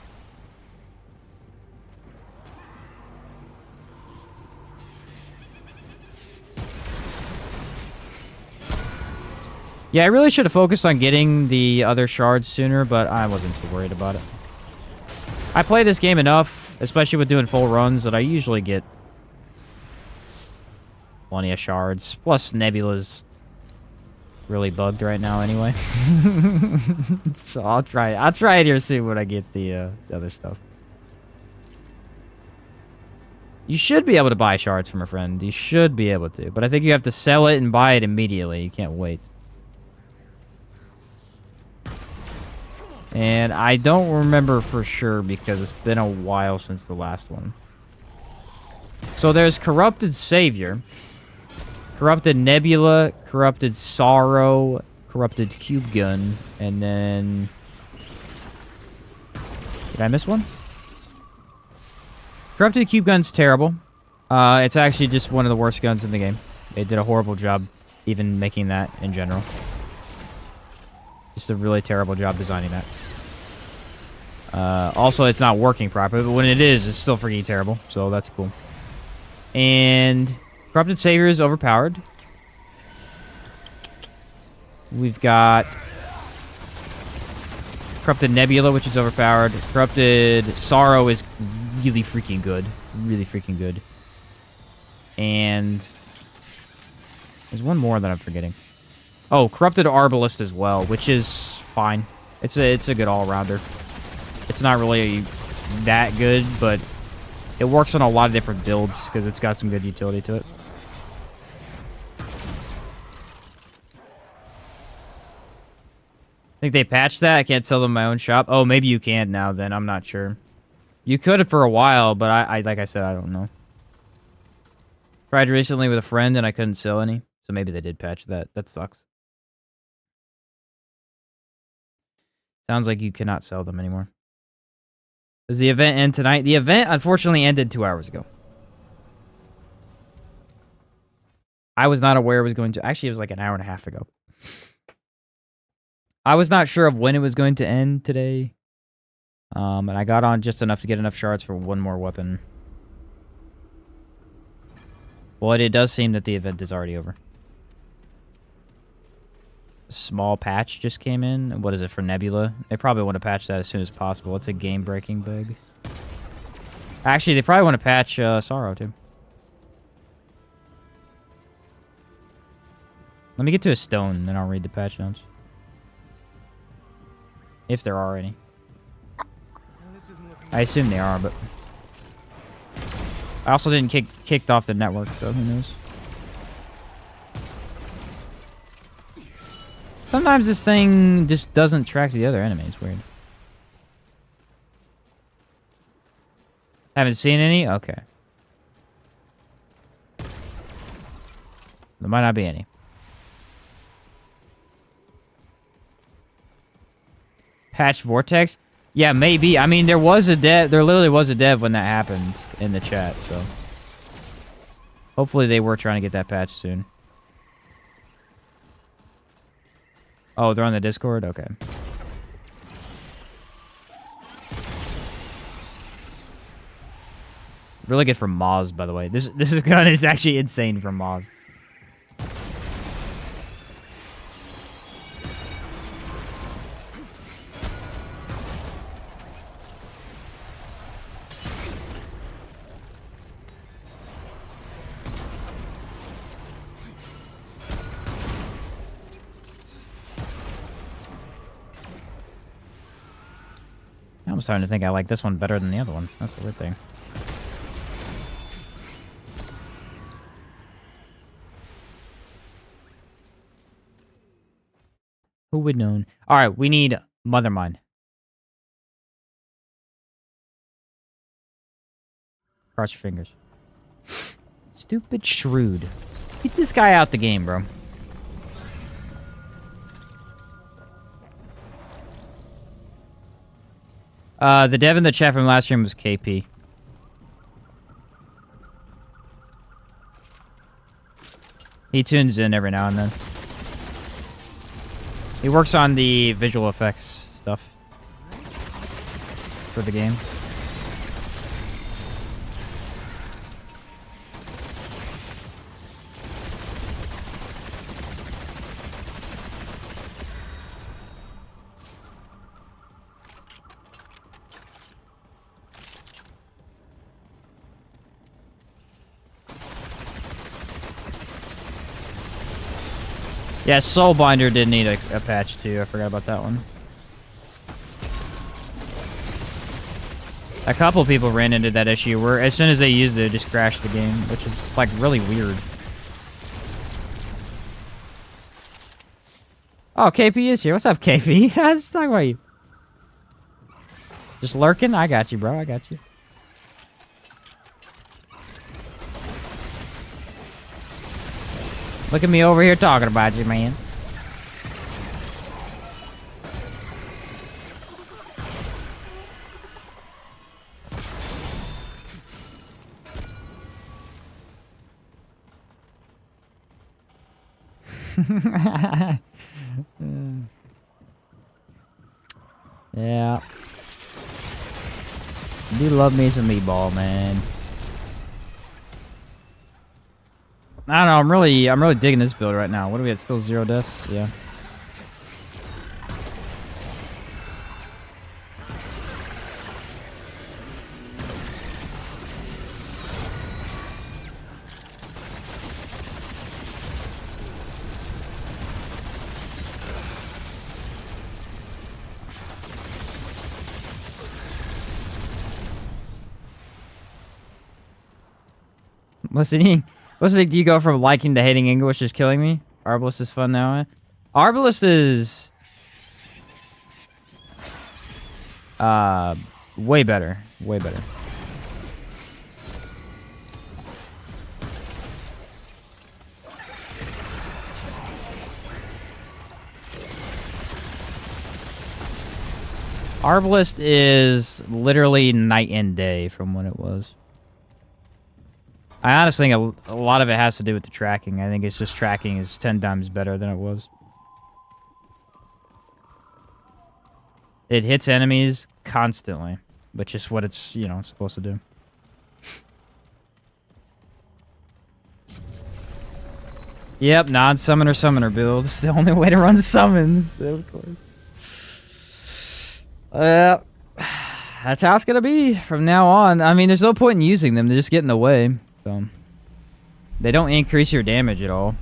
Yeah, I really should have focused on getting the other shards sooner, but I wasn't too worried about it. I play this game enough, especially with doing full runs, that I usually get plenty of shards. Plus, Nebula's really bugged right now anyway. So I'll try it here soon when I get the other stuff. You should be able to buy shards from a friend. You should be able to. But I think you have to sell it and buy it immediately. You can't wait. And I don't remember for sure because it's been a while since the last one. So there's Corrupted Savior, Corrupted Nebula, Corrupted Sorrow, Corrupted Cube Gun, and then... Did I miss one? Corrupted Cube Gun's terrible. It's actually just one of the worst guns in the game. They did a horrible job even making that in general. Just a really terrible job designing that. Also, it's not working properly, but when it is, it's still freaking terrible. So that's cool. And Corrupted Savior is overpowered. We've got Corrupted Nebula, which is overpowered. Corrupted Sorrow is really freaking good. Really freaking good. And there's one more that I'm forgetting. Oh, Corrupted Arbalist as well, which is fine. It's a good all-rounder. It's not really that good, but it works on a lot of different builds because it's got some good utility to it. Think they patched that? I can't sell them in my own shop. Oh, maybe you can now then. I'm not sure. You could for a while, but I like I said, I don't know. Tried recently with a friend and I couldn't sell any. So maybe they did patch that. That sucks. Sounds like you cannot sell them anymore. Does the event end tonight? The event, unfortunately, ended 2 hours ago. I was not aware it was going to... Actually, it was like an hour and a half ago. I was not sure of when it was going to end today. And I got on just enough to get enough shards for one more weapon. Well, it does seem that the event is already over. Small patch just came in. What is it for Nebula? They probably want to patch that as soon as possible. It's a game-breaking bug. Actually, they probably want to patch Sorrow, too. Let me get to a stone, then I'll read the patch notes. If there are any. I assume they are, but... I also didn't kicked off the network, so who knows. Sometimes this thing just doesn't track the other enemy. It's weird. Haven't seen any? Okay. There might not be any. Patch Vortex? Yeah, maybe. I mean, there was a dev. There literally was a dev when that happened in the chat, so. Hopefully they were trying to get that patch soon. Oh, they're on the Discord? Okay. Really good from Moz, by the way. This gun is actually insane from Moz. I'm starting to think I like this one better than the other one. That's the weird thing. Who would know? Alright, we need Mother Mine. Cross your fingers. Let's Stupid shrewd. Get this guy out the game, bro. The dev in the chat from last stream was KP. He tunes in every now and then. He works on the visual effects stuff for the game. Yeah, Soulbinder did need a patch too. I forgot about that one. A couple people ran into that issue where as soon as they used it, it just crashed the game, which is like really weird. Oh, KP is here. What's up, KP? I was just talking about you. Just lurking? I got you, bro. I got you. Look at me over here talking about you, man. Yeah. Do love me some meatball, man. I don't know. I'm really digging this build right now. What do we at? Still 0 deaths? Yeah. What's the do you go from liking to hating English is killing me? Arbalest is fun now, eh? Arbalest is way better. Way better. Arbalest is literally night and day from what it was. I honestly think a lot of it has to do with the tracking. I think it's just tracking is 10 times better than it was. It hits enemies constantly, which is what it's, you know, supposed to do. Yep, non-summoner summoner build. It's the only way to run summons, of course. That's how it's gonna be from now on. I mean, there's no point in using them. They just get in the way. So they don't increase your damage at all.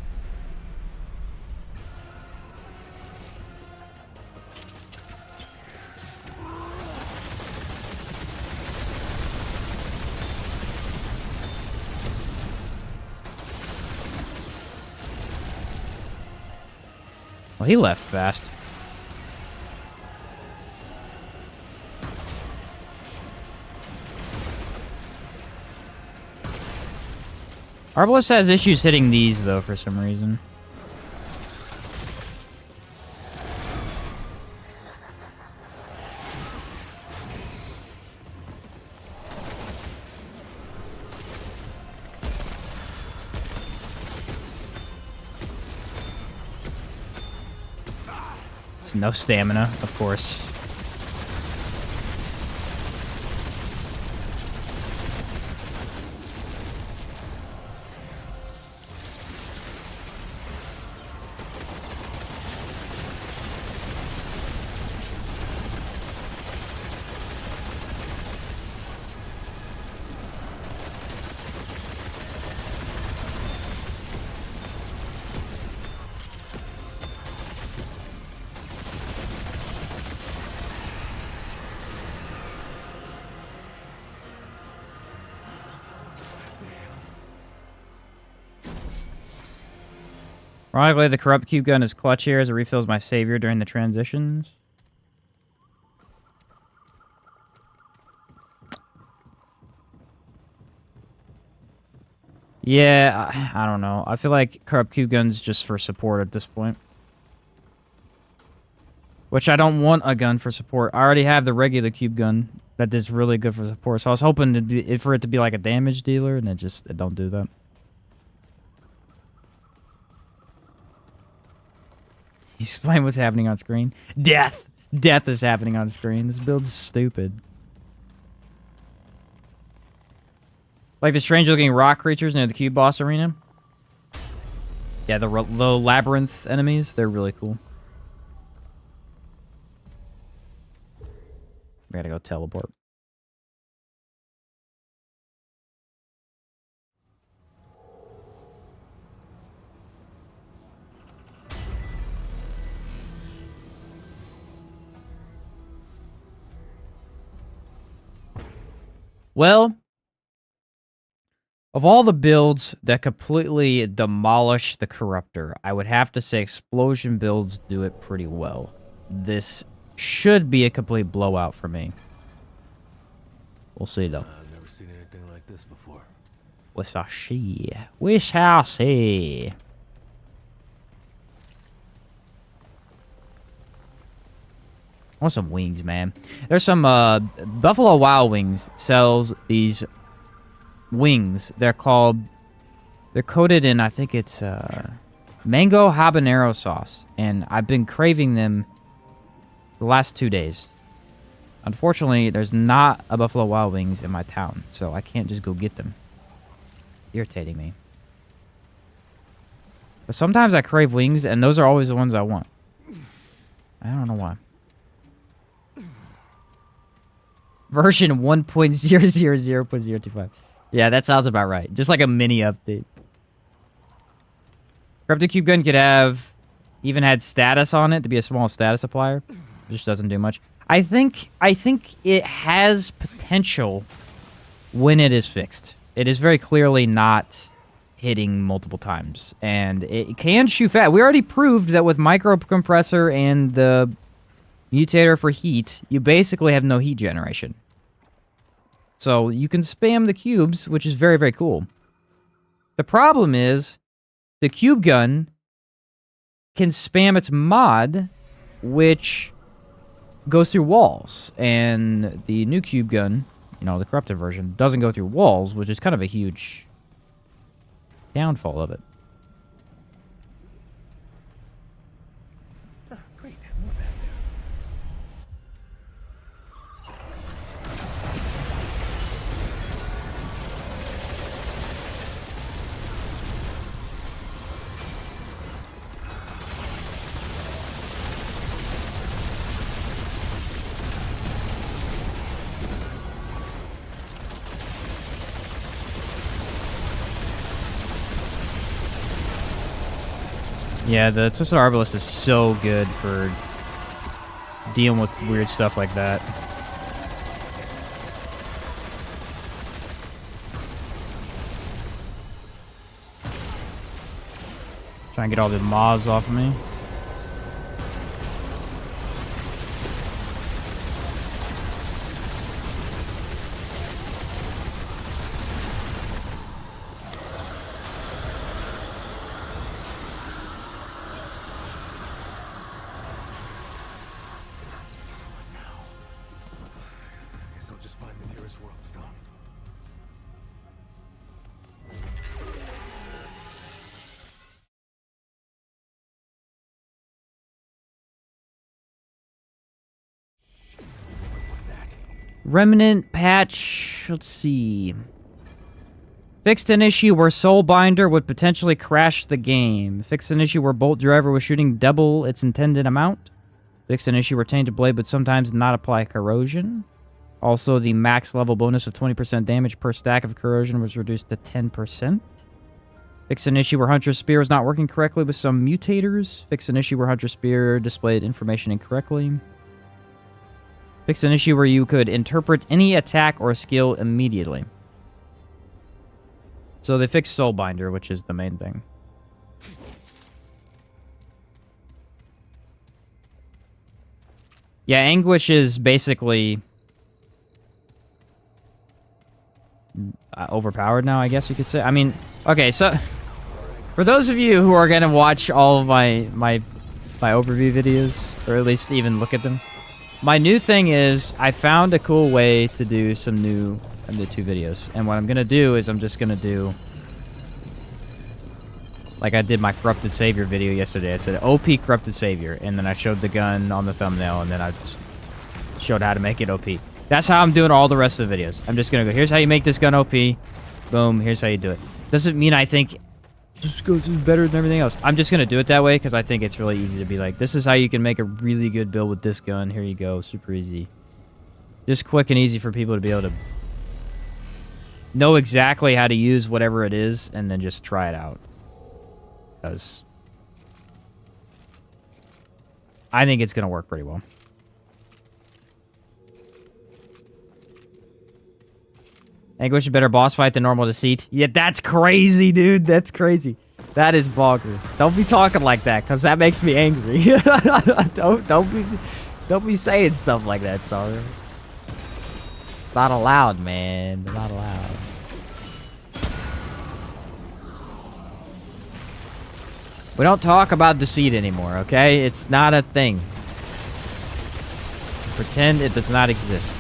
Well, he left fast. Arbalest has issues hitting these, though, for some reason. It's no stamina, of course. Ironically, the corrupt cube gun is clutch here as it refills my savior during the transitions. Yeah, I don't know. I feel like corrupt cube gun's just for support at this point. Which I don't want a gun for support. I already have the regular cube gun that is really good for support. So I was hoping for it to be like a damage dealer, and it don't do that. Explain what's happening on screen. Death! Death is happening on screen. This build's stupid. Like the strange-looking rock creatures near the cube boss arena. Yeah, the labyrinth enemies, they're really cool. We gotta go teleport. Well, of all the builds that completely demolish the Corruptor, I would have to say explosion builds do it pretty well. This should be a complete blowout for me. We'll see, though. I've never seen anything like this before. We shall see. We shall see. I want some wings, man. There's some, Buffalo Wild Wings sells these wings. They're coated in, I think it's, mango habanero sauce. And I've been craving them the last 2 days. Unfortunately, there's not a Buffalo Wild Wings in my town, so I can't just go get them. Irritating me. But sometimes I crave wings, and those are always the ones I want. I don't know why. Version 1.000.025. Yeah, that sounds about right. Just like a mini update. Corrupted Cube Gun could have even had status on it to be a small status supplier. It just doesn't do much. I think it has potential when it is fixed. It is very clearly not hitting multiple times. And it can shoot fast. We already proved that with micro compressor and the mutator for heat, you basically have no heat generation. So you can spam the cubes, which is very, very cool. The problem is the cube gun can spam its mod, which goes through walls. And the new cube gun, you know, the corrupted version, doesn't go through walls, which is kind of a huge downfall of it. Great, more bad news. Yeah, the Twisted Arbalist is so good for dealing with weird stuff like that. Try and get all the moths off of me. Guess I'll just find the nearest world stone. Remnant patch, let's see. Fixed an issue where Soulbinder would potentially crash the game. Fixed an issue where Bolt Driver was shooting double its intended amount. Fixed an issue where Tainted Blade would sometimes not apply corrosion. Also, the max level bonus of 20% damage per stack of corrosion was reduced to 10%. Fixed an issue where Hunter's Spear was not working correctly with some mutators. Fixed an issue where Hunter's Spear displayed information incorrectly. Fixed an issue where you could interpret any attack or skill immediately. So they fixed Soulbinder, which is the main thing. Yeah, Anguish is basically overpowered now, I guess you could say. I mean, Okay, so for those of you who are gonna watch all of my overview videos, or at least even look at them, my new thing is I found a cool way to do some new two videos, and what I'm gonna do is I'm just gonna do like I did my Corrupted Savior video yesterday. I said OP Corrupted Savior, and then I showed the gun on the thumbnail, and then I just showed how to make it OP. That's how I'm doing all the rest of the videos. I'm just gonna go, here's how you make this gun OP. Boom, here's how you do it. Doesn't mean I think this goes better than everything else. I'm just gonna do it that way because I think it's really easy to be like, this is how you can make a really good build with this gun. Here you go, super easy. Just quick and easy for people to be able to know exactly how to use whatever it is and then just try it out. Because I think it's gonna work pretty well. Anguish a better boss fight than normal Deceit. Yeah, that's crazy, dude. That's crazy. That is bonkers. Don't be talking like that, cause that makes me angry. don't be saying stuff like that, sorry. It's not allowed, man. They're not allowed. We don't talk about Deceit anymore, okay? It's not a thing. Pretend it does not exist.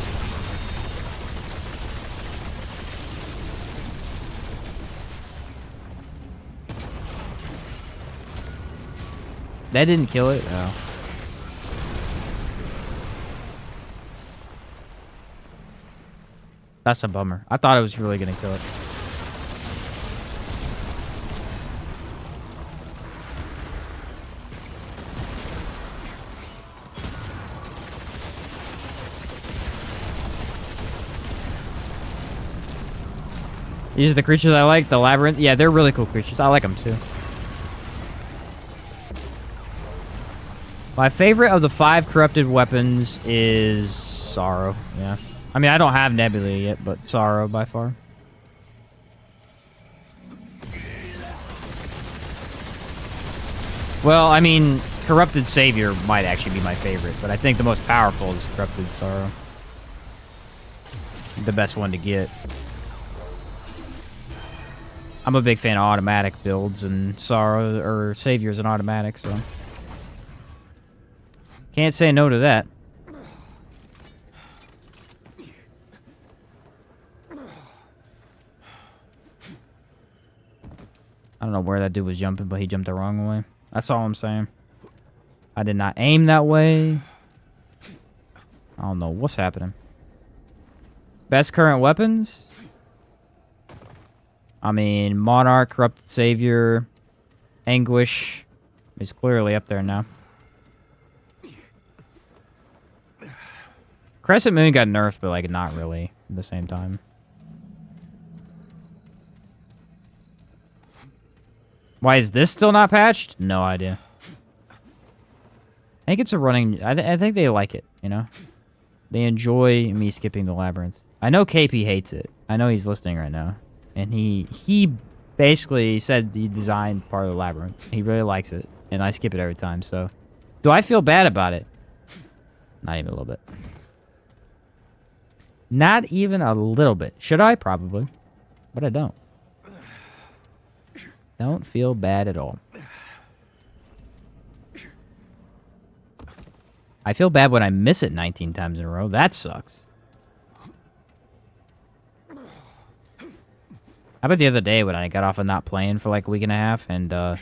That didn't kill it? No. That's a bummer. I thought it was really gonna kill it. These are the creatures I like. The Labyrinth. Yeah, they're really cool creatures. I like them too. My favorite of the 5 corrupted weapons is Sorrow. Yeah. I mean, I don't have Nebula yet, but Sorrow by far. Well, I mean, Corrupted Savior might actually be my favorite, but I think the most powerful is Corrupted Sorrow. The best one to get. I'm a big fan of automatic builds, and Sorrow or Savior's an automatic, so can't say no to that. I don't know where that dude was jumping, but he jumped the wrong way. That's all I'm saying. I did not aim that way. I don't know what's happening. Best current weapons? I mean, Monarch, Corrupted Savior, Anguish is clearly up there now. Crescent Moon got nerfed, but like not really at the same time. Why is this still not patched? No idea. I think it's a running... I think they like it, you know? They enjoy me skipping the Labyrinth. I know KP hates it. I know he's listening right now. And he basically said he designed part of the Labyrinth. He really likes it. And I skip it every time, so... Do I feel bad about it? Not even a little bit. Not even a little bit. Should I? Probably. But I don't. Don't feel bad at all. I feel bad when I miss it 19 times in a row. That sucks. How about the other day when I got off of not playing for like a week and a half and got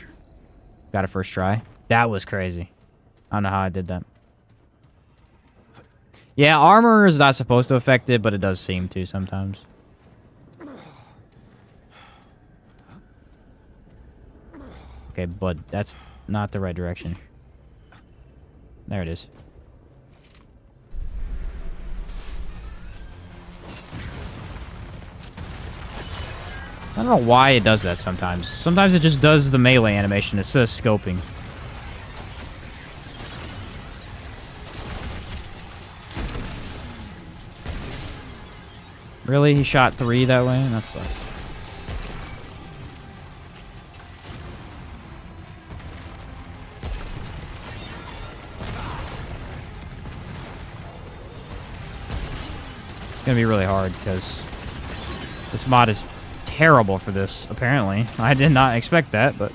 a first try? That was crazy. I don't know how I did that. Yeah, armor is not supposed to affect it, but it does seem to sometimes. Okay, but that's not the right direction. There it is. I don't know why it does that sometimes. Sometimes it just does the melee animation instead of scoping. Really? He shot 3 that way? That sucks. It's gonna be really hard because this mod is terrible for this, apparently. I did not expect that, but...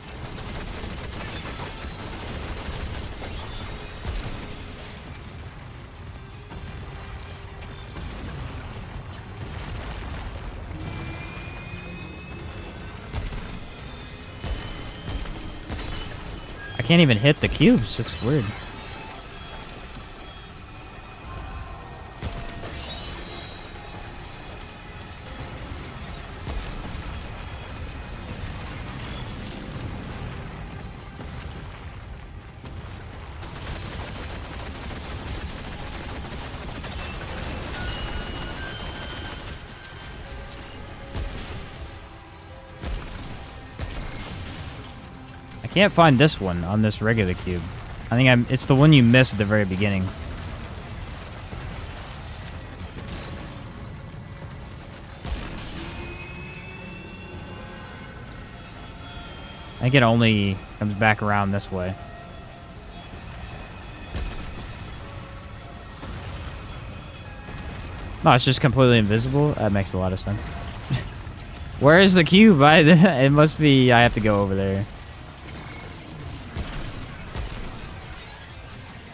I can't even hit the cubes. It's weird. Can't find this one on this regular cube. I think it's the one you missed at the very beginning. I think it only comes back around this way. No, it's just completely invisible. That makes a lot of sense. Where is the cube? It must be. I have to go over there.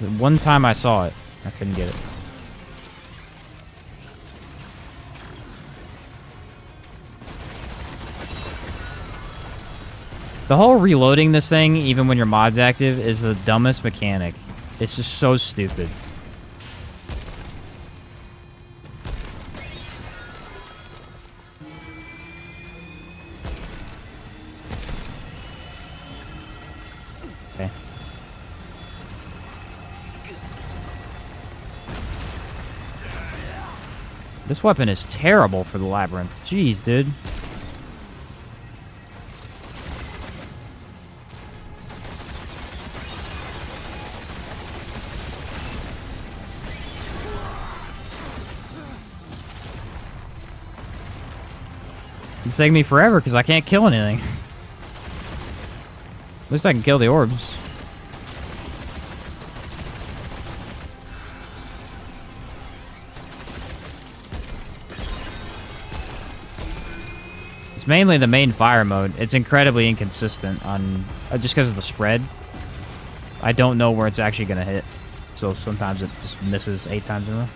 The one time I saw it, I couldn't get it. The whole reloading this thing, even when your mod's active, is the dumbest mechanic. It's just so stupid. Okay. This weapon is terrible for the labyrinth. Jeez, dude. It's taking me forever because I can't kill anything. At least I can kill the orbs. It's mainly the main fire mode. It's incredibly inconsistent on just because of the spread. I don't know where it's actually going to hit. So sometimes it just misses 8 times in a row.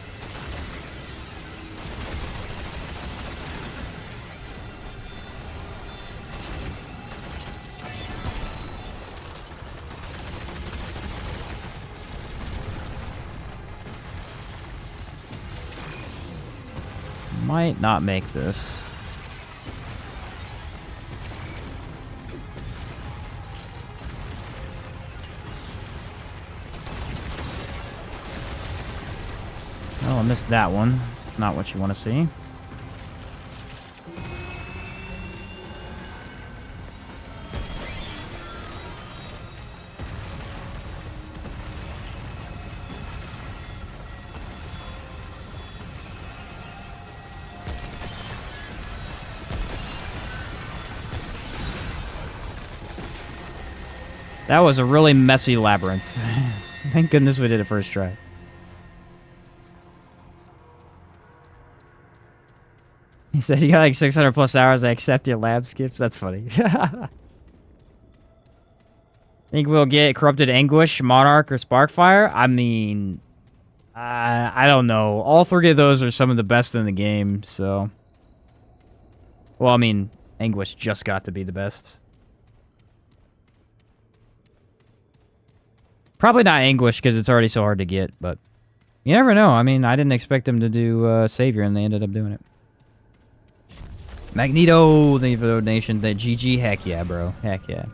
Might not make this. Oh, I missed that one. It's not what you want to see. That was a really messy labyrinth. Thank goodness we did it first try. He said you got like 600 plus hours. I accept your lab skips. That's funny. Think we'll get Corrupted Anguish, Monarch, or Sparkfire? I mean, I don't know. All 3 of those are some of the best in the game, so... Well, I mean, Anguish just got to be the best. Probably not Anguish, because it's already so hard to get, but... You never know. I mean, I didn't expect them to do Savior, and they ended up doing it. Magneto, thank you for the donation. The GG, heck yeah, bro. Heck yeah.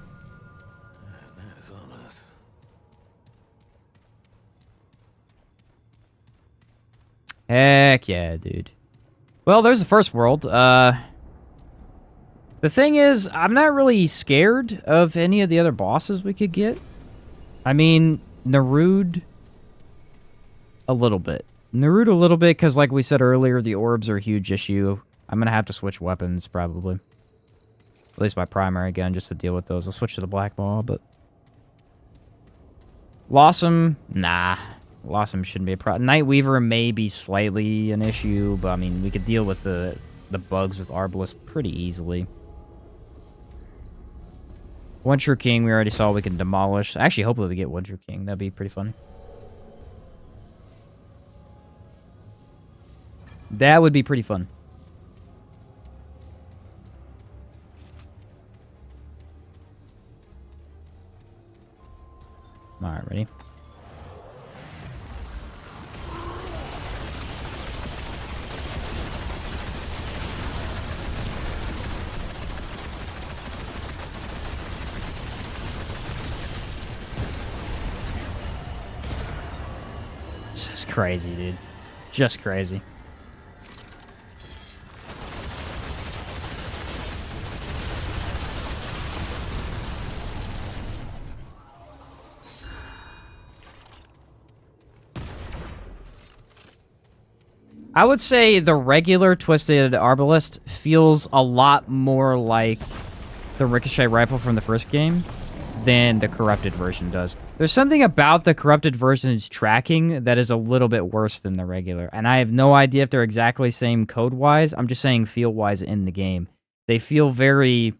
That is ominous. Heck yeah, dude. Well, there's the first world. The thing is, I'm not really scared of any of the other bosses we could get. I mean, Nerud a little bit. Nerud a little bit, because like we said earlier, the orbs are a huge issue. I'm going to have to switch weapons, probably. At least my primary gun, just to deal with those. I'll switch to the Black Ball, but... Lossum, nah. Lossum shouldn't be a problem. Nightweaver may be slightly an issue, but I mean, we could deal with the the bugs with Arbalest pretty easily. One True King, we already saw we can demolish. Actually, hopefully we get One True King. That'd be pretty funny. That would be pretty fun. Alright, ready? It's just crazy, dude. Just crazy. I would say the regular Twisted Arbalest feels a lot more like the Ricochet rifle from the first game than the corrupted version does. There's something about the corrupted version's tracking that is a little bit worse than the regular, and I have no idea if they're exactly same code-wise. I'm just saying feel-wise in the game. They feel very...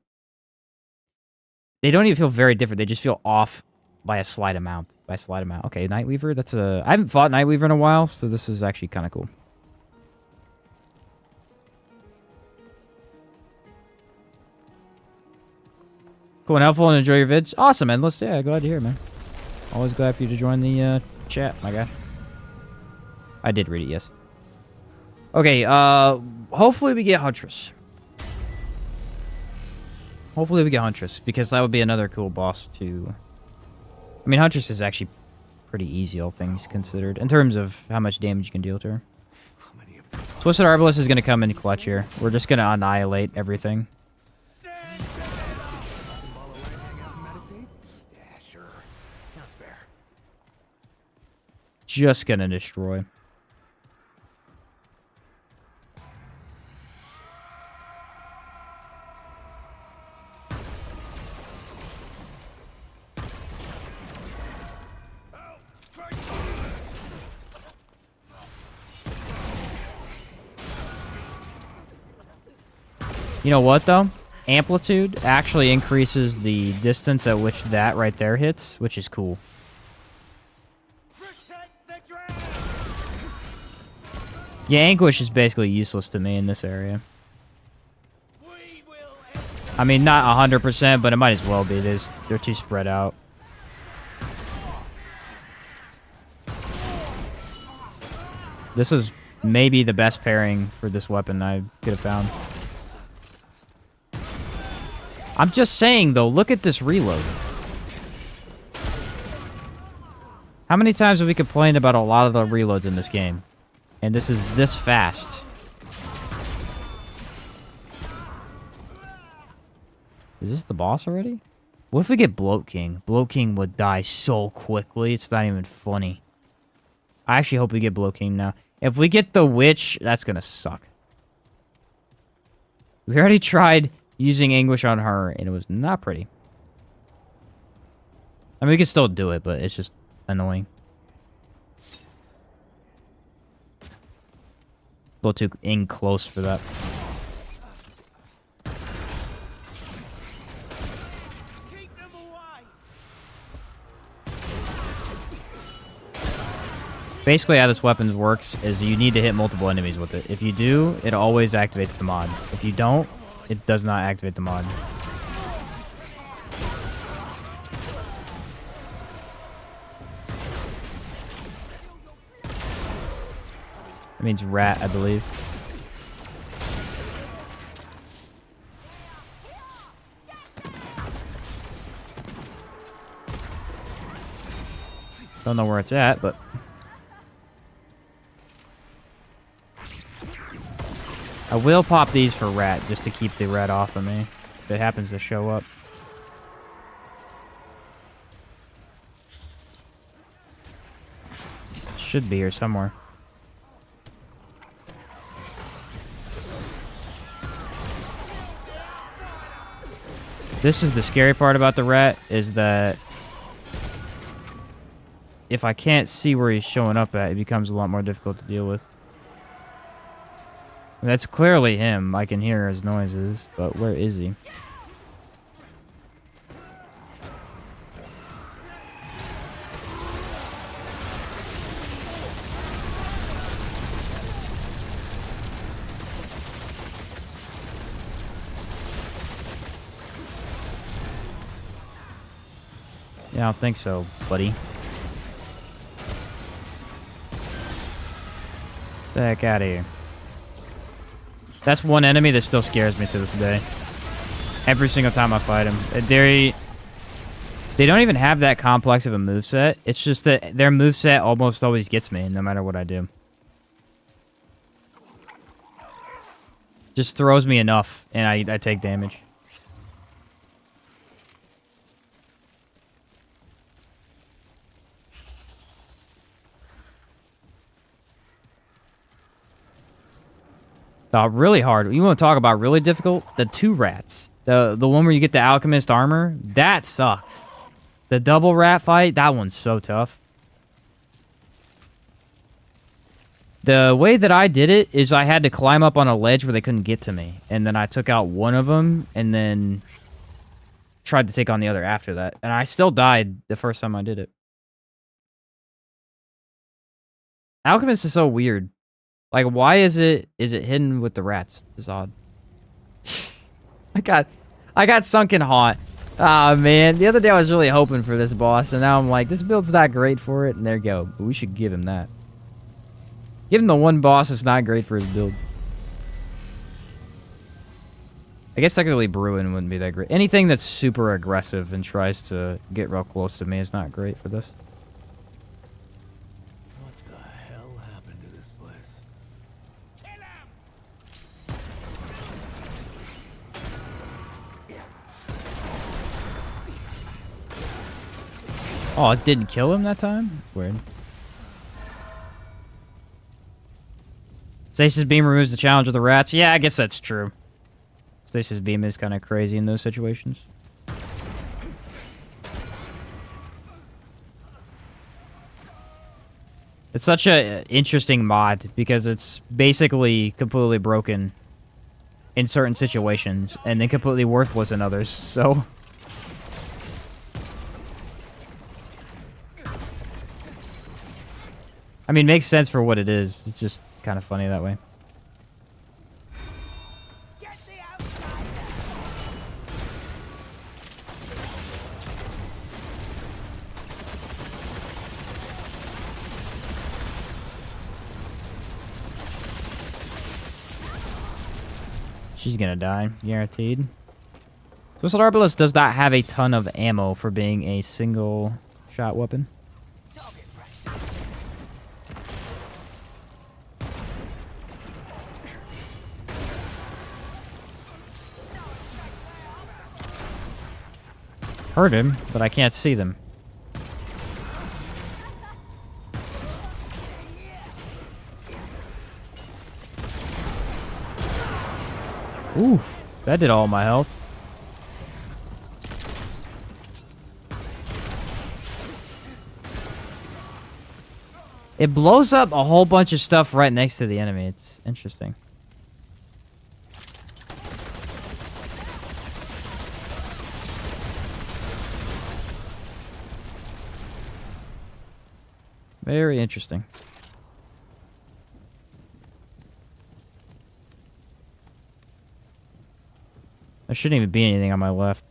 They don't even feel very different. They just feel off by a slight amount. By a slight amount. Okay, Nightweaver, that's a... I haven't fought Nightweaver in a while, so this is actually kind of cool. Cool and helpful and enjoy your vids. Awesome, man. Yeah, glad to hear, man. Always glad for you to join the chat, my guy. I did read it, yes. Okay, hopefully we get Huntress. Hopefully we get Huntress, because that would be another cool boss to... I mean, Huntress is actually pretty easy, all things considered, in terms of how much damage you can deal to her. Twisted Arbalest is going to come in clutch here. We're just going to annihilate everything. Just gonna destroy. You know what, though? Amplitude actually increases the distance at which that right there hits, which is cool. Yeah, Anguish is basically useless to me in this area. I mean, not 100%, but it might as well be. They're too spread out. This is maybe the best pairing for this weapon I could have found. I'm just saying, though, look at this reload. How many times have we complained about a lot of the reloads in this game? And this is this fast. Is this the boss already? What if we get Bloat King? Bloat King would die so quickly, it's not even funny. I actually hope we get Bloat King now. If we get the Witch, that's gonna suck. We already tried using Anguish on her, and it was not pretty. I mean, we can still do it, but it's just annoying. A little too in close for that. Basically, how this weapon works is you need to hit multiple enemies with it. If you do, it always activates the mod. If you don't, it does not activate the mod. That means rat, I believe. Don't know where it's at, but... I will pop these for rat, just to keep the rat off of me, if it happens to show up. Should be here somewhere. This is the scary part about the rat, is that if I can't see where he's showing up at, it becomes a lot more difficult to deal with. That's clearly him. I can hear his noises, but where is he? Yeah, I don't think so, buddy. Get the heck out of here. That's one enemy that still scares me to this day. Every single time I fight him. They don't even have that complex of a moveset. It's just that their moveset almost always gets me, no matter what I do. Just throws me enough, and I take damage. Really hard. You want to talk about really difficult? The 2 rats. The one where you get the alchemist armor? That sucks. The double rat fight? That one's so tough. The way that I did it is I had to climb up on a ledge where they couldn't get to me. And then I took out one of them and then tried to take on the other after that. And I still died the first time I did it. Alchemist is so weird. Like, why is it hidden with the rats? It's odd. I got sunken hot. Ah, man. The other day I was really hoping for this boss, and now I'm like, this build's not great for it, and there you go. But we should give him that. Give him the one boss that's not great for his build. I guess technically Bruin wouldn't be that great. Anything that's super aggressive and tries to get real close to me is not great for this. What the hell happened to this place? Oh, it didn't kill him that time? Weird. Stasis Beam removes the challenge of the rats. Yeah, I guess that's true. Stasis Beam is kind of crazy in those situations. It's such a interesting mod because it's basically completely broken in certain situations and then completely worthless in others, so... I mean, makes sense for what it is. It's just kind of funny that way. She's gonna die, guaranteed. Twisted Arbalist does not have a ton of ammo for being a single shot weapon. Heard him, but I can't see them. Oof, that did all my health. It blows up a whole bunch of stuff right next to the enemy. It's interesting. Very interesting. There shouldn't even be anything on my left.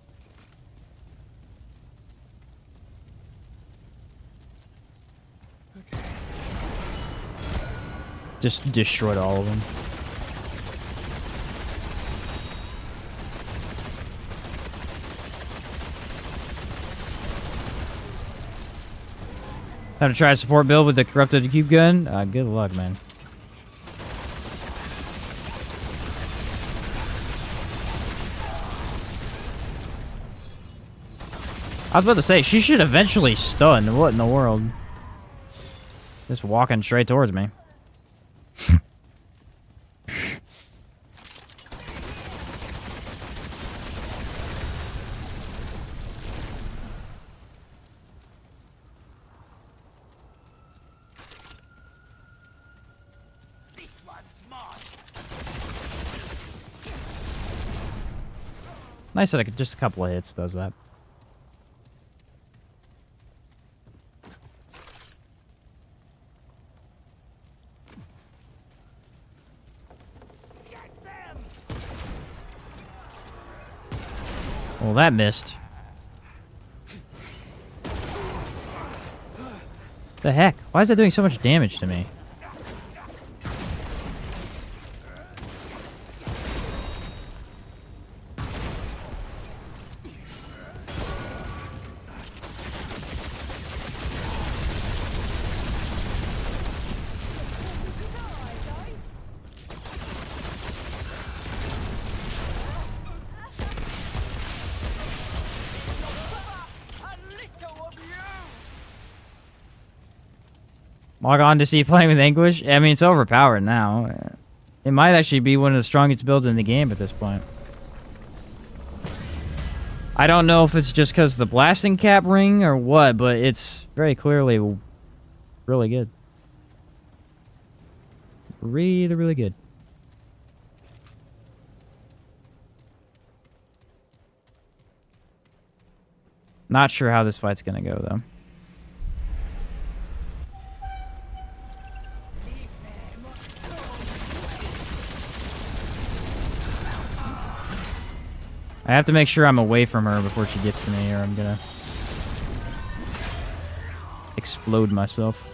Okay. Just destroyed all of them. Time to try a support build with the corrupted cube gun. Good luck, man. I was about to say, she should eventually stun. What in the world? Just walking straight towards me. Nice that just a couple of hits does that. Well, that missed. The heck? Why is that doing so much damage to me? Log on to see playing with Anguish? I mean, it's overpowered now. It might actually be one of the strongest builds in the game at this point. I don't know if it's just because of the blasting cap ring or what, but it's very clearly really good. Really, really good. Not sure how this fight's gonna go, though. I have to make sure I'm away from her before she gets to me, or I'm gonna explode myself.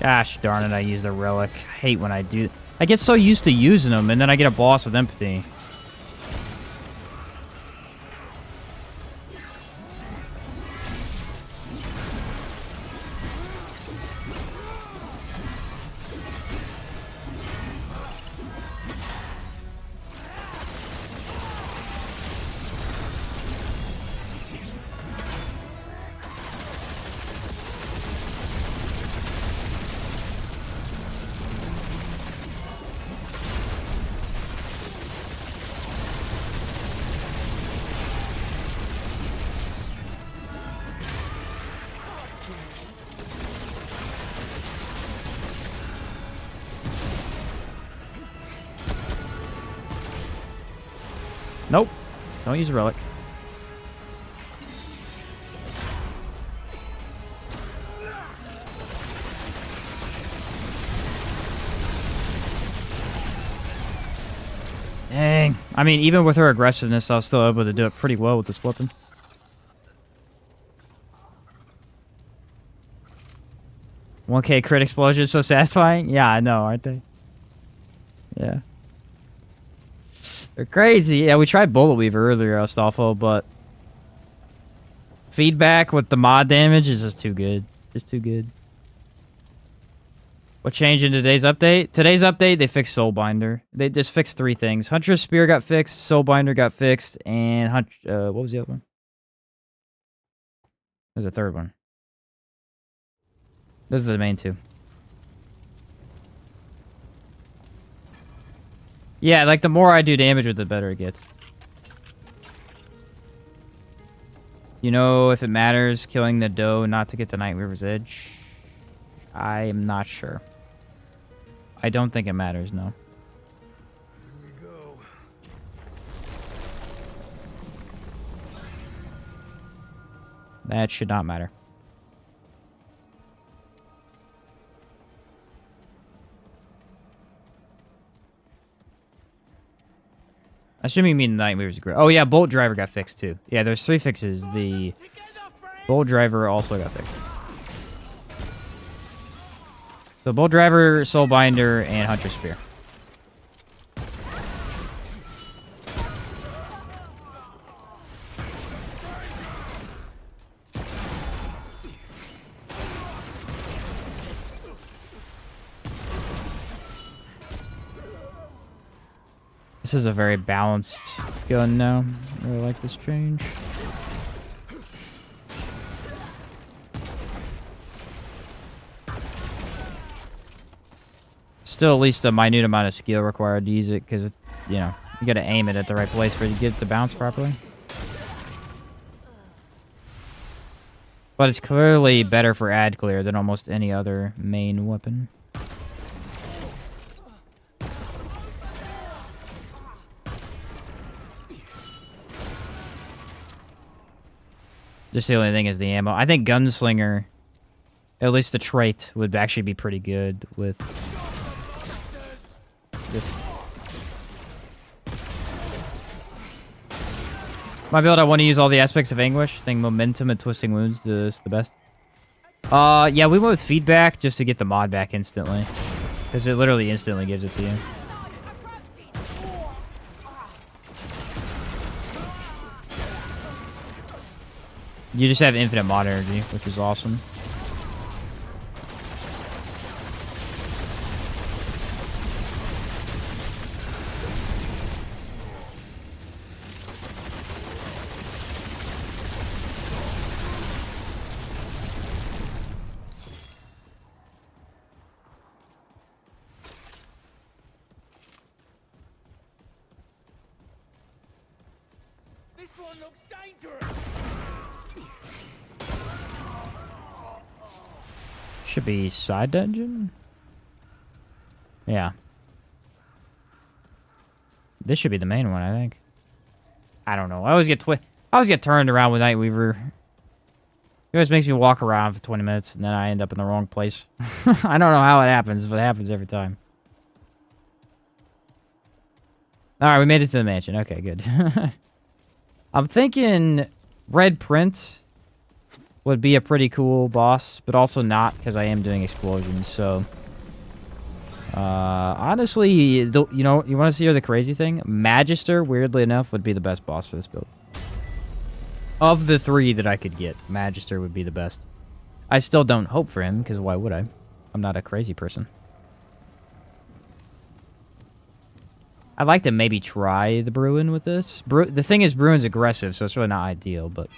Gosh darn it, I used a relic. I hate when I do. I get so used to using them, and then I get a boss with empathy. Nope. Don't use a relic. Dang. I mean, even with her aggressiveness, I was still able to do it pretty well with this weapon. $1K crit explosion is so satisfying? Yeah, I know, aren't they? Yeah. They're crazy. Yeah, we tried Bullet Weaver earlier, Astolfo, but feedback with the mod damage is just too good. Just too good. What changed in today's update? Today's update, they fixed Soulbinder. They just fixed 3 things. Huntress Spear got fixed, Soulbinder got fixed, and what was the other one? There's a third one. Those are the main 2. Yeah, like the more I do damage with it, the better it gets. You know if it matters killing the doe not to get the Night River's Edge? I am not sure. I don't think it matters, no. Here we go. That should not matter. Assuming you mean the Night River's great. Oh yeah, Bolt Driver got fixed too. Yeah, there's 3 fixes. The Bolt Driver also got fixed. So Bolt Driver, Soulbinder, and Hunter Spear. This is a very balanced gun now. I really like this change. Still at least a minute amount of skill required to use it, because, you know, you gotta aim it at the right place for it to get it to bounce properly. But it's clearly better for ad clear than almost any other main weapon. Just the only thing is the ammo. I think Gunslinger, at least the trait, would actually be pretty good with this. My build, I want to use all the aspects of Anguish. I think Momentum and Twisting Wounds is the best. Yeah, we went with Feedback just to get the mod back instantly. Because it literally instantly gives it to you. You just have infinite mod energy, which is awesome. This one looks dangerous. Should be side dungeon? Yeah. This should be the main one, I think. I don't know. I always get turned around with Nightweaver. It always makes me walk around for 20 minutes, and then I end up in the wrong place. I don't know how it happens, but it happens every time. Alright, we made it to the mansion. Okay, good. I'm thinking Red Prince would be a pretty cool boss, but also not, because I am doing explosions, so... honestly, you know, you want to see the crazy thing? Magister, weirdly enough, would be the best boss for this build. Of the three that I could get, Magister would be the best. I still don't hope for him, because why would I? I'm not a crazy person. I'd like to maybe try the Bruin with this. The thing is, Bruin's aggressive, so it's really not ideal, but...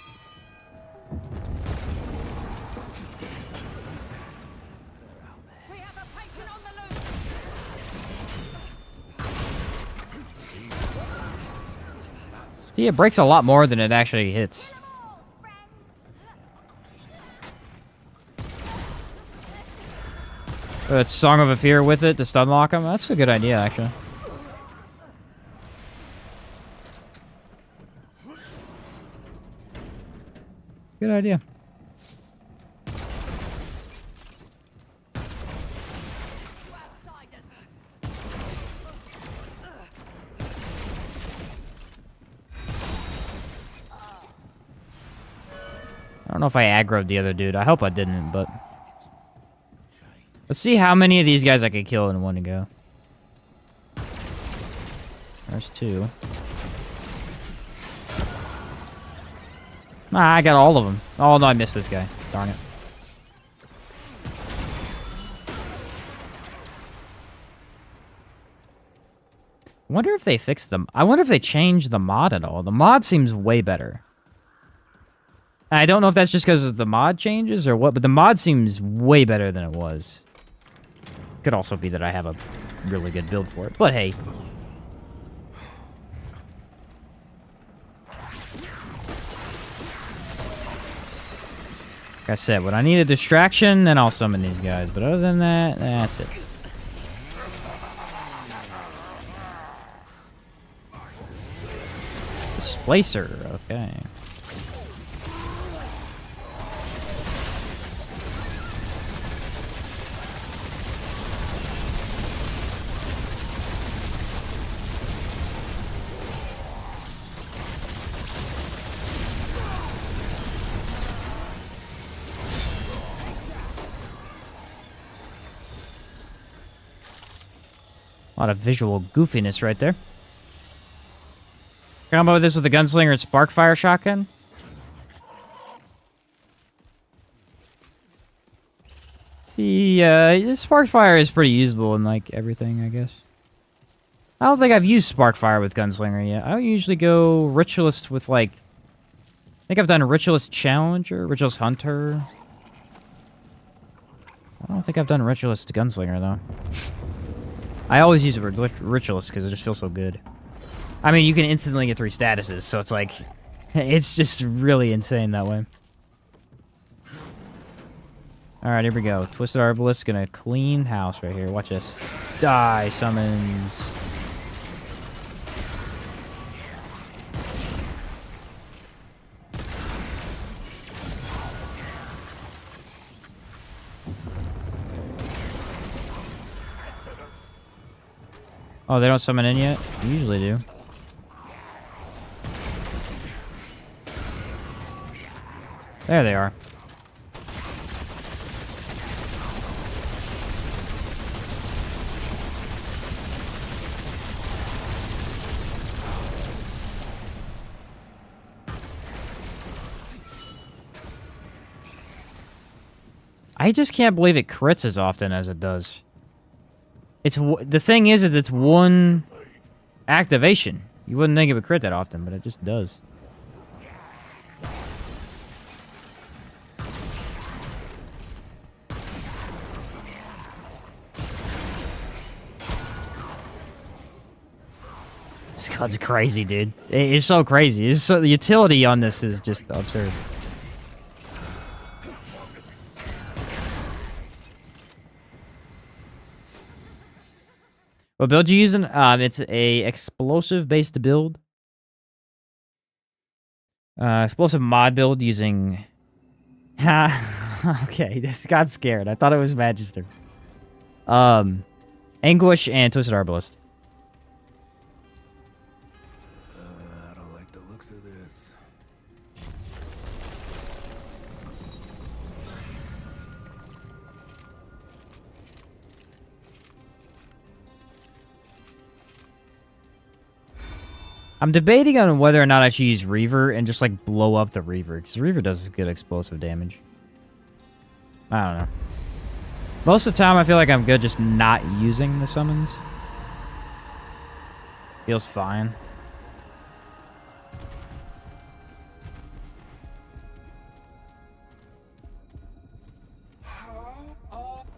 We have a patron on the loose. See, it breaks a lot more than it actually hits. It's Song of a Fear with it to stun lock him. That's a good idea, actually. Good idea. I don't know if I aggroed the other dude. I hope I didn't, but... Let's see how many of these guys I could kill in one go. There's two. Ah, I got all of them. Oh, no, I missed this guy. Darn it. I wonder if they fixed them. I wonder if they changed the mod at all. The mod seems way better. I don't know if that's just because of the mod changes or what, but the mod seems way better than it was. Could also be that I have a really good build for it, but hey. Like I said, when I need a distraction, then I'll summon these guys, but other than that, that's it. Displacer, okay. A lot of visual goofiness right there. Combo this with the Gunslinger and Sparkfire shotgun. See, Sparkfire is pretty usable in, like, everything, I guess. I don't think I've used Sparkfire with Gunslinger yet. I usually go Ritualist with, like... I think I've done Ritualist Challenger, Ritualist Hunter. I don't think I've done Ritualist Gunslinger, though. I always use Ritualist because it just feels so good. I mean, you can instantly get 3 statuses, so it's like... It's just really insane that way. Alright, here we go. Twisted Arbalist gonna clean house right here. Watch this. Die, summons... Oh, they don't summon in yet? They usually do. There they are. I just can't believe it crits as often as it does. It's the thing is it's one activation. You wouldn't think it would crit that often, but it just does. This card's crazy, dude. It's so crazy. It's so, the utility on this is just absurd. What build you using? It's a explosive-based build. Explosive mod build using... Okay, this got scared. I thought it was Magister. Anguish and Twisted Arbalist. I don't like the looks of this. I'm debating on whether or not I should use Reaver and just, like, blow up the Reaver. Because Reaver does good explosive damage. I don't know. Most of the time, I feel like I'm good just not using the summons. Feels fine.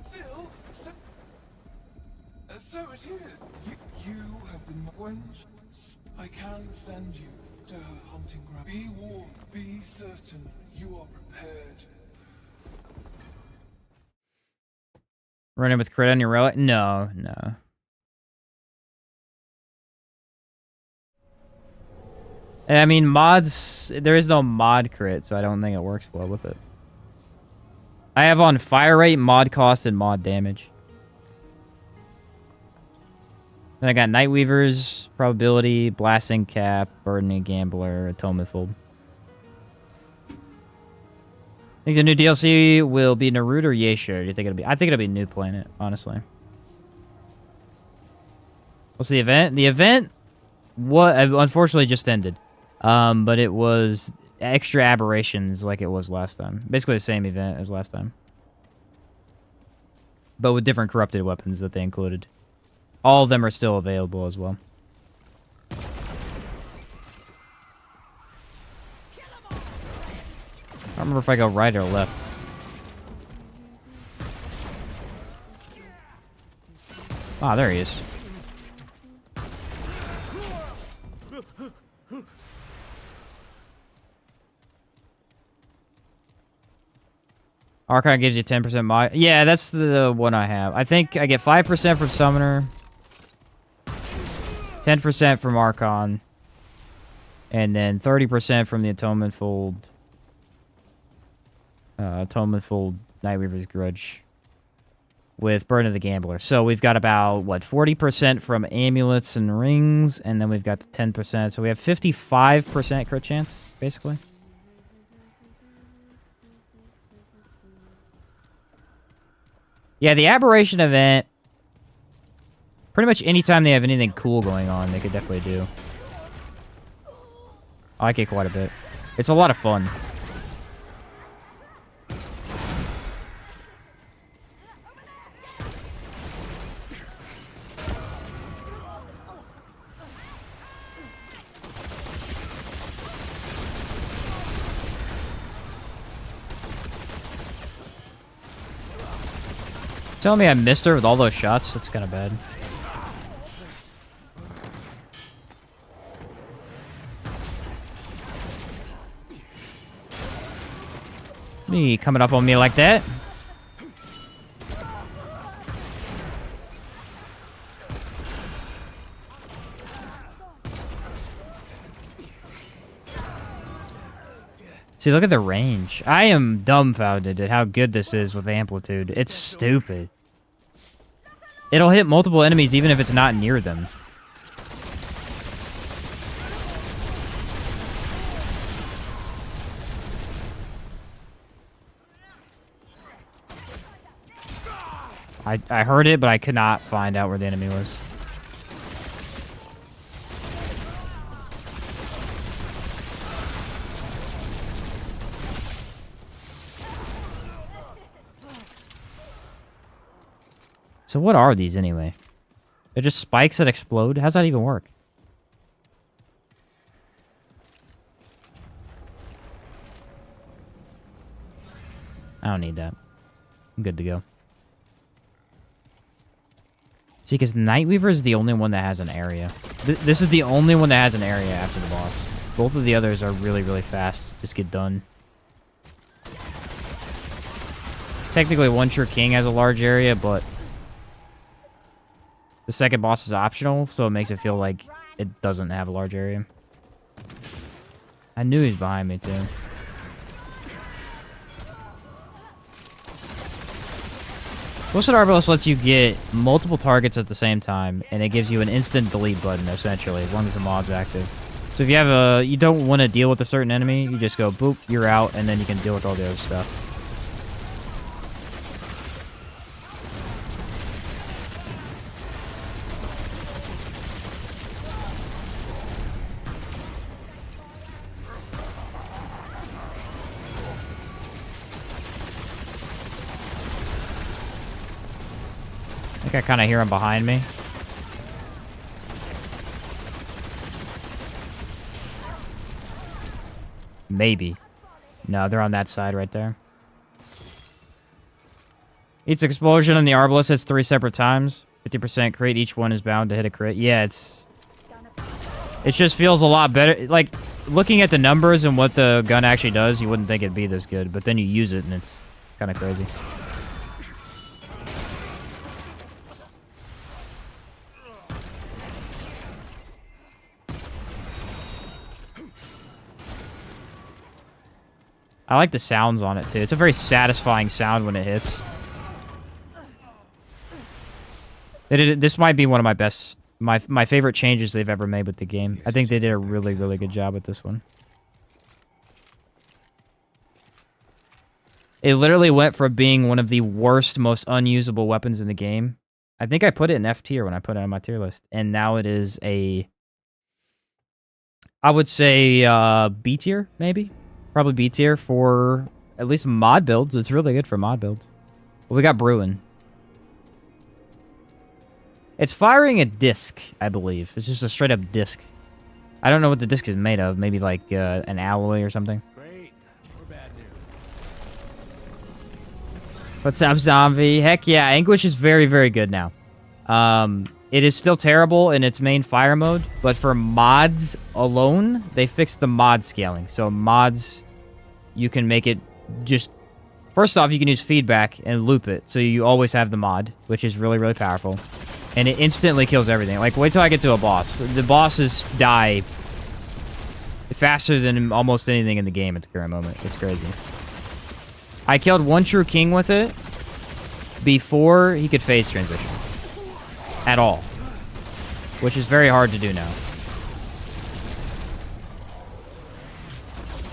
Still, so it is. You have been quenched. I can send you to her hunting ground. Be warned. Be certain you are prepared. Running with crit on your relic? No, no. I mean, mods... There is no mod crit, so I don't think it works well with it. I have on fire rate, mod cost, and mod damage. Then I got Nightweaver's probability, blasting cap, burdening gambler, atonement fold. Think the new DLC will be Naruto? Yeah, sure. Do you think it'll be? I think it'll be New Planet, honestly. What's the event? The event, what? Unfortunately, just ended. But it was extra aberrations like it was last time. Basically the same event as last time, but with different corrupted weapons that they included. All of them are still available as well. I don't remember if I go right or left. Ah, there he is. Archon gives you 10% mod. Yeah, that's the one I have. I think I get 5% from Summoner, 10% from Archon, and then 30% from the Atonement Fold. Atonement Fold, Nightweaver's Grudge, with Burden of the Gambler. So we've got about, what, 40% from Amulets and Rings, and then we've got the 10%. So we have 55% crit chance, basically. Yeah, the Aberration event, pretty much anytime they have anything cool going on, they could definitely do. I like it quite a bit. It's a lot of fun. Telling me I missed her with all those shots? That's kind of bad. Me coming up on me like that. See, look at the range. I am dumbfounded at how good this is with amplitude. It's stupid. It'll hit multiple enemies even if it's not near them. I heard it, but I could not find out where the enemy was. So what are these anyway? They're just spikes that explode? How's that even work? I don't need that. I'm good to go. See, because Nightweaver is the only one that has an area. This is the only one that has an area after the boss. Both of the others are really, really fast. Just get done. Technically, One True King has a large area, but the second boss is optional, so it makes it feel like it doesn't have a large area. I knew he was behind me, too. Twisted Arbalest lets you get multiple targets at the same time, and it gives you an instant delete button, essentially, as long as the mod's active. So if you have you don't want to deal with a certain enemy, you just go boop, you're out, and then you can deal with all the other stuff. I kind of hear him behind me. Maybe. No, they're on that side right there. Each explosion on the Arbalest hits 3 separate times. 50% crit. Each one is bound to hit a crit. Yeah, it just feels a lot better. Like, looking at the numbers and what the gun actually does, you wouldn't think it'd be this good. But then you use it and it's kind of crazy. I like the sounds on it, too. It's a very satisfying sound when it hits. This might be one of my best... My favorite changes they've ever made with the game. I think they did a really, really good job with this one. It literally went from being one of the worst, most unusable weapons in the game. I think I put it in F tier when I put it on my tier list. And now it is a... I would say B tier, maybe? Probably B tier for at least mod builds. It's really good for mod builds. Well, we got Bruin. It's firing a disc, I believe. It's just a straight up disc. I don't know what the disc is made of. Maybe like an alloy or something. Great. Or bad news. What's up, Zombie? Heck yeah, Anguish is very, very good now. It is still terrible in its main fire mode, but for mods alone, they fixed the mod scaling. So mods, you can make it just... First off, you can use feedback and loop it, so you always have the mod, which is really, really powerful. And it instantly kills everything. Like, wait till I get to a boss. The bosses die faster than almost anything in the game at the current moment. It's crazy. I killed One True King with it before he could phase transition. At all. Which is very hard to do now.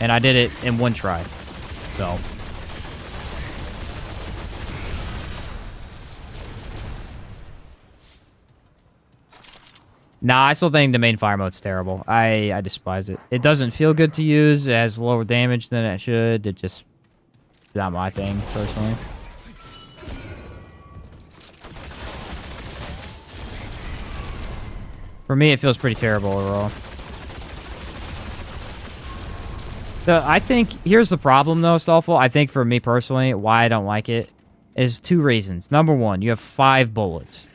And I did it in one try. So. Nah, I still think the main fire mode's terrible. I despise it. It doesn't feel good to use. It has lower damage than it should. It just... not my thing, personally. For me, it feels pretty terrible overall. So I think, here's the problem though, Stallful. I think for me personally, why I don't like it is 2 reasons. Number 1, you have 5 bullets.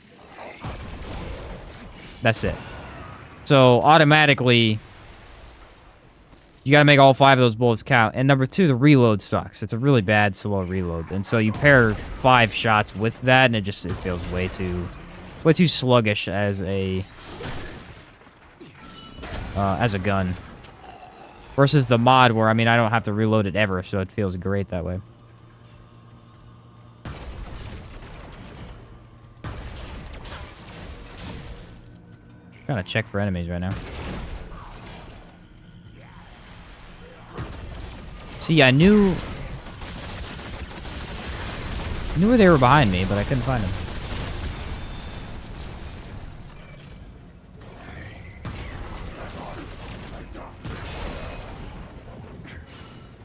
That's it. So, automatically, you gotta make all 5 of those bullets count. And number 2, the reload sucks. It's a really bad, slow reload. And so you pair 5 shots with that, and it feels way too sluggish as a gun. Versus the mod, where, I mean, I don't have to reload it ever, so it feels great that way. Gotta check for enemies right now. See, I knew where they were behind me, but I couldn't find them.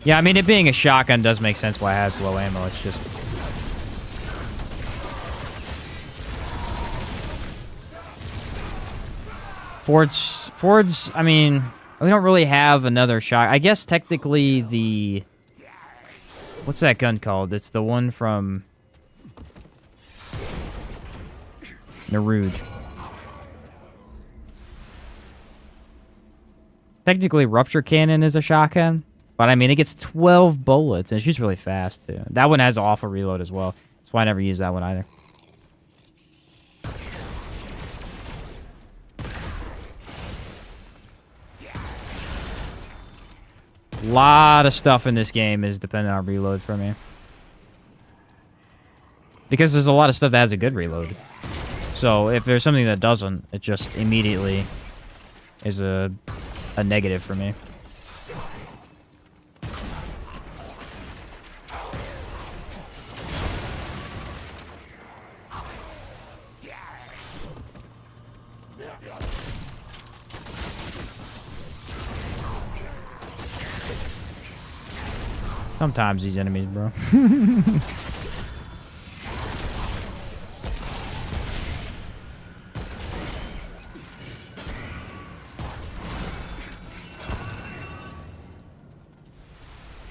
Yeah, I mean, it being a shotgun does make sense why it has low ammo. It's just... Ford's, I mean, we don't really have another shot. I guess technically the... What's that gun called? It's the one from... Narude. Technically, Rupture Cannon is a shotgun. But, I mean, it gets 12 bullets, and it shoots really fast, too. That one has an awful reload as well. That's why I never use that one either. A lot of stuff in this game is dependent on reload for me. Because there's a lot of stuff that has a good reload. So, if there's something that doesn't, it just immediately is a negative for me. Sometimes these enemies, bro.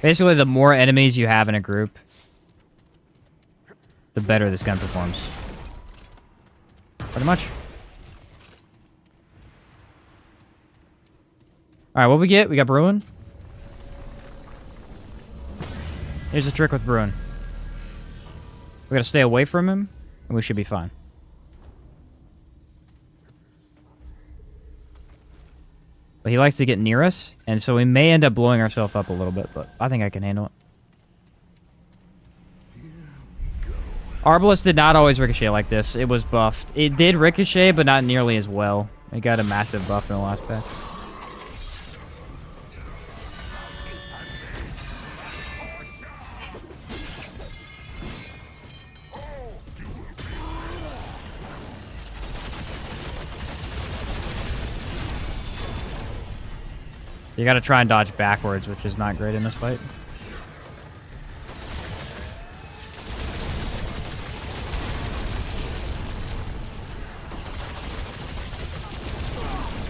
Basically, the more enemies you have in a group, the better this gun performs. Pretty much. Alright, what we get? We got Bruin. Here's the trick with Bruin. We gotta stay away from him, and we should be fine. But he likes to get near us, and so we may end up blowing ourselves up a little bit, but I think I can handle it. Arbalest did not always ricochet like this. It was buffed. It did ricochet, but not nearly as well. It got a massive buff in the last patch. You gotta try and dodge backwards, which is not great in this fight.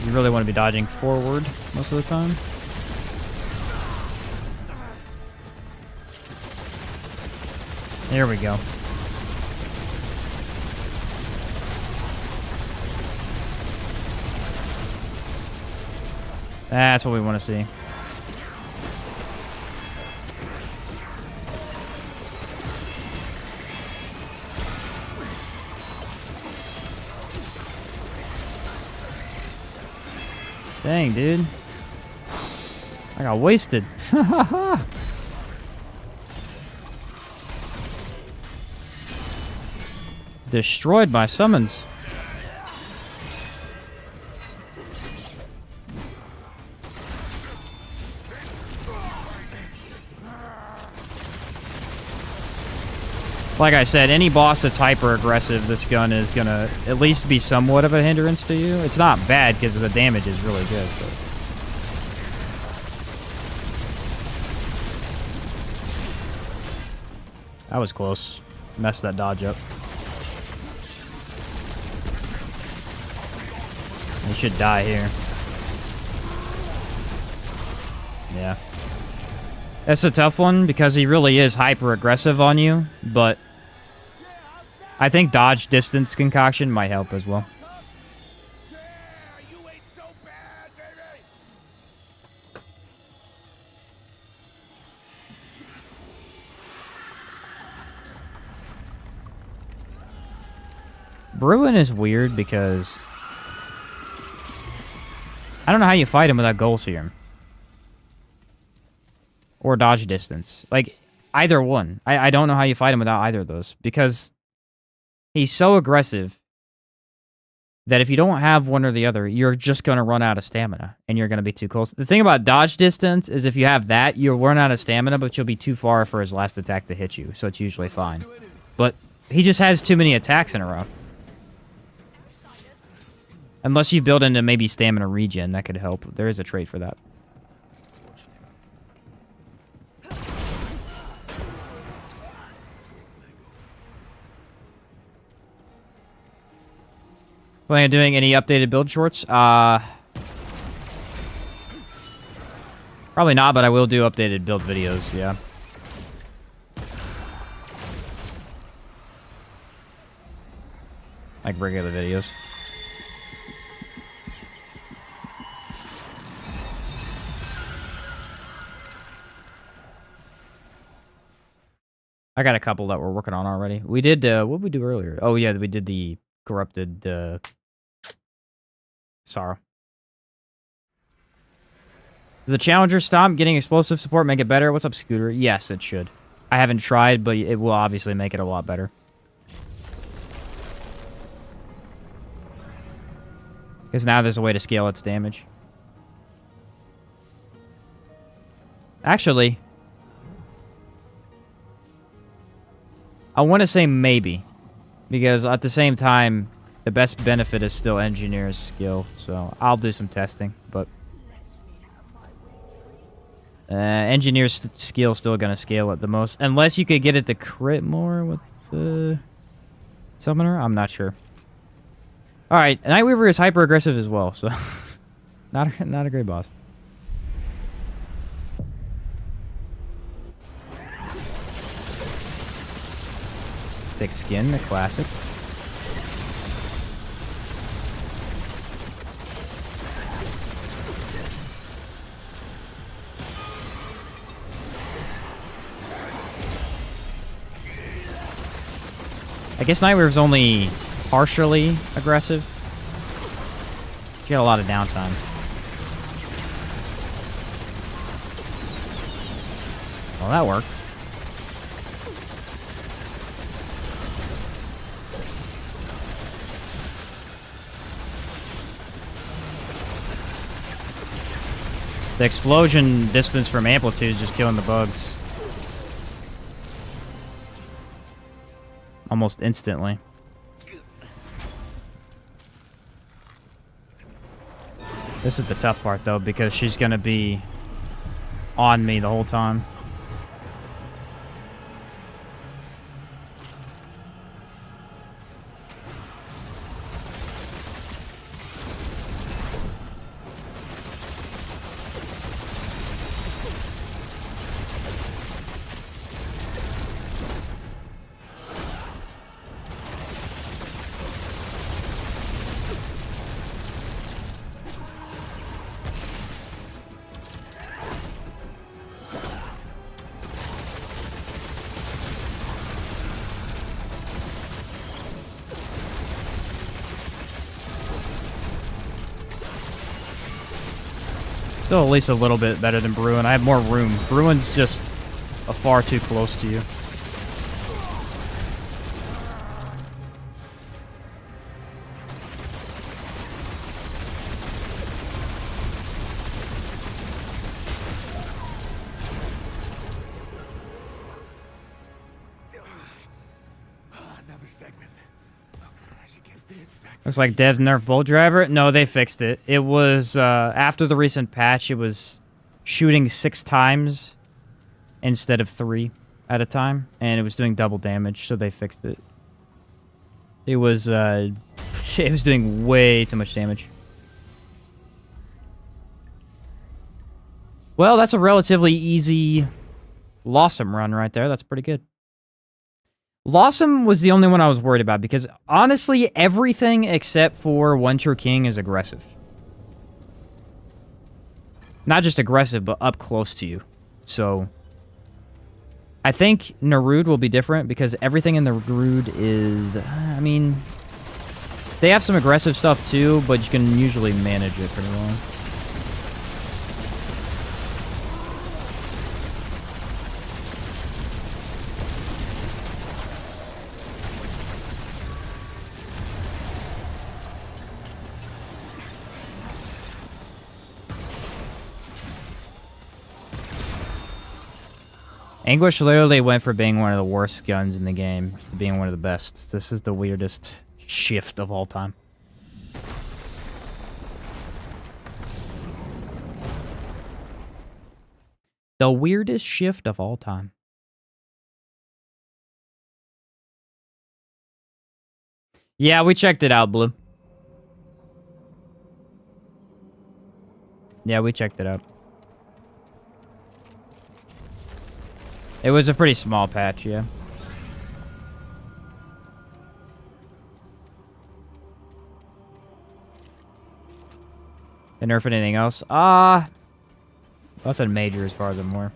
You really want to be dodging forward most of the time. There we go. That's what we want to see. Dang, dude. I got wasted. Destroyed by summons. Like I said, any boss that's hyper-aggressive, this gun is going to at least be somewhat of a hindrance to you. It's not bad because the damage is really good. But... that was close. Messed that dodge up. He should die here. Yeah. That's a tough one because he really is hyper-aggressive on you, but I think dodge distance concoction might help as well. Yeah, you ain't so bad, baby. Bruin is weird because I don't know how you fight him without goal serum. Or dodge distance. Like, either one. I don't know how you fight him without either of those. Because he's so aggressive that if you don't have one or the other, you're just going to run out of stamina. And you're going to be too close. The thing about dodge distance is if you have that, you'll run out of stamina, but you'll be too far for his last attack to hit you. So it's usually fine. But he just has too many attacks in a row. Unless you build into maybe stamina regen, that could help. There is a trait for that. Planning on doing any updated build shorts? Probably not, but I will do updated build videos, yeah. Like regular videos. I got a couple that we're working on already. We did, what did we do earlier? Oh, yeah, we did the corrupted, Sorrow. Does the Challenger stop getting explosive support make it better? What's up, Scooter? Yes, it should. I haven't tried, but it will obviously make it a lot better. Because now there's a way to scale its damage. Actually, I want to say maybe. Because at the same time, the best benefit is still Engineer's skill. So I'll do some testing, but Engineer's skill still going to scale it the most. Unless you could get it to crit more with the Summoner. I'm not sure. Alright, Nightweaver is hyper aggressive as well, so not a great boss. Thick skin, the classic. I guess Nightweaver's only partially aggressive. She had a lot of downtime. Well, that worked. The explosion distance from Amplitude is just killing the bugs. Almost instantly. This is the tough part, though, because she's going to be on me the whole time. Still at least a little bit better than Bruin. I have more room. Bruin's just far too close to you. Another segment. I should get this back. Looks like Dev's nerf Bolt Driver. No, they fixed it. It was, after the recent patch, it was shooting 6 times instead of 3 at a time. And it was doing double damage, so they fixed it. It was doing way too much damage. Well, that's a relatively easy Lawsome run right there. That's pretty good. Blossom was the only one I was worried about because honestly, everything except for One True King is aggressive. Not just aggressive, but up close to you. So, I think Narude will be different because everything in the Narude is, I mean, they have some aggressive stuff too, but you can usually manage it pretty well. Anguish literally went from being one of the worst guns in the game to being one of the best. This is the weirdest shift of all time. The weirdest shift of all time. Yeah, we checked it out, Blue. Yeah, we checked it out. It was a pretty small patch, yeah. They nerf anything else? Nothing major as far as I'm aware.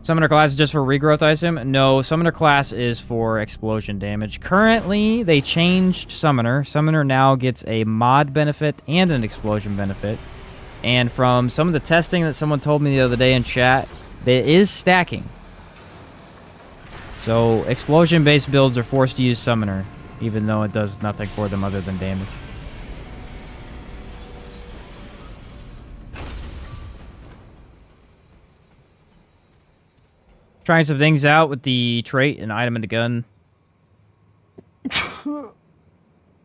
Summoner class is just for regrowth, I assume? No, Summoner class is for explosion damage. Currently, they changed Summoner. Summoner now gets a mod benefit and an explosion benefit. And from some of the testing that someone told me the other day in chat, there is stacking. So, explosion-based builds are forced to use Summoner, even though it does nothing for them other than damage. Trying some things out with the trait and item in the gun.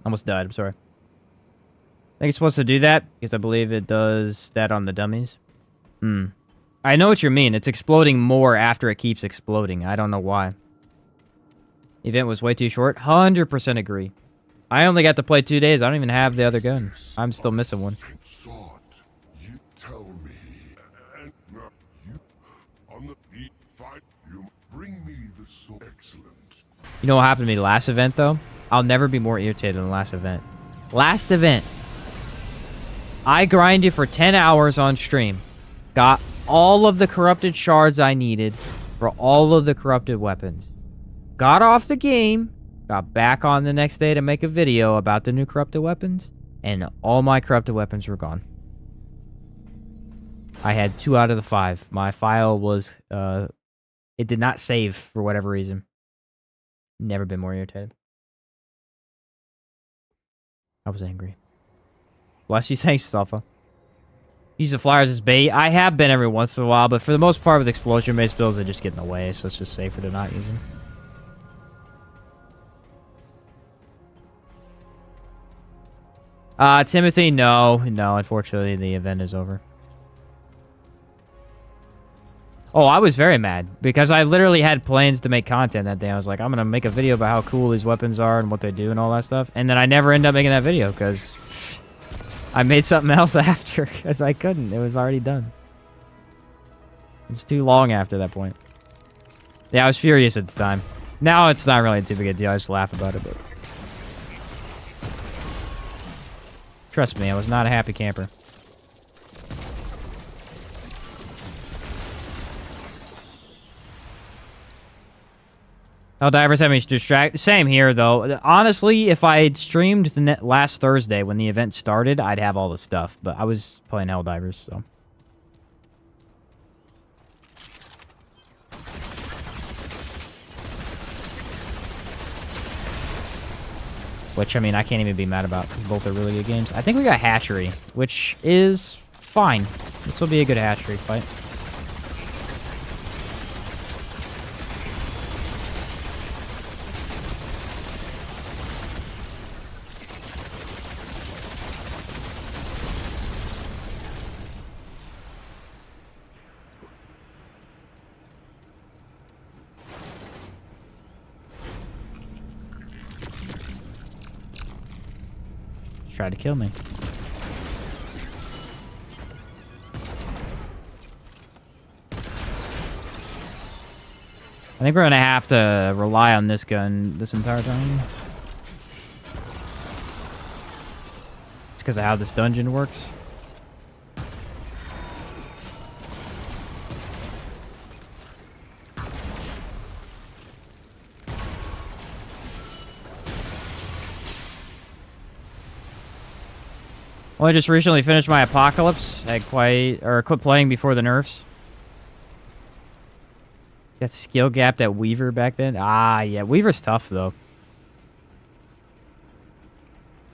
Almost died, I'm sorry. I think it's supposed to do that, because I believe it does that on the dummies. I know what you mean. It's exploding more after it keeps exploding. I don't know why. Event was way too short. 100% agree. I only got to play 2 days. I don't even have the other gun. I'm still missing one. You tell me. On the fight, you bring me the soul. Excellent. You know what happened to me last event, though? I'll never be more irritated than the last event. Last event. I grinded for 10 hours on stream. Got all of the corrupted shards I needed for all of the corrupted weapons. Got off the game, got back on the next day to make a video about the new corrupted weapons, and all my corrupted weapons were gone. I had 2 out of the 5. My file was, it did not save for whatever reason. Never been more irritated. I was angry. Bless you, thanks, Safa. Use the flyers as bait. I have been every once in a while, but for the most part with explosion-based builds, they just get in the way, so it's just safer to not use them. Timothy, no. No, unfortunately, the event is over. Oh, I was very mad, because I literally had plans to make content that day. I was like, I'm going to make a video about how cool these weapons are and what they do and all that stuff. And then I never ended up making that video, because I made something else after, because I couldn't. It was already done. It was too long after that point. Yeah, I was furious at the time. Now it's not really too big a deal. I just laugh about it, but trust me, I was not a happy camper. Helldivers had me distracted. Same here, though. Honestly, if I had streamed the last Thursday when the event started, I'd have all the stuff. But I was playing Helldivers, so. Which, I mean, I can't even be mad about, because both are really good games. I think we got Hatchery, which is fine. This will be a good Hatchery fight. Tried to kill me. I think we're gonna have to rely on this gun this entire time. It's because of how this dungeon works. Well, I just recently finished my Apocalypse. I quit playing before the nerfs. Got skill gapped at Weaver back then. Ah, yeah, Weaver's tough though.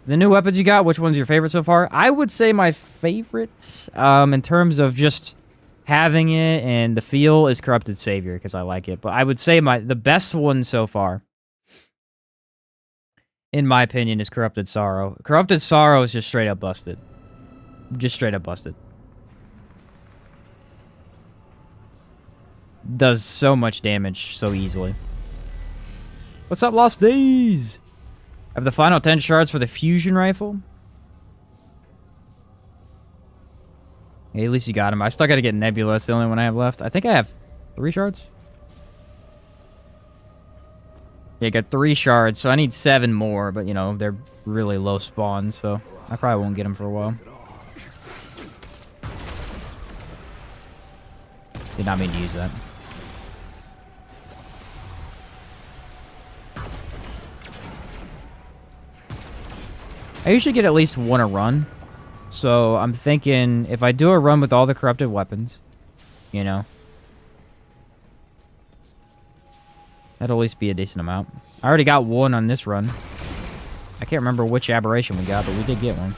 The new weapons you got, which one's your favorite so far? I would say my favorite, in terms of just having it and the feel, is Corrupted Savior because I like it. But I would say the best one so far, in my opinion, is Corrupted Sorrow. Corrupted Sorrow is just straight up busted. Just straight up busted. Does so much damage so easily. What's up, Lost Days? I have the final 10 shards for the fusion rifle. Hey, at least you got him. I still got to get Nebula. That's the only one I have left. I think I have 3 shards. Yeah, I got 3 shards, so I need 7 more. But, you know, they're really low spawn, so I probably won't get them for a while. Did not mean to use that. I usually get at least 1 a run. So I'm thinking if I do a run with all the corrupted weapons, you know, that'll at least be a decent amount. I already got 1 on this run. I can't remember which aberration we got, but we did get 1.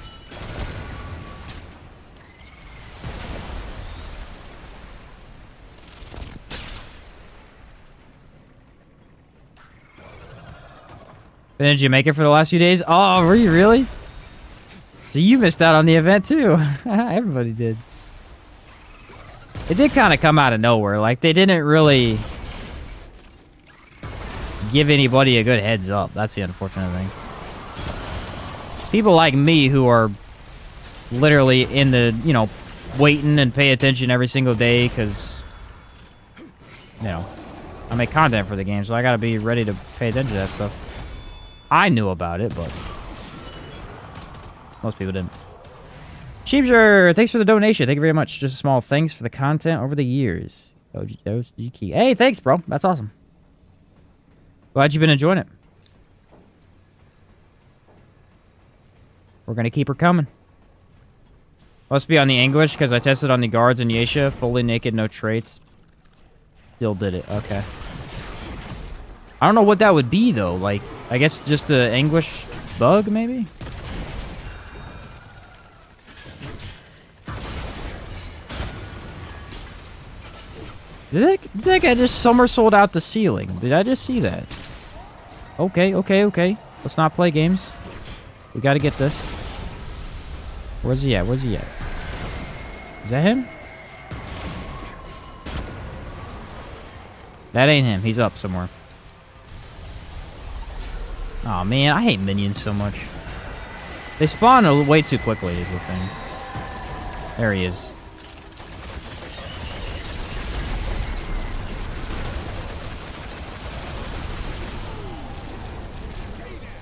But did you make it for the last few days? Oh, were you really? So you missed out on the event too. Everybody did. It did kind of come out of nowhere. Like, they didn't really give anybody a good heads up. That's the unfortunate thing. People like me who are literally in the, you know, waiting and pay attention every single day because, you know, I make content for the game, so I gotta be ready to pay attention to that stuff. I knew about it, but most people didn't. Sheepster, thanks for the donation. Thank you very much. Just a small thanks for the content over the years. OG. Hey, thanks, bro. That's awesome. Glad you've been enjoying it. We're going to keep her coming. Must be on the English, because I tested on the guards in Yesha. Fully naked, no traits. Still did it. Okay. I don't know what that would be, though. Like, I guess just an English bug, maybe? Did that guy just somersault out the ceiling? Did I just see that? Okay. Let's not play games. We gotta get this. Where's he at? Is that him? That ain't him. He's up somewhere. Oh man, I hate minions so much. They spawn way too quickly is the thing. There he is.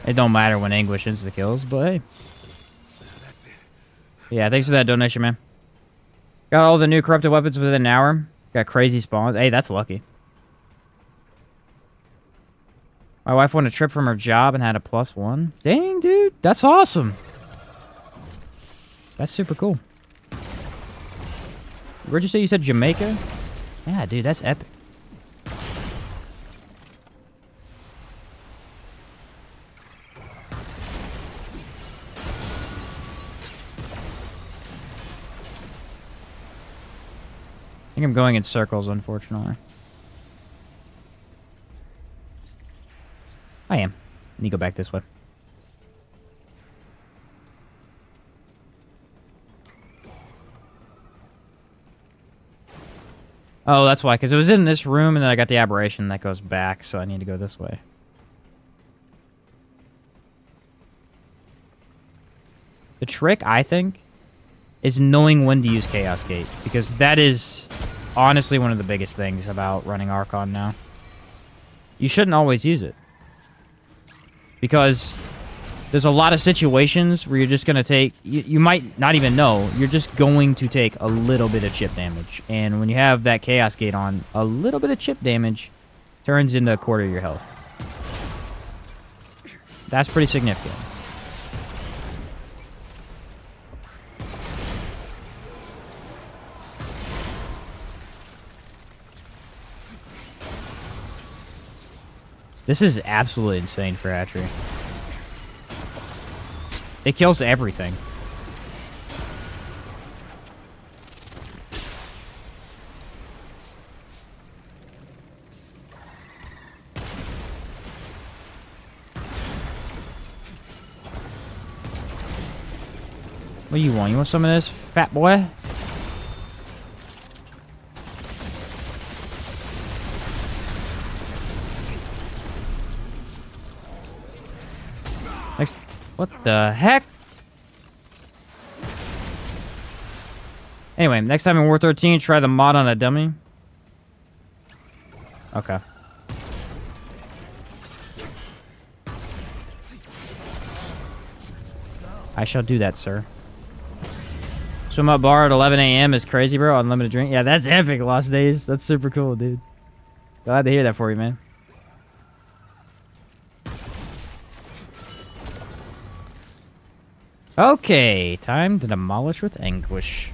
It don't matter when English insta-kills, but hey. Yeah, thanks for that donation, man. Got all the new corrupted weapons within an hour. Got crazy spawns. Hey, that's lucky. My wife won a trip from her job and had a +1. Dang, dude. That's awesome. That's super cool. Where'd you say you said Jamaica? Yeah, dude, that's epic. I think I'm going in circles, unfortunately. I am. Let me go back this way. Oh, that's why, because it was in this room, and then I got the aberration that goes back, so I need to go this way. The trick, I think, is knowing when to use Chaos Gate, because that is honestly one of the biggest things about running Archon now. you shouldn't always use it. Because there's a lot of situations where you're just going to take... You might not even know. You're just going to take a little bit of chip damage. And when you have that Chaos Gate on, a little bit of chip damage turns into a quarter of your health. That's pretty significant. This is absolutely insane for Atri. It kills everything. What do you want? You want some of this, fat boy? Next, what the heck? Anyway, next time in War 13, try the mod on a dummy. Okay. I shall do that, sir. Swim up bar at 11 a.m. is crazy, bro. Unlimited drink. Yeah, that's epic, Lost Days. That's super cool, dude. Glad to hear that for you, man. Okay, time to demolish with anguish.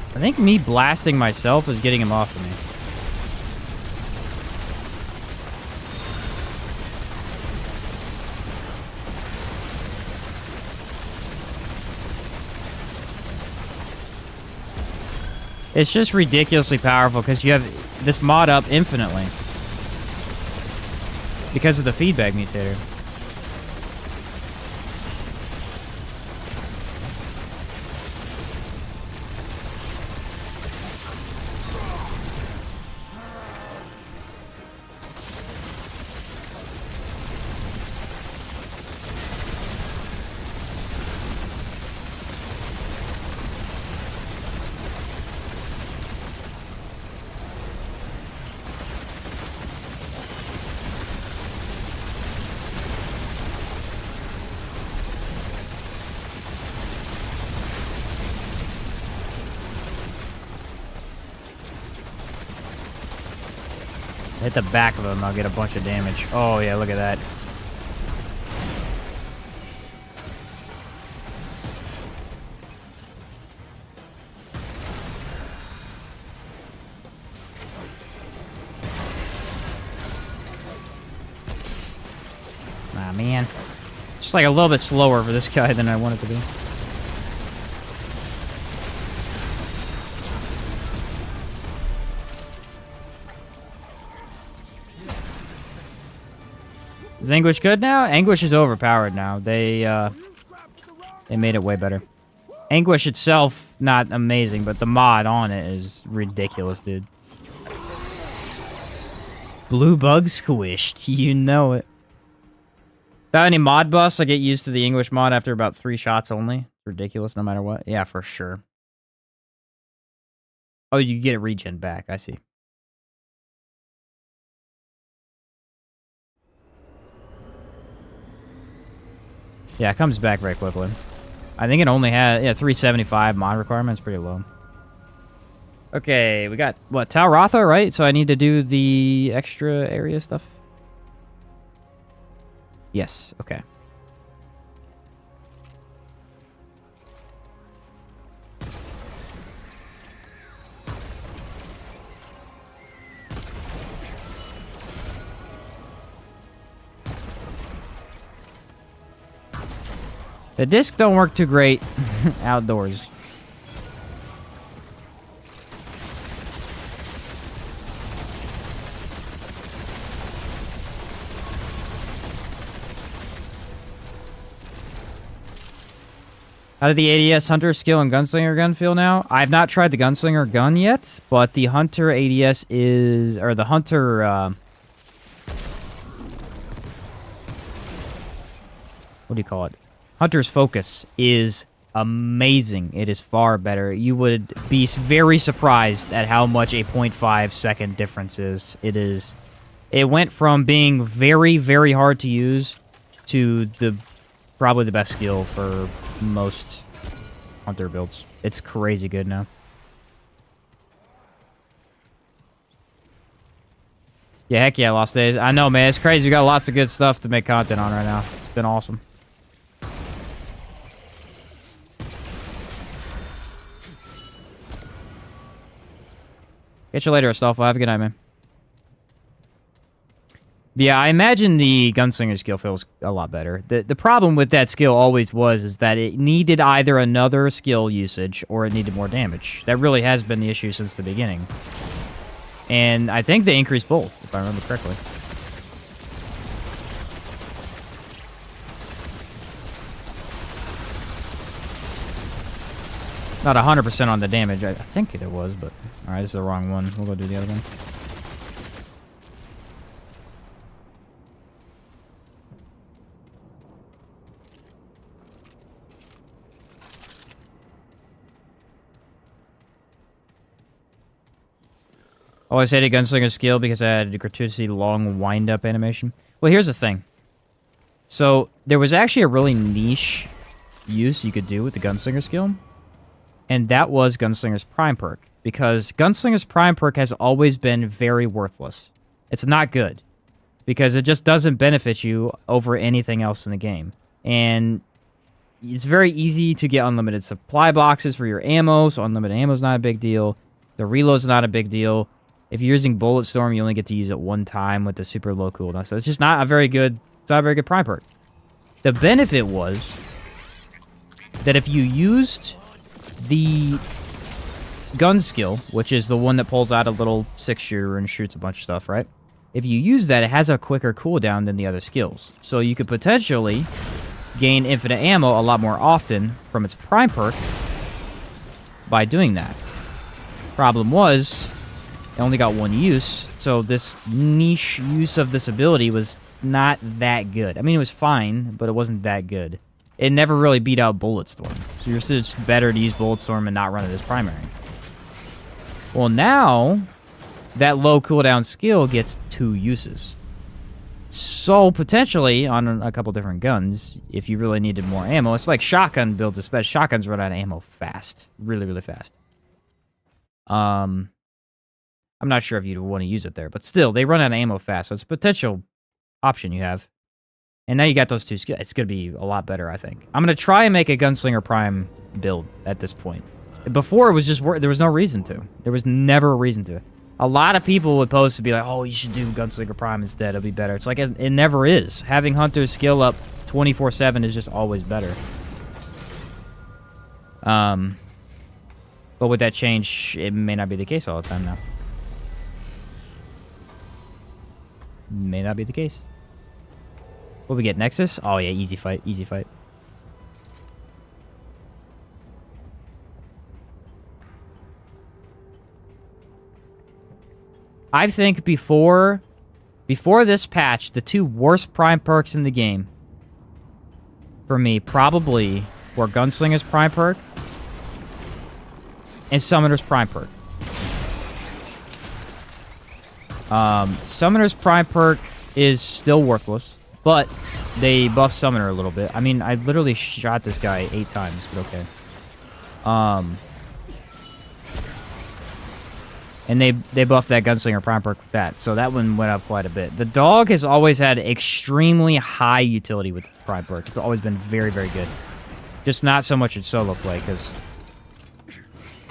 I think me blasting myself is getting him off of me. It's just ridiculously powerful because you have this mod up infinitely. Because of the feedback mutator. Hit the back of him, I'll get a bunch of damage. Oh yeah, look at that. Nah, man. Just like a little bit slower for this guy than I want it to be. Is Anguish good now? Anguish is overpowered now. They made it way better. Anguish itself, not amazing, but the mod on it is ridiculous, dude. Blue bug squished. You know it. Without any mod buffs, I get used to the English mod after about 3 shots only. Ridiculous no matter what. Yeah, for sure. Oh, you get a regen back. I see. Yeah, it comes back very quickly. I think it only had, 375 mod requirements. Pretty low. Okay, we got, what, Tal Rotha, right? So I need to do the extra area stuff? Yes, okay. The disc don't work too great outdoors. How did the ADS Hunter skill and Gunslinger gun feel now? I've not tried the Gunslinger gun yet, but the Hunter ADS is... Or the Hunter... what do you call it? Hunter's Focus is amazing. It is far better. You would be very surprised at how much a 0.5 second difference is. It is... It went from being very, very hard to use to the... Probably the best skill for most Hunter builds. It's crazy good now. Yeah, heck yeah, Lost Days. I know, man. It's crazy. We got lots of good stuff to make content on right now. It's been awesome. Catch you later, Astolfo. Have a good night, man. Yeah, I imagine the Gunslinger skill feels a lot better. The problem with that skill always was is that it needed either another skill usage or it needed more damage. That really has been the issue since the beginning. And I think they increased both, if I remember correctly. Not 100% on the damage. I think it was, but... Alright, this is the wrong one. We'll go do the other one. Always hated Gunslinger skill because I had a gratuitously long wind-up animation. Well, here's the thing. So, there was actually a really niche use you could do with the Gunslinger skill. And that was Gunslinger's Prime perk. Because Gunslinger's Prime perk has always been very worthless. It's not good. Because it just doesn't benefit you over anything else in the game. And it's very easy to get unlimited supply boxes for your ammo, so unlimited ammo is not a big deal. The reload's not a big deal. If you're using Bulletstorm, you only get to use it one time with the super low cooldown. So it's just not a very good... It's not a very good Prime perk. The benefit was that if you used the gun skill, which is the one that pulls out a little 6-shooter and shoots a bunch of stuff, right? If you use that, it has a quicker cooldown than the other skills. So you could potentially gain infinite ammo a lot more often from its Prime perk by doing that. Problem was... It only got one use, so this niche use of this ability was not that good. I mean, it was fine, but it wasn't that good. It never really beat out Bulletstorm, so you're still just better to use Bulletstorm and not run it as primary. Well, now, that low cooldown skill gets 2 uses. So, potentially, on a couple different guns, if you really needed more ammo, it's like shotgun builds, especially shotguns run out of ammo fast. Really, really fast. I'm not sure if you'd want to use it there, but still, they run out of ammo fast, so it's a potential option you have. And now you got those 2 skills. It's going to be a lot better, I think. I'm going to try and make a Gunslinger Prime build at this point. Before, it was just... There was no reason to. There was never a reason to. A lot of people would post to be like, oh, you should do Gunslinger Prime instead. It'll be better. It's like, it never is. Having Hunter's skill up 24/7 is just always better. But with that change, it may not be the case all the time now. May not be the case. What we get? Nexus? Oh yeah, easy fight. Easy fight. I think before this patch, the 2 worst Prime perks in the game for me probably were Gunslinger's Prime perk and Summoner's Prime perk. Summoner's Prime perk is still worthless, but they buff Summoner a little bit. I mean, I literally shot this guy 8 times, but okay. And they buffed that Gunslinger Prime perk with that, so that one went up quite a bit. The dog has always had extremely high utility with the Prime perk. It's always been very, very good. Just not so much in solo play, because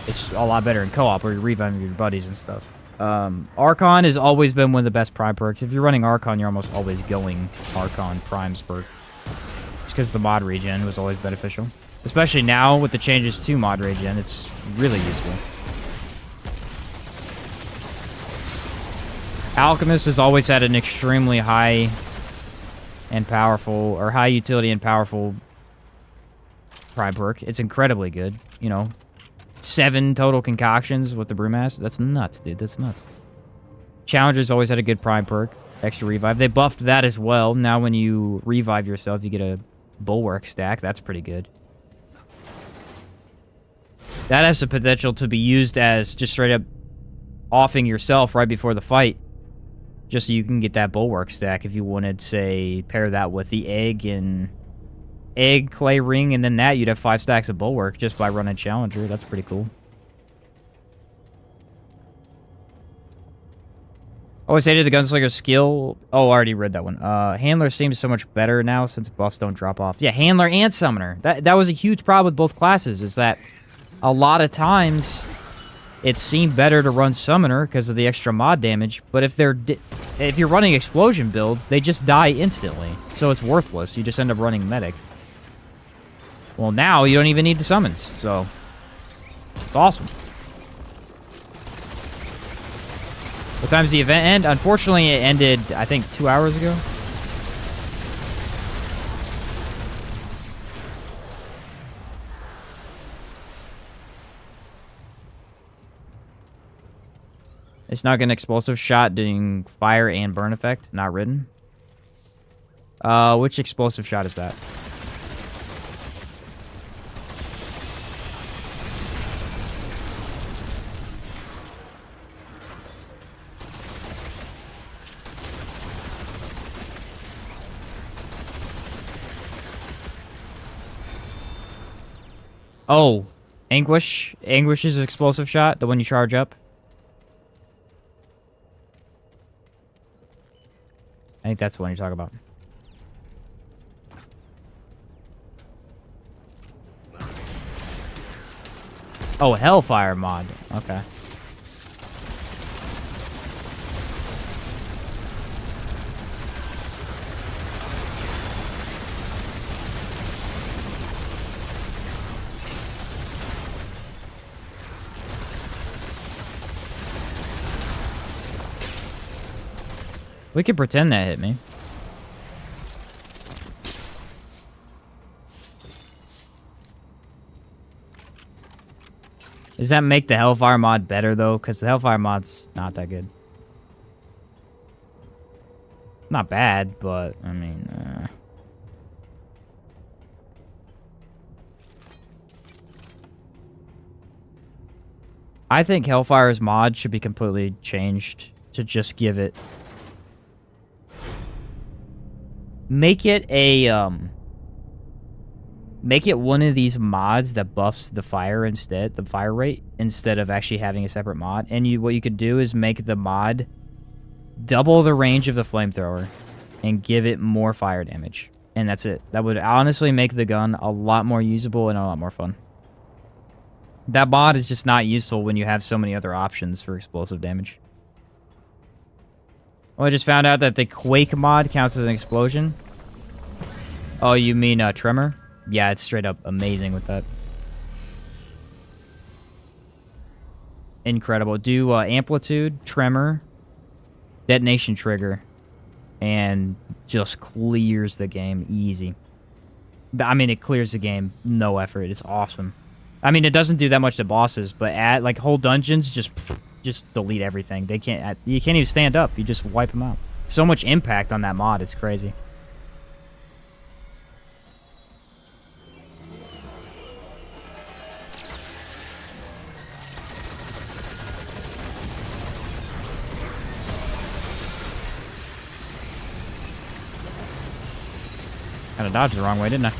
it's a lot better in co-op, where you're reviving your buddies and stuff. Archon has always been one of the best Prime perks. If you're running Archon, you're almost always going Archon Prime's perk. Just because the mod regen was always beneficial. Especially now, with the changes to mod regen, it's really useful. Alchemist has always had an extremely high and powerful, or high utility and powerful prime perk. It's incredibly good. You know, 7 total concoctions with the Brewmaster. That's nuts, dude. That's nuts. Challengers always had a good prime perk. Extra revive. They buffed that as well. Now when you revive yourself, you get a bulwark stack. That's pretty good. That has the potential to be used as just straight up offing yourself right before the fight. Just so you can get that bulwark stack if you wanted, say, pair that with the egg, clay ring, and then that you'd have 5 stacks of bulwark just by running Challenger. That's pretty cool. Oh, I say to the gunslinger skill. Oh, I already read that one. Handler seems so much better now since buffs don't drop off. Yeah, Handler and Summoner. That was a huge problem with both classes, is that a lot of times it seemed better to run Summoner because of the extra mod damage, but if you're running explosion builds, they just die instantly, so it's worthless. You just end up running Medic. Well, now you don't even need the summons, so it's awesome. What time's the event end? Unfortunately, it ended, I think, 2 hours ago. It's not an explosive shot doing fire and burn effect. Not written. Which explosive shot is that? Oh, Anguish. Anguish is explosive shot, the one you charge up. I think that's the one you're talking about. Oh, Hellfire mod. Okay. We could pretend that hit me. Does that make the Hellfire mod better, though? Because the Hellfire mod's not that good. Not bad, but, I mean... I think Hellfire's mod should be completely changed to just give it... Make it a, Make it one of these mods that buffs the fire instead, the fire rate, instead of actually having a separate mod. And what you could do is make the mod double the range of the flamethrower and give it more fire damage. And that's it. That would honestly make the gun a lot more usable and a lot more fun. That mod is just not useful when you have so many other options for explosive damage. Oh, I just found out that the Quake mod counts as an explosion. Oh, you mean Tremor? Yeah, it's straight up amazing with that. Incredible. Do Amplitude, Tremor, Detonation Trigger, and just clears the game easy. I mean, it clears the game, no effort. It's awesome. I mean, it doesn't do that much to bosses, but at like whole dungeons, just delete everything. They can't. You can't even stand up. You just wipe them out. So much impact on that mod. It's crazy. Kind of dodged the wrong way, didn't I?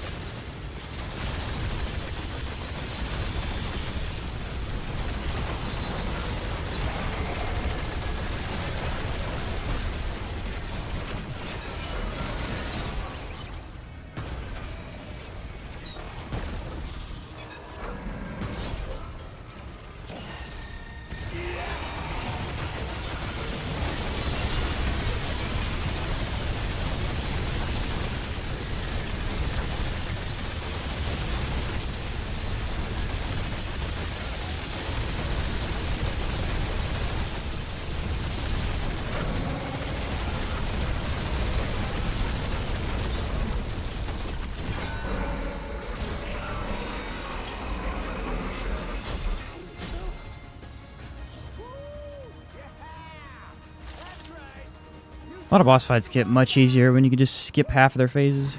A lot of boss fights get much easier when you can just skip half of their phases.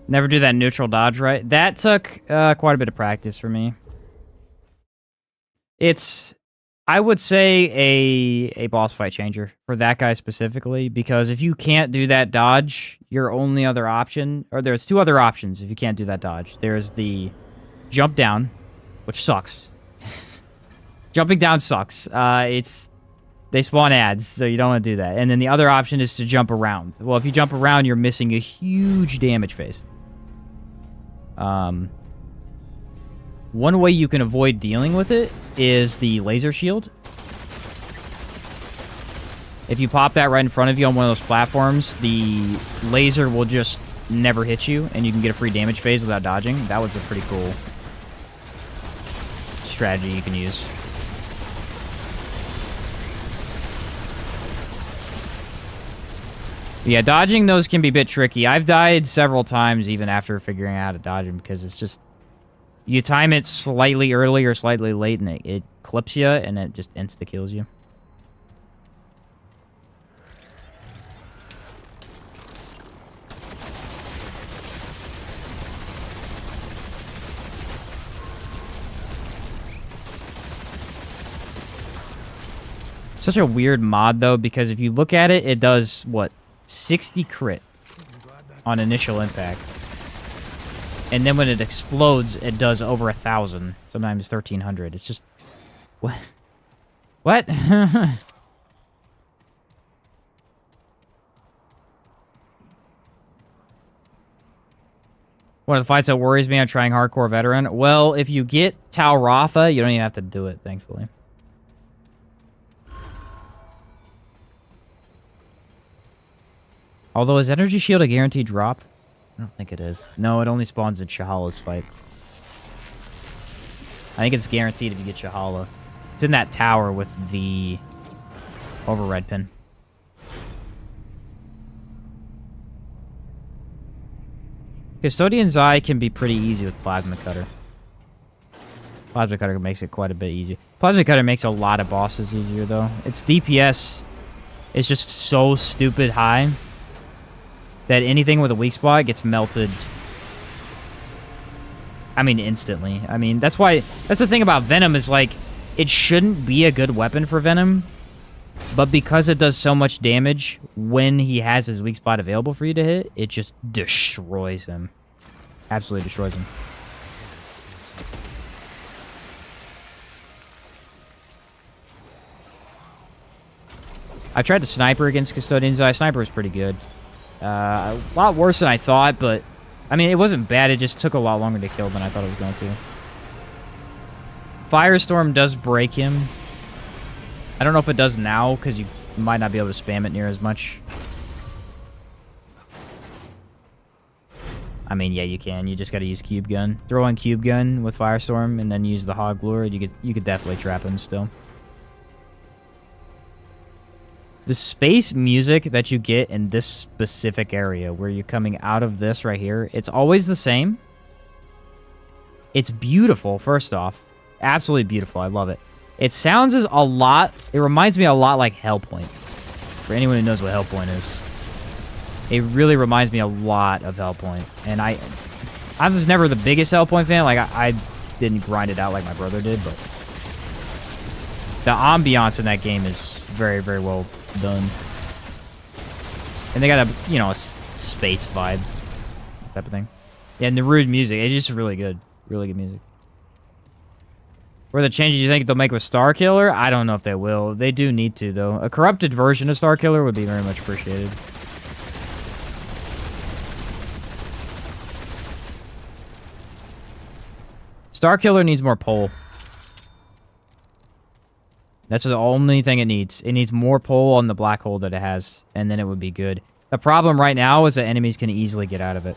Never do that neutral dodge right. That took quite a bit of practice for me. It's, I would say, a boss fight changer for that guy specifically, because if you can't do that dodge, your only other option, or there's two other options if you can't do that dodge. There's the jump down, which sucks. Jumping down sucks. They spawn ads, so you don't want to do that. And then the other option is to jump around. Well, if you jump around, you're missing a huge damage phase. One way you can avoid dealing with it is the laser shield. If you pop that right in front of you on one of those platforms, the laser will just never hit you, and you can get a free damage phase without dodging. That was a pretty cool strategy you can use. Yeah, dodging those can be a bit tricky. I've died several times even after figuring out how to dodge them, because it's just... You time it slightly early or slightly late, and it clips you, and it just insta-kills you. Such a weird mod, though, because if you look at it, it does, what, 60 crit on initial impact. And then when it explodes, it does over 1,000, sometimes 1,300. It's just... What? What? One of the fights that worries me on trying hardcore veteran? Well, if you get Tal Rafa, you don't even have to do it, thankfully. Although, is Energy Shield a guaranteed drop? I don't think it is. No, it only spawns in Shahala's fight. I think it's guaranteed if you get Shahala. It's in that tower with the override pin. Custodian's Eye can be pretty easy with Plasma Cutter. Plasma Cutter makes it quite a bit easier. Plasma Cutter makes a lot of bosses easier, though. Its DPS is just so stupid high that anything with a weak spot gets melted. I mean, instantly. I mean, that's why... That's the thing about Venom is, like, it shouldn't be a good weapon for Venom, but because it does so much damage when he has his weak spot available for you to hit, it just destroys him. Absolutely destroys him. I tried the Sniper against Custodian's Eye. Sniper was pretty good. A lot worse than I thought, but... I mean, it wasn't bad. It just took a lot longer to kill than I thought it was going to. Firestorm does break him. I don't know if it does now, because you might not be able to spam it near as much. I mean, yeah, you can. You just got to use Cube Gun. Throw on Cube Gun with Firestorm, and then use the Hog Lure. You could definitely trap him still. The space music that you get in this specific area, where you're coming out of this right here, it's always the same. It's beautiful, first off. Absolutely beautiful. I love it. It sounds as a lot... It reminds me a lot like Hellpoint. For anyone who knows what Hellpoint is. It really reminds me a lot of Hellpoint. And I was never the biggest Hellpoint fan. Like, I didn't grind it out like my brother did, but... The ambiance in that game is very, very well done. And they got a, you know, a space vibe type of thing. Yeah, and the rude music, it's just really good. Really good music. What are the changes you think they'll make with Starkiller? I don't know if they will. They do need to, though. A corrupted version of Starkiller would be very much appreciated. Starkiller needs more pull. That's the only thing it needs. It needs more pull on the black hole that it has, and then it would be good. The problem right now is that enemies can easily get out of it.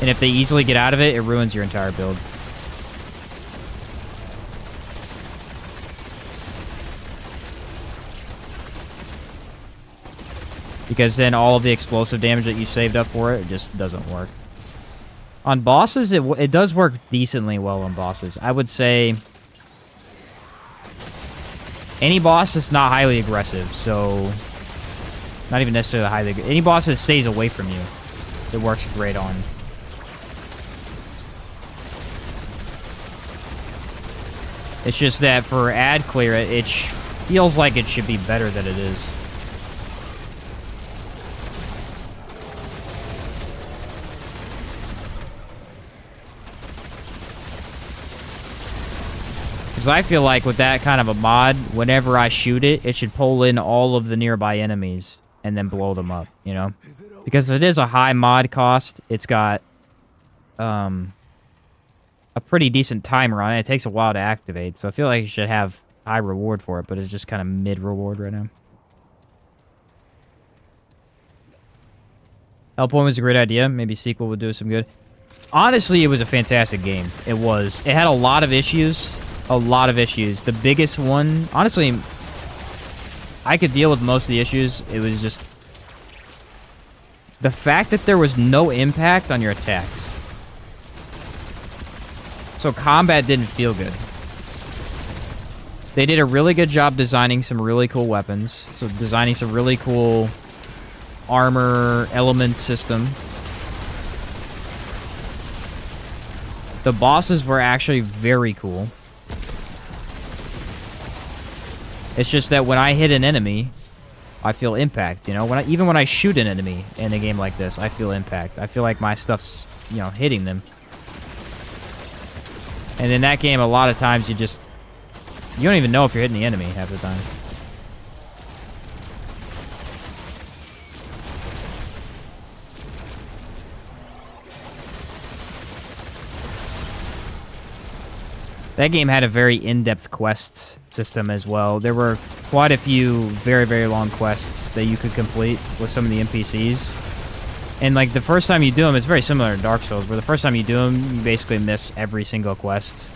And if they easily get out of it, it ruins your entire build. because then all of the explosive damage that you saved up for it just doesn't work. On bosses, it does work decently well on bosses. I would say any boss that's not highly aggressive, so not even necessarily highly aggressive. Any boss that stays away from you, it works great on. It's just that for ad clear, it feels like it should be better than it is. Because I feel like with that kind of a mod, whenever I shoot it, it should pull in all of the nearby enemies and then blow them up, you know? Because it is a high mod cost. It's got a pretty decent timer on it. It takes a while to activate, so I feel like you should have high reward for it, but it's just kind of mid-reward right now. Hellpoint was a great idea. Maybe sequel would do some good. Honestly, it was a fantastic game. It was. It had a lot of issues. A lot of issues. The biggest one, honestly, I could deal with most of the issues. It was just the fact that there was no impact on your attacks. So combat didn't feel good. They did a really good job designing some really cool weapons. So designing some really cool armor element system. The bosses were actually very cool. It's just that when I hit an enemy, I feel impact, you know? Even when I shoot an enemy in a game like this, I feel impact. I feel like my stuff's, you know, hitting them. And in that game, a lot of times you don't even know if you're hitting the enemy half the time. That game had a very in-depth quests system as well. There were quite a few very, very long quests that you could complete with some of the NPCs. And, like, the first time you do them, it's very similar to Dark Souls, where the first time you do them, you basically miss every single quest.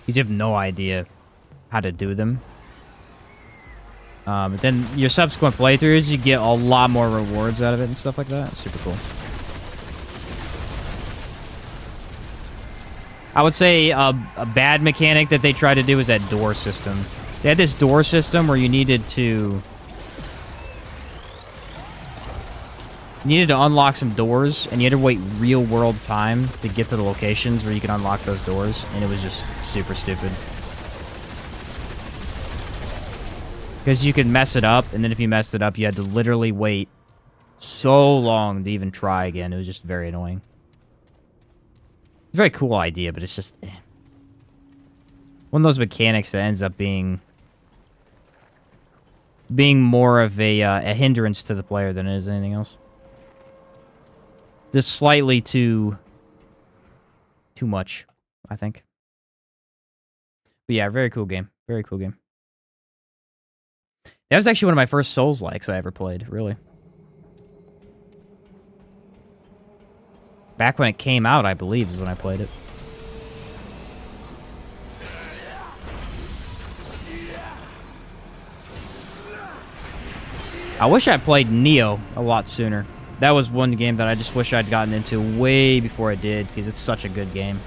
Because you have no idea how to do them. But then your subsequent playthroughs, you get a lot more rewards out of it and stuff like that. It's super cool. I would say a bad mechanic that they tried to do was that door system. They had this door system where you needed to unlock some doors, and you had to wait real-world time to get to the locations where you can unlock those doors, and it was just super stupid. Because you could mess it up, and then if you messed it up, you had to literally wait so long to even try again. It was just very annoying. Very cool idea, but it's just one of those mechanics that ends up being more of a hindrance to the player than it is anything else. Just slightly too much, I think. But yeah, very cool game. Very cool game. That was actually one of my first Souls-likes I ever played, really. Back when it came out, I believe, is when I played it. I wish I played Nioh a lot sooner. That was one game that I just wish I'd gotten into way before I did, because it's such a good game.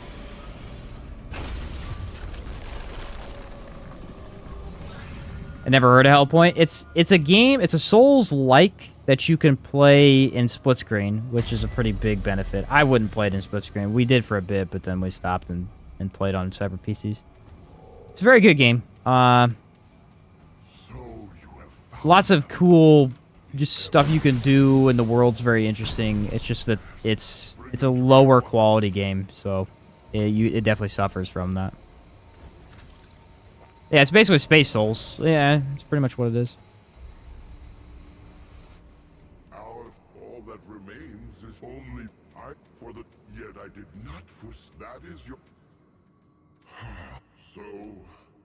I never heard of Hellpoint. It's a game, it's a Souls-like that you can play in split screen, which is a pretty big benefit. I wouldn't play it in split screen. We did for a bit, but then we stopped and played on separate PCs. It's a very good game. Lots of cool just stuff you can do, and the world's very interesting. It's just that it's a lower quality game, so it definitely suffers from that. Yeah, it's basically Space Souls. Yeah, it's pretty much what it is. All that remains is only for the. Yet I did not foresee. That is your. So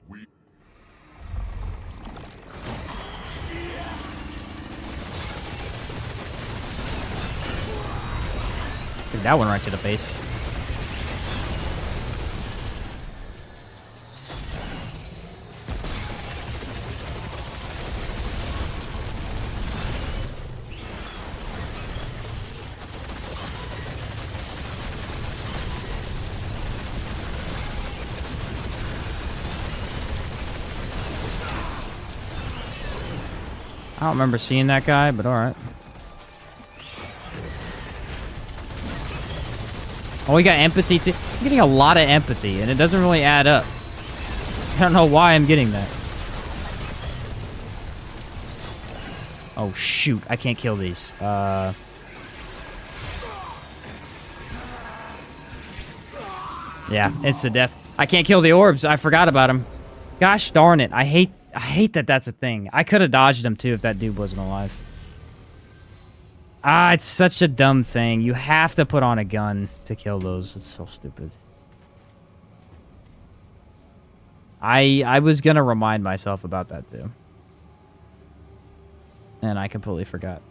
we. Took that one right to the face. I don't remember seeing that guy, but alright. Oh, we got empathy too. I'm getting a lot of empathy, and it doesn't really add up. I don't know why I'm getting that. Oh, shoot. I can't kill these. Yeah, instant death. I can't kill the orbs. I forgot about them. Gosh darn it. I hate that that's a thing. I could have dodged him, too, if that dude wasn't alive. Ah, it's such a dumb thing. You have to put on a gun to kill those. It's so stupid. I was gonna remind myself about that, too. And I completely forgot.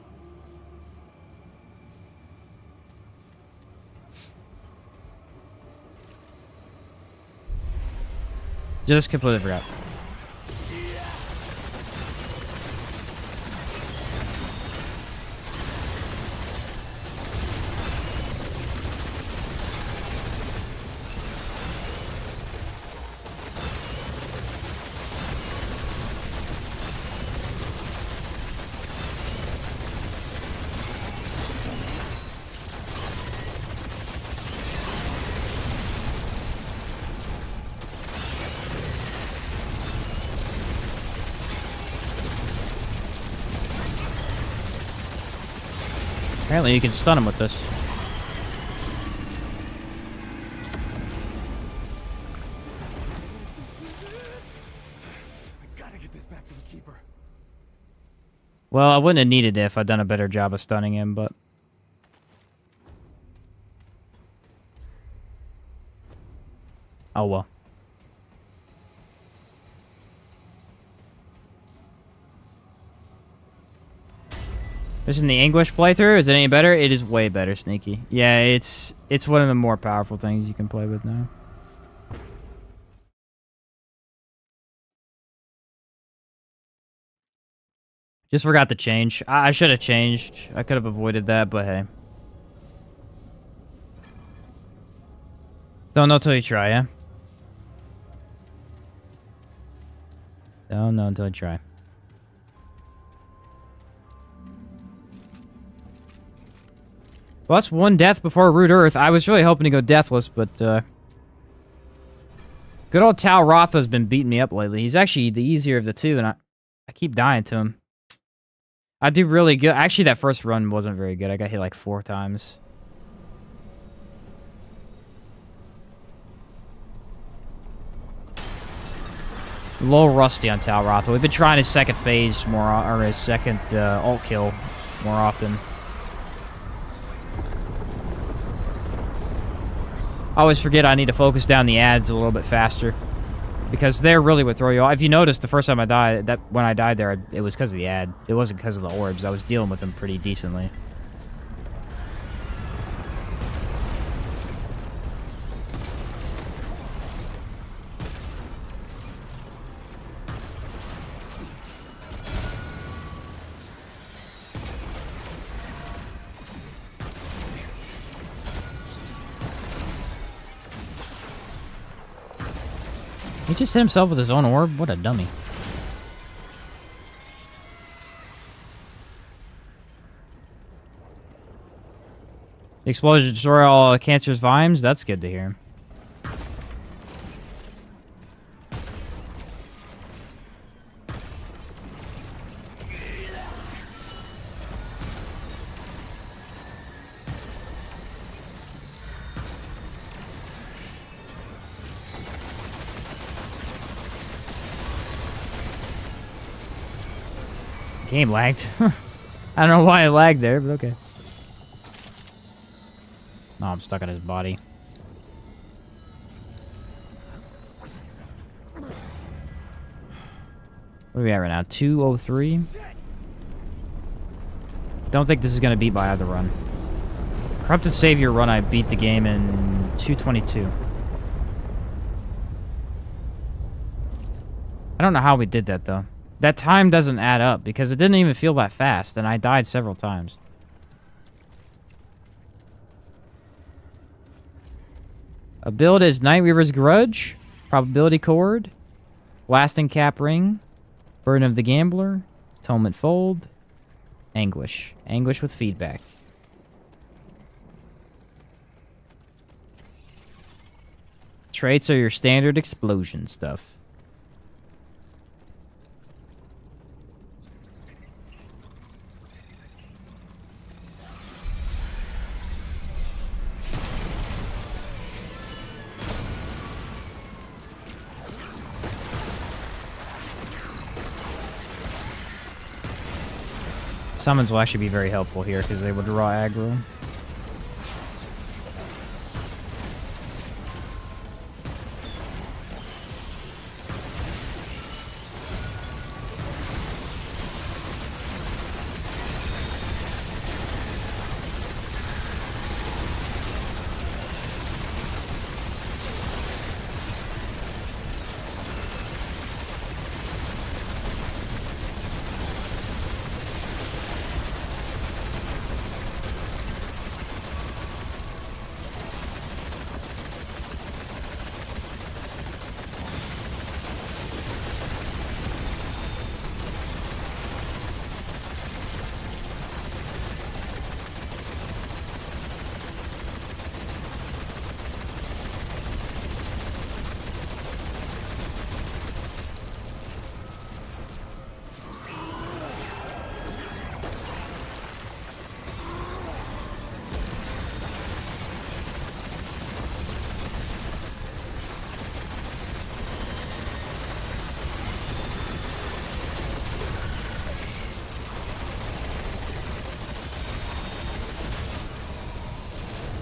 Just completely forgot. Apparently you can stun him with this. I gotta get this back to the keeper. Well, I wouldn't have needed it if I'd done a better job of stunning him, but... Oh well. This is in the English playthrough. Is it any better? It is way better, Sneaky. Yeah, it's one of the more powerful things you can play with now. Just forgot to change. I should have changed. I could have avoided that, but hey. Don't know till you try, yeah? Don't know until you try. Well, that's one death before Root Earth. I was really hoping to go deathless, but, good old Tal Rotha's been beating me up lately. He's actually the easier of the two, and I keep dying to him. I do really good. Actually, that first run wasn't very good. I got hit like 4 times. A little rusty on Tal Rotha. We've been trying his second phase more, or his second ult kill more often. I always forget I need to focus down the ads a little bit faster. Because they're really what throw you off. If you noticed, the first time I died, when I died there, it was because of the ad. It wasn't because of the orbs. I was dealing with them pretty decently. He just hit himself with his own orb? What a dummy. The explosion destroy all cancerous vines? That's good to hear. Game lagged. I don't know why it lagged there, but okay. Oh, I'm stuck on his body. What are we at right now? 203? Don't think this is going to beat by either run. Corrupted Savior run, I beat the game in 222. I don't know how we did that, though. That time doesn't add up, because it didn't even feel that fast, and I died several times. A build is Nightweaver's Grudge, Probability Cord, Lasting Cap Ring, Burden of the Gambler, Atonement Fold. Anguish. Anguish with feedback. Traits are your standard explosion stuff. Summons will actually be very helpful here because they will draw aggro.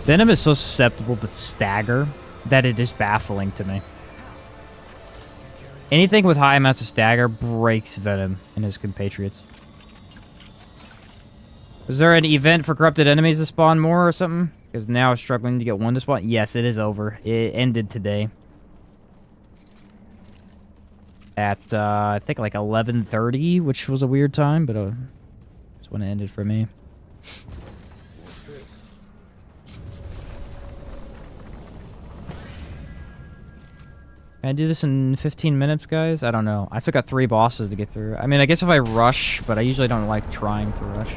Venom is so susceptible to stagger that it is baffling to me. Anything with high amounts of stagger breaks Venom and his compatriots. Is there an event for corrupted enemies to spawn more or something? Because now I'm struggling to get one to spawn. Yes, it is over. It ended today. At, I think like 11:30, which was a weird time, but that's when it ended for me. Can I do this in 15 minutes, guys? I don't know. I still got 3 bosses to get through. I mean, I guess if I rush, but I usually don't like trying to rush.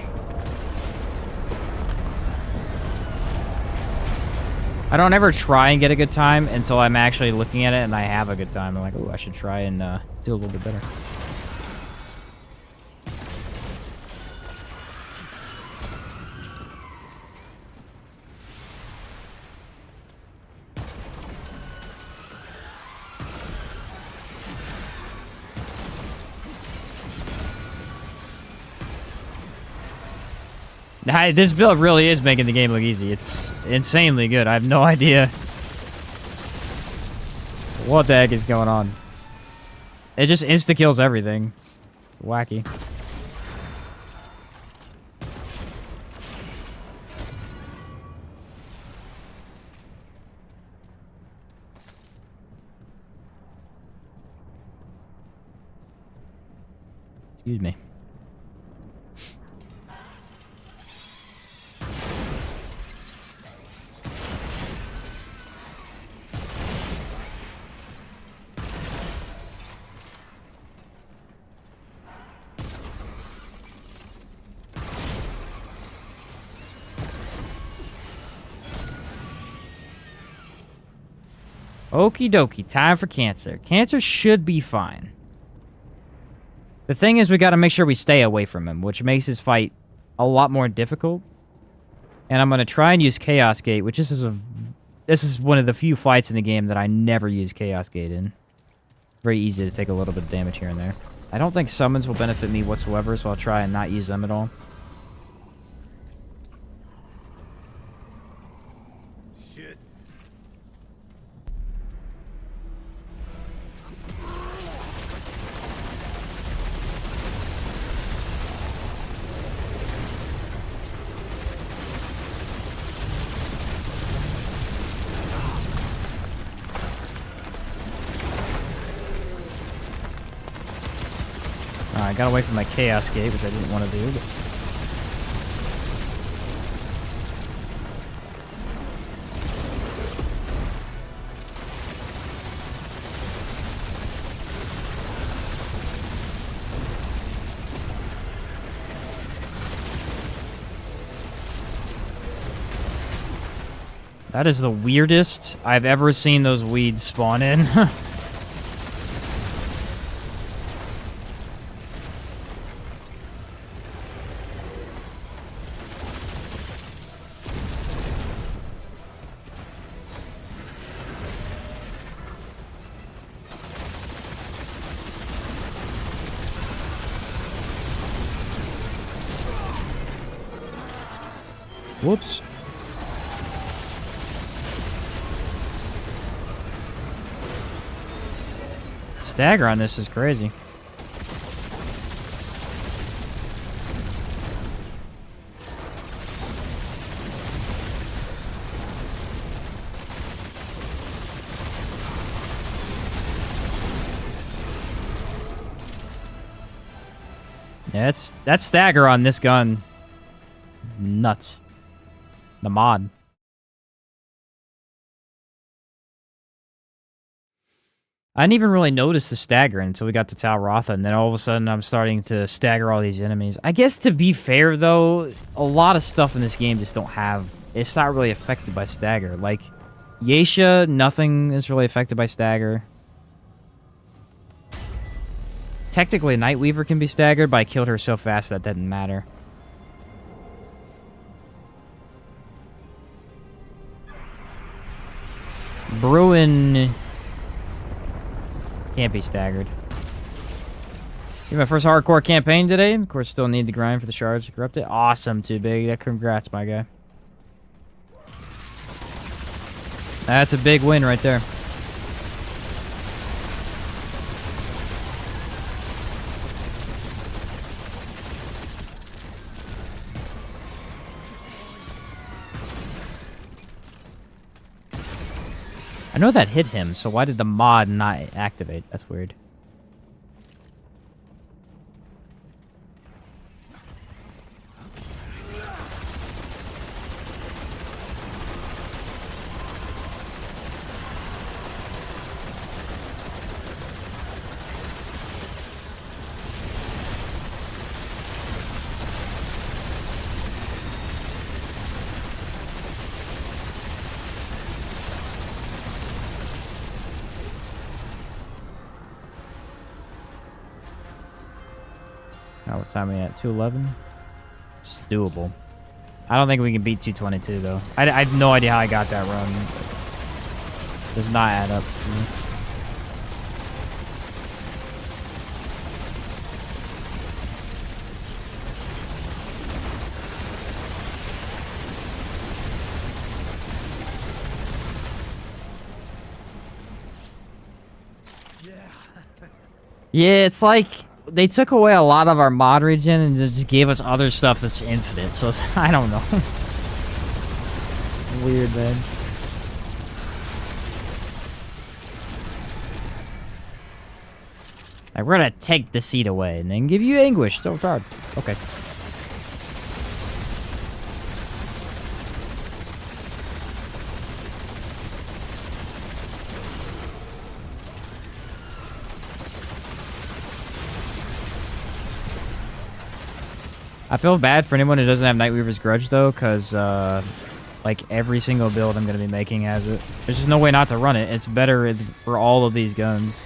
I don't ever try and get a good time until I'm actually looking at it and I have a good time. I'm like, oh, I should try and do a little bit better. This build really is making the game look easy. It's insanely good. I have no idea what the heck is going on. It just insta-kills everything. Wacky. Excuse me. Okie dokie, time for Cancer. Cancer should be fine. The thing is, we gotta make sure we stay away from him, which makes his fight a lot more difficult. And I'm gonna try and use Chaos Gate, which this is one of the few fights in the game that I never use Chaos Gate in. Very easy to take a little bit of damage here and there. I don't think summons will benefit me whatsoever, so I'll try and not use them at all. I got away from my Chaos Gate, which I didn't want to do, but... That is the weirdest I've ever seen those weeds spawn in. Whoops. Stagger on this is crazy. Yeah, that's stagger on this gun. Nuts. The mod. I didn't even really notice the stagger until we got to Tal Rotha, and then all of a sudden I'm starting to stagger all these enemies. I guess to be fair, though, a lot of stuff in this game just don't have... It's not really affected by stagger. Like, Yeisha, nothing is really affected by stagger. Technically, Nightweaver can be staggered, but I killed her so fast that didn't matter. Bruin... Can't be staggered. My first hardcore campaign today. Of course, still need the grind for the shards to corrupt it. Awesome, Too Big. Yeah, congrats, my guy. That's a big win right there. I know that hit him, so why did the mod not activate? That's weird. Now what time are we at? 211? It's doable. I don't think we can beat 222 though. I have no idea how I got that run. Does not add up to me. Yeah, it's like they took away a lot of our mod regen and just gave us other stuff that's infinite. So it's, I don't know. Weird, man. Like, we're gonna take the seed away and then give you anguish. So hard. Okay. I feel bad for anyone who doesn't have Nightweaver's Grudge, though, because, like, every single build I'm going to be making has it. There's just no way not to run it. It's better for all of these guns.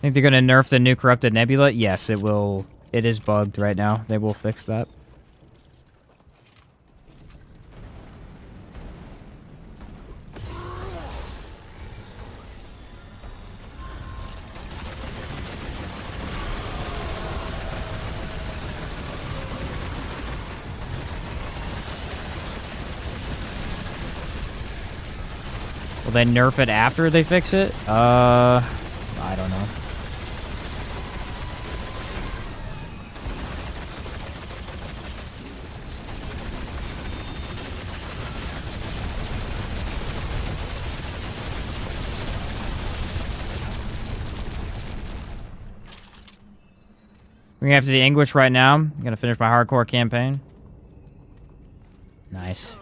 Think they're going to nerf the new Corrupted Nebula? Yes, it will. It is bugged right now. They will fix that. Will they nerf it after they fix it? I don't know. We're gonna have to do Anguish right now. I'm gonna finish my hardcore campaign. Nice.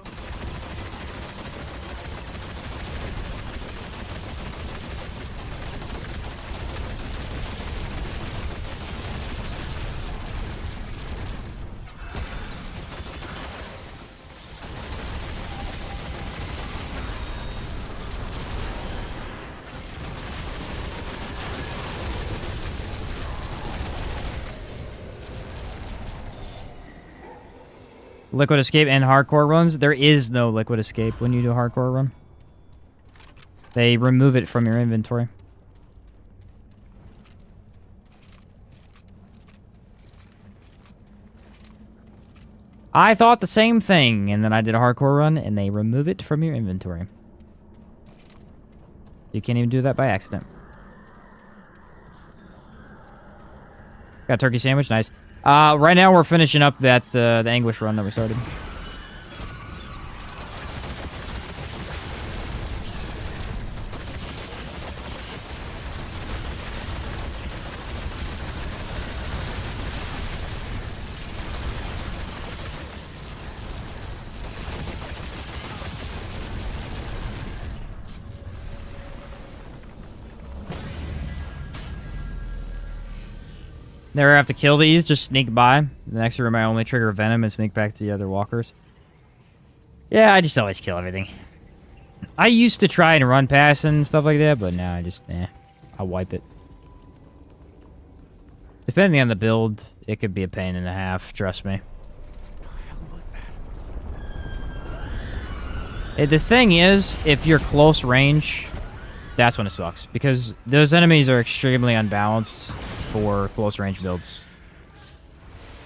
Liquid escape and hardcore runs. There is no liquid escape when you do a hardcore run. They remove it from your inventory. I thought the same thing, and then I did a hardcore run, and they remove it from your inventory. You can't even do that by accident. Got a turkey sandwich, nice. Right now we're finishing up that the Anguish run that we started. Never have to kill these, just sneak by. The next room I only trigger Venom and sneak back to the other walkers. Yeah, I just always kill everything. I used to try and run past and stuff like that, but now I just, I'll wipe it. Depending on the build, it could be a pain and a half, trust me. The thing is, if you're close range, that's when it sucks. Because those enemies are extremely unbalanced for close range builds.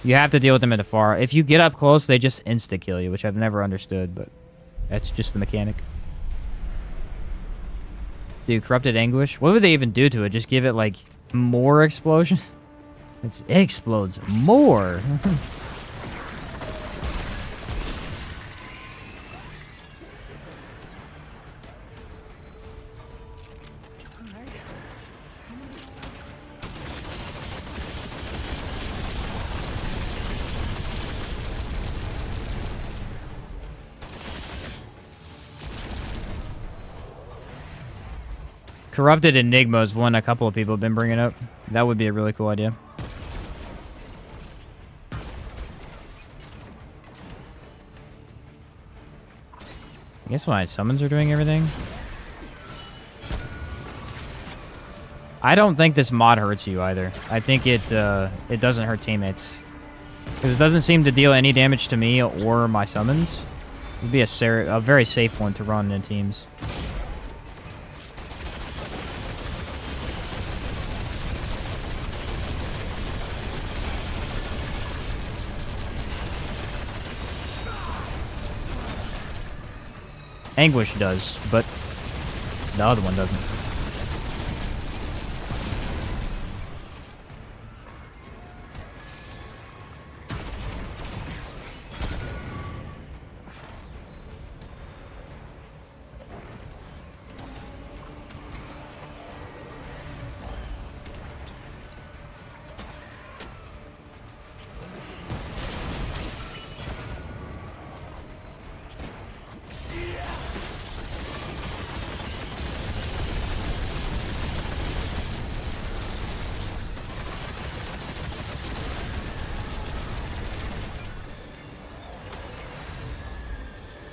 You have to deal with them at the far. If you get up close, they just insta-kill you, which I've never understood, but that's just the mechanic. Dude, Corrupted Anguish? What would they even do to it? Just give it, like, more explosion? It explodes more! Corrupted Enigma is one a couple of people have been bringing up. That would be a really cool idea. I guess my summons are doing everything. I don't think this mod hurts you either. I think it doesn't hurt teammates. Because it doesn't seem to deal any damage to me or my summons. It'd be a very safe one to run in teams. Anguish does, but the other one doesn't.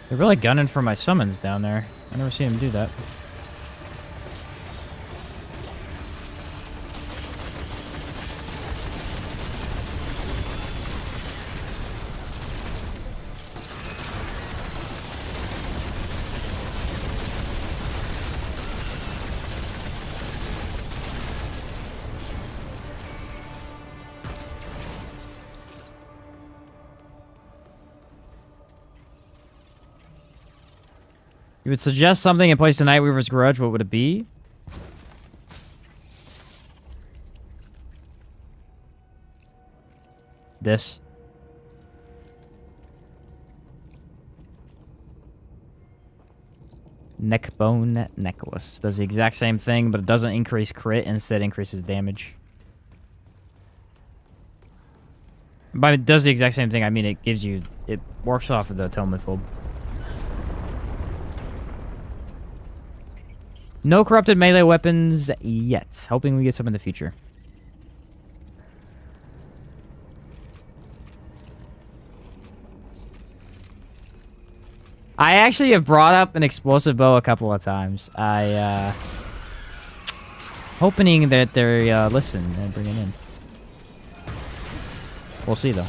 They're really gunning for my summons down there. I never seen him do that. You would suggest something in place of Nightweaver's Grudge, what would it be? This. Neckbone Necklace. Does the exact same thing, but it doesn't increase crit, instead increases damage. By it does the exact same thing, I mean it gives you... It works off of the Atonement Fold. No corrupted melee weapons yet. Hoping we get some in the future. I actually have brought up an explosive bow a couple of times. Hoping that they listen and bring it in. We'll see though.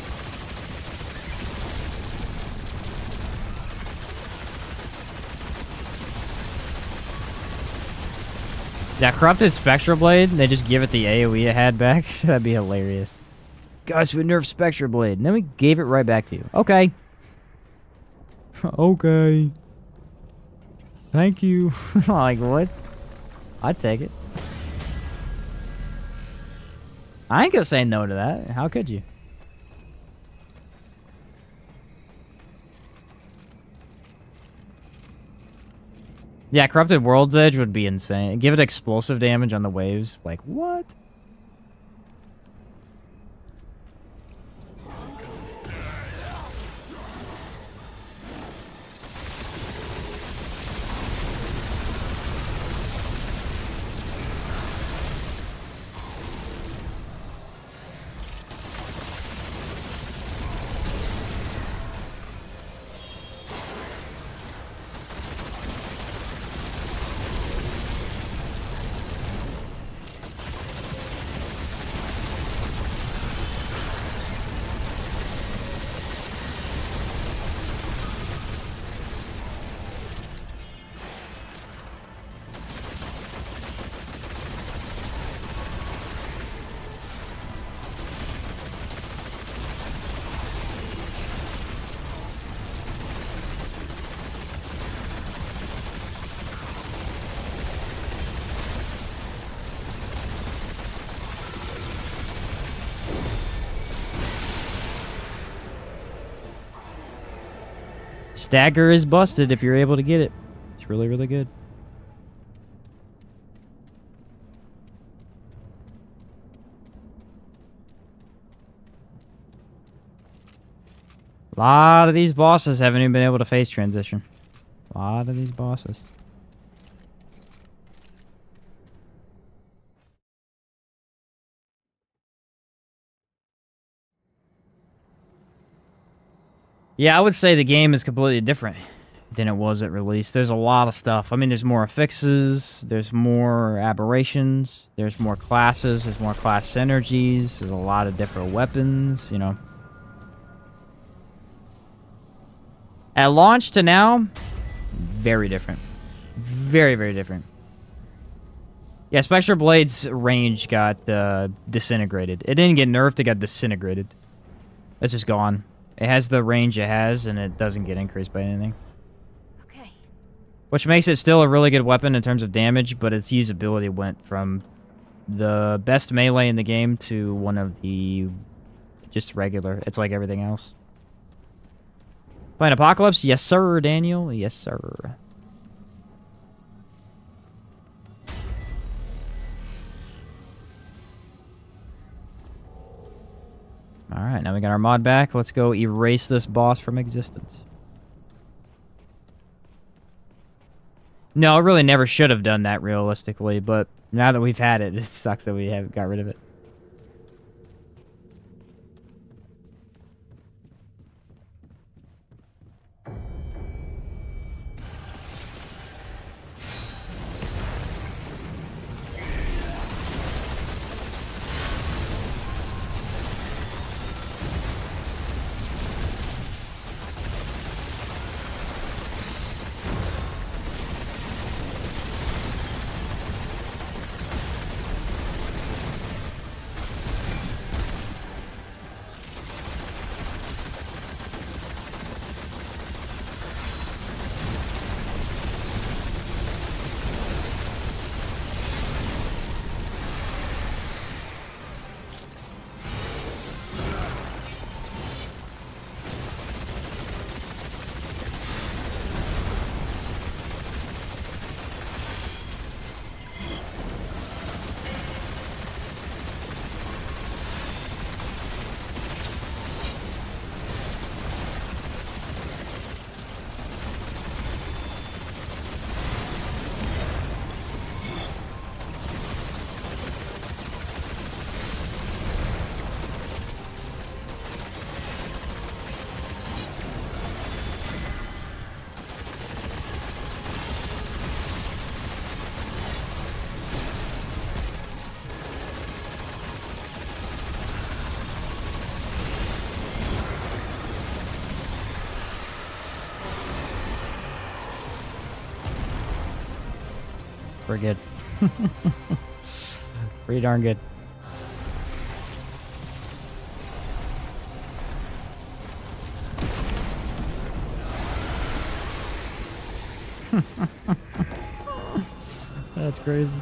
That corrupted Spectral Blade, they just give it the AoE it had back. That'd be hilarious. Guys, we nerfed Spectral Blade, and then we gave it right back to you. Okay. Okay. Thank you. Like, what? I'd take it. I ain't gonna say no to that. How could you? Yeah, Corrupted World's Edge would be insane. Give it explosive damage on the waves. Like, what? Stagger is busted if you're able to get it. It's really, really good. A lot of these bosses haven't even been able to face transition. A lot of these bosses. Yeah, I would say the game is completely different than it was at release. There's a lot of stuff. I mean, there's more affixes, there's more aberrations, there's more classes, there's more class synergies, there's a lot of different weapons, you know. At launch to now, very different. Very, very different. Yeah, Spectral Blade's range got disintegrated. It didn't get nerfed, it got disintegrated. It's just gone. It has the range it has, and it doesn't get increased by anything. Okay. Which makes it still a really good weapon in terms of damage, but its usability went from the best melee in the game to one of the just regular. It's like everything else. Playing Apocalypse? Yes, sir, Daniel. Yes, sir. Alright, now we got our mod back. Let's go erase this boss from existence. No, it really never should have done that realistically, but now that we've had it, it sucks that we haven't got rid of it. We're good. Pretty darn good. That's crazy.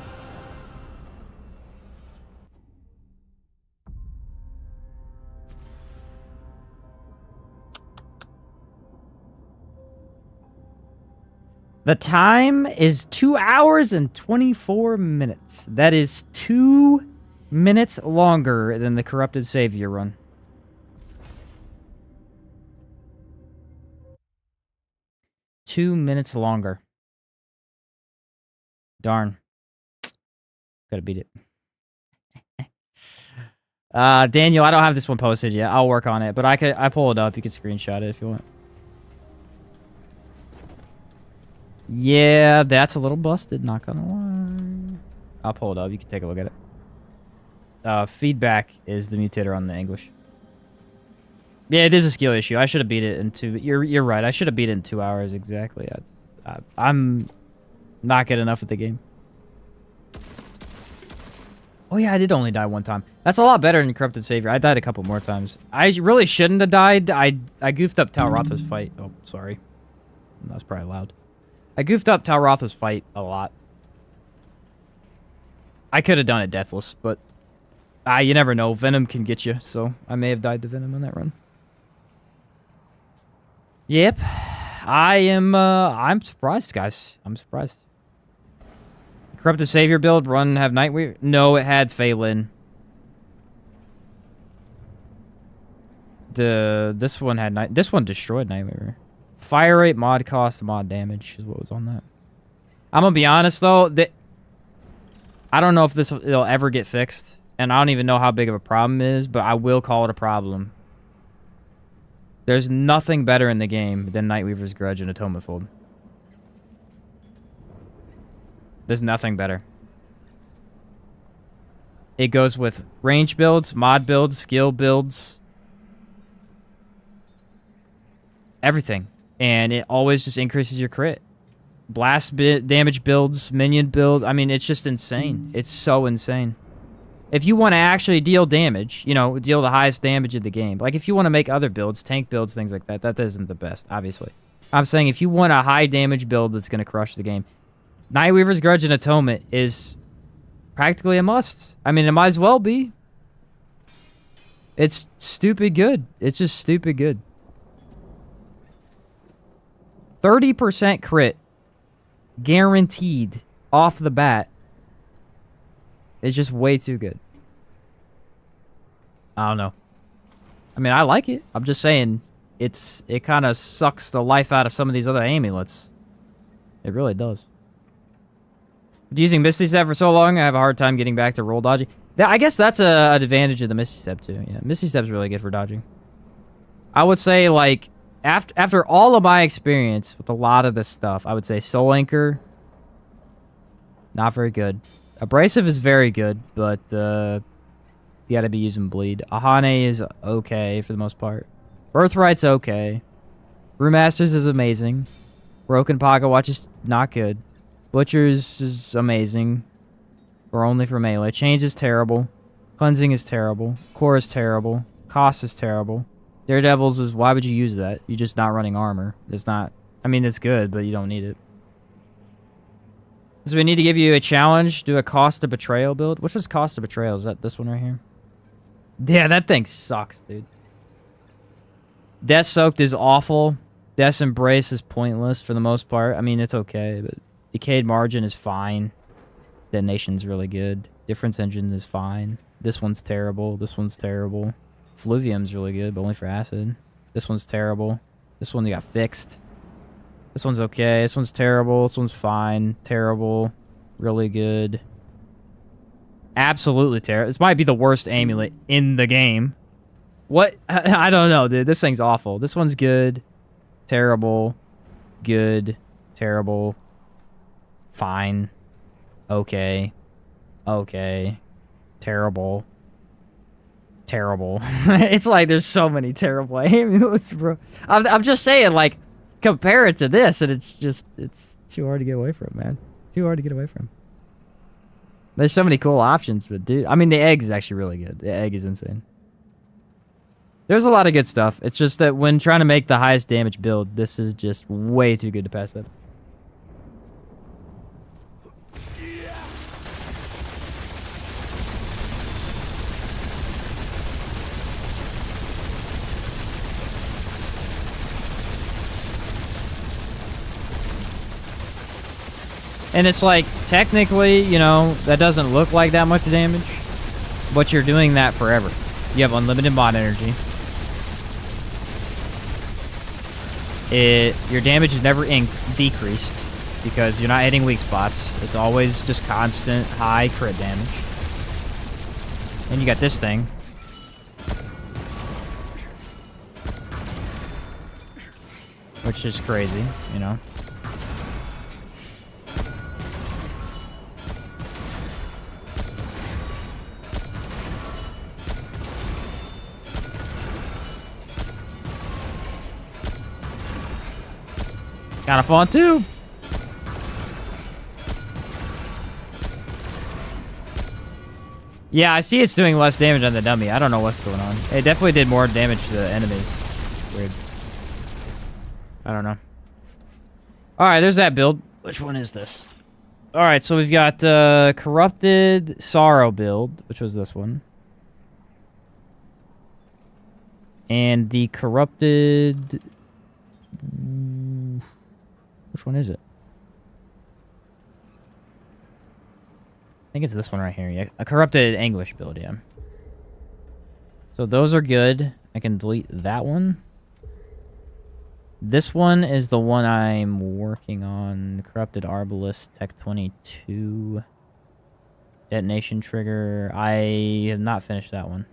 The time is 2 hours and 24 minutes. That is 2 minutes longer than the Corrupted Savior run. Two minutes longer. Darn. Gotta beat it. Daniel, I don't have this one posted yet. I'll work on it, but I pull it up. You can screenshot it if you want. Yeah, that's a little busted, not gonna lie. I'll pull it up. You can take a look at it. Feedback is the mutator on the English. Yeah, it is a skill issue. I should have beat it in 2. You're right. I should have beat it in 2 hours exactly. I'm not good enough at the game. Oh yeah, I did only die 1 time. That's a lot better than Corrupted Savior. I died a couple more times. I really shouldn't have died. I goofed up Talrotha's fight. Oh, sorry. That was probably loud. I goofed up Talrotha's fight a lot. I could have done it deathless, but you never know. Venom can get you, so I may have died to Venom on that run. Yep. I'm surprised, guys. I'm surprised. Corrupted Savior build, run, have Nightweaver? No, it had Phelan. This one had this one destroyed Nightweaver. Fire rate, mod cost, mod damage is what was on that. I'm gonna be honest though, I don't know if it'll ever get fixed, and I don't even know how big of a problem it is, but I will call it a problem. There's nothing better in the game than Nightweaver's Grudge and Atonement Fold. There's nothing better. It goes with range builds, mod builds, skill builds, everything. And it always just increases your crit. Blast damage builds, minion build. I mean, it's just insane. It's so insane. If you want to actually deal damage, you know, deal the highest damage in the game. Like, if you want to make other builds, tank builds, things like that, that isn't the best, obviously. I'm saying if you want a high damage build that's going to crush the game, Nightweaver's Grudge and Atonement is practically a must. I mean, it might as well be. It's stupid good. It's just stupid good. 30% crit. Guaranteed. Off the bat. It's just way too good. I don't know. I mean, I like it. I'm just saying, it kind of sucks the life out of some of these other amulets. It really does. Using Misty Step for so long, I have a hard time getting back to roll dodging. I guess that's an advantage of the Misty Step, too. Yeah, Misty Step's really good for dodging. I would say, like, after all of my experience with a lot of this stuff, I would say Soul Anchor, not very good. Abrasive is very good, but you gotta be using Bleed. Ahane is okay for the most part. Birthright's okay. Brewmasters is amazing. Broken Pocket Watch is not good. Butchers is amazing. Or only for melee. Change is terrible. Cleansing is terrible. Core is terrible. Cost is terrible. Daredevils is, why would you use that? You're just not running armor. It's not, I mean, it's good, but you don't need it. So we need to give you a challenge. Do a Cost of Betrayal build. Which was Cost of Betrayal? Is that this one right here? Yeah, that thing sucks, dude. Death Soaked is awful. Death's Embrace is pointless for the most part. I mean, it's okay, but Decayed Margin is fine. Detonation's really good. Difference Engine is fine. This one's terrible. This one's terrible. Fluvium's really good, but only for acid. This one's terrible. This one got fixed. This one's okay. This one's terrible. This one's fine. Terrible. Really good. Absolutely terrible. This might be the worst amulet in the game. What? I don't know, dude. This thing's awful. This one's good. Terrible. Good. Terrible. Fine. Okay. Okay. Terrible. Terrible. It's like there's so many terrible amulets, bro. I'm just saying, like, compare it to this, and it's too hard to get away from, man. Too hard to get away from. There's so many cool options, but dude, I mean, the egg is actually really good. The egg is insane. There's a lot of good stuff. It's just that when trying to make the highest damage build, this is just way too good to pass up. And it's like, technically, you know, that doesn't look like that much damage, but you're doing that forever. You have unlimited mod energy. Your damage is never decreased because you're not hitting weak spots. It's always just constant high crit damage. And you got this thing. Which is crazy, you know. Kind of fun too. Yeah, I see it's doing less damage on the dummy. I don't know what's going on. It definitely did more damage to the enemies. Weird. I don't know. Alright, there's that build. Which one is this? Alright, so we've got Corrupted Sorrow build, which was this one. And the Corrupted... Which one is it? I think it's this one right here. Yeah, a Corrupted Anguish build, yeah. So those are good. I can delete that one. This one is the one I'm working on. Corrupted Arbalist, Tech 22. Detonation Trigger. I have not finished that one.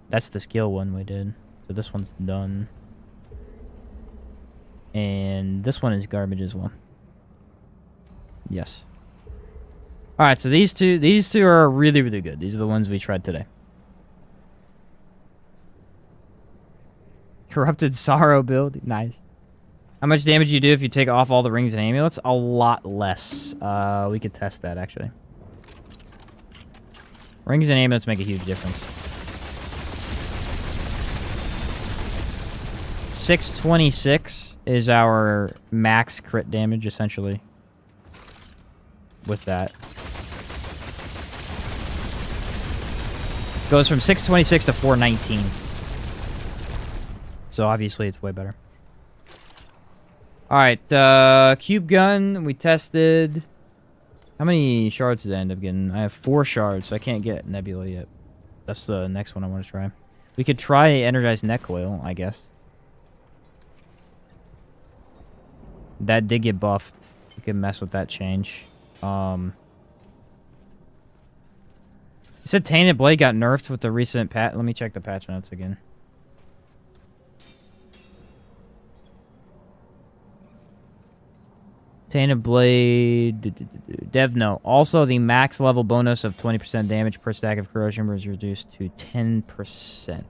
That's the skill one we did. So this one's done. And this one is garbage as well. Yes. Alright, so these two are really, really good. These are the ones we tried today. Corrupted Sorrow build. Nice. How much damage do you do if you take off all the rings and amulets? A lot less. We could test that, actually. Rings and amulets make a huge difference. 626 is our max crit damage, essentially. With that. Goes from 626 to 419. So obviously it's way better. Alright, cube gun, we tested. How many shards did I end up getting? I have 4 shards, so I can't get Nebula yet. That's the next one I want to try. We could try Energized Neck Coil, I guess. That did get buffed. You can mess with that change. It said Tainted Blade got nerfed with the recent patch. Let me check the patch notes again. Tainted Blade... Dev note. Also, the max level bonus of 20% damage per stack of corrosion was reduced to 10%.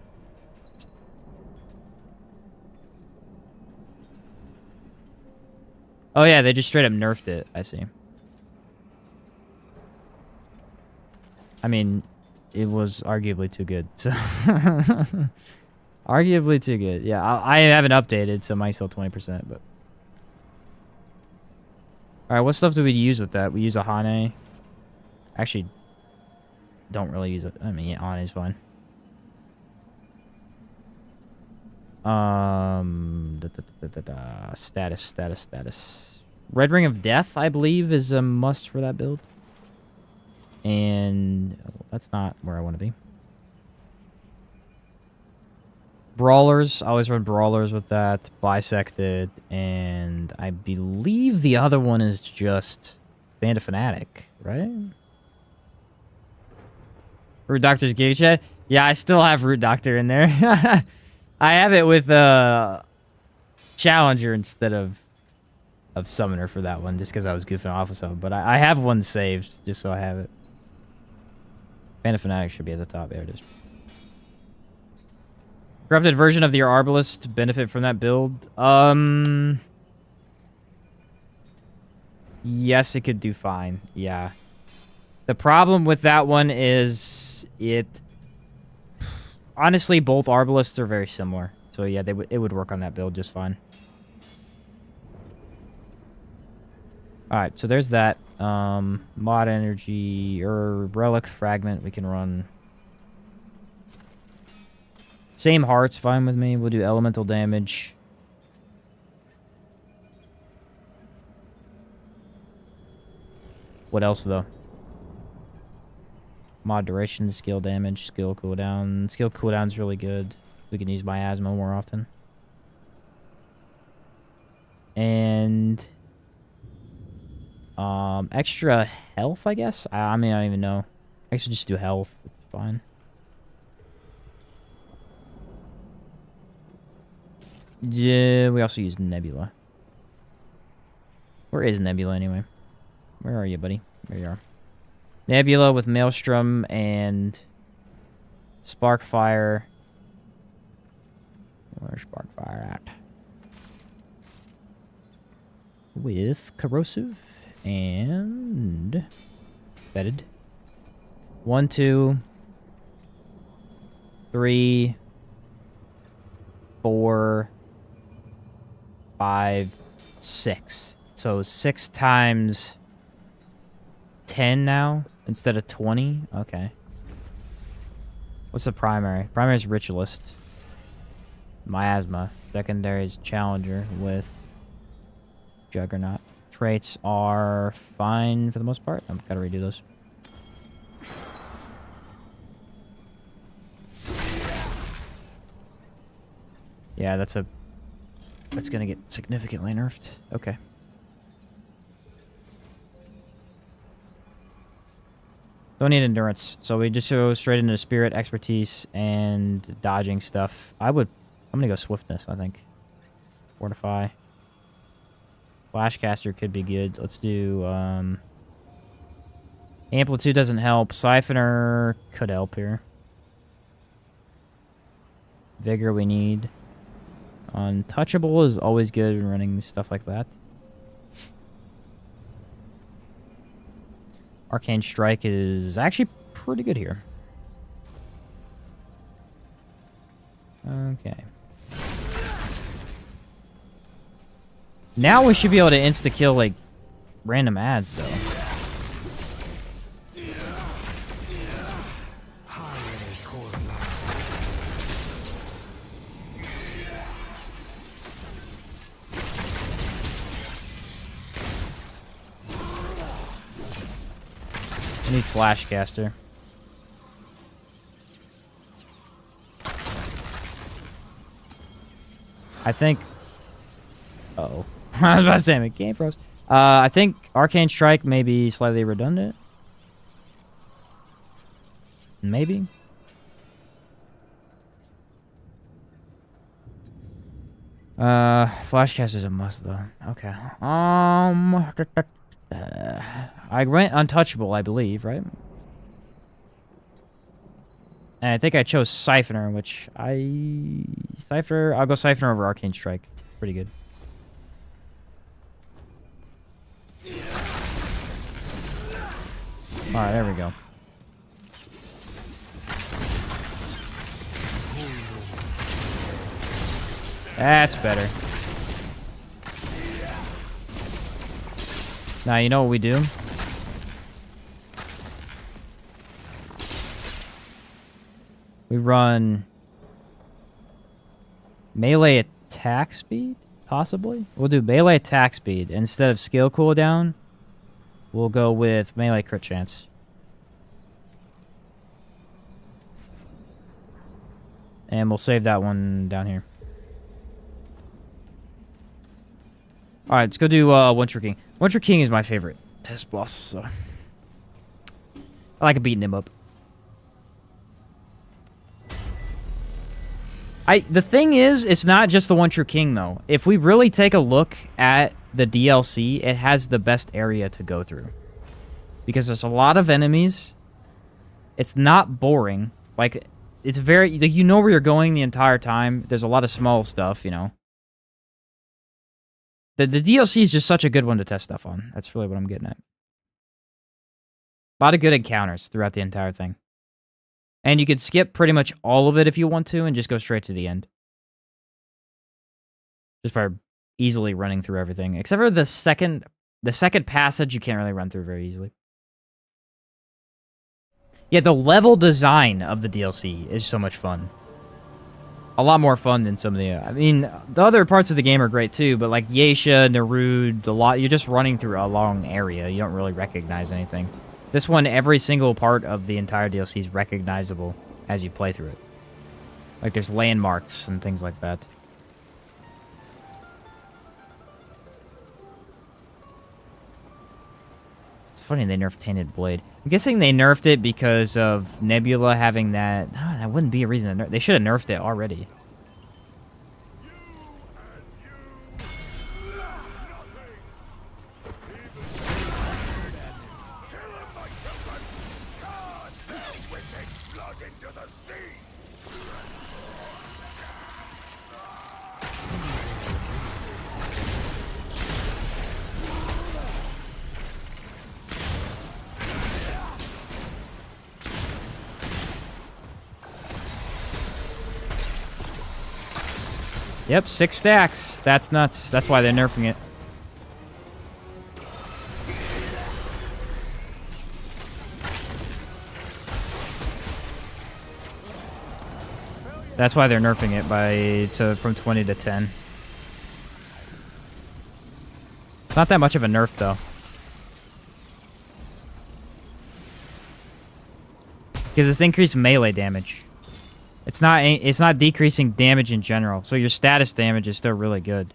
Oh yeah, they just straight up nerfed it. I see. I mean, it was arguably too good. So arguably too good. Yeah, I haven't updated, so mine's still 20%. But all right, what stuff do we use with that? We use a Hane. Actually, don't really use it. I mean, yeah, Hane's fine. Status. Red Ring of Death, I believe, is a must for that build. And that's not where I want to be. Brawlers, I always run Brawlers with that. Bisected, and I believe the other one is just Band of Fanatic, right? Root Doctor's Gig Chat? Yeah, I still have Root Doctor in there. I have it with Challenger instead of Summoner for that one, just because I was goofing off with something. But I have one saved, just so I have it. Band of Fanatic should be at the top. There it is. Corrupted version of your Arbalist to benefit from that build. Yes, it could do fine. Yeah. The problem with that one is it... Honestly, both Arbalists are very similar. So yeah, it would work on that build just fine. Alright, so there's that. Mod energy or relic fragment we can run. Same heart's fine with me. We'll do elemental damage. What else though? Mod duration, skill damage, skill cooldown. Skill cooldown's really good. We can use miasma more often. And extra health, I guess? I mean, I don't even know. I should just do health. It's fine. Yeah, we also use Nebula. Where is Nebula anyway? Where are you, buddy? There you are. Nebula with Maelstrom and Sparkfire. Where's Sparkfire at? With Corrosive and Bedded. 1, 2, 3, 4, 5, 6. So 6 times 10 now instead of 20. Okay. What's the primary? Primary is Ritualist. Miasma. Secondary is Challenger with Juggernaut. Traits are fine for the most part. I've got to redo those. Yeah, that's gonna get significantly nerfed. Okay. Don't need endurance, so we just go straight into spirit, expertise, and dodging stuff. I'm gonna go swiftness, I think. Fortify. Flashcaster could be good. Let's do, Amplitude doesn't help. Siphoner could help here. Vigor we need. Untouchable is always good in running stuff like that. Arcane Strike is actually pretty good here. Okay. Now we should be able to insta-kill, like, random ads, though. I need Flashcaster. I think... Uh-oh. I was about to say, my game froze. I think Arcane Strike may be slightly redundant. Maybe. Flashcaster's a must, though. Okay. I went Untouchable, I believe, right? And I think I chose Siphoner, which I'll go Siphoner over Arcane Strike. Pretty good. Alright, there we go. That's better. Now, you know what we do? We run melee attack speed, possibly? We'll do melee attack speed. Instead of skill cooldown, we'll go with melee crit chance. And we'll save that one down here. Alright, let's go do One True King. One True King is my favorite test boss, so... I like beating him up. The thing is, it's not just the One True King, though. If we really take a look at the DLC, it has the best area to go through. Because there's a lot of enemies. It's not boring. Like, it's very... Like, you know where you're going the entire time. There's a lot of small stuff, you know. The DLC is just such a good one to test stuff on. That's really what I'm getting at. A lot of good encounters throughout the entire thing. And you could skip pretty much all of it if you want to and just go straight to the end. Just by easily running through everything. Except for the second passage, you can't really run through very easily. Yeah, the level design of the DLC is so much fun. A lot more fun than some of the... I mean, the other parts of the game are great too, but like Yeisha, Nerud, you're just running through a long area. You don't really recognize anything. This one, every single part of the entire DLC is recognizable as you play through it. Like there's landmarks and things like that. It's funny they nerfed Tainted Blade. I'm guessing they nerfed it because of Nebula having that... No, that wouldn't be a reason to nerf. They should have nerfed it already. Yep, 6 stacks. That's nuts. That's why they're nerfing it. That's why they're nerfing it from 20 to 10. It's not that much of a nerf though. Because it's increased melee damage. It's not decreasing damage in general, so your status damage is still really good.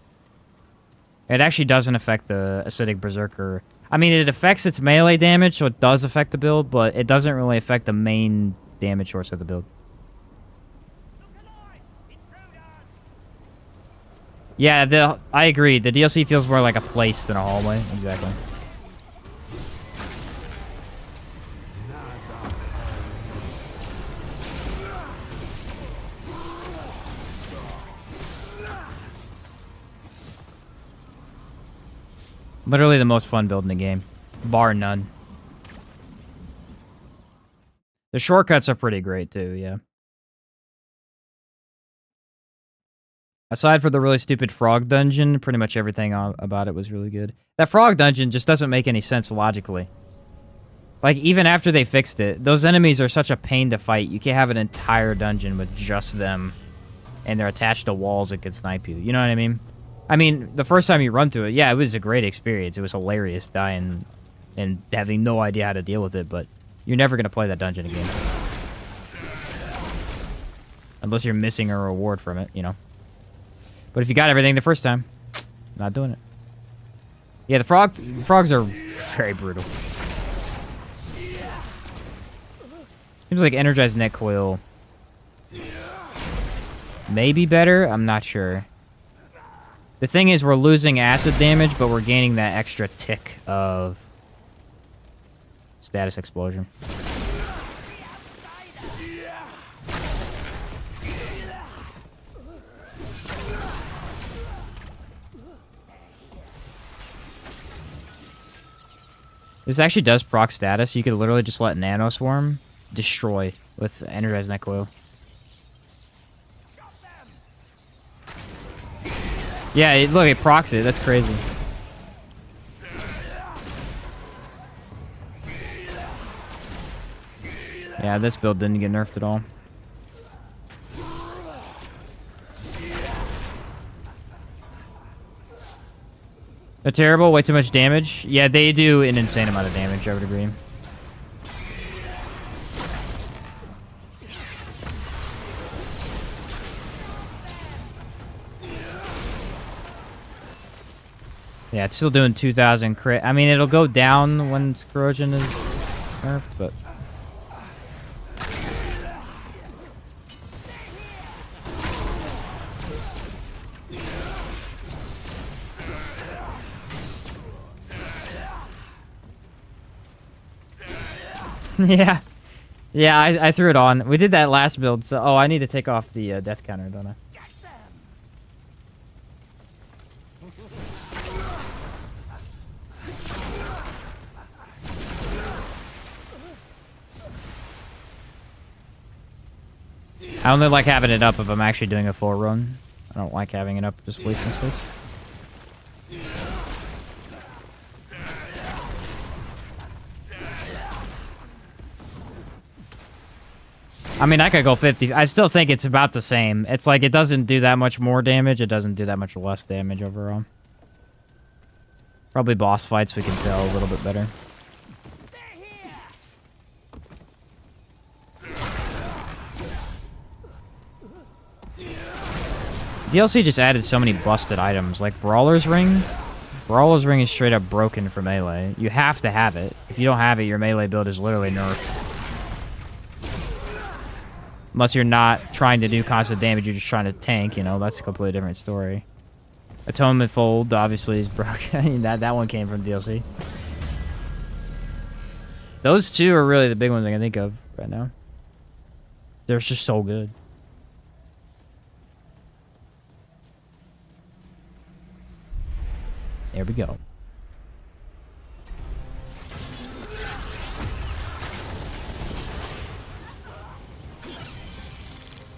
It actually doesn't affect the Acidic Berserker. I mean, it affects its melee damage, so it does affect the build, but it doesn't really affect the main damage source of the build. Yeah, I agree. The DLC feels more like a place than a hallway. Exactly. Literally the most fun build in the game. Bar none. The shortcuts are pretty great too, yeah. Aside for the really stupid frog dungeon, pretty much everything about it was really good. That frog dungeon just doesn't make any sense logically. Like, even after they fixed it, those enemies are such a pain to fight. You can't have an entire dungeon with just them, and they're attached to walls that could snipe you. You know what I mean? I mean, the first time you run through it, yeah, it was a great experience. It was hilarious dying and having no idea how to deal with it, but you're never going to play that dungeon again. Unless you're missing a reward from it, you know. But if you got everything the first time, not doing it. Yeah, the frogs are very brutal. Seems like Energized Net Coil may be better. I'm not sure. The thing is, we're losing acid damage, but we're gaining that extra tick of status explosion. This actually does proc status. You could literally just let Nano Swarm destroy with Energized Net Coil. Yeah, look, it procs it. That's crazy. Yeah, this build didn't get nerfed at all. They're terrible, way too much damage. Yeah, they do an insane amount of damage, I would agree. Yeah, it's still doing 2,000 crit. I mean, it'll go down when corrosion is nerfed, but... yeah. Yeah, I threw it on. We did that last build, so... Oh, I need to take off the death counter, don't I? I only like having it up if I'm actually doing a full run. I don't like having it up just wasting space. I mean, I could go 50. I still think it's about the same. It's like it doesn't do that much more damage. It doesn't do that much less damage overall. Probably boss fights we can tell a little bit better. DLC just added so many busted items, like Brawler's Ring. Brawler's Ring is straight up broken for melee. You have to have it. If you don't have it, your melee build is literally nerfed. Unless you're not trying to do constant damage, you're just trying to tank, you know, that's a completely different story. Atonement Fold, obviously, is broken. that one came from DLC. Those two are really the big ones I can think of right now. They're just so good. There we go.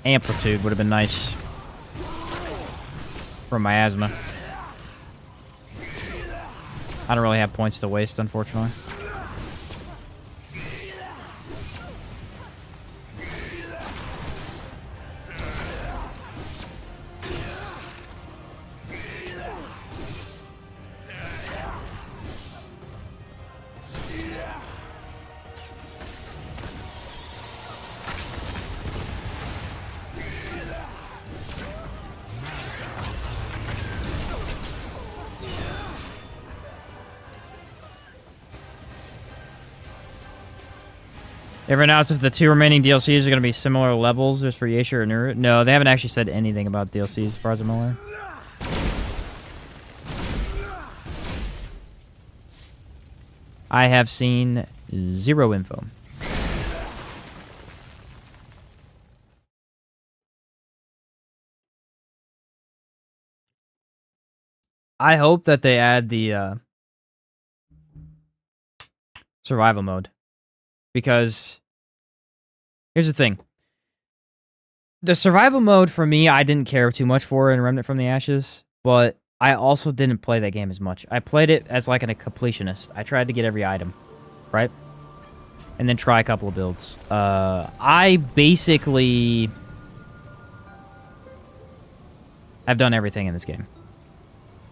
Amplitude would have been nice for my asthma. I don't really have points to waste, unfortunately. Ever announced if the two remaining DLCs are going to be similar levels just for Yasha or Nuru? No, they haven't actually said anything about DLCs as far as I'm aware. I have seen zero info. I hope that they add the survival mode. Because here's the thing. The survival mode for me, I didn't care too much for in Remnant from the Ashes, but I also didn't play that game as much. I played it as like a completionist. I tried to get every item, right? And then try a couple of builds. I basically have done everything in this game.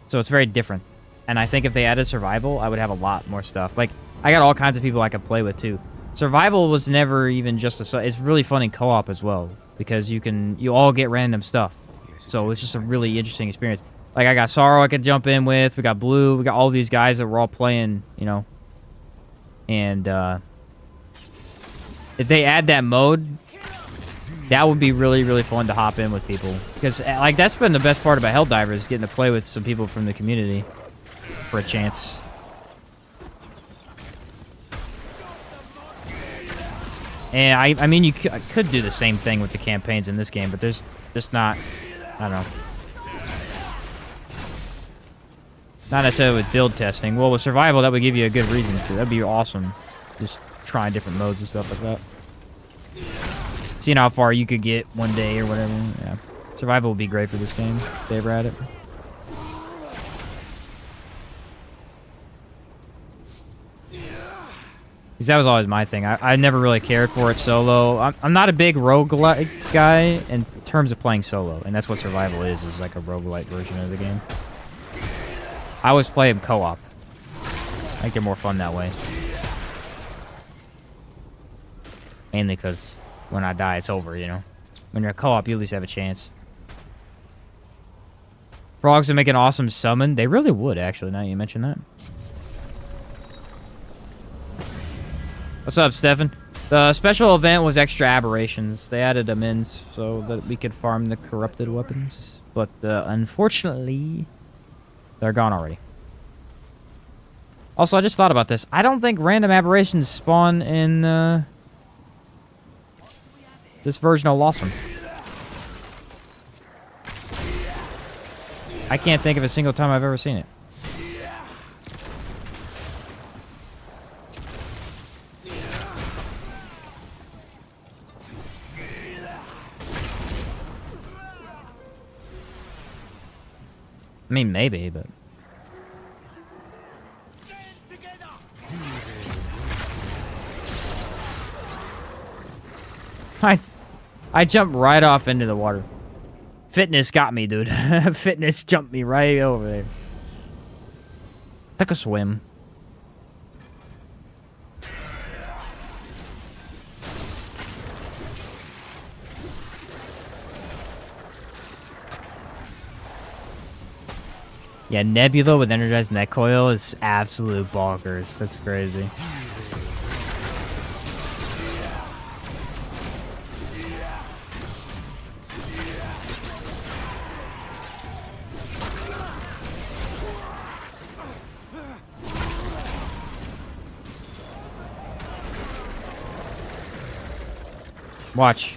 So it's very different. And I think if they added survival, I would have a lot more stuff. Like, I got all kinds of people I could play with too. Survival was never even just a... It's really fun in co-op as well, because you all get random stuff. So it's just a really interesting experience. Like, I got Sorrow I could jump in with, we got Blue, we got all these guys that were all playing, you know. And, if they add that mode, that would be really, really fun to hop in with people. Because, like, that's been the best part about Helldivers, getting to play with some people from the community for a chance. And I mean, you could do the same thing with the campaigns in this game, but there's just not, I don't know. Not necessarily with build testing. Well, with survival, that would give you a good reason to. That'd be awesome. Just trying different modes and stuff like that. Seeing how far you could get one day or whatever. Yeah. Survival would be great for this game if they ever had it. Because that was always my thing. I never really cared for it solo. I'm not a big roguelike guy in terms of playing solo. And that's what survival is like a roguelike version of the game. I always play them co-op. I think they're more fun that way. Mainly because when I die, it's over, you know. When you're a co-op, you at least have a chance. Frogs would make an awesome summon. They really would, actually, now you mention that. What's up, Stefan? The special event was extra aberrations. They added them in so that we could farm the corrupted weapons. But unfortunately, they're gone already. Also, I just thought about this. I don't think random aberrations spawn in this version of Lawsome. I can't think of a single time I've ever seen it. I mean, maybe, but... I jumped right off into the water. Fitness got me, dude. Fitness jumped me right over there. Took a swim. Yeah, Nebula with energized neck coil is absolute bonkers. That's crazy. Watch.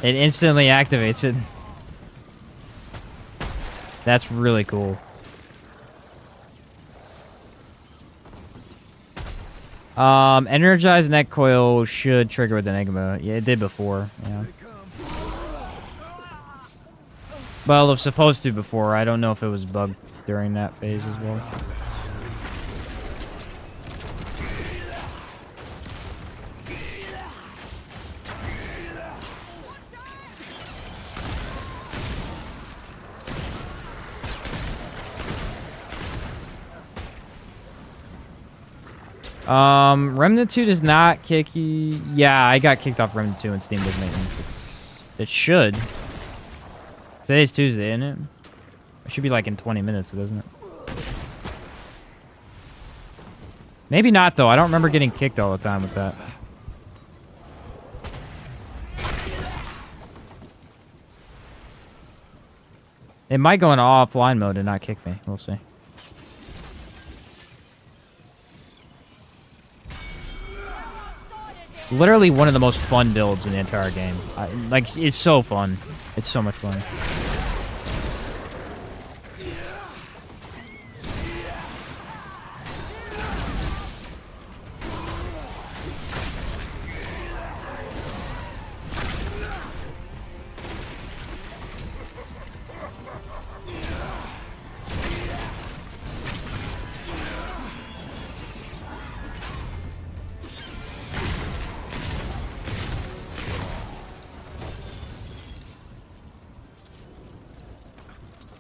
It instantly activates it. That's really cool. Energized neck coil should trigger with Enigma. Yeah, it did before. Yeah. Well, it was supposed to before. I don't know if it was bugged during that phase as well. Remnant 2 does not kick you. Yeah, I got kicked off Remnant 2 and Steam does maintenance. It should. Today's Tuesday, isn't it? It should be like in 20 minutes, doesn't it? Maybe not, though. I don't remember getting kicked all the time with that. It might go into offline mode and not kick me. We'll see. Literally one of the most fun builds in the entire game. Like, it's so fun. It's so much fun.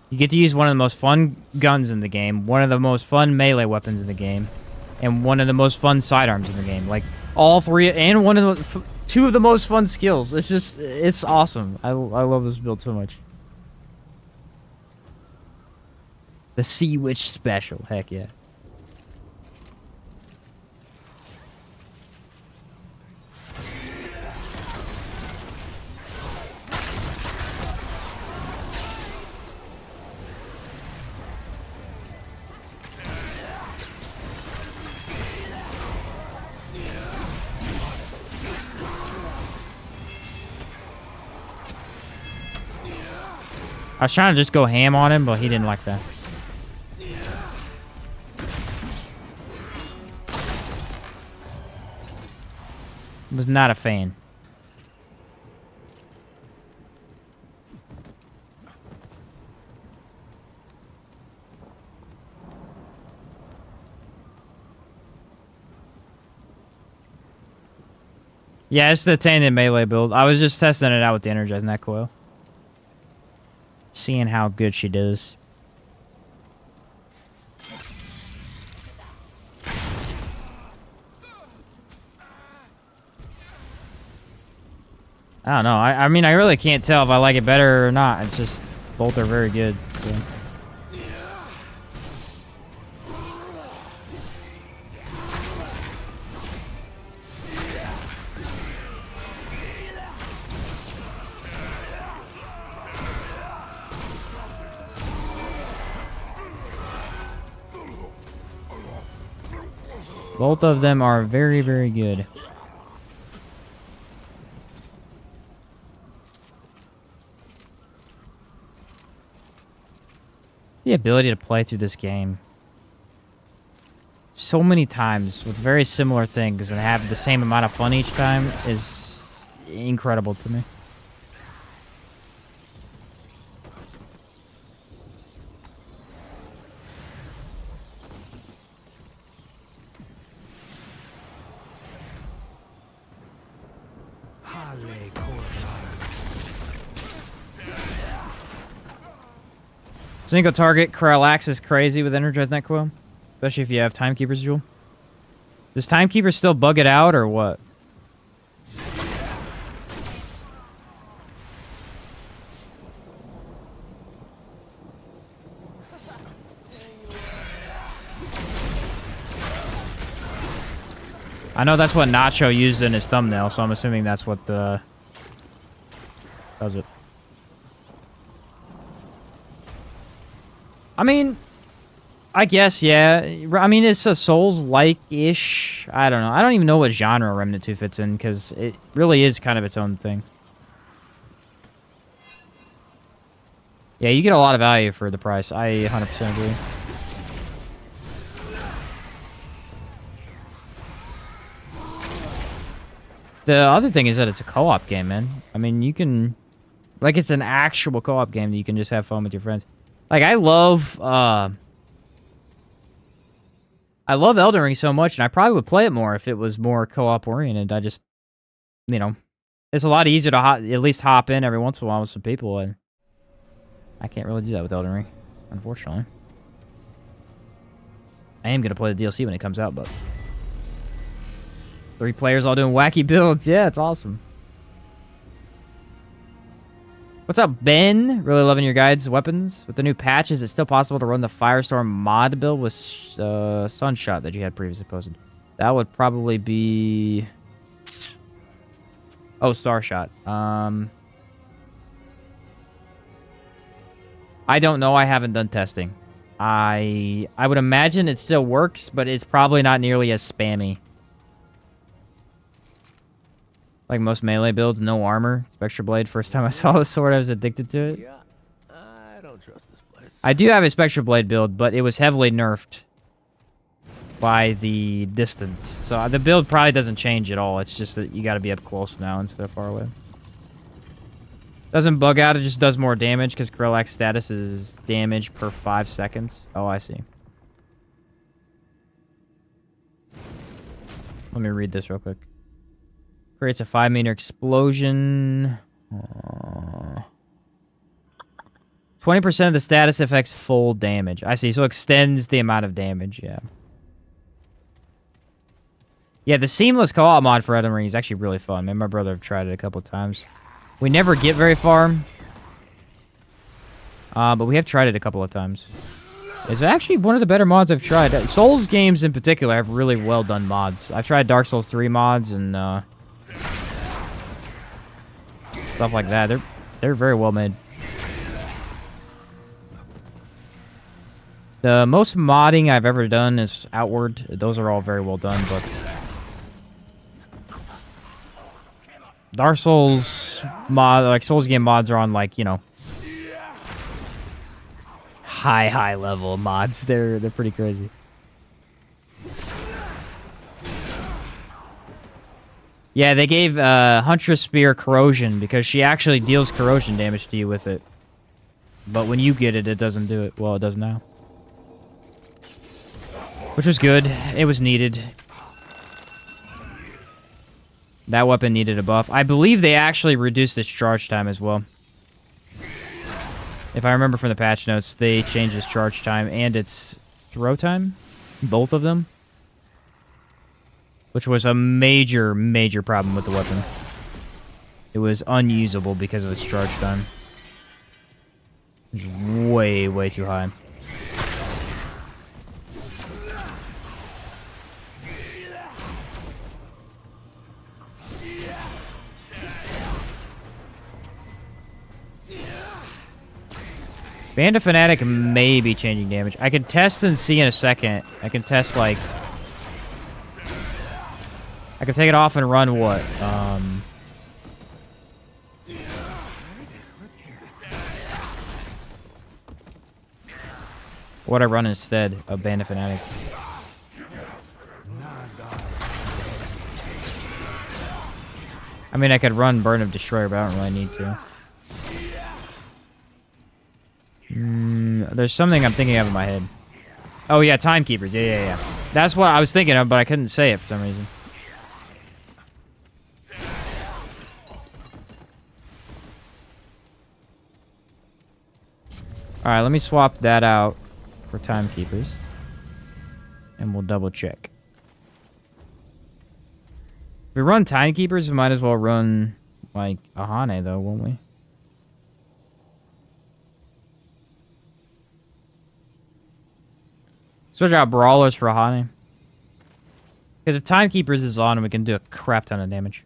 You get to use one of the most fun guns in the game, one of the most fun melee weapons in the game, and one of the most fun sidearms in the game. Like, all three, and one of the, two of the most fun skills. It's just, it's awesome. I love this build so much. The Sea Witch Special, heck yeah. I was trying to just go ham on him, but he didn't like that. Was not a fan. Yeah, it's the tainted melee build. I was just testing it out with the energized neck coil. Seeing how good she does. I don't know. I mean, I really can't tell if I like it better or not. It's just, both are very good. So. Both of them are very, very good. The ability to play through this game so many times with very similar things and have the same amount of fun each time is incredible to me. Single target Parallax is crazy with Energized Net Coil. Especially if you have Timekeeper's Jewel. Does Timekeeper still bug it out or what? I know that's what Nacho used in his thumbnail, so I'm assuming that's what does it. I mean, I guess, yeah. I mean, it's a Souls-like-ish. I don't know. I don't even know what genre Remnant 2 fits in, because it really is kind of its own thing. Yeah, you get a lot of value for the price. I 100% agree. The other thing is that it's a co-op game, man. I mean, you can... Like, it's an actual co-op game that you can just have fun with your friends. Like, I love Elden Ring so much, and I probably would play it more if it was more co-op oriented. I just... You know... It's a lot easier to at least hop in every once in a while with some people, and... I can't really do that with Elden Ring, unfortunately. I am going to play the DLC when it comes out, but... 3 players all doing wacky builds. Yeah, it's awesome. What's up, Ben? Really loving your guides' weapons. With the new patches, it's still possible to run the Firestorm mod build with Sunshot that you had previously posted. That would probably be... Oh, Starshot. I don't know. I haven't done testing. I would imagine it still works, but it's probably not nearly as spammy. Like most melee builds, no armor. Spectre Blade. First time I saw the sword, I was addicted to it. Yeah, I don't trust this place. I do have a Spectre Blade build, but it was heavily nerfed by the distance. So the build probably doesn't change at all. It's just that you got to be up close now instead of far away. Doesn't bug out, it just does more damage because Grillak's status is damage per 5 seconds. Oh, I see. Let me read this real quick. Creates a 5-meter explosion. 20% of the status affects full damage. I see, so extends the amount of damage, yeah. Yeah, the seamless co-op mod for Elden Ring is actually really fun. Me and my brother have tried it a couple of times. We never get very far. But we have tried it a couple of times. It's actually one of the better mods I've tried. Souls games in particular have really well done mods. I've tried Dark Souls 3 mods and stuff like that. They're very well made. The most modding I've ever done is Outward. Those are all very well done, but Dark Souls mod, like Souls game mods, are on like, you know, high level mods. They're pretty crazy. Yeah, they gave Huntress Spear corrosion because she actually deals corrosion damage to you with it. But when you get it, it doesn't do it. Well, it does now. Which was good. It was needed. That weapon needed a buff. I believe they actually reduced its charge time as well. If I remember from the patch notes, they changed its charge time and its throw time. Both of them. Which was a major problem with the weapon. It was unusable because of its charge time. It was way too high. Bandit Fanatic may be changing damage. I can test and see in a second. I can test, like... I can take it off and run what? What I run instead of Bandit Fanatic. I mean, I could run Burn of Destroyer, but I don't really need to. There's something I'm thinking of in my head. Oh, yeah, Timekeepers. Yeah. That's what I was thinking of, but I couldn't say it for some reason. Alright, let me swap that out for timekeepers. And we'll double check. If we run timekeepers, we might as well run, like, Ahane, though, won't we? Switch out brawlers for Ahane. Because if timekeepers is on, we can do a crap ton of damage.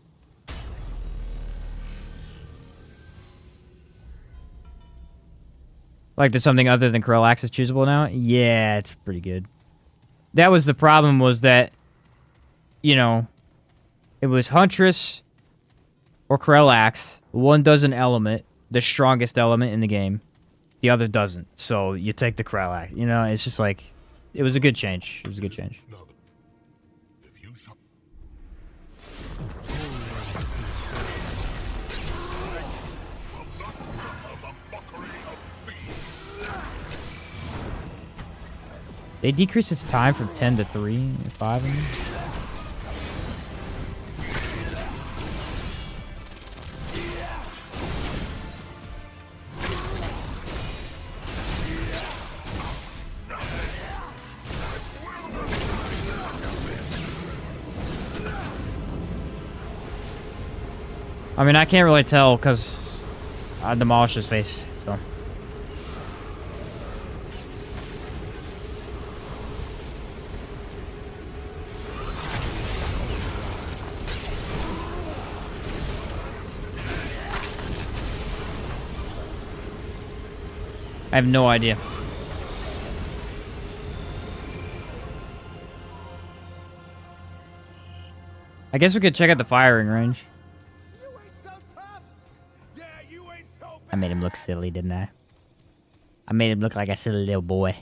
Like, does something other than Krell is choosable now? Yeah, it's pretty good. That was the problem, was that, you know, it was Huntress or Krell. One does an element, the strongest element in the game. The other doesn't. So you take the Krell. You know, it's just like, it was a good change. It was a good change. They decreased its time from 10 to 3, 5 of them. I mean, I can't really tell because I demolished his face, so. I have no idea. I guess we could check out the firing range. I made him look silly, didn't I? I made him look like a silly little boy.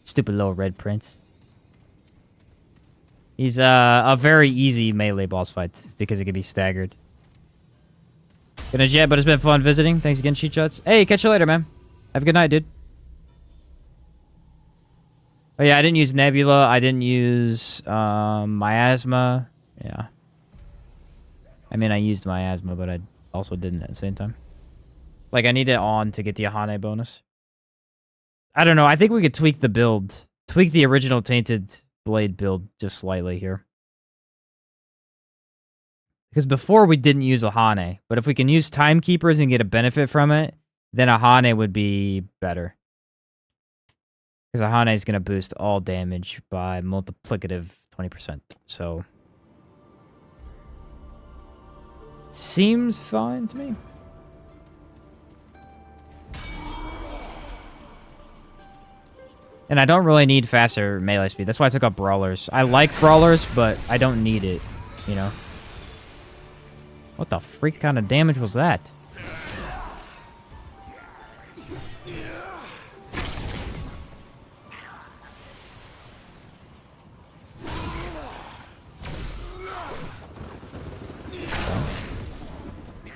Stupid little red prince. He's a very easy melee boss fight because it can be staggered. Gonna jet, but it's been fun visiting. Thanks again, Cheat Shots. Hey, catch you later, man. Have a good night, dude. Oh yeah, I didn't use Nebula. I didn't use Miasma. Yeah. I mean, I used Miasma, but I also didn't at the same time. Like, I need it on to get the Ahane bonus. I don't know. I think we could tweak the build. Tweak the original Tainted Blade build just slightly here. Because before we didn't use Ahane. But if we can use Timekeepers and get a benefit from it, then Ahane would be better. Because Ahane is going to boost all damage by multiplicative 20%. So, seems fine to me. And I don't really need faster melee speed. That's why I took up Brawlers. I like Brawlers, but I don't need it, you know? What the freak kind of damage was that?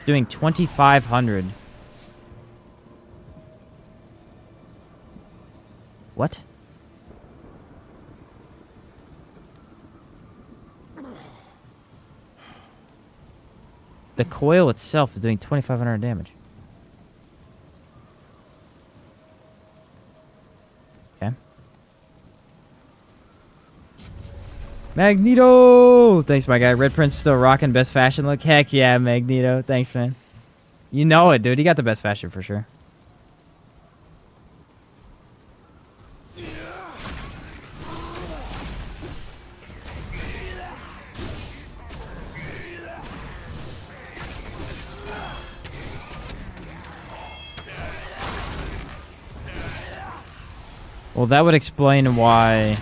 Doing 2,500. What? The coil itself is doing 2,500 damage. Okay. Magneto! Thanks, my guy. Red Prince still rocking best fashion look. Heck yeah, Magneto. Thanks, man. You know it, dude. He got the best fashion for sure. Well, that would explain why...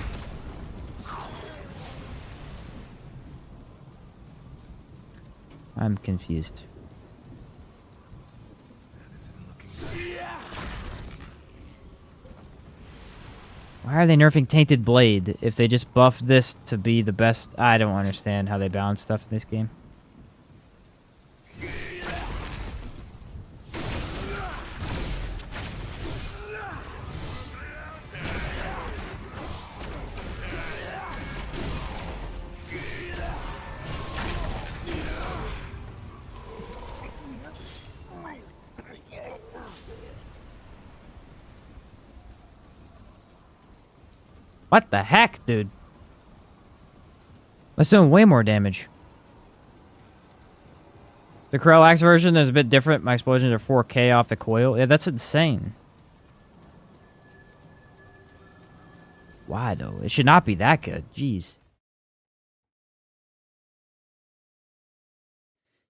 I'm confused. Why are they nerfing Tainted Blade if they just buffed this to be the best? I don't understand how they balance stuff in this game. What the heck, dude? That's doing way more damage. The Krell version is a bit different. My explosions are 4K off the coil. Yeah, that's insane. Why, though? It should not be that good. Jeez.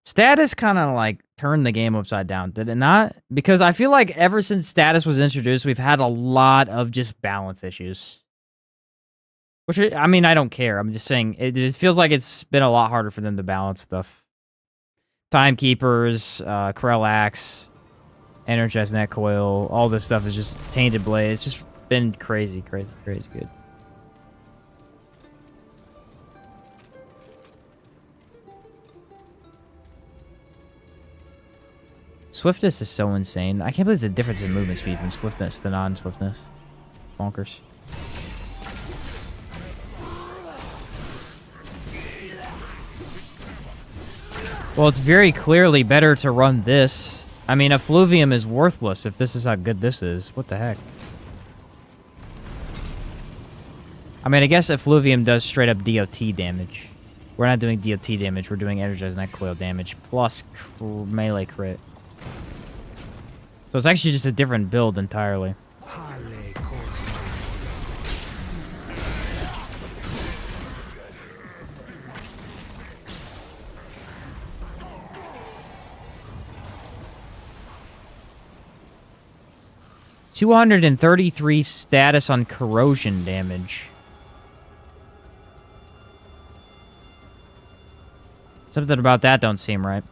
Status kind of, like, turned the game upside down, did it not? Because I feel like ever since Status was introduced, we've had a lot of just balance issues. Which, I mean, I don't care. I'm just saying, it feels like it's been a lot harder for them to balance stuff. Timekeepers, Krell, Energized Net Coil, all this stuff is just Tainted Blade. It's just been crazy good. Swiftness is so insane. I can't believe the difference in movement speed from swiftness to non-swiftness. Bonkers. Well, it's very clearly better to run this. I mean, Effluvium is worthless if this is how good this is. What the heck? I mean, I guess Effluvium does straight up DOT damage. We're not doing DOT damage, we're doing Energized Net Coil damage plus melee crit. So it's actually just a different build entirely. 233 status on corrosion damage. Something about that don't seem right.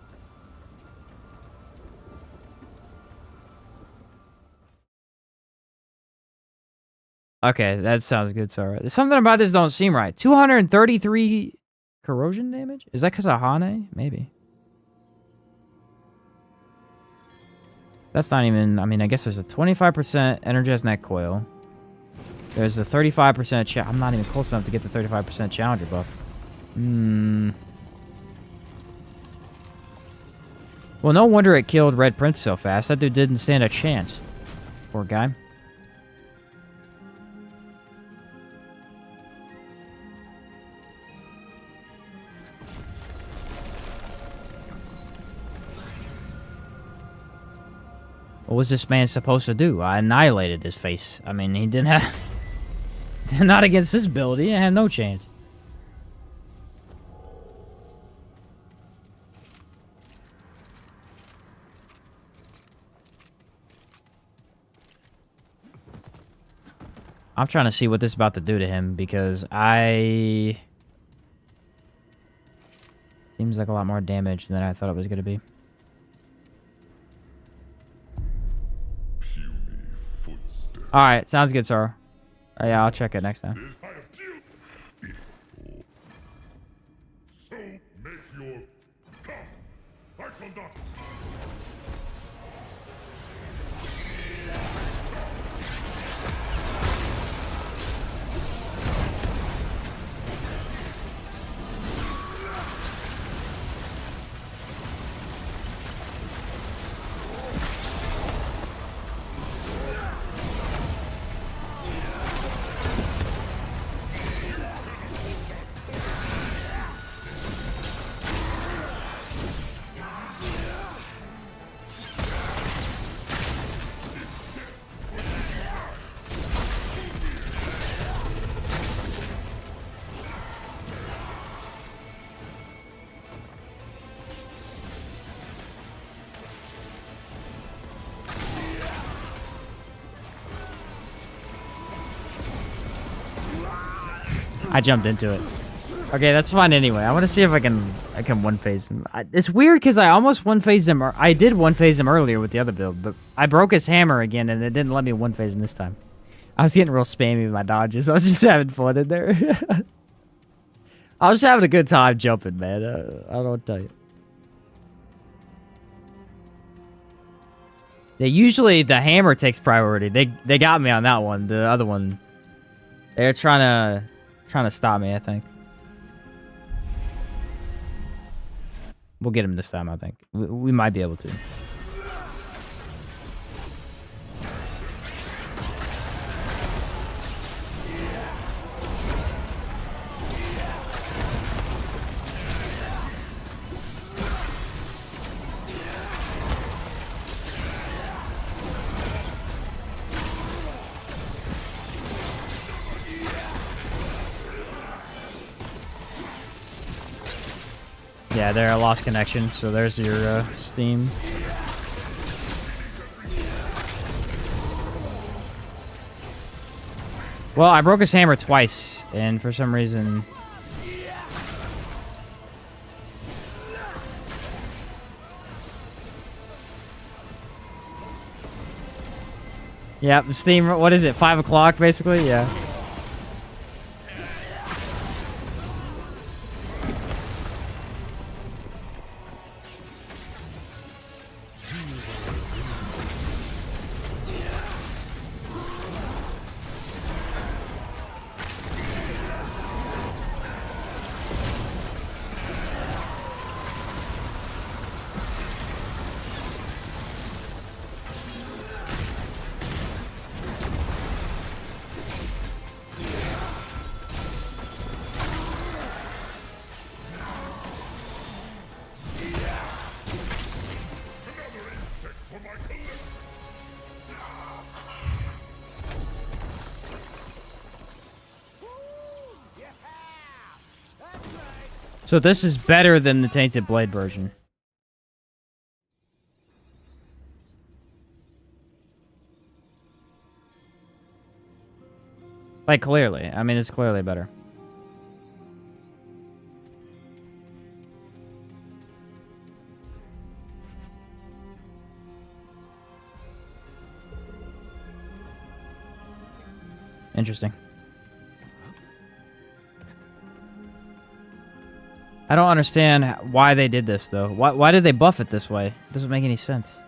Okay, that sounds good, sorry. There's something about this don't seem right. 233 corrosion damage? Is that because of Hane? Maybe. That's not even... I mean, I guess there's a 25% Energized Net Coil. There's a 35%... I'm not even close enough to get the 35% Challenger buff. Well, no wonder it killed Red Prince so fast. That dude didn't stand a chance. Poor guy. What was this man supposed to do? I annihilated his face. I mean, he didn't have... Not against this build. He had no chance. I'm trying to see what this is about to do to him, because I... Seems like a lot more damage than I thought it was going to be. Alright, sounds good, sir. Yeah, I'll check it next time. So make your come. I shall not. I jumped into it. Okay, that's fine anyway. I want to see if I can one-phase him. It's weird because I almost one-phased him. I did one-phase him earlier with the other build, but I broke his hammer again, and it didn't let me one-phase him this time. I was getting real spammy with my dodges. I was just having fun in there. I was just having a good time jumping, man. I don't know what to tell you. Yeah, usually the hammer takes priority. They got me on that one. The other one, they're trying to stop me, I think. We'll get him this time, I think. We might be able to. Yeah, there, I lost connection, so there's your Steam. Well, I broke his hammer twice, and for some reason... Yep, Steam, what is it, 5 o'clock, basically? Yeah. So this is better than the Tainted Blade version. Like, clearly. I mean, it's clearly better. Interesting. I don't understand why they did this, though. Why did they buff it this way? It doesn't make any sense.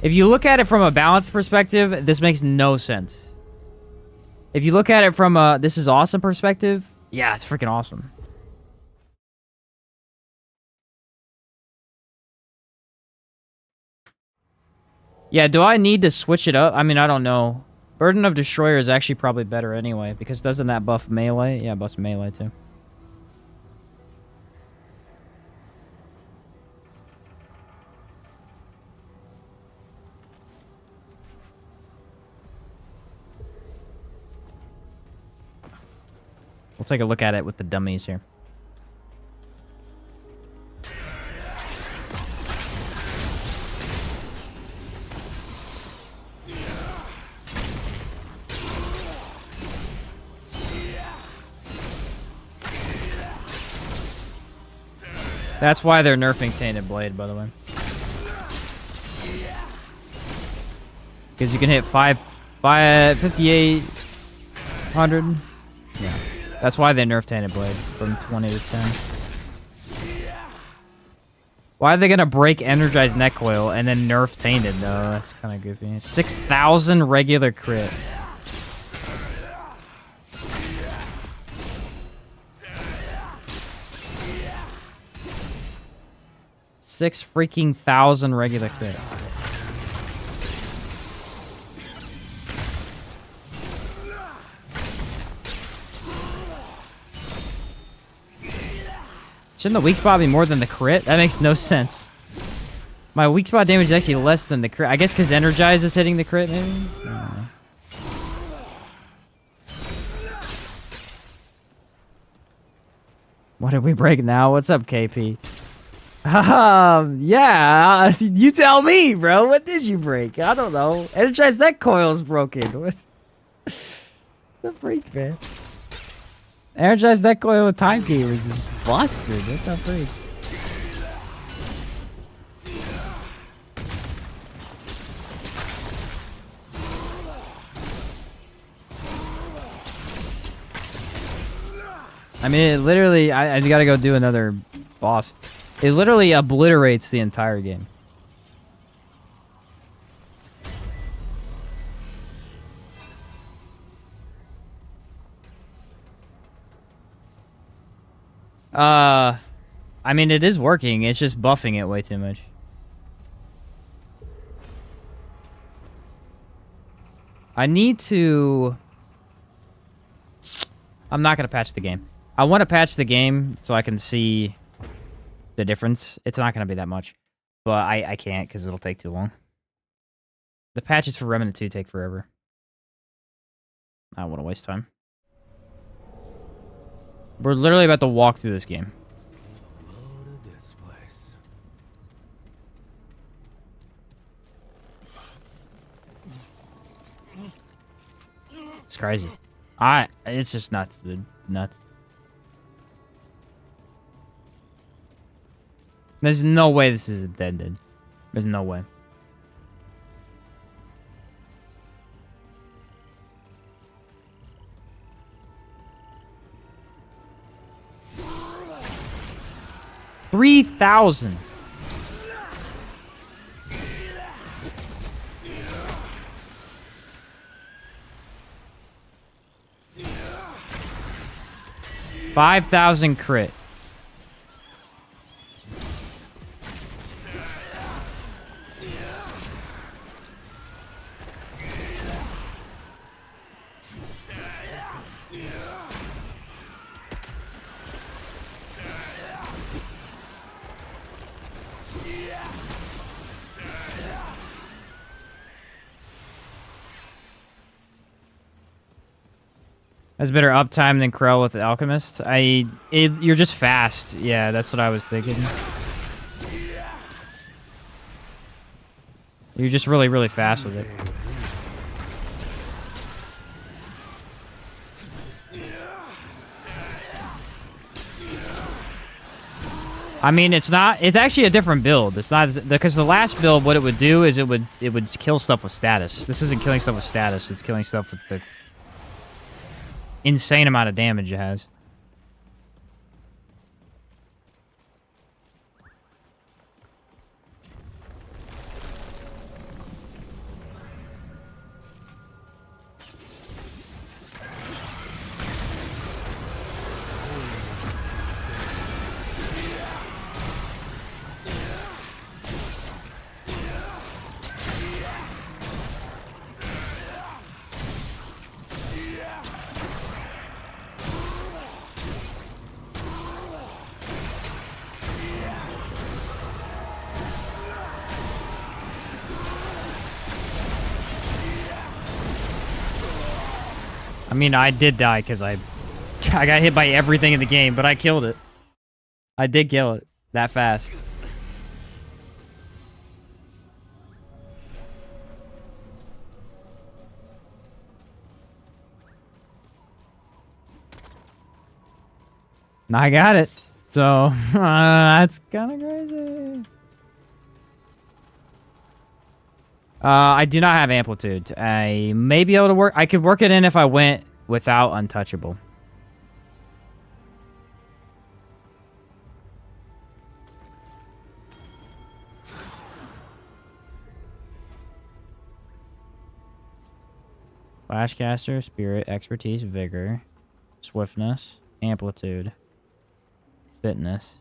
If you look at it from a balance perspective, this makes no sense. If you look at it from a this is awesome perspective, yeah, it's freaking awesome. Yeah, do I need to switch it up? I mean, I don't know. Burden of Destroyer is actually probably better anyway, because doesn't that buff melee? Yeah, it buffs melee too. We'll take a look at it with the dummies here. That's why they're nerfing Tainted Blade, by the way. Because you can hit 5,800. Yeah. That's why they nerfed Tainted Blade from 20 to 10. Why are they going to break Energized Neck Coil and then nerf Tainted, though? That's kind of goofy. 6,000 regular crit. Six freaking thousand regular crit. Shouldn't the weak spot be more than the crit? That makes no sense. My weak spot damage is actually less than the crit. I guess because Energize is hitting the crit, maybe? I don't know. What did we break now? What's up, KP? Yeah, you tell me, bro. What did you break? I don't know. Energized Neck Coil's broken. What the freak, man? Energized Neck Coil with Time Key was just busted. What the freak? I mean, it literally, I gotta go do another boss. It literally obliterates the entire game. I mean, it is working. It's just buffing it way too much. I need to... I'm not gonna patch the game. I want to patch the game so I can see the difference. It's not going to be that much, but I can't because it'll take too long. The patches for Remnant 2 take forever. I don't want to waste time. We're literally about to walk through this game. Load of this place. It's crazy. It's just nuts, dude. Nuts. There's no way this is dead, dude. There's no way. $3,000. $5,000 crit. Has better uptime than Krell with the Alchemist. You're just fast. Yeah, that's what I was thinking. You're just really, really fast with it. I mean, it's actually a different build. It's not because the last build, what it would do is it would kill stuff with status. This isn't killing stuff with status. It's killing stuff with the insane amount of damage it has. I mean, I did die because I got hit by everything in the game, but I killed it. I did kill it that fast. I got it. So, that's kind of crazy. I do not have amplitude. I may be able to work. I could work it in if I went without untouchable. Flashcaster, Spirit, Expertise, Vigor, Swiftness, Amplitude, Fitness.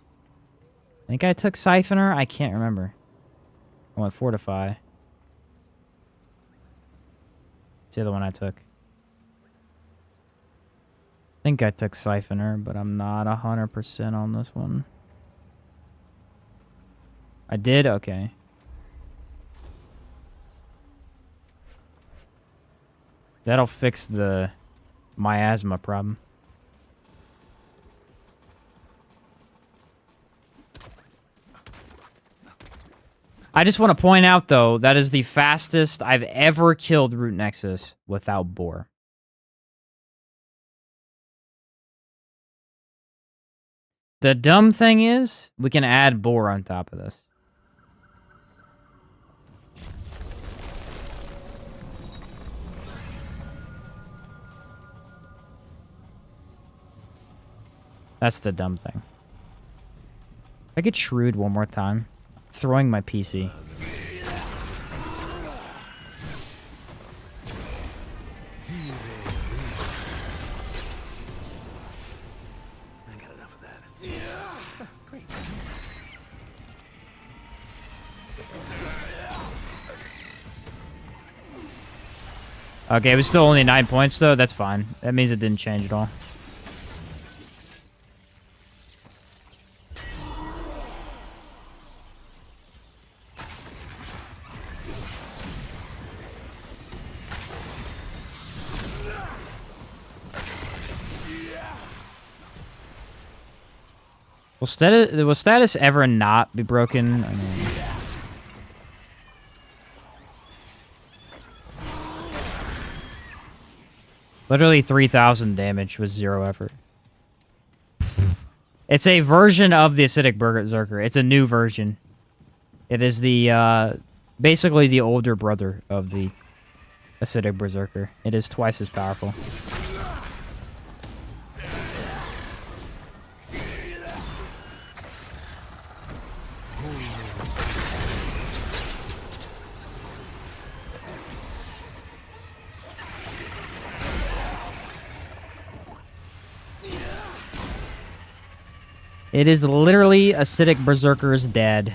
I think I took Siphoner. I can't remember. I went Fortify. It's the other one I took. I think I took Siphoner, but I'm not 100% on this one. I did? Okay. That'll fix the miasma problem. I just want to point out, though, that is the fastest I've ever killed Root Nexus without Boar. The dumb thing is, we can add Boar on top of this. That's the dumb thing. If I get shrewd one more time. Throwing my PC. I got enough of that. Yeah. Great. Okay, it was still only 9 points though. That's fine. That means it didn't change at all. Will status ever not be broken? I mean, literally 3,000 damage with 0 effort. It's a version of the Acidic Berserker. It's a new version. It is the, basically the older brother of the Acidic Berserker. It is twice as powerful. It is literally Acidic Berserker's dad.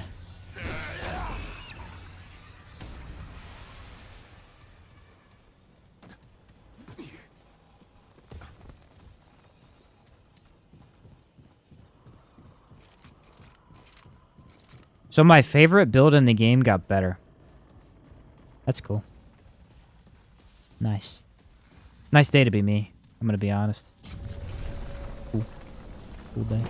So my favorite build in the game got better. That's cool. Nice. Nice day to be me. I'm gonna be honest. Cool. Cool day.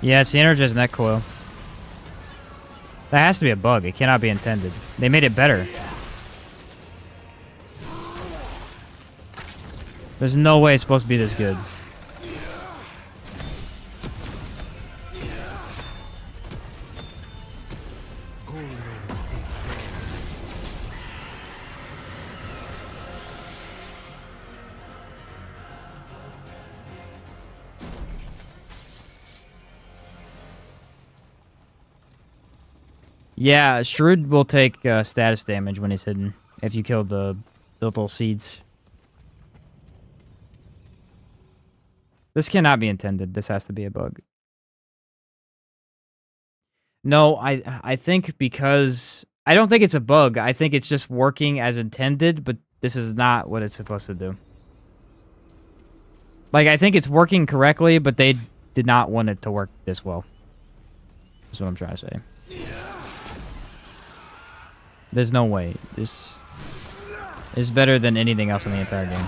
Yeah, it's the energized net coil. That has to be a bug. It cannot be intended. They made it better. There's no way it's supposed to be this good. Yeah, Shrewd will take status damage when he's hidden if you kill the little seeds. This cannot be intended. This has to be a bug. No, I think because... I don't think it's a bug. I think it's just working as intended, but this is not what it's supposed to do. Like, I think it's working correctly, but they did not want it to work this well. That's what I'm trying to say. There's no way. This is better than anything else in the entire game.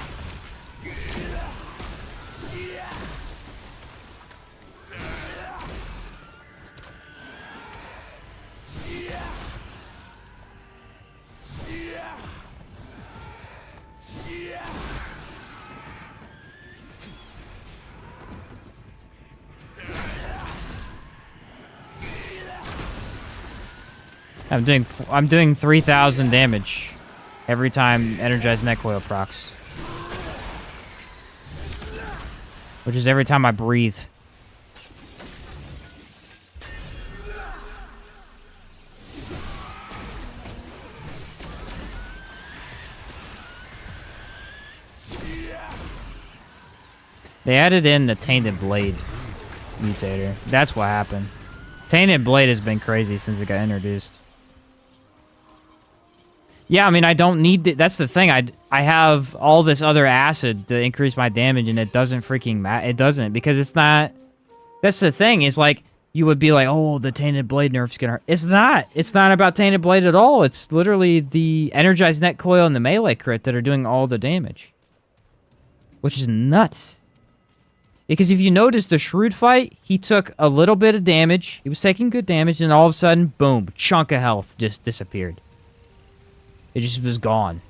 I'm doing 3,000 damage every time energized net coil procs, which is every time I breathe. They added in the Tainted Blade mutator. That's what happened. Tainted Blade has been crazy since it got introduced. Yeah, I mean, I don't need... That's the thing. I have all this other acid to increase my damage, and it doesn't freaking matter. It doesn't, because it's not... That's the thing. It's like, you would be like, oh, the Tainted Blade nerf's gonna hurt. It's not. It's not about Tainted Blade at all. It's literally the Energized Net Coil and the melee crit that are doing all the damage. Which is nuts. Because if you notice the Shrewd fight, he took a little bit of damage. He was taking good damage, and all of a sudden, boom, chunk of health just disappeared. It just was gone.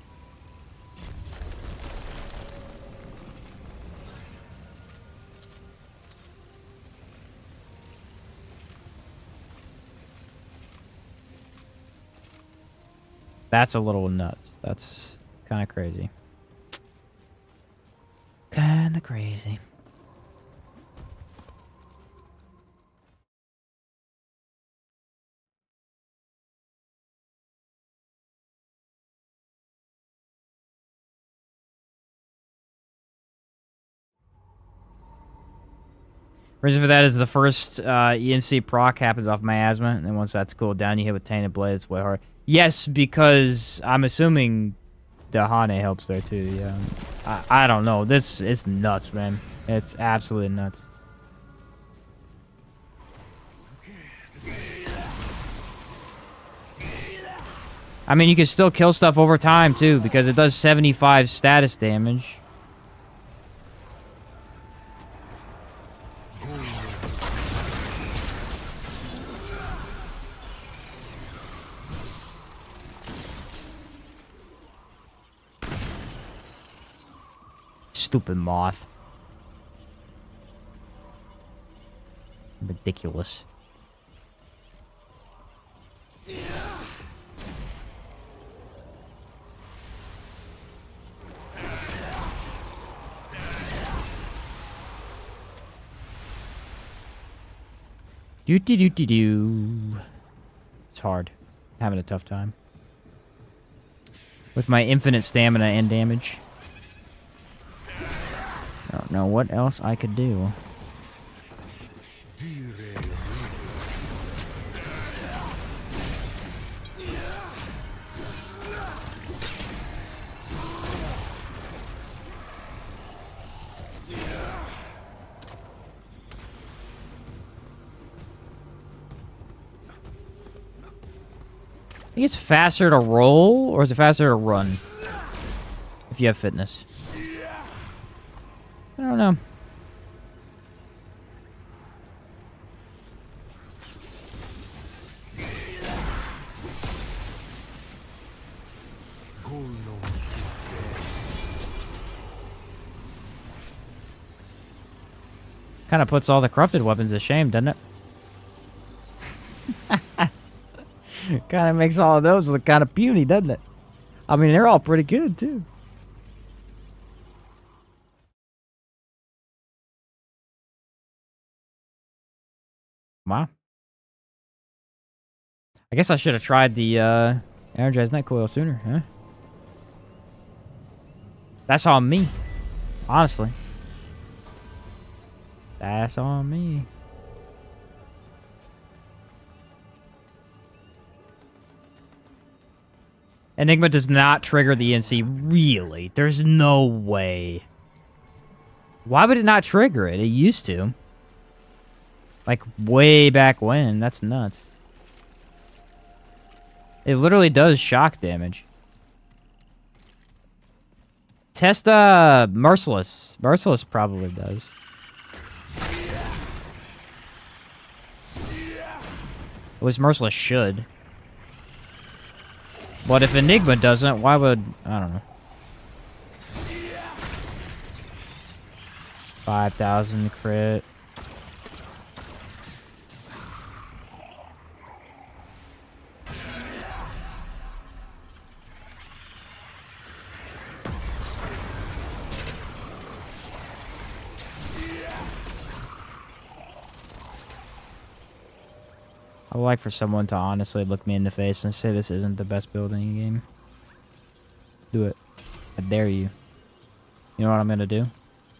That's a little nuts. That's kind of crazy. Kind of crazy. Reason for that is the first ENC proc happens off miasma, and then once that's cooled down, you hit with Tainted Blade. It's way hard. Yes, because I'm assuming the Hane helps there too. Yeah, I don't know. This is nuts, man. It's absolutely nuts. I mean, you can still kill stuff over time too, because it does 75 status damage. Stupid moth. Ridiculous. Do. It's hard. I'm having a tough time. With my infinite stamina and damage. I don't know what else I could do. I think it's faster to roll, or is it faster to run? If you have fitness. I don't know. Kind of puts all the corrupted weapons to shame, doesn't it? Kind of makes all of those look kind of puny, doesn't it? I mean, they're all pretty good, too. Wow. I guess I should have tried the energized night coil sooner, huh? That's on me. Honestly. That's on me. Enigma does not trigger the NC, really? There's no way. Why would it not trigger it? It used to. Like, way back when. That's nuts. It literally does shock damage. Test, Merciless. Merciless probably does. At least Merciless should. But if Enigma doesn't, why would... I don't know. 5,000 crit. I would like for someone to honestly look me in the face and say this isn't the best build in the game. Do it. I dare you. You know what I'm gonna do?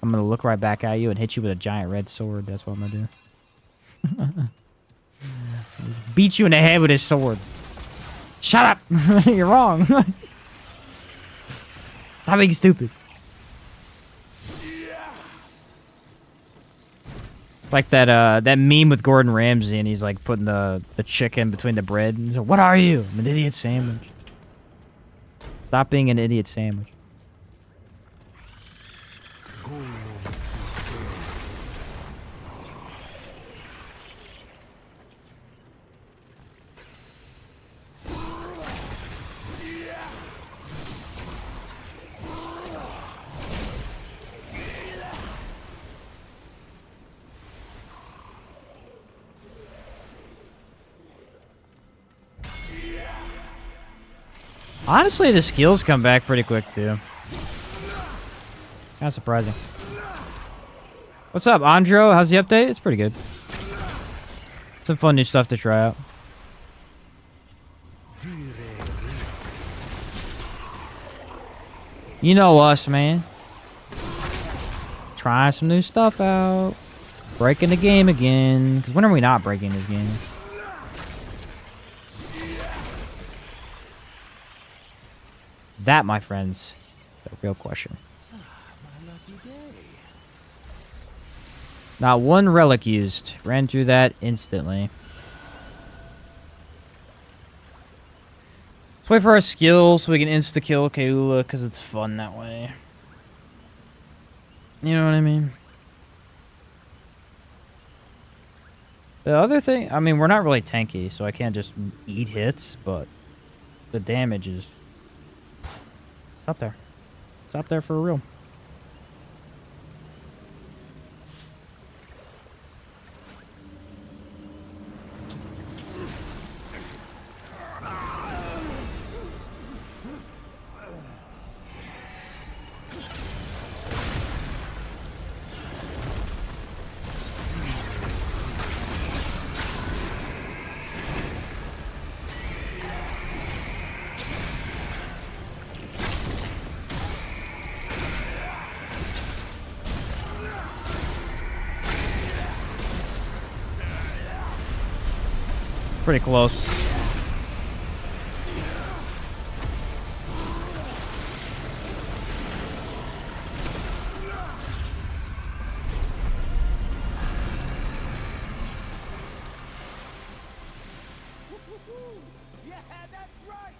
I'm gonna look right back at you and hit you with a giant red sword. That's what I'm gonna do. Just beat you in the head with his sword. Shut up! You're wrong. Stop being stupid. Like that that meme with Gordon Ramsay, and he's like putting the chicken between the bread. And he's like, "What are you? I'm an idiot sandwich." Stop being an idiot sandwich. Honestly, the skills come back pretty quick, too. Kind of surprising. What's up, Andro? How's the update? It's pretty good. Some fun new stuff to try out. You know us, man. Trying some new stuff out. Breaking the game again. Because when are we not breaking this game? That, my friends, is the real question. Not one relic used. Ran through that instantly. Let's wait for our skill so we can insta-kill Kaula, because it's fun that way. You know what I mean? The other thing, I mean, we're not really tanky, so I can't just eat hits, but the damage is... It's up there. It's up there for real. Pretty close. Yeah, that's right.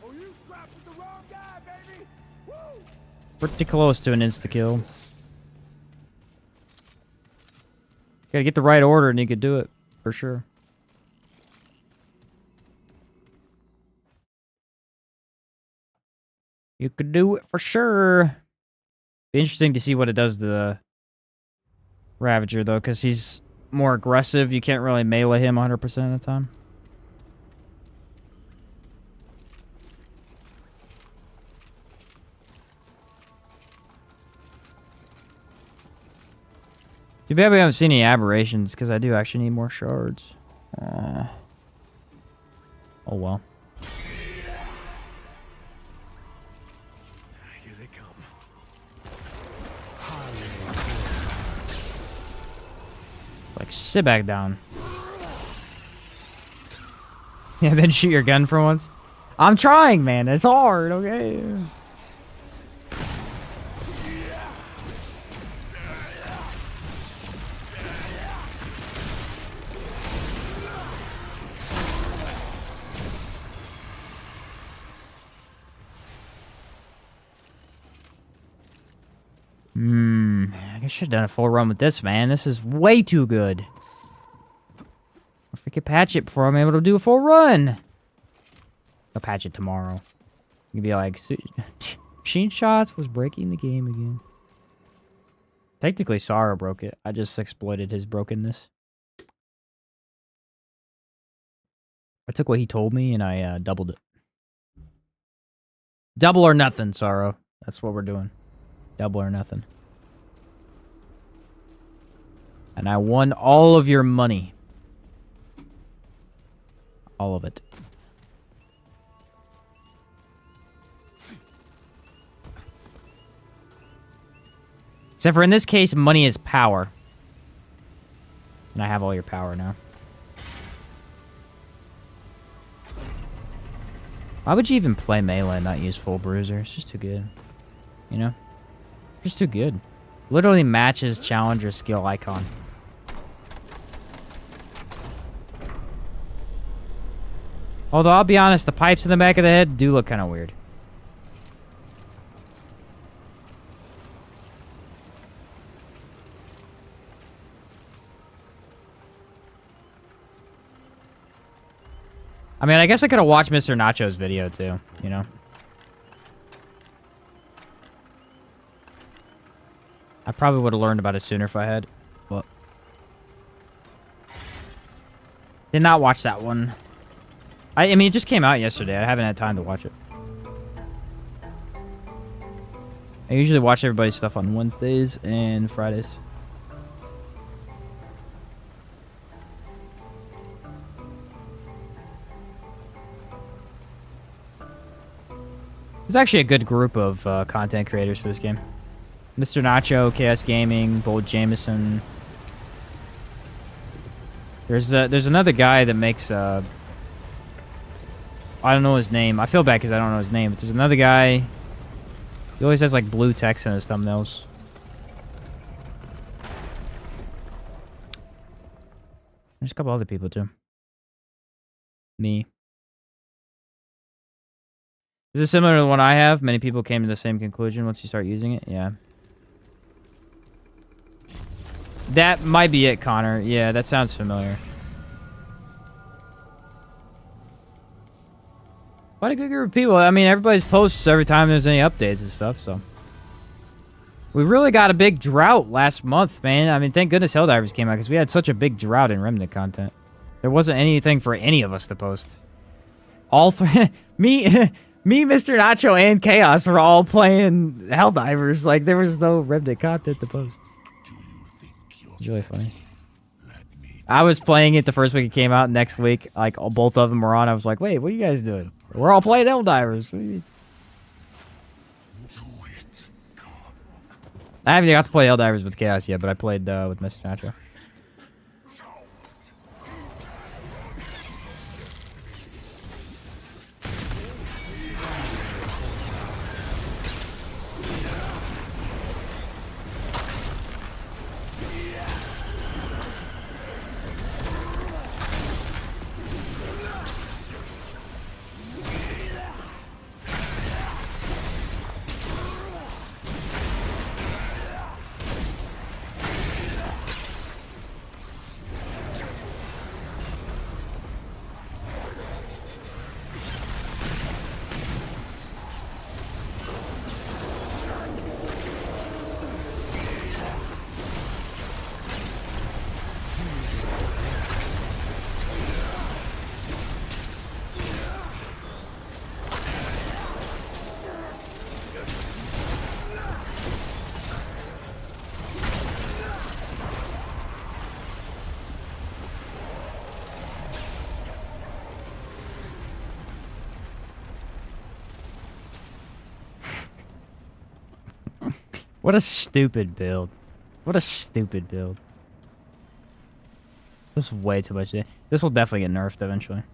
Oh, you scrapped with the wrong guy, baby. Woo! Pretty close to an insta-kill. Gotta get the right order and you could do it, for sure. You could do it for sure. Be interesting to see what it does to the Ravager, though, because he's more aggressive. You can't really melee him 100% of the time. Too bad we haven't seen any aberrations, because I do actually need more shards. Oh well. Here they come. Like, sit back down. Yeah, then shoot your gun for once. I'm trying, man. It's hard, okay? I guess I should have done a full run with this, man. This is way too good. If we could patch it before I'm able to do a full run. I'll patch it tomorrow. You'd be like, Machine Shots was breaking the game again. Technically, Sorrow broke it. I just exploited his brokenness. I took what he told me and I doubled it. Double or nothing, Sorrow. That's what we're doing. Double or nothing. And I won all of your money. All of it. Except for in this case, money is power. And I have all your power now. Why would you even play melee and not use full bruiser? It's just too good. You know? Just too good. Literally matches challenger skill icon. Although, I'll be honest, the pipes in the back of the head do look kind of weird. I mean, I guess I could have watched Mr. Nacho's video, too, you know? I probably would have learned about it sooner if I had, but... Did not watch that one. I mean, it just came out yesterday. I haven't had time to watch it. I usually watch everybody's stuff on Wednesdays and Fridays. There's actually a good group of content creators for this game. Mr. Nacho, KS Gaming, Bold Jameson, There's another guy that makes I don't know his name. I feel bad because I don't know his name. But there's another guy. He always has like blue text in his thumbnails. There's a couple other people too. Me. Is this similar to the one I have? Many people came to the same conclusion once you start using it? Yeah. That might be it, Connor. Yeah, that sounds familiar. Quite a good group of people. I mean, everybody's posts every time there's any updates and stuff, so. We really got a big drought last month, man. I mean, thank goodness Helldivers came out, because we had such a big drought in Remnant content. There wasn't anything for any of us to post. All three... me, Mr. Nacho, and Chaos were all playing Helldivers. Like, there was no Remnant content to post. It's really funny. I was playing it the first week it came out. Next week, like, both of them were on. I was like, wait, what are you guys doing? We're all playing Helldivers. What do you mean? I haven't got to play Helldivers with Chaos yet, but I played with Mr. Nacho. What a stupid build. What a stupid build. This is way too much. This will definitely get nerfed eventually.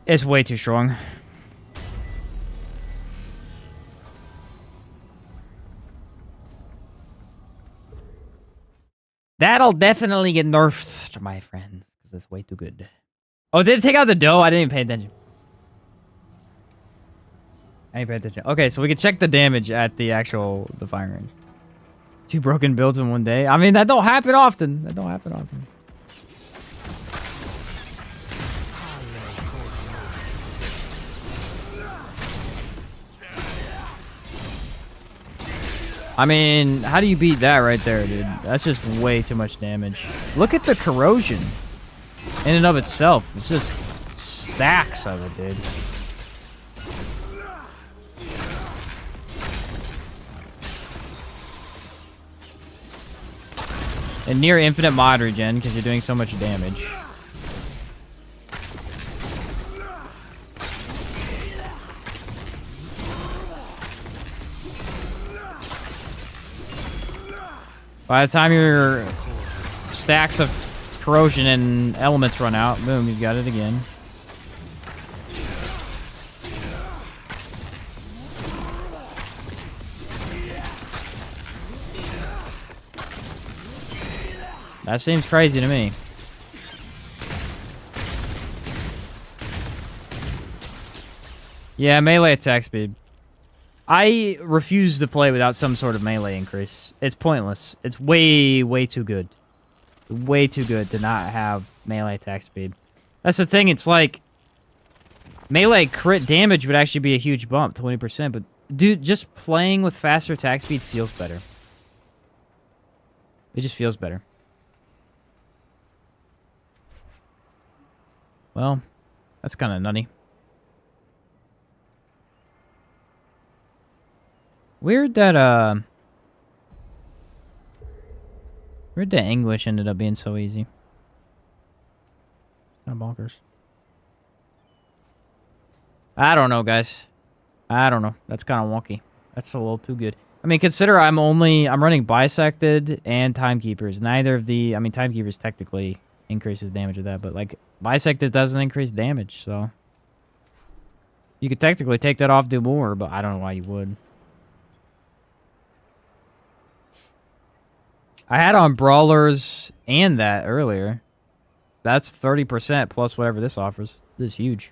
It's way too strong. That'll definitely get nerfed, my friend. Because it's way too good. Oh, did it take out the dough? I didn't even pay attention. I didn't pay attention. Okay, so we can check the damage at the firing range. 2 broken builds in one day. I mean, that don't happen often. That don't happen often. I mean, how do you beat that right there, dude? That's just way too much damage. Look at the corrosion in and of itself. It's just stacks of it, dude. And near infinite mod regen because you're doing so much damage. By the time your stacks of corrosion and elements run out, boom, you've got it again. That seems crazy to me. Yeah, melee attack speed. I refuse to play without some sort of melee increase. It's pointless. It's way, way too good. Way too good to not have melee attack speed. That's the thing, it's like... melee crit damage would actually be a huge bump, 20%, but... dude, just playing with faster attack speed feels better. It just feels better. Well, that's kind of nutty. Weird that English ended up being so easy. Kind of bonkers. I don't know, guys. I don't know. That's kind of wonky. That's a little too good. I mean, consider I'm running bisected and timekeepers. Neither of the, I mean, timekeepers technically increases damage of that, but like bisected doesn't increase damage, so you could technically take that off, do more, but I don't know why you would. I had on brawlers and that earlier. That's 30% plus whatever this offers. This is huge.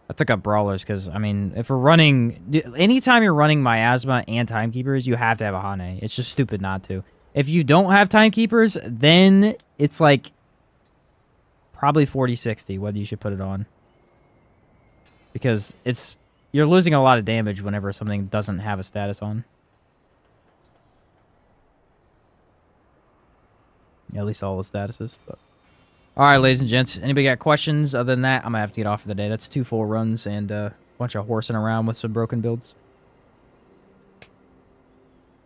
I took up brawlers because, I mean, if we're running... Anytime you're running miasma and timekeepers, you have to have a Hane. It's just stupid not to. If you don't have timekeepers, then it's like probably 40-60 whether you should put it on. Because it's... You're losing a lot of damage whenever something doesn't have a status on. Yeah, at least all the statuses, but... Alright, ladies and gents. Anybody got questions? Other than that, I'm gonna have to get off for the day. That's 2 full runs and a bunch of horsing around with some broken builds.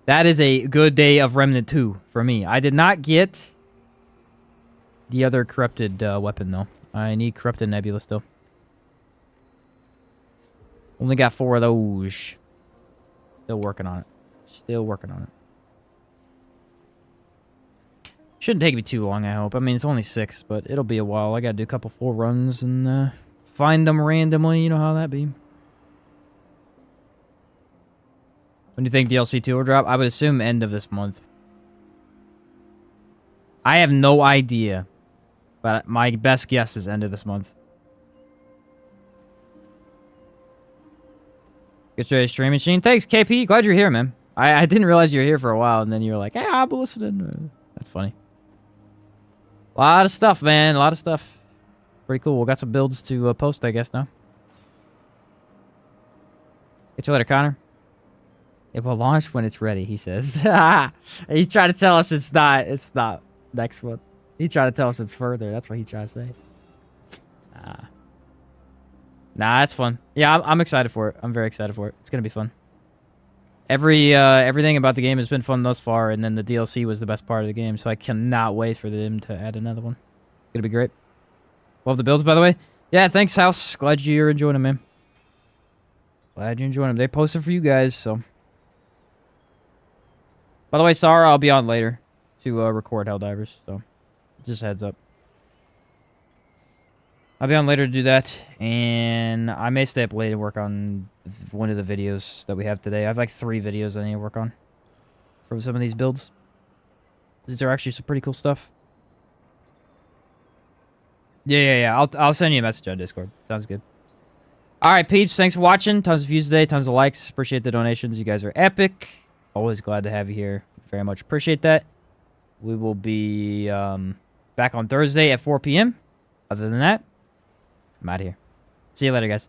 That is a good day of Remnant 2 for me. I did not get the other corrupted weapon, though. I need corrupted nebula still. Only got 4 of those. Still working on it. Still working on it. Shouldn't take me too long, I hope. I mean, it's only 6, but it'll be a while. I gotta do a couple full runs and find them randomly. You know how that be. When do you think DLC 2 will drop? I would assume end of this month. I have no idea, but my best guess is end of this month. Get your stream machine. Thanks, KP. Glad you're here, man. I didn't realize you were here for a while, and then you were like, hey, I'll be listening. That's funny. A lot of stuff, man. A lot of stuff. Pretty cool. We got some builds to post, I guess, now. Get you later, Connor. It will launch when it's ready, he says. He tried to tell us it's not next month. He tried to tell us it's further. That's what he tried to say. Nah, that's fun. Yeah, I'm excited for it. I'm very excited for it. It's going to be fun. Everything about the game has been fun thus far, and then the DLC was the best part of the game, so I cannot wait for them to add another one. It's gonna be great. Love the builds, by the way. Yeah, thanks, House. Glad you're enjoying them, man. Glad you're enjoying them. They posted for you guys, so. By the way, Sarah, I'll be on later to record Helldivers, so just heads up. I'll be on later to do that, and I may stay up late and work on one of the videos that we have today. I have like 3 videos I need to work on from some of these builds. These are actually some pretty cool stuff. Yeah. I'll send you a message on Discord. Sounds good. All right, peeps. Thanks for watching. Tons of views today. Tons of likes. Appreciate the donations. You guys are epic. Always glad to have you here. Very much appreciate that. We will be back on Thursday at 4 p.m. Other than that, I'm out of here. See you later, guys.